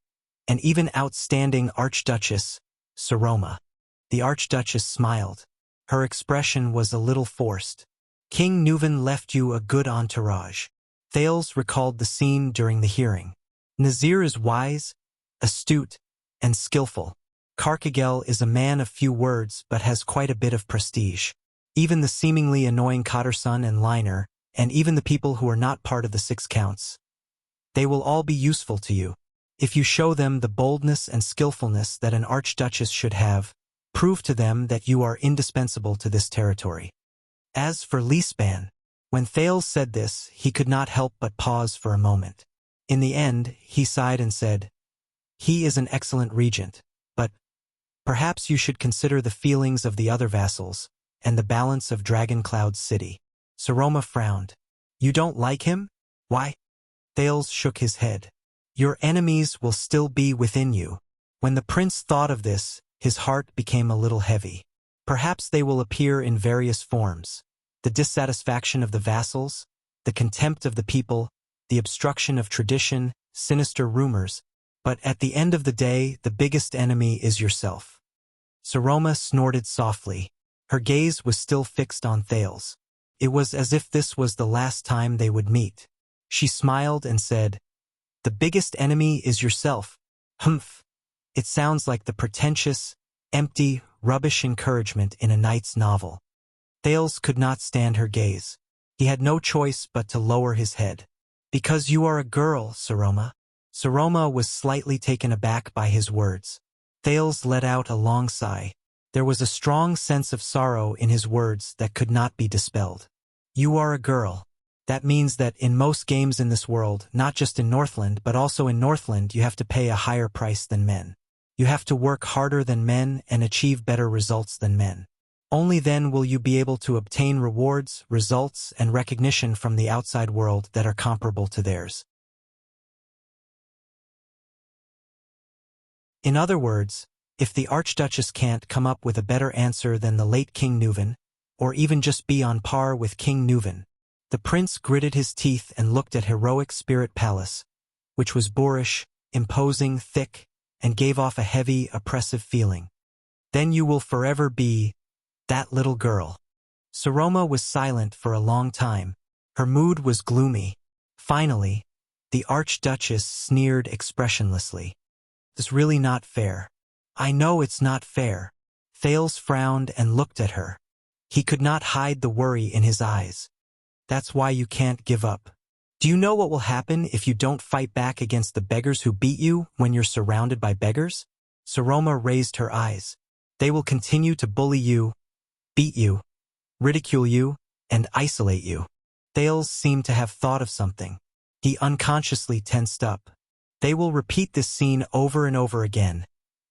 and even outstanding Archduchess, Saroma. The Archduchess smiled. Her expression was a little forced. King Nuvan left you a good entourage. Thales recalled the scene during the hearing. Nazir is wise, astute, and skillful. Karkagel is a man of few words but has quite a bit of prestige. Even the seemingly annoying Cotterson and Liner, and even the people who are not part of the Six Counts, they will all be useful to you. If you show them the boldness and skillfulness that an Archduchess should have, prove to them that you are indispensable to this territory. As for Leespan, when Thales said this, he could not help but pause for a moment. In the end, he sighed and said, he is an excellent regent, but perhaps you should consider the feelings of the other vassals and the balance of Dragon Cloud City. Saroma frowned. You don't like him? Why? Thales shook his head. Your enemies will still be within you. When the prince thought of this, his heart became a little heavy. Perhaps they will appear in various forms. The dissatisfaction of the vassals, the contempt of the people, the obstruction of tradition, sinister rumors. But at the end of the day, the biggest enemy is yourself. Saroma snorted softly. Her gaze was still fixed on Thales. It was as if this was the last time they would meet. She smiled and said, the biggest enemy is yourself. Humph. It sounds like the pretentious, empty, rubbish encouragement in a knight's novel. Thales could not stand her gaze. He had no choice but to lower his head. Because you are a girl, Saroma. Saroma was slightly taken aback by his words. Thales let out a long sigh. There was a strong sense of sorrow in his words that could not be dispelled. You are a girl. That means that in most games in this world, not just in Northland but also in Northland, you have to pay a higher price than men. You have to work harder than men and achieve better results than men. Only then will you be able to obtain rewards, results, and recognition from the outside world that are comparable to theirs. In other words, if the Archduchess can't come up with a better answer than the late King Nuvan, or even just be on par with King Nuvan, the prince gritted his teeth and looked at Heroic Spirit Palace, which was boorish, imposing, thick, and gave off a heavy, oppressive feeling. Then you will forever be that little girl. Saroma was silent for a long time. Her mood was gloomy. Finally, the Archduchess sneered expressionlessly. It's really not fair. I know it's not fair. Thales frowned and looked at her. He could not hide the worry in his eyes. That's why you can't give up. Do you know what will happen if you don't fight back against the beggars who beat you when you're surrounded by beggars? Saroma raised her eyes. They will continue to bully you, beat you, ridicule you, and isolate you. Thales seemed to have thought of something. He unconsciously tensed up. They will repeat this scene over and over again,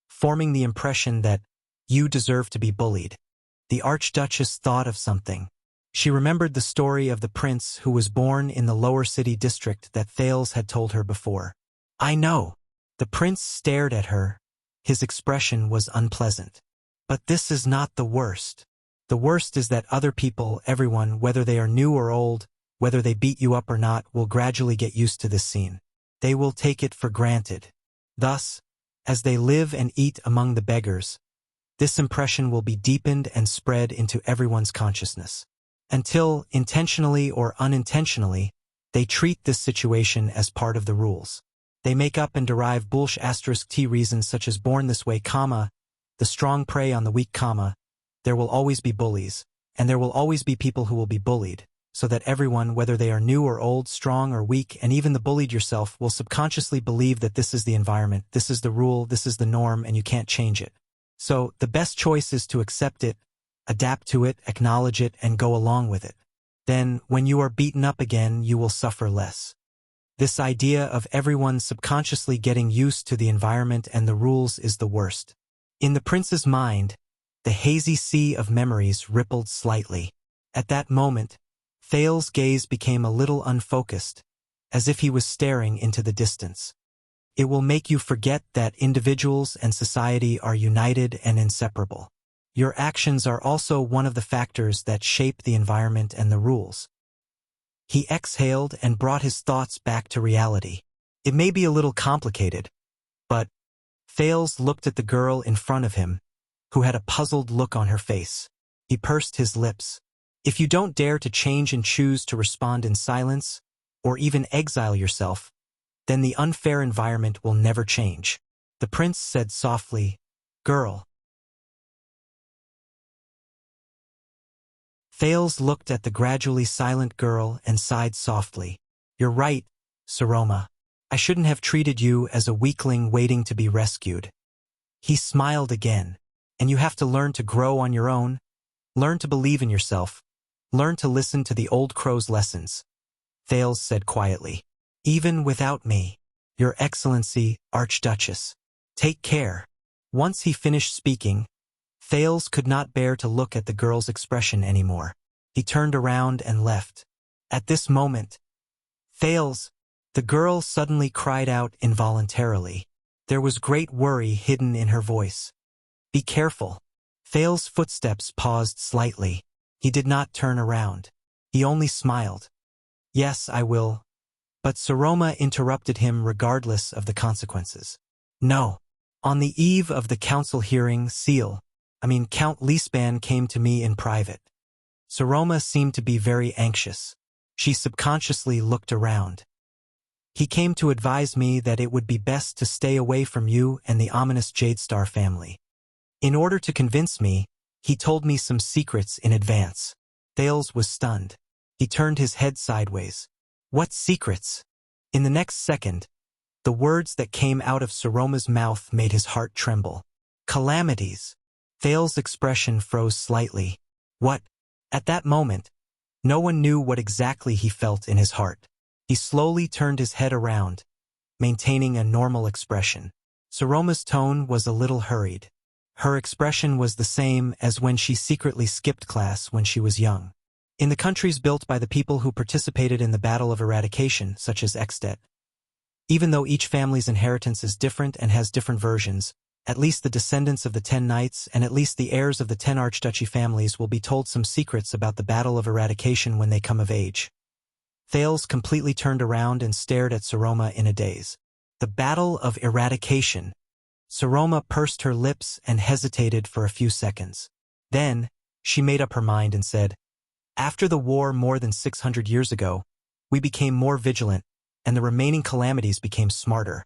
forming the impression that you deserve to be bullied. The Archduchess thought of something. She remembered the story of the prince who was born in the lower city district that Thales had told her before. I know. The prince stared at her. His expression was unpleasant. But this is not the worst. The worst is that other people, everyone, whether they are new or old, whether they beat you up or not, will gradually get used to this scene. They will take it for granted. Thus, as they live and eat among the beggars, this impression will be deepened and spread into everyone's consciousness. Until, intentionally or unintentionally, they treat this situation as part of the rules. They make up and derive **t reasons such as born this way, the strong prey on the weak, there will always be bullies, and there will always be people who will be bullied, so that everyone, whether they are new or old, strong or weak, and even the bullied yourself, will subconsciously believe that this is the environment, this is the rule, this is the norm, and you can't change it. So, the best choice is to accept it, adapt to it, acknowledge it, and go along with it. Then, when you are beaten up again, you will suffer less. This idea of everyone subconsciously getting used to the environment and the rules is the worst. In the prince's mind, the hazy sea of memories rippled slightly. At that moment, Thales' gaze became a little unfocused, as if he was staring into the distance. It will make you forget that individuals and society are united and inseparable. Your actions are also one of the factors that shape the environment and the rules. He exhaled and brought his thoughts back to reality. It may be a little complicated, but Thales looked at the girl in front of him, who had a puzzled look on her face. He pursed his lips. If you don't dare to change and choose to respond in silence, or even exile yourself, then the unfair environment will never change. The prince said softly, "Girl." Thales looked at the gradually silent girl and sighed softly. "You're right, Saroma. I shouldn't have treated you as a weakling waiting to be rescued." He smiled again. "And you have to learn to grow on your own, learn to believe in yourself, learn to listen to the old crow's lessons," Thales said quietly. "Even without me, Your Excellency, Archduchess. Take care." Once he finished speaking, Thales could not bear to look at the girl's expression anymore. He turned around and left. At this moment, "Thales!" The girl suddenly cried out involuntarily. There was great worry hidden in her voice. "Be careful." Thales' footsteps paused slightly. He did not turn around. He only smiled. "Yes, I will." But Saroma interrupted him regardless of the consequences. "No." On the eve of the council hearing, Count Lisban came to me in private. Saroma seemed to be very anxious. She subconsciously looked around. "He came to advise me that it would be best to stay away from you and the ominous Jadestar family. In order to convince me, he told me some secrets in advance." Thales was stunned. He turned his head sideways. "What secrets?" In the next second, the words that came out of Saroma's mouth made his heart tremble. "Calamities." Thales' expression froze slightly. "What?" At that moment, no one knew what exactly he felt in his heart. He slowly turned his head around, maintaining a normal expression. Saroma's tone was a little hurried. Her expression was the same as when she secretly skipped class when she was young. In the countries built by the people who participated in the Battle of Eradication, such as Exdet, even though each family's inheritance is different and has different versions, at least the descendants of the 10 knights and at least the heirs of the 10 archduchy families will be told some secrets about the Battle of Eradication when they come of age. Thales completely turned around and stared at Saroma in a daze. The Battle of Eradication. Saroma pursed her lips and hesitated for a few seconds. Then, she made up her mind and said, "After the war more than 600 years ago, we became more vigilant, and the remaining calamities became smarter.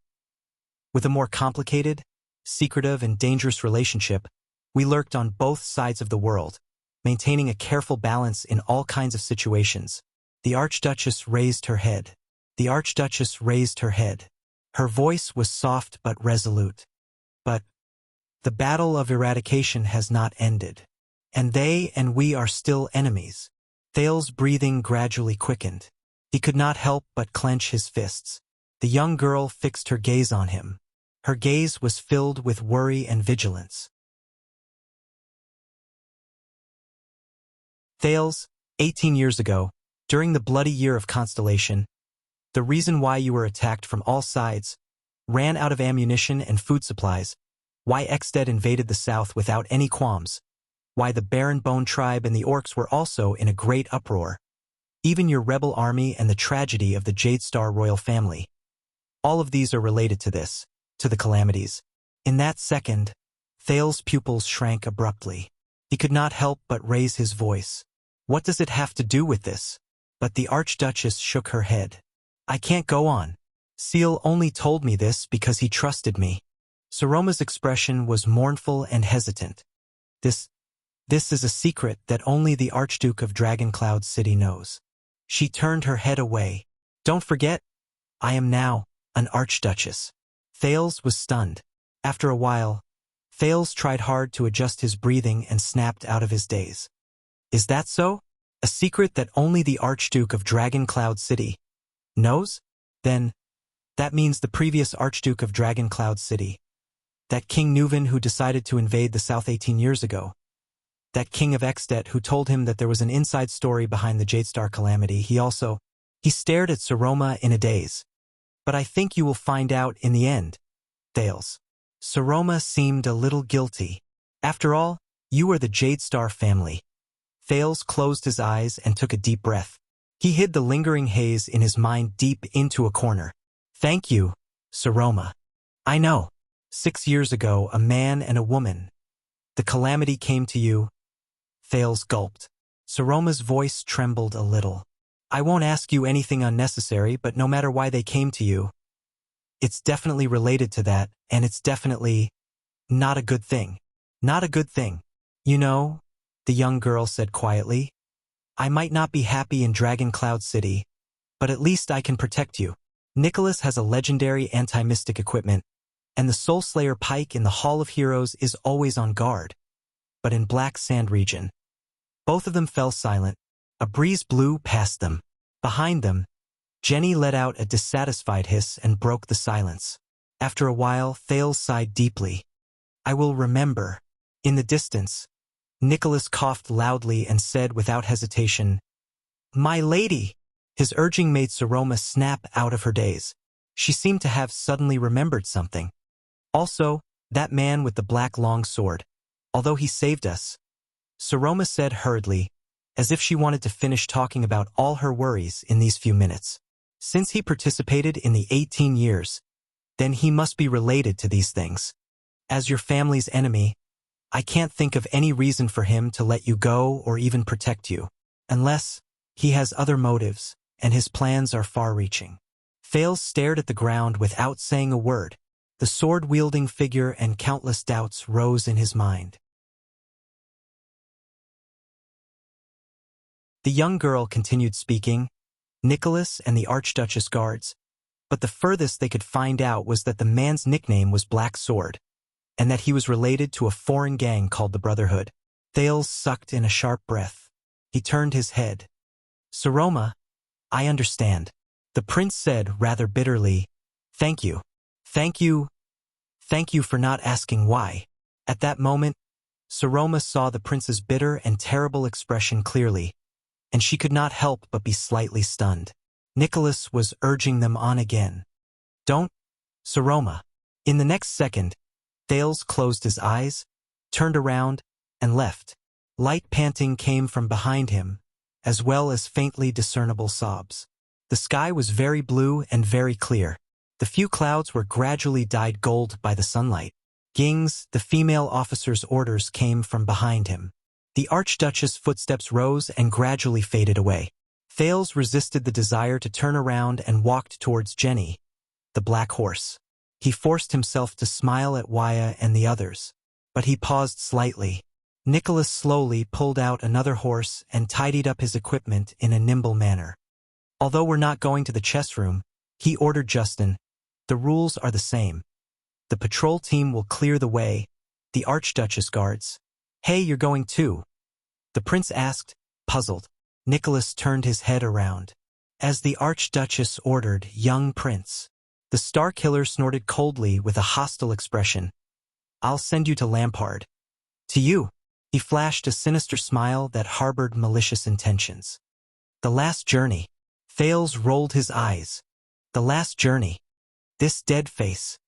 With a more complicated, secretive, and dangerous relationship, we lurked on both sides of the world, maintaining a careful balance in all kinds of situations." The Archduchess raised her head. The Archduchess raised her head. Her voice was soft but resolute. But the battle of eradication has not ended. And they and we are still enemies. Thales's breathing gradually quickened. He could not help but clench his fists. The young girl fixed her gaze on him. Her gaze was filled with worry and vigilance. Thales, 18 years ago, during the bloody year of Constellation, the reason why you were attacked from all sides, ran out of ammunition and food supplies, why Exted invaded the south without any qualms, why the Baron Bone tribe and the orcs were also in a great uproar, even your rebel army and the tragedy of the Jadestar royal family. All of these are related to this, to the calamities. In that second, Thales's pupils shrank abruptly. He could not help but raise his voice. What does it have to do with this? But the Archduchess shook her head. I can't go on. Seal only told me this because he trusted me. Saroma's expression was mournful and hesitant. This is a secret that only the Archduke of Dragoncloud City knows. She turned her head away. Don't forget, I am now an Archduchess. Thales was stunned. After a while, Thales tried hard to adjust his breathing and snapped out of his daze. Is that so? A secret that only the Archduke of Dragoncloud City knows? Then, that means the previous Archduke of Dragoncloud City. That King Nuvan who decided to invade the south 18 years ago. That King of Exdet who told him that there was an inside story behind the Jadestar calamity. He stared at Saroma in a daze. But I think you will find out in the end, Thales. Saroma seemed a little guilty. After all, you are the Jadestar family. Thales closed his eyes and took a deep breath. He hid the lingering haze in his mind deep into a corner. Thank you, Saroma. I know. 6 years ago, a man and a woman. The calamity came to you. Thales gulped. Saroma's voice trembled a little. I won't ask you anything unnecessary, but no matter why they came to you, it's definitely related to that, and it's definitely not a good thing. Not a good thing. You know, the young girl said quietly, I might not be happy in Dragoncloud City, but at least I can protect you. Nicholas has a legendary anti-mystic equipment, and the Soulslayer Pike in the Hall of Heroes is always on guard. But in Black Sand region, both of them fell silent. A breeze blew past them. Behind them, Jenny let out a dissatisfied hiss and broke the silence. After a while, Thales sighed deeply. I will remember. In the distance, Nicholas coughed loudly and said without hesitation, My lady! His urging made Saroma snap out of her daze. She seemed to have suddenly remembered something. Also, that man with the black long sword. Although he saved us, Saroma said hurriedly, as if she wanted to finish talking about all her worries in these few minutes. Since he participated in the 18 years, then he must be related to these things. As your family's enemy, I can't think of any reason for him to let you go or even protect you, unless he has other motives and his plans are far-reaching. Thales stared at the ground without saying a word. The sword-wielding figure and countless doubts rose in his mind. The young girl continued speaking, Nicholas and the Archduchess guards, but the furthest they could find out was that the man's nickname was Black Sword, and that he was related to a foreign gang called the Brotherhood. Thales sucked in a sharp breath. He turned his head. Saroma, I understand. The prince said rather bitterly, Thank you. Thank you. Thank you for not asking why. At that moment, Saroma saw the prince's bitter and terrible expression clearly, and she could not help but be slightly stunned. Nicholas was urging them on again. Don't, Saroma. In the next second, Thales closed his eyes, turned around, and left. Light panting came from behind him, as well as faintly discernible sobs. The sky was very blue and very clear. The few clouds were gradually dyed gold by the sunlight. Gings, the female officer's orders came from behind him. The Archduchess' footsteps rose and gradually faded away. Thales resisted the desire to turn around and walked towards Jenny, the black horse. He forced himself to smile at Wuxia and the others, but he paused slightly. Nicholas slowly pulled out another horse and tidied up his equipment in a nimble manner. Although we're not going to the chess room, He ordered Justin, "The rules are the same. The patrol team will clear the way. The Archduchess guards." "Hey, you're going too?" the prince asked, puzzled. Nicholas turned his head around. "As the Archduchess ordered, young prince." The Star Killer snorted coldly with a hostile expression. "I'll send you to Lampard." "To you?" He flashed a sinister smile that harbored malicious intentions. "The last journey." Thales rolled his eyes. "The last journey. This dead face."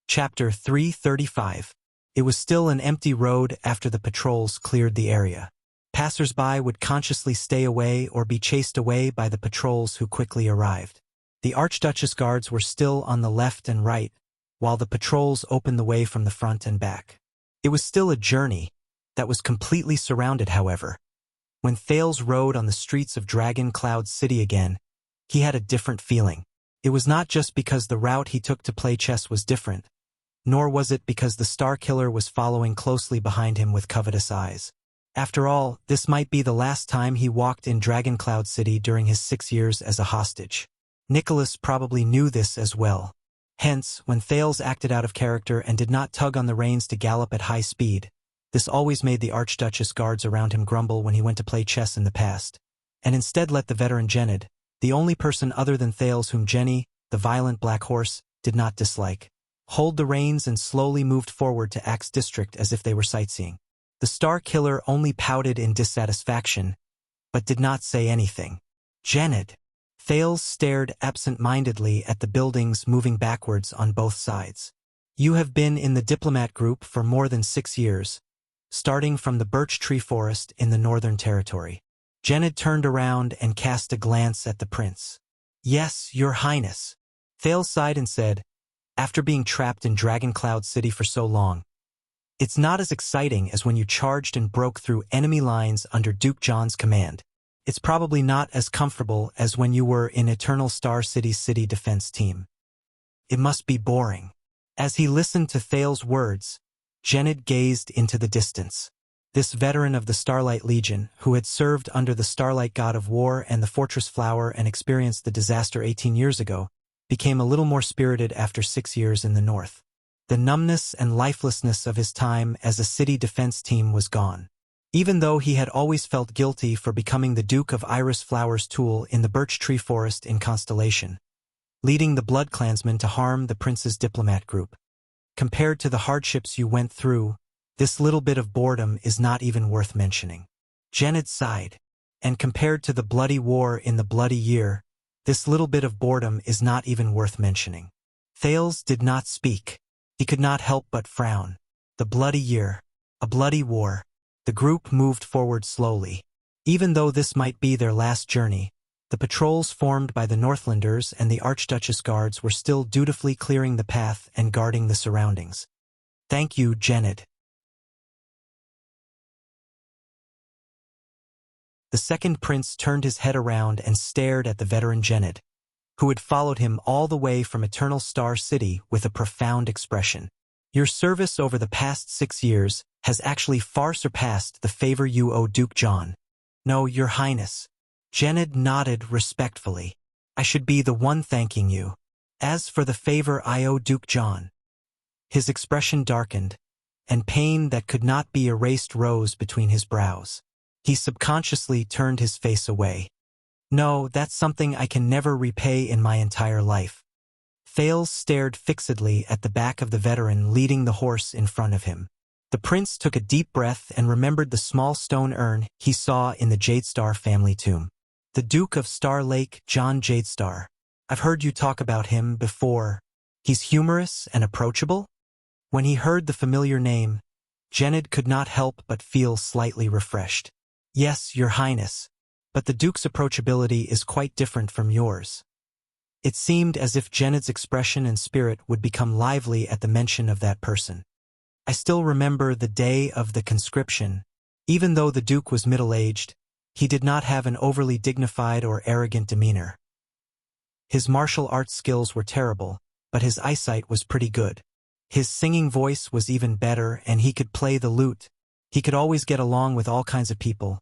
Chapter 335. It was still an empty road after the patrols cleared the area. Passers-by would consciously stay away or be chased away by the patrols who quickly arrived. The Archduchess guards were still on the left and right, while the patrols opened the way from the front and back. It was still a journey that was completely surrounded, however. When Thales rode on the streets of Dragon Cloud City again, he had a different feeling. It was not just because the route he took to play chess was different, nor was it because the Star Killer was following closely behind him with covetous eyes. After all, this might be the last time he walked in Dragon Cloud City during his 6 years as a hostage. Nicholas probably knew this as well. Hence, when Thales acted out of character and did not tug on the reins to gallop at high speed, this always made the Archduchess guards around him grumble when he went to play chess in the past, and instead let the veteran Jenid, the only person other than Thales whom Jenny, the violent black horse, did not dislike, hold the reins and slowly moved forward to Axe District as if they were sightseeing. The Star Killer only pouted in dissatisfaction, but did not say anything. "Jenid." Thales stared absent-mindedly at the buildings moving backwards on both sides. "You have been in the diplomat group for more than 6 years, starting from the birch tree forest in the Northern Territory." Jenid turned around and cast a glance at the prince. "Yes, your highness." Thales sighed and said, "After being trapped in Dragon Cloud City for so long, it's not as exciting as when you charged and broke through enemy lines under Duke John's command. It's probably not as comfortable as when you were in Eternal Star City's city defense team. It must be boring." As he listened to Thales' words, Jenid gazed into the distance. This veteran of the Starlight Legion, who had served under the Starlight God of War and the Fortress Flower and experienced the disaster 18 years ago, became a little more spirited after 6 years in the north. The numbness and lifelessness of his time as a city defense team was gone. Even though he had always felt guilty for becoming the Duke of Iris Flower's tool in the birch tree forest in Constellation, leading the Blood Clansmen to harm the prince's diplomat group. Compared to the hardships you went through, this little bit of boredom is not even worth mentioning. Jenid sighed. And compared to the bloody war in the Bloody Year, this little bit of boredom is not even worth mentioning. Thales did not speak. He could not help but frown. The Bloody Year. A bloody war. The group moved forward slowly. Even though this might be their last journey, the patrols formed by the Northlanders and the Archduchess guards were still dutifully clearing the path and guarding the surroundings. "Thank you, Jenid." The second prince turned his head around and stared at the veteran Jenid, who had followed him all the way from Eternal Star City with a profound expression. "Your service over the past 6 years has actually far surpassed the favor you owe Duke John." "No, your highness." Jenid nodded respectfully. "I should be the one thanking you. As for the favor I owe Duke John." His expression darkened, and pain that could not be erased rose between his brows. He subconsciously turned his face away. "No, that's something I can never repay in my entire life." Thales stared fixedly at the back of the veteran leading the horse in front of him. The prince took a deep breath and remembered the small stone urn he saw in the Jadestar family tomb. "The Duke of Star Lake, John Jadestar. I've heard you talk about him before. He's humorous and approachable?" When he heard the familiar name, Jenid could not help but feel slightly refreshed. "Yes, your highness, but the Duke's approachability is quite different from yours." It seemed as if Jenid's expression and spirit would become lively at the mention of that person. "I still remember the day of the conscription. Even though the Duke was middle-aged, he did not have an overly dignified or arrogant demeanor. His martial arts skills were terrible, but his eyesight was pretty good. His singing voice was even better and he could play the lute. He could always get along with all kinds of people,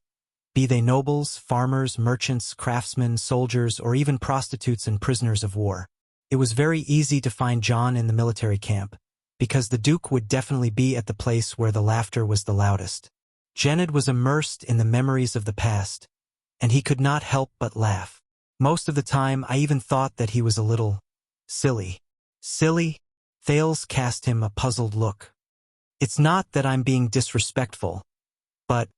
be they nobles, farmers, merchants, craftsmen, soldiers, or even prostitutes and prisoners of war. It was very easy to find John in the military camp, because the Duke would definitely be at the place where the laughter was the loudest. Genid was immersed in the memories of the past, and he could not help but laugh. Most of the time, I even thought that he was a little silly. Silly? Thales cast him a puzzled look. It's not that I'm being disrespectful, but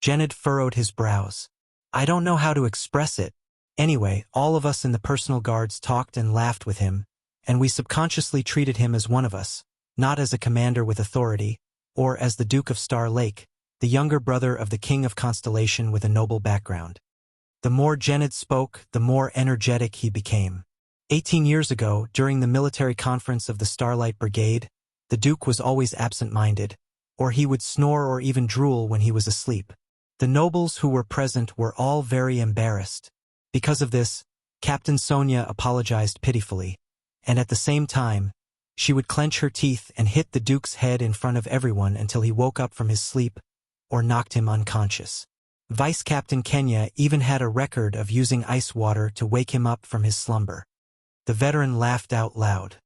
Genid furrowed his brows. I don't know how to express it. Anyway, all of us in the personal guards talked and laughed with him, and we subconsciously treated him as one of us, not as a commander with authority, or as the Duke of Star Lake, the younger brother of the King of Constellation with a noble background. The more Genid spoke, the more energetic he became. 18 years ago, during the military conference of the Starlight Brigade, the Duke was always absent-minded, or he would snore or even drool when he was asleep. The nobles who were present were all very embarrassed. Because of this, Captain Sonia apologized pitifully, and at the same time, she would clench her teeth and hit the Duke's head in front of everyone until he woke up from his sleep or knocked him unconscious. Vice Captain Kenya even had a record of using ice water to wake him up from his slumber. The veteran laughed out loud.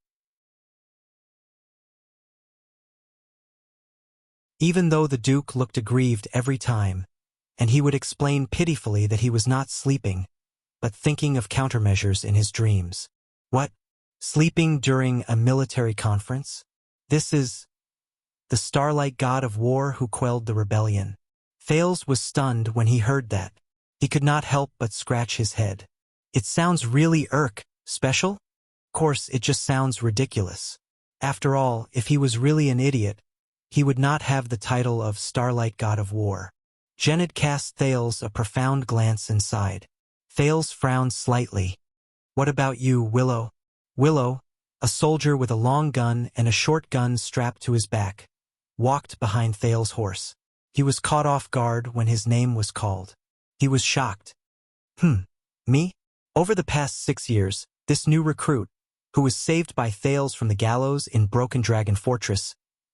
Even though the Duke looked aggrieved every time, and he would explain pitifully that he was not sleeping, but thinking of countermeasures in his dreams. What? Sleeping during a military conference? This is the Starlight God of War who quelled the rebellion. Thales was stunned when he heard that. He could not help but scratch his head. It sounds really special? Of course, it just sounds ridiculous. After all, if he was really an idiot, he would not have the title of Starlight God of War. Genid cast Thales a profound glance and sighed. Thales frowned slightly. What about you, Willow? Willow, a soldier with a long gun and a short gun strapped to his back, walked behind Thales' horse. He was caught off guard when his name was called. He was shocked. Me? Over the past 6 years, this new recruit, who was saved by Thales from the gallows in Broken Dragon Fortress,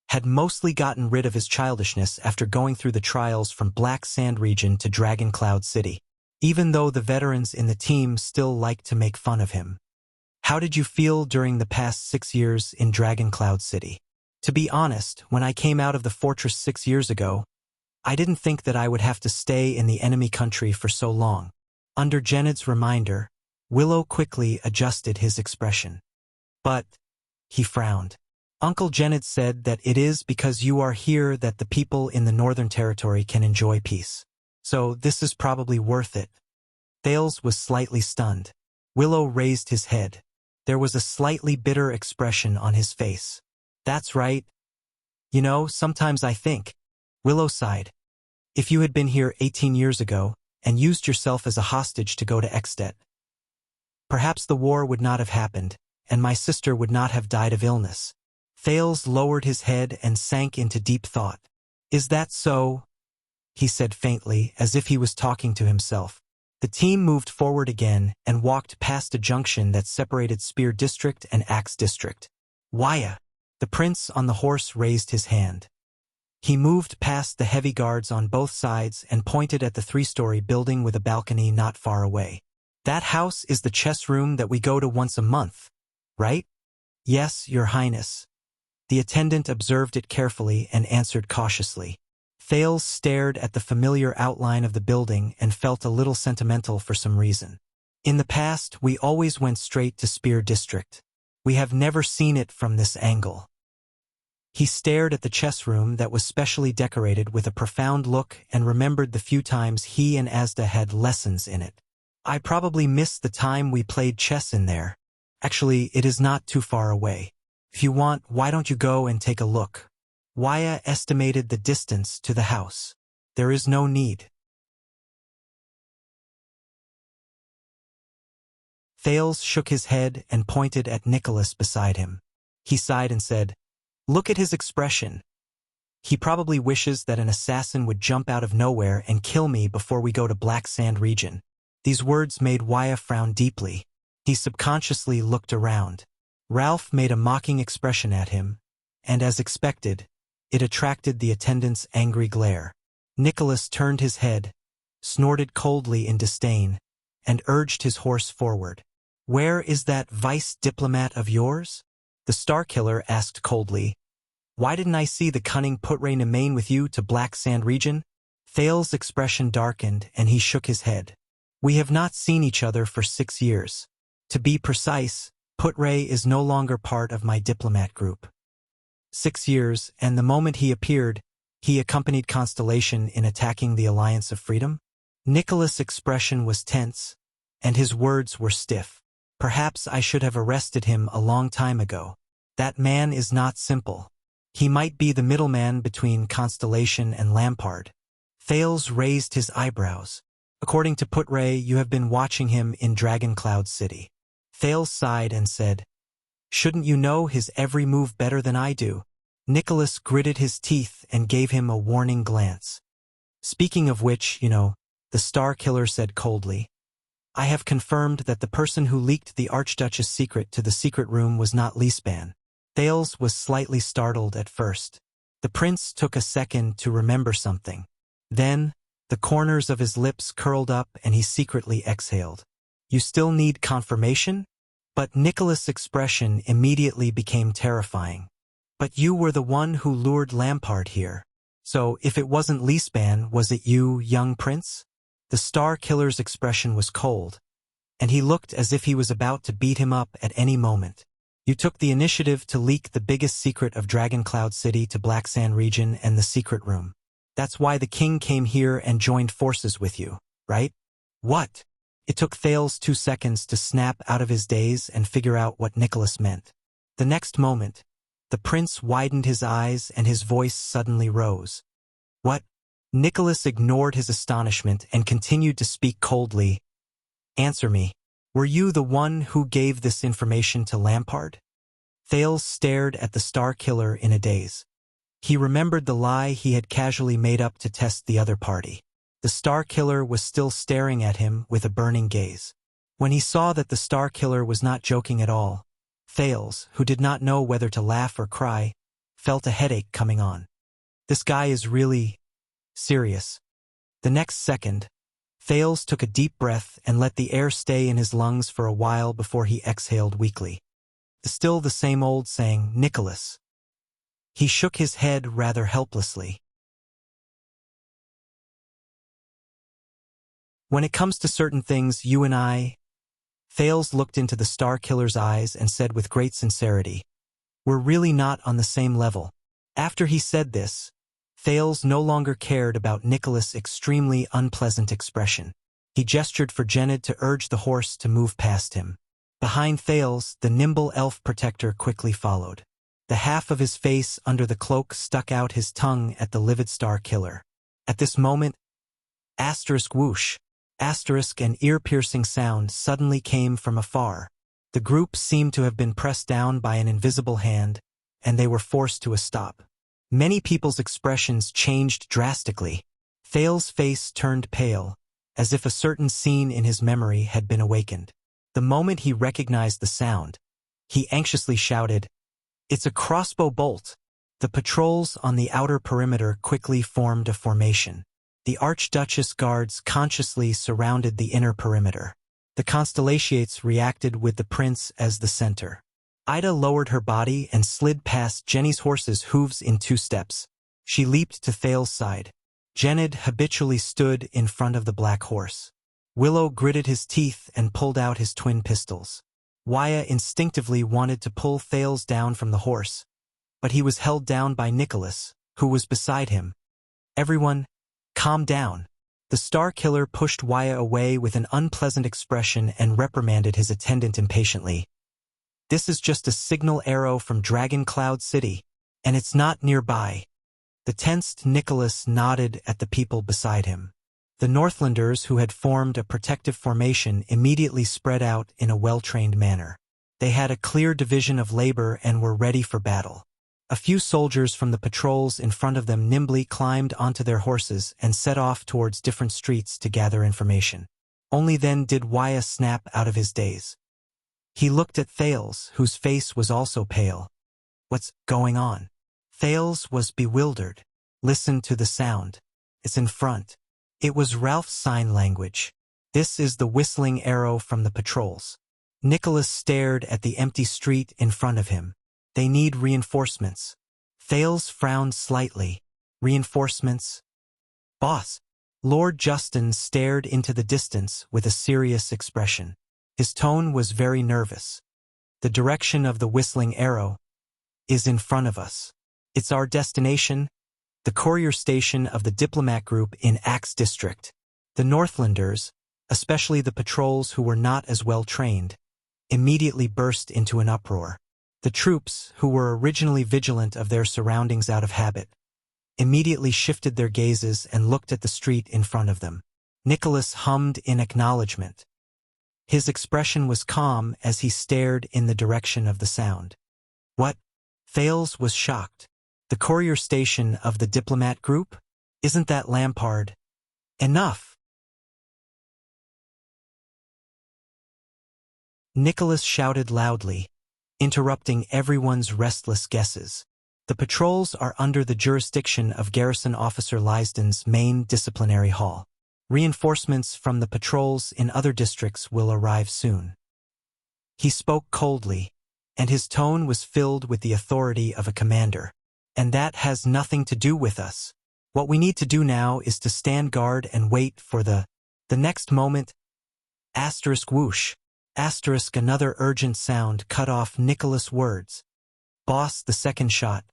had mostly gotten rid of his childishness after going through the trials from Black Sand Region to Dragon Cloud City, even though the veterans in the team still liked to make fun of him. How did you feel during the past 6 years in Dragon Cloud City? To be honest, when I came out of the fortress 6 years ago, I didn't think that I would have to stay in the enemy country for so long. Under Genid's reminder, Willow quickly adjusted his expression. But, he frowned. Uncle Genid said that it is because you are here that the people in the Northern Territory can enjoy peace. So this is probably worth it. Thales was slightly stunned. Willow raised his head. There was a slightly bitter expression on his face. That's right. You know, sometimes I think. Willow sighed. If you had been here 18 years ago and used yourself as a hostage to go to Extet, perhaps the war would not have happened, and my sister would not have died of illness. Thales lowered his head and sank into deep thought. Is that so? He said faintly, as if he was talking to himself. The team moved forward again and walked past a junction that separated Spear District and Axe District. Wuxia. The prince on the horse raised his hand. He moved past the heavy guards on both sides and pointed at the 3-story building with a balcony not far away. That house is the chess room that we go to once a month, right? Yes, Your Highness. The attendant observed it carefully and answered cautiously. Thales stared at the familiar outline of the building and felt a little sentimental for some reason. In the past, we always went straight to Spear District. We have never seen it from this angle. He stared at the chess room that was specially decorated with a profound look and remembered the few times he and Asda had lessons in it. I probably missed the time we played chess in there. Actually, it is not too far away. If you want, why don't you go and take a look? Wuxia estimated the distance to the house. There is no need. Thales shook his head and pointed at Nicholas beside him. He sighed and said, Look at his expression. He probably wishes that an assassin would jump out of nowhere and kill me before we go to Black Sand Region. These words made Wuxia frown deeply. He subconsciously looked around. Ralph made a mocking expression at him, and as expected, It attracted the attendant's angry glare. Nicholas turned his head, snorted coldly in disdain, and urged his horse forward. "Where is that vice diplomat of yours?" The Starkiller asked coldly. "Why didn't I see the cunning Putray Nemain with you to Black Sand region?" Thales's expression darkened and he shook his head. "We have not seen each other for 6 years. To be precise, Putray is no longer part of my diplomat group." 6 years, and the moment he appeared, he accompanied Constellation in attacking the Alliance of Freedom? Nicholas' expression was tense, and his words were stiff. "Perhaps I should have arrested him a long time ago. That man is not simple. He might be the middleman between Constellation and Lampard." Thales raised his eyebrows. "According to Putray, you have been watching him in Dragoncloud City." Thales sighed and said, "Shouldn't you know his every move better than I do?" Nicholas gritted his teeth and gave him a warning glance. "Speaking of which, the Starkiller said coldly, I have confirmed that the person who leaked the Archduchess' secret to the secret room was not Leespan." Thales was slightly startled at first. The prince took a second to remember something. Then, the corners of his lips curled up and he secretly exhaled. "You still need confirmation?" But Nicholas' expression immediately became terrifying. "But you were the one who lured Lampard here. So, if it wasn't Leespan, was it you, young prince?" The Starkiller's expression was cold, and he looked as if he was about to beat him up at any moment. "You took the initiative to leak the biggest secret of Dragoncloud City to Black Sand region and the secret room. That's why the king came here and joined forces with you, right?" "What?" It took Thales 2 seconds to snap out of his daze and figure out what Nicholas meant. The next moment, the prince widened his eyes and his voice suddenly rose. "What?" Nicholas ignored his astonishment and continued to speak coldly. "Answer me. Were you the one who gave this information to Lampard?" Thales stared at the Starkiller in a daze. He remembered the lie he had casually made up to test the other party. The Starkiller was still staring at him with a burning gaze. When he saw that the Starkiller was not joking at all, Thales, who did not know whether to laugh or cry, felt a headache coming on. This guy is really serious. The next second, Thales took a deep breath and let the air stay in his lungs for a while before he exhaled weakly. Still the same old saying, "Nicholas." He shook his head rather helplessly. "When it comes to certain things, you and I—" Thales looked into the Starkiller's eyes and said with great sincerity, "We're really not on the same level." After he said this, Thales no longer cared about Nicholas' extremely unpleasant expression. He gestured for Genid to urge the horse to move past him. Behind Thales, the nimble elf protector quickly followed. The half of his face under the cloak stuck out his tongue at the livid Starkiller. At this moment, asterisk whoosh, asterisk an ear-piercing sound suddenly came from afar. The group seemed to have been pressed down by an invisible hand, and they were forced to a stop. Many people's expressions changed drastically. Thales' face turned pale, as if a certain scene in his memory had been awakened. The moment he recognized the sound, he anxiously shouted, "It's a crossbow bolt!" The patrols on the outer perimeter quickly formed a formation. The Archduchess guards consciously surrounded the inner perimeter. The Constellations reacted with the prince as the center. Ida lowered her body and slid past Jenny's horse's hooves in 2 steps. She leaped to Thales' side. Genid habitually stood in front of the black horse. Willow gritted his teeth and pulled out his twin pistols. Waya instinctively wanted to pull Thales down from the horse, but he was held down by Nicholas, who was beside him. "Everyone, calm down." The Starkiller pushed Waya away with an unpleasant expression and reprimanded his attendant impatiently. "This is just a signal arrow from Dragoncloud City, and it's not nearby." The tensed Nicholas nodded at the people beside him. The Northlanders who had formed a protective formation immediately spread out in a well-trained manner. They had a clear division of labor and were ready for battle. A few soldiers from the patrols in front of them nimbly climbed onto their horses and set off towards different streets to gather information. Only then did Waya snap out of his daze. He looked at Thales, whose face was also pale. "What's going on?" Thales was bewildered. Listen to the sound. It's in front. It was Ralph's sign language. This is the whistling arrow from the patrols. Nicholas stared at the empty street in front of him. They need reinforcements. Thales frowned slightly. Reinforcements? Boss. Lord Justin stared into the distance with a serious expression. His tone was very nervous. The direction of the whistling arrow is in front of us. It's our destination, the courier station of the diplomat group in Axe District. The Northlanders, especially the patrols who were not as well trained, immediately burst into an uproar. The troops, who were originally vigilant of their surroundings out of habit, immediately shifted their gazes and looked at the street in front of them. Nicholas hummed in acknowledgement. His expression was calm as he stared in the direction of the sound. What? Thales was shocked. The courier station of the diplomat group? Isn't that Lampard? Enough! Nicholas shouted loudly, interrupting everyone's restless guesses. The patrols are under the jurisdiction of Garrison Officer Lysden's main disciplinary hall. Reinforcements from the patrols in other districts will arrive soon. He spoke coldly, and his tone was filled with the authority of a commander. And that has nothing to do with us. What we need to do now is to stand guard and wait for the next moment. Asterisk whoosh. Asterisk another urgent sound cut off Nicholas' words. Boss, the second shot.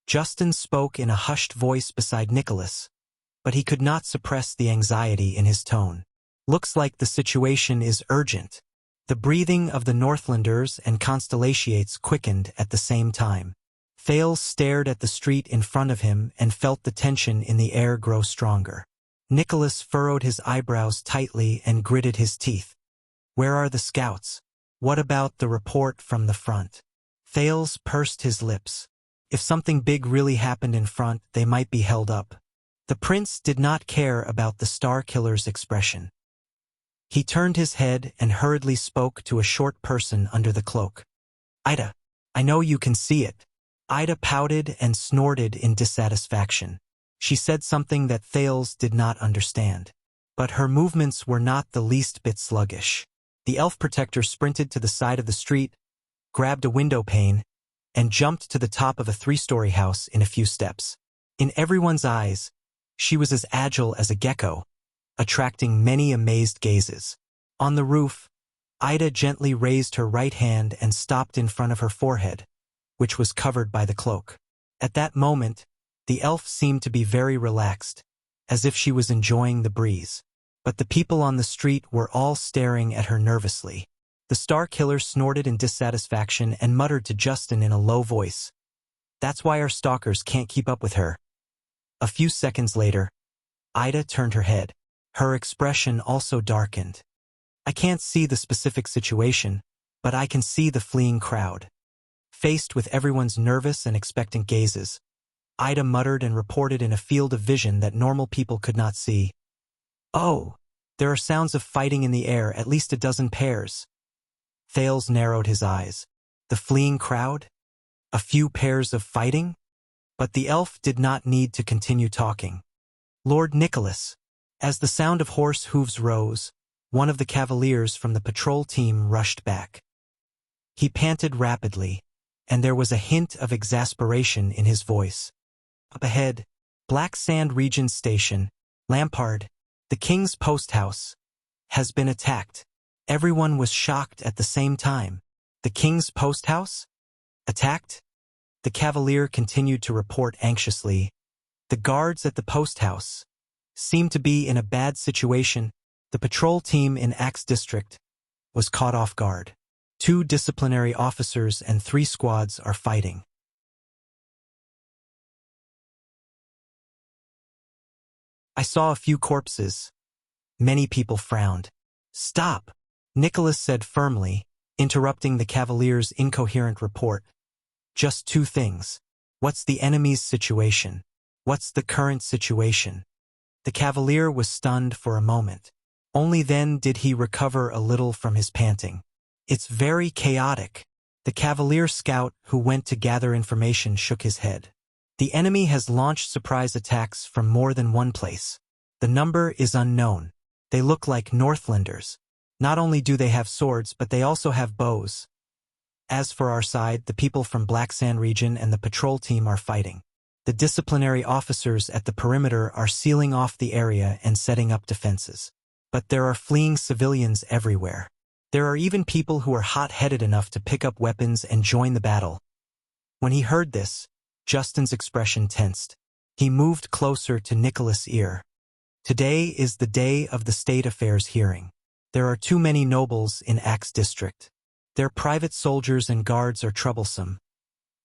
Justin spoke in a hushed voice beside Nicholas, but he could not suppress the anxiety in his tone. Looks like the situation is urgent. The breathing of the Northlanders and Constellations quickened at the same time. Thales stared at the street in front of him and felt the tension in the air grow stronger. Nicholas furrowed his eyebrows tightly and gritted his teeth. Where are the scouts? What about the report from the front? Thales pursed his lips. If something big really happened in front, they might be held up. The prince did not care about the Star Killer's expression. He turned his head and hurriedly spoke to a short person under the cloak. Ida, I know you can see it. Ida pouted and snorted in dissatisfaction. She said something that Thales did not understand. But her movements were not the least bit sluggish. The elf protector sprinted to the side of the street, grabbed a window pane, and jumped to the top of a 3-story house in a few steps. In everyone's eyes, she was as agile as a gecko, attracting many amazed gazes. On the roof, Ida gently raised her right hand and stopped in front of her forehead, which was covered by the cloak. At that moment, the elf seemed to be very relaxed, as if she was enjoying the breeze. But the people on the street were all staring at her nervously. The Star Killer snorted in dissatisfaction and muttered to Justin in a low voice. That's why our stalkers can't keep up with her. A few seconds later, Ida turned her head. Her expression also darkened. I can't see the specific situation, but I can see the fleeing crowd. Faced with everyone's nervous and expectant gazes, Ida muttered and reported in a field of vision that normal people could not see. Oh, there are sounds of fighting in the air, at least a dozen pairs. Thales narrowed his eyes. The fleeing crowd? A few pairs of fighting? But the elf did not need to continue talking. Lord Nicholas. As the sound of horse hooves rose, one of the cavaliers from the patrol team rushed back. He panted rapidly, and there was a hint of exasperation in his voice. Up ahead, Black Sand Region Station, Lampard, the King's Post House, has been attacked. Everyone was shocked at the same time. The King's Post House? Attacked? The cavalier continued to report anxiously. The guards at the post house seemed to be in a bad situation. The patrol team in Axe District was caught off guard. 2 disciplinary officers and 3 squads are fighting. I saw a few corpses. Many people frowned. Stop, Nicholas said firmly, interrupting the cavalier's incoherent report. Just 2 things. What's the enemy's situation? What's the current situation? The cavalier was stunned for a moment. Only then did he recover a little from his panting. It's very chaotic. The cavalier scout who went to gather information shook his head. The enemy has launched surprise attacks from more than one place. The number is unknown. They look like Northlanders. Not only do they have swords, but they also have bows. As for our side, the people from Black Sand region and the patrol team are fighting. The disciplinary officers at the perimeter are sealing off the area and setting up defenses. But there are fleeing civilians everywhere. There are even people who are hot-headed enough to pick up weapons and join the battle. When he heard this, Justin's expression tensed. He moved closer to Nicholas' ear. Today is the day of the state affairs hearing. There are too many nobles in Axe District. Their private soldiers and guards are troublesome.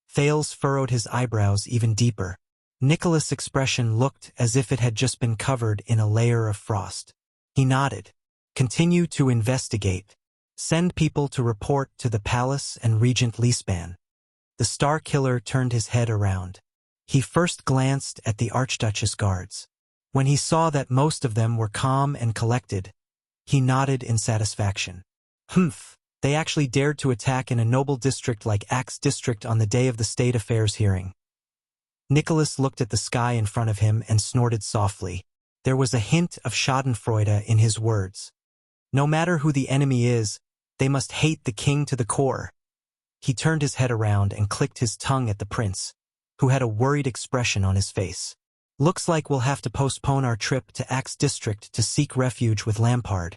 Thales furrowed his eyebrows even deeper. Nicholas' expression looked as if it had just been covered in a layer of frost. He nodded. Continue to investigate. Send people to report to the palace and Regent Leaspan. The Star Killer turned his head around. He first glanced at the Archduchess guards. When he saw that most of them were calm and collected, he nodded in satisfaction. Humph, they actually dared to attack in a noble district like Axe District on the day of the state affairs hearing. Nicholas looked at the sky in front of him and snorted softly. There was a hint of schadenfreude in his words. No matter who the enemy is, they must hate the king to the core. He turned his head around and clicked his tongue at the prince, who had a worried expression on his face. Looks like we'll have to postpone our trip to Axe District to seek refuge with Lampard.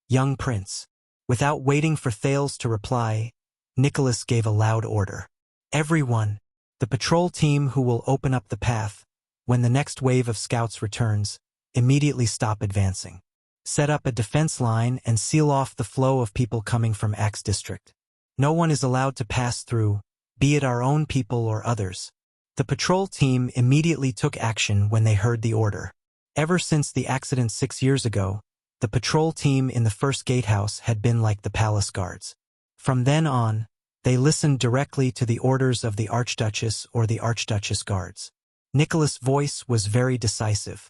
Young prince. Without waiting for Thales to reply, Nicholas gave a loud order. Everyone, the patrol team who will open up the path, when the next wave of scouts returns, immediately stop advancing. Set up a defense line and seal off the flow of people coming from Axe District. No one is allowed to pass through, be it our own people or others. The patrol team immediately took action when they heard the order. Ever since the accident 6 years ago, the patrol team in the first gatehouse had been like the palace guards. From then on, they listened directly to the orders of the Archduchess or the Archduchess guards. Nicholas' voice was very decisive.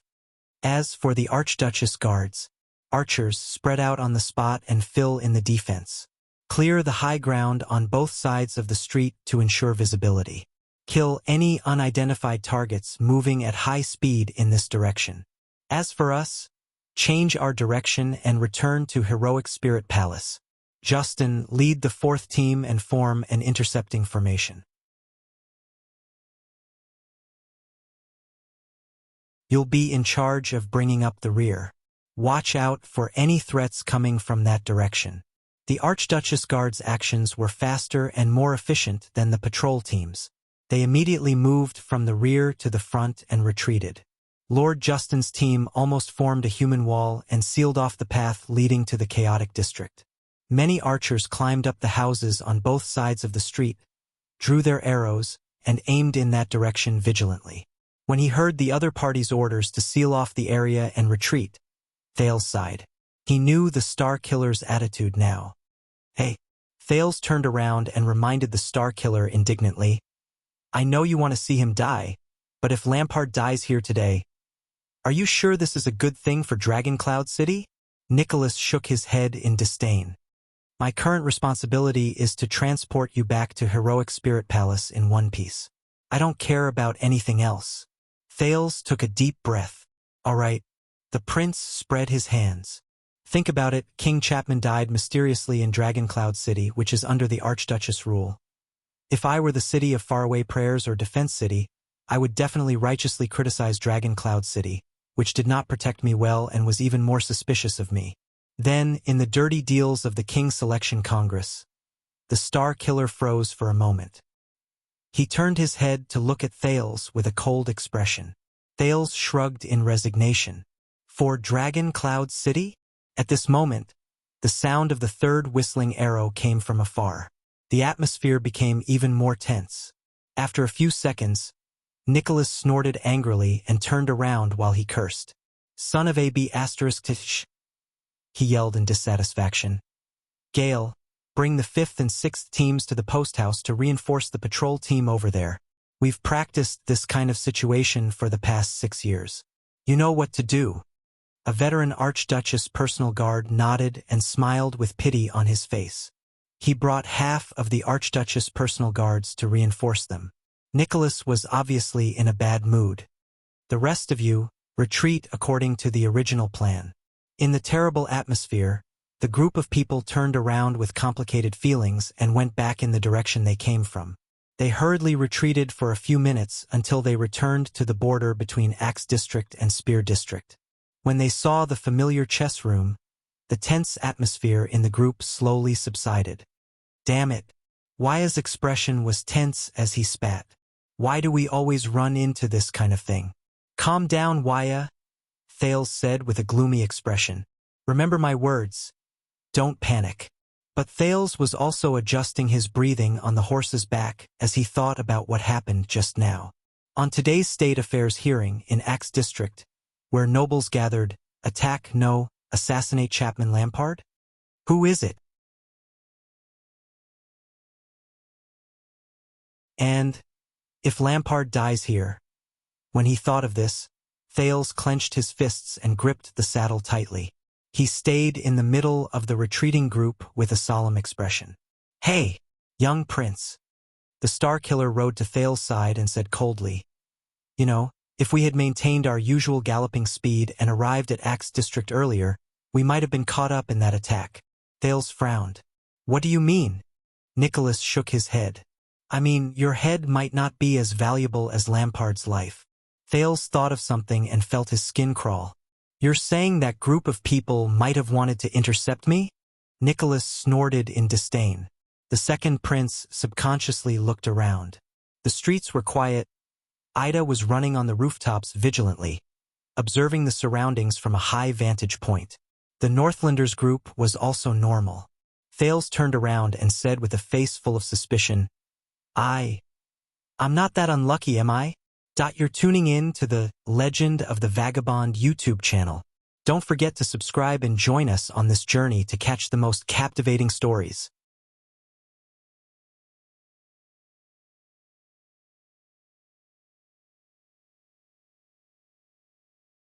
As for the Archduchess guards, archers spread out on the spot and fill in the defense. Clear the high ground on both sides of the street to ensure visibility. Kill any unidentified targets moving at high speed in this direction. As for us, change our direction and return to Heroic Spirit Palace. Justin, lead the 4th team and form an intercepting formation. You'll be in charge of bringing up the rear. Watch out for any threats coming from that direction. The Archduchess Guard's actions were faster and more efficient than the patrol teams. They immediately moved from the rear to the front and retreated. Lord Justin's team almost formed a human wall and sealed off the path leading to the chaotic district. Many archers climbed up the houses on both sides of the street, drew their arrows, and aimed in that direction vigilantly. When he heard the other party's orders to seal off the area and retreat, Thales sighed. He knew the Star Killer's attitude now. Hey. Thales turned around and reminded the Star Killer indignantly. I know you want to see him die, but if Lampard dies here today, are you sure this is a good thing for Dragoncloud City? Nicholas shook his head in disdain. My current responsibility is to transport you back to Heroic Spirit Palace in one piece. I don't care about anything else. Thales took a deep breath. All right. The prince spread his hands. Think about it, King Chapman died mysteriously in Dragoncloud City, which is under the Archduchess rule. If I were the city of Faraway Prayers or Defense City, I would definitely righteously criticize Dragoncloud City, which did not protect me well and was even more suspicious of me. Then, in the dirty deals of the King Selection Congress, the Star Killer froze for a moment. He turned his head to look at Thales with a cold expression. Thales shrugged in resignation. For Dragoncloud City? At this moment, the sound of the third whistling arrow came from afar. The atmosphere became even more tense. After a few seconds, Nicholas snorted angrily and turned around while he cursed. Son of a b****, he yelled in dissatisfaction. Gale, bring the 5th and 6th teams to the post house to reinforce the patrol team over there. We've practiced this kind of situation for the past 6 years. You know what to do. A veteran Archduchess personal guard nodded and smiled with pity on his face. He brought half of the Archduchess personal guards to reinforce them. Nicholas was obviously in a bad mood. The rest of you, retreat according to the original plan. In the terrible atmosphere, the group of people turned around with complicated feelings and went back in the direction they came from. They hurriedly retreated for a few minutes until they returned to the border between Axe District and Spear District. When they saw the familiar chess room, the tense atmosphere in the group slowly subsided. Damn it! Waya's expression was tense as he spat. Why do we always run into this kind of thing? Calm down, Waya, Thales said with a gloomy expression. Remember my words. Don't panic. But Thales was also adjusting his breathing on the horse's back as he thought about what happened just now. On today's State Affairs hearing in Axe District, where nobles gathered, attack, no, assassinate Chapman Lampard? Who is it? And if Lampard dies here? When he thought of this, Thales clenched his fists and gripped the saddle tightly. He stayed in the middle of the retreating group with a solemn expression. Hey, young prince. The Star Killer rode to Thales' side and said coldly, You know, if we had maintained our usual galloping speed and arrived at Axe District earlier, we might have been caught up in that attack. Thales frowned. What do you mean? Nicholas shook his head. I mean, your head might not be as valuable as Lampard's life. Thales thought of something and felt his skin crawl. You're saying that group of people might have wanted to intercept me? Nicholas snorted in disdain. The second prince subconsciously looked around. The streets were quiet. Ida was running on the rooftops vigilantly, observing the surroundings from a high vantage point. The Northlanders group was also normal. Thales turned around and said with a face full of suspicion, I'm not that unlucky, am I? You're tuning in to the Legend of the Vagabond YouTube channel. Don't forget to subscribe and join us on this journey to catch the most captivating stories.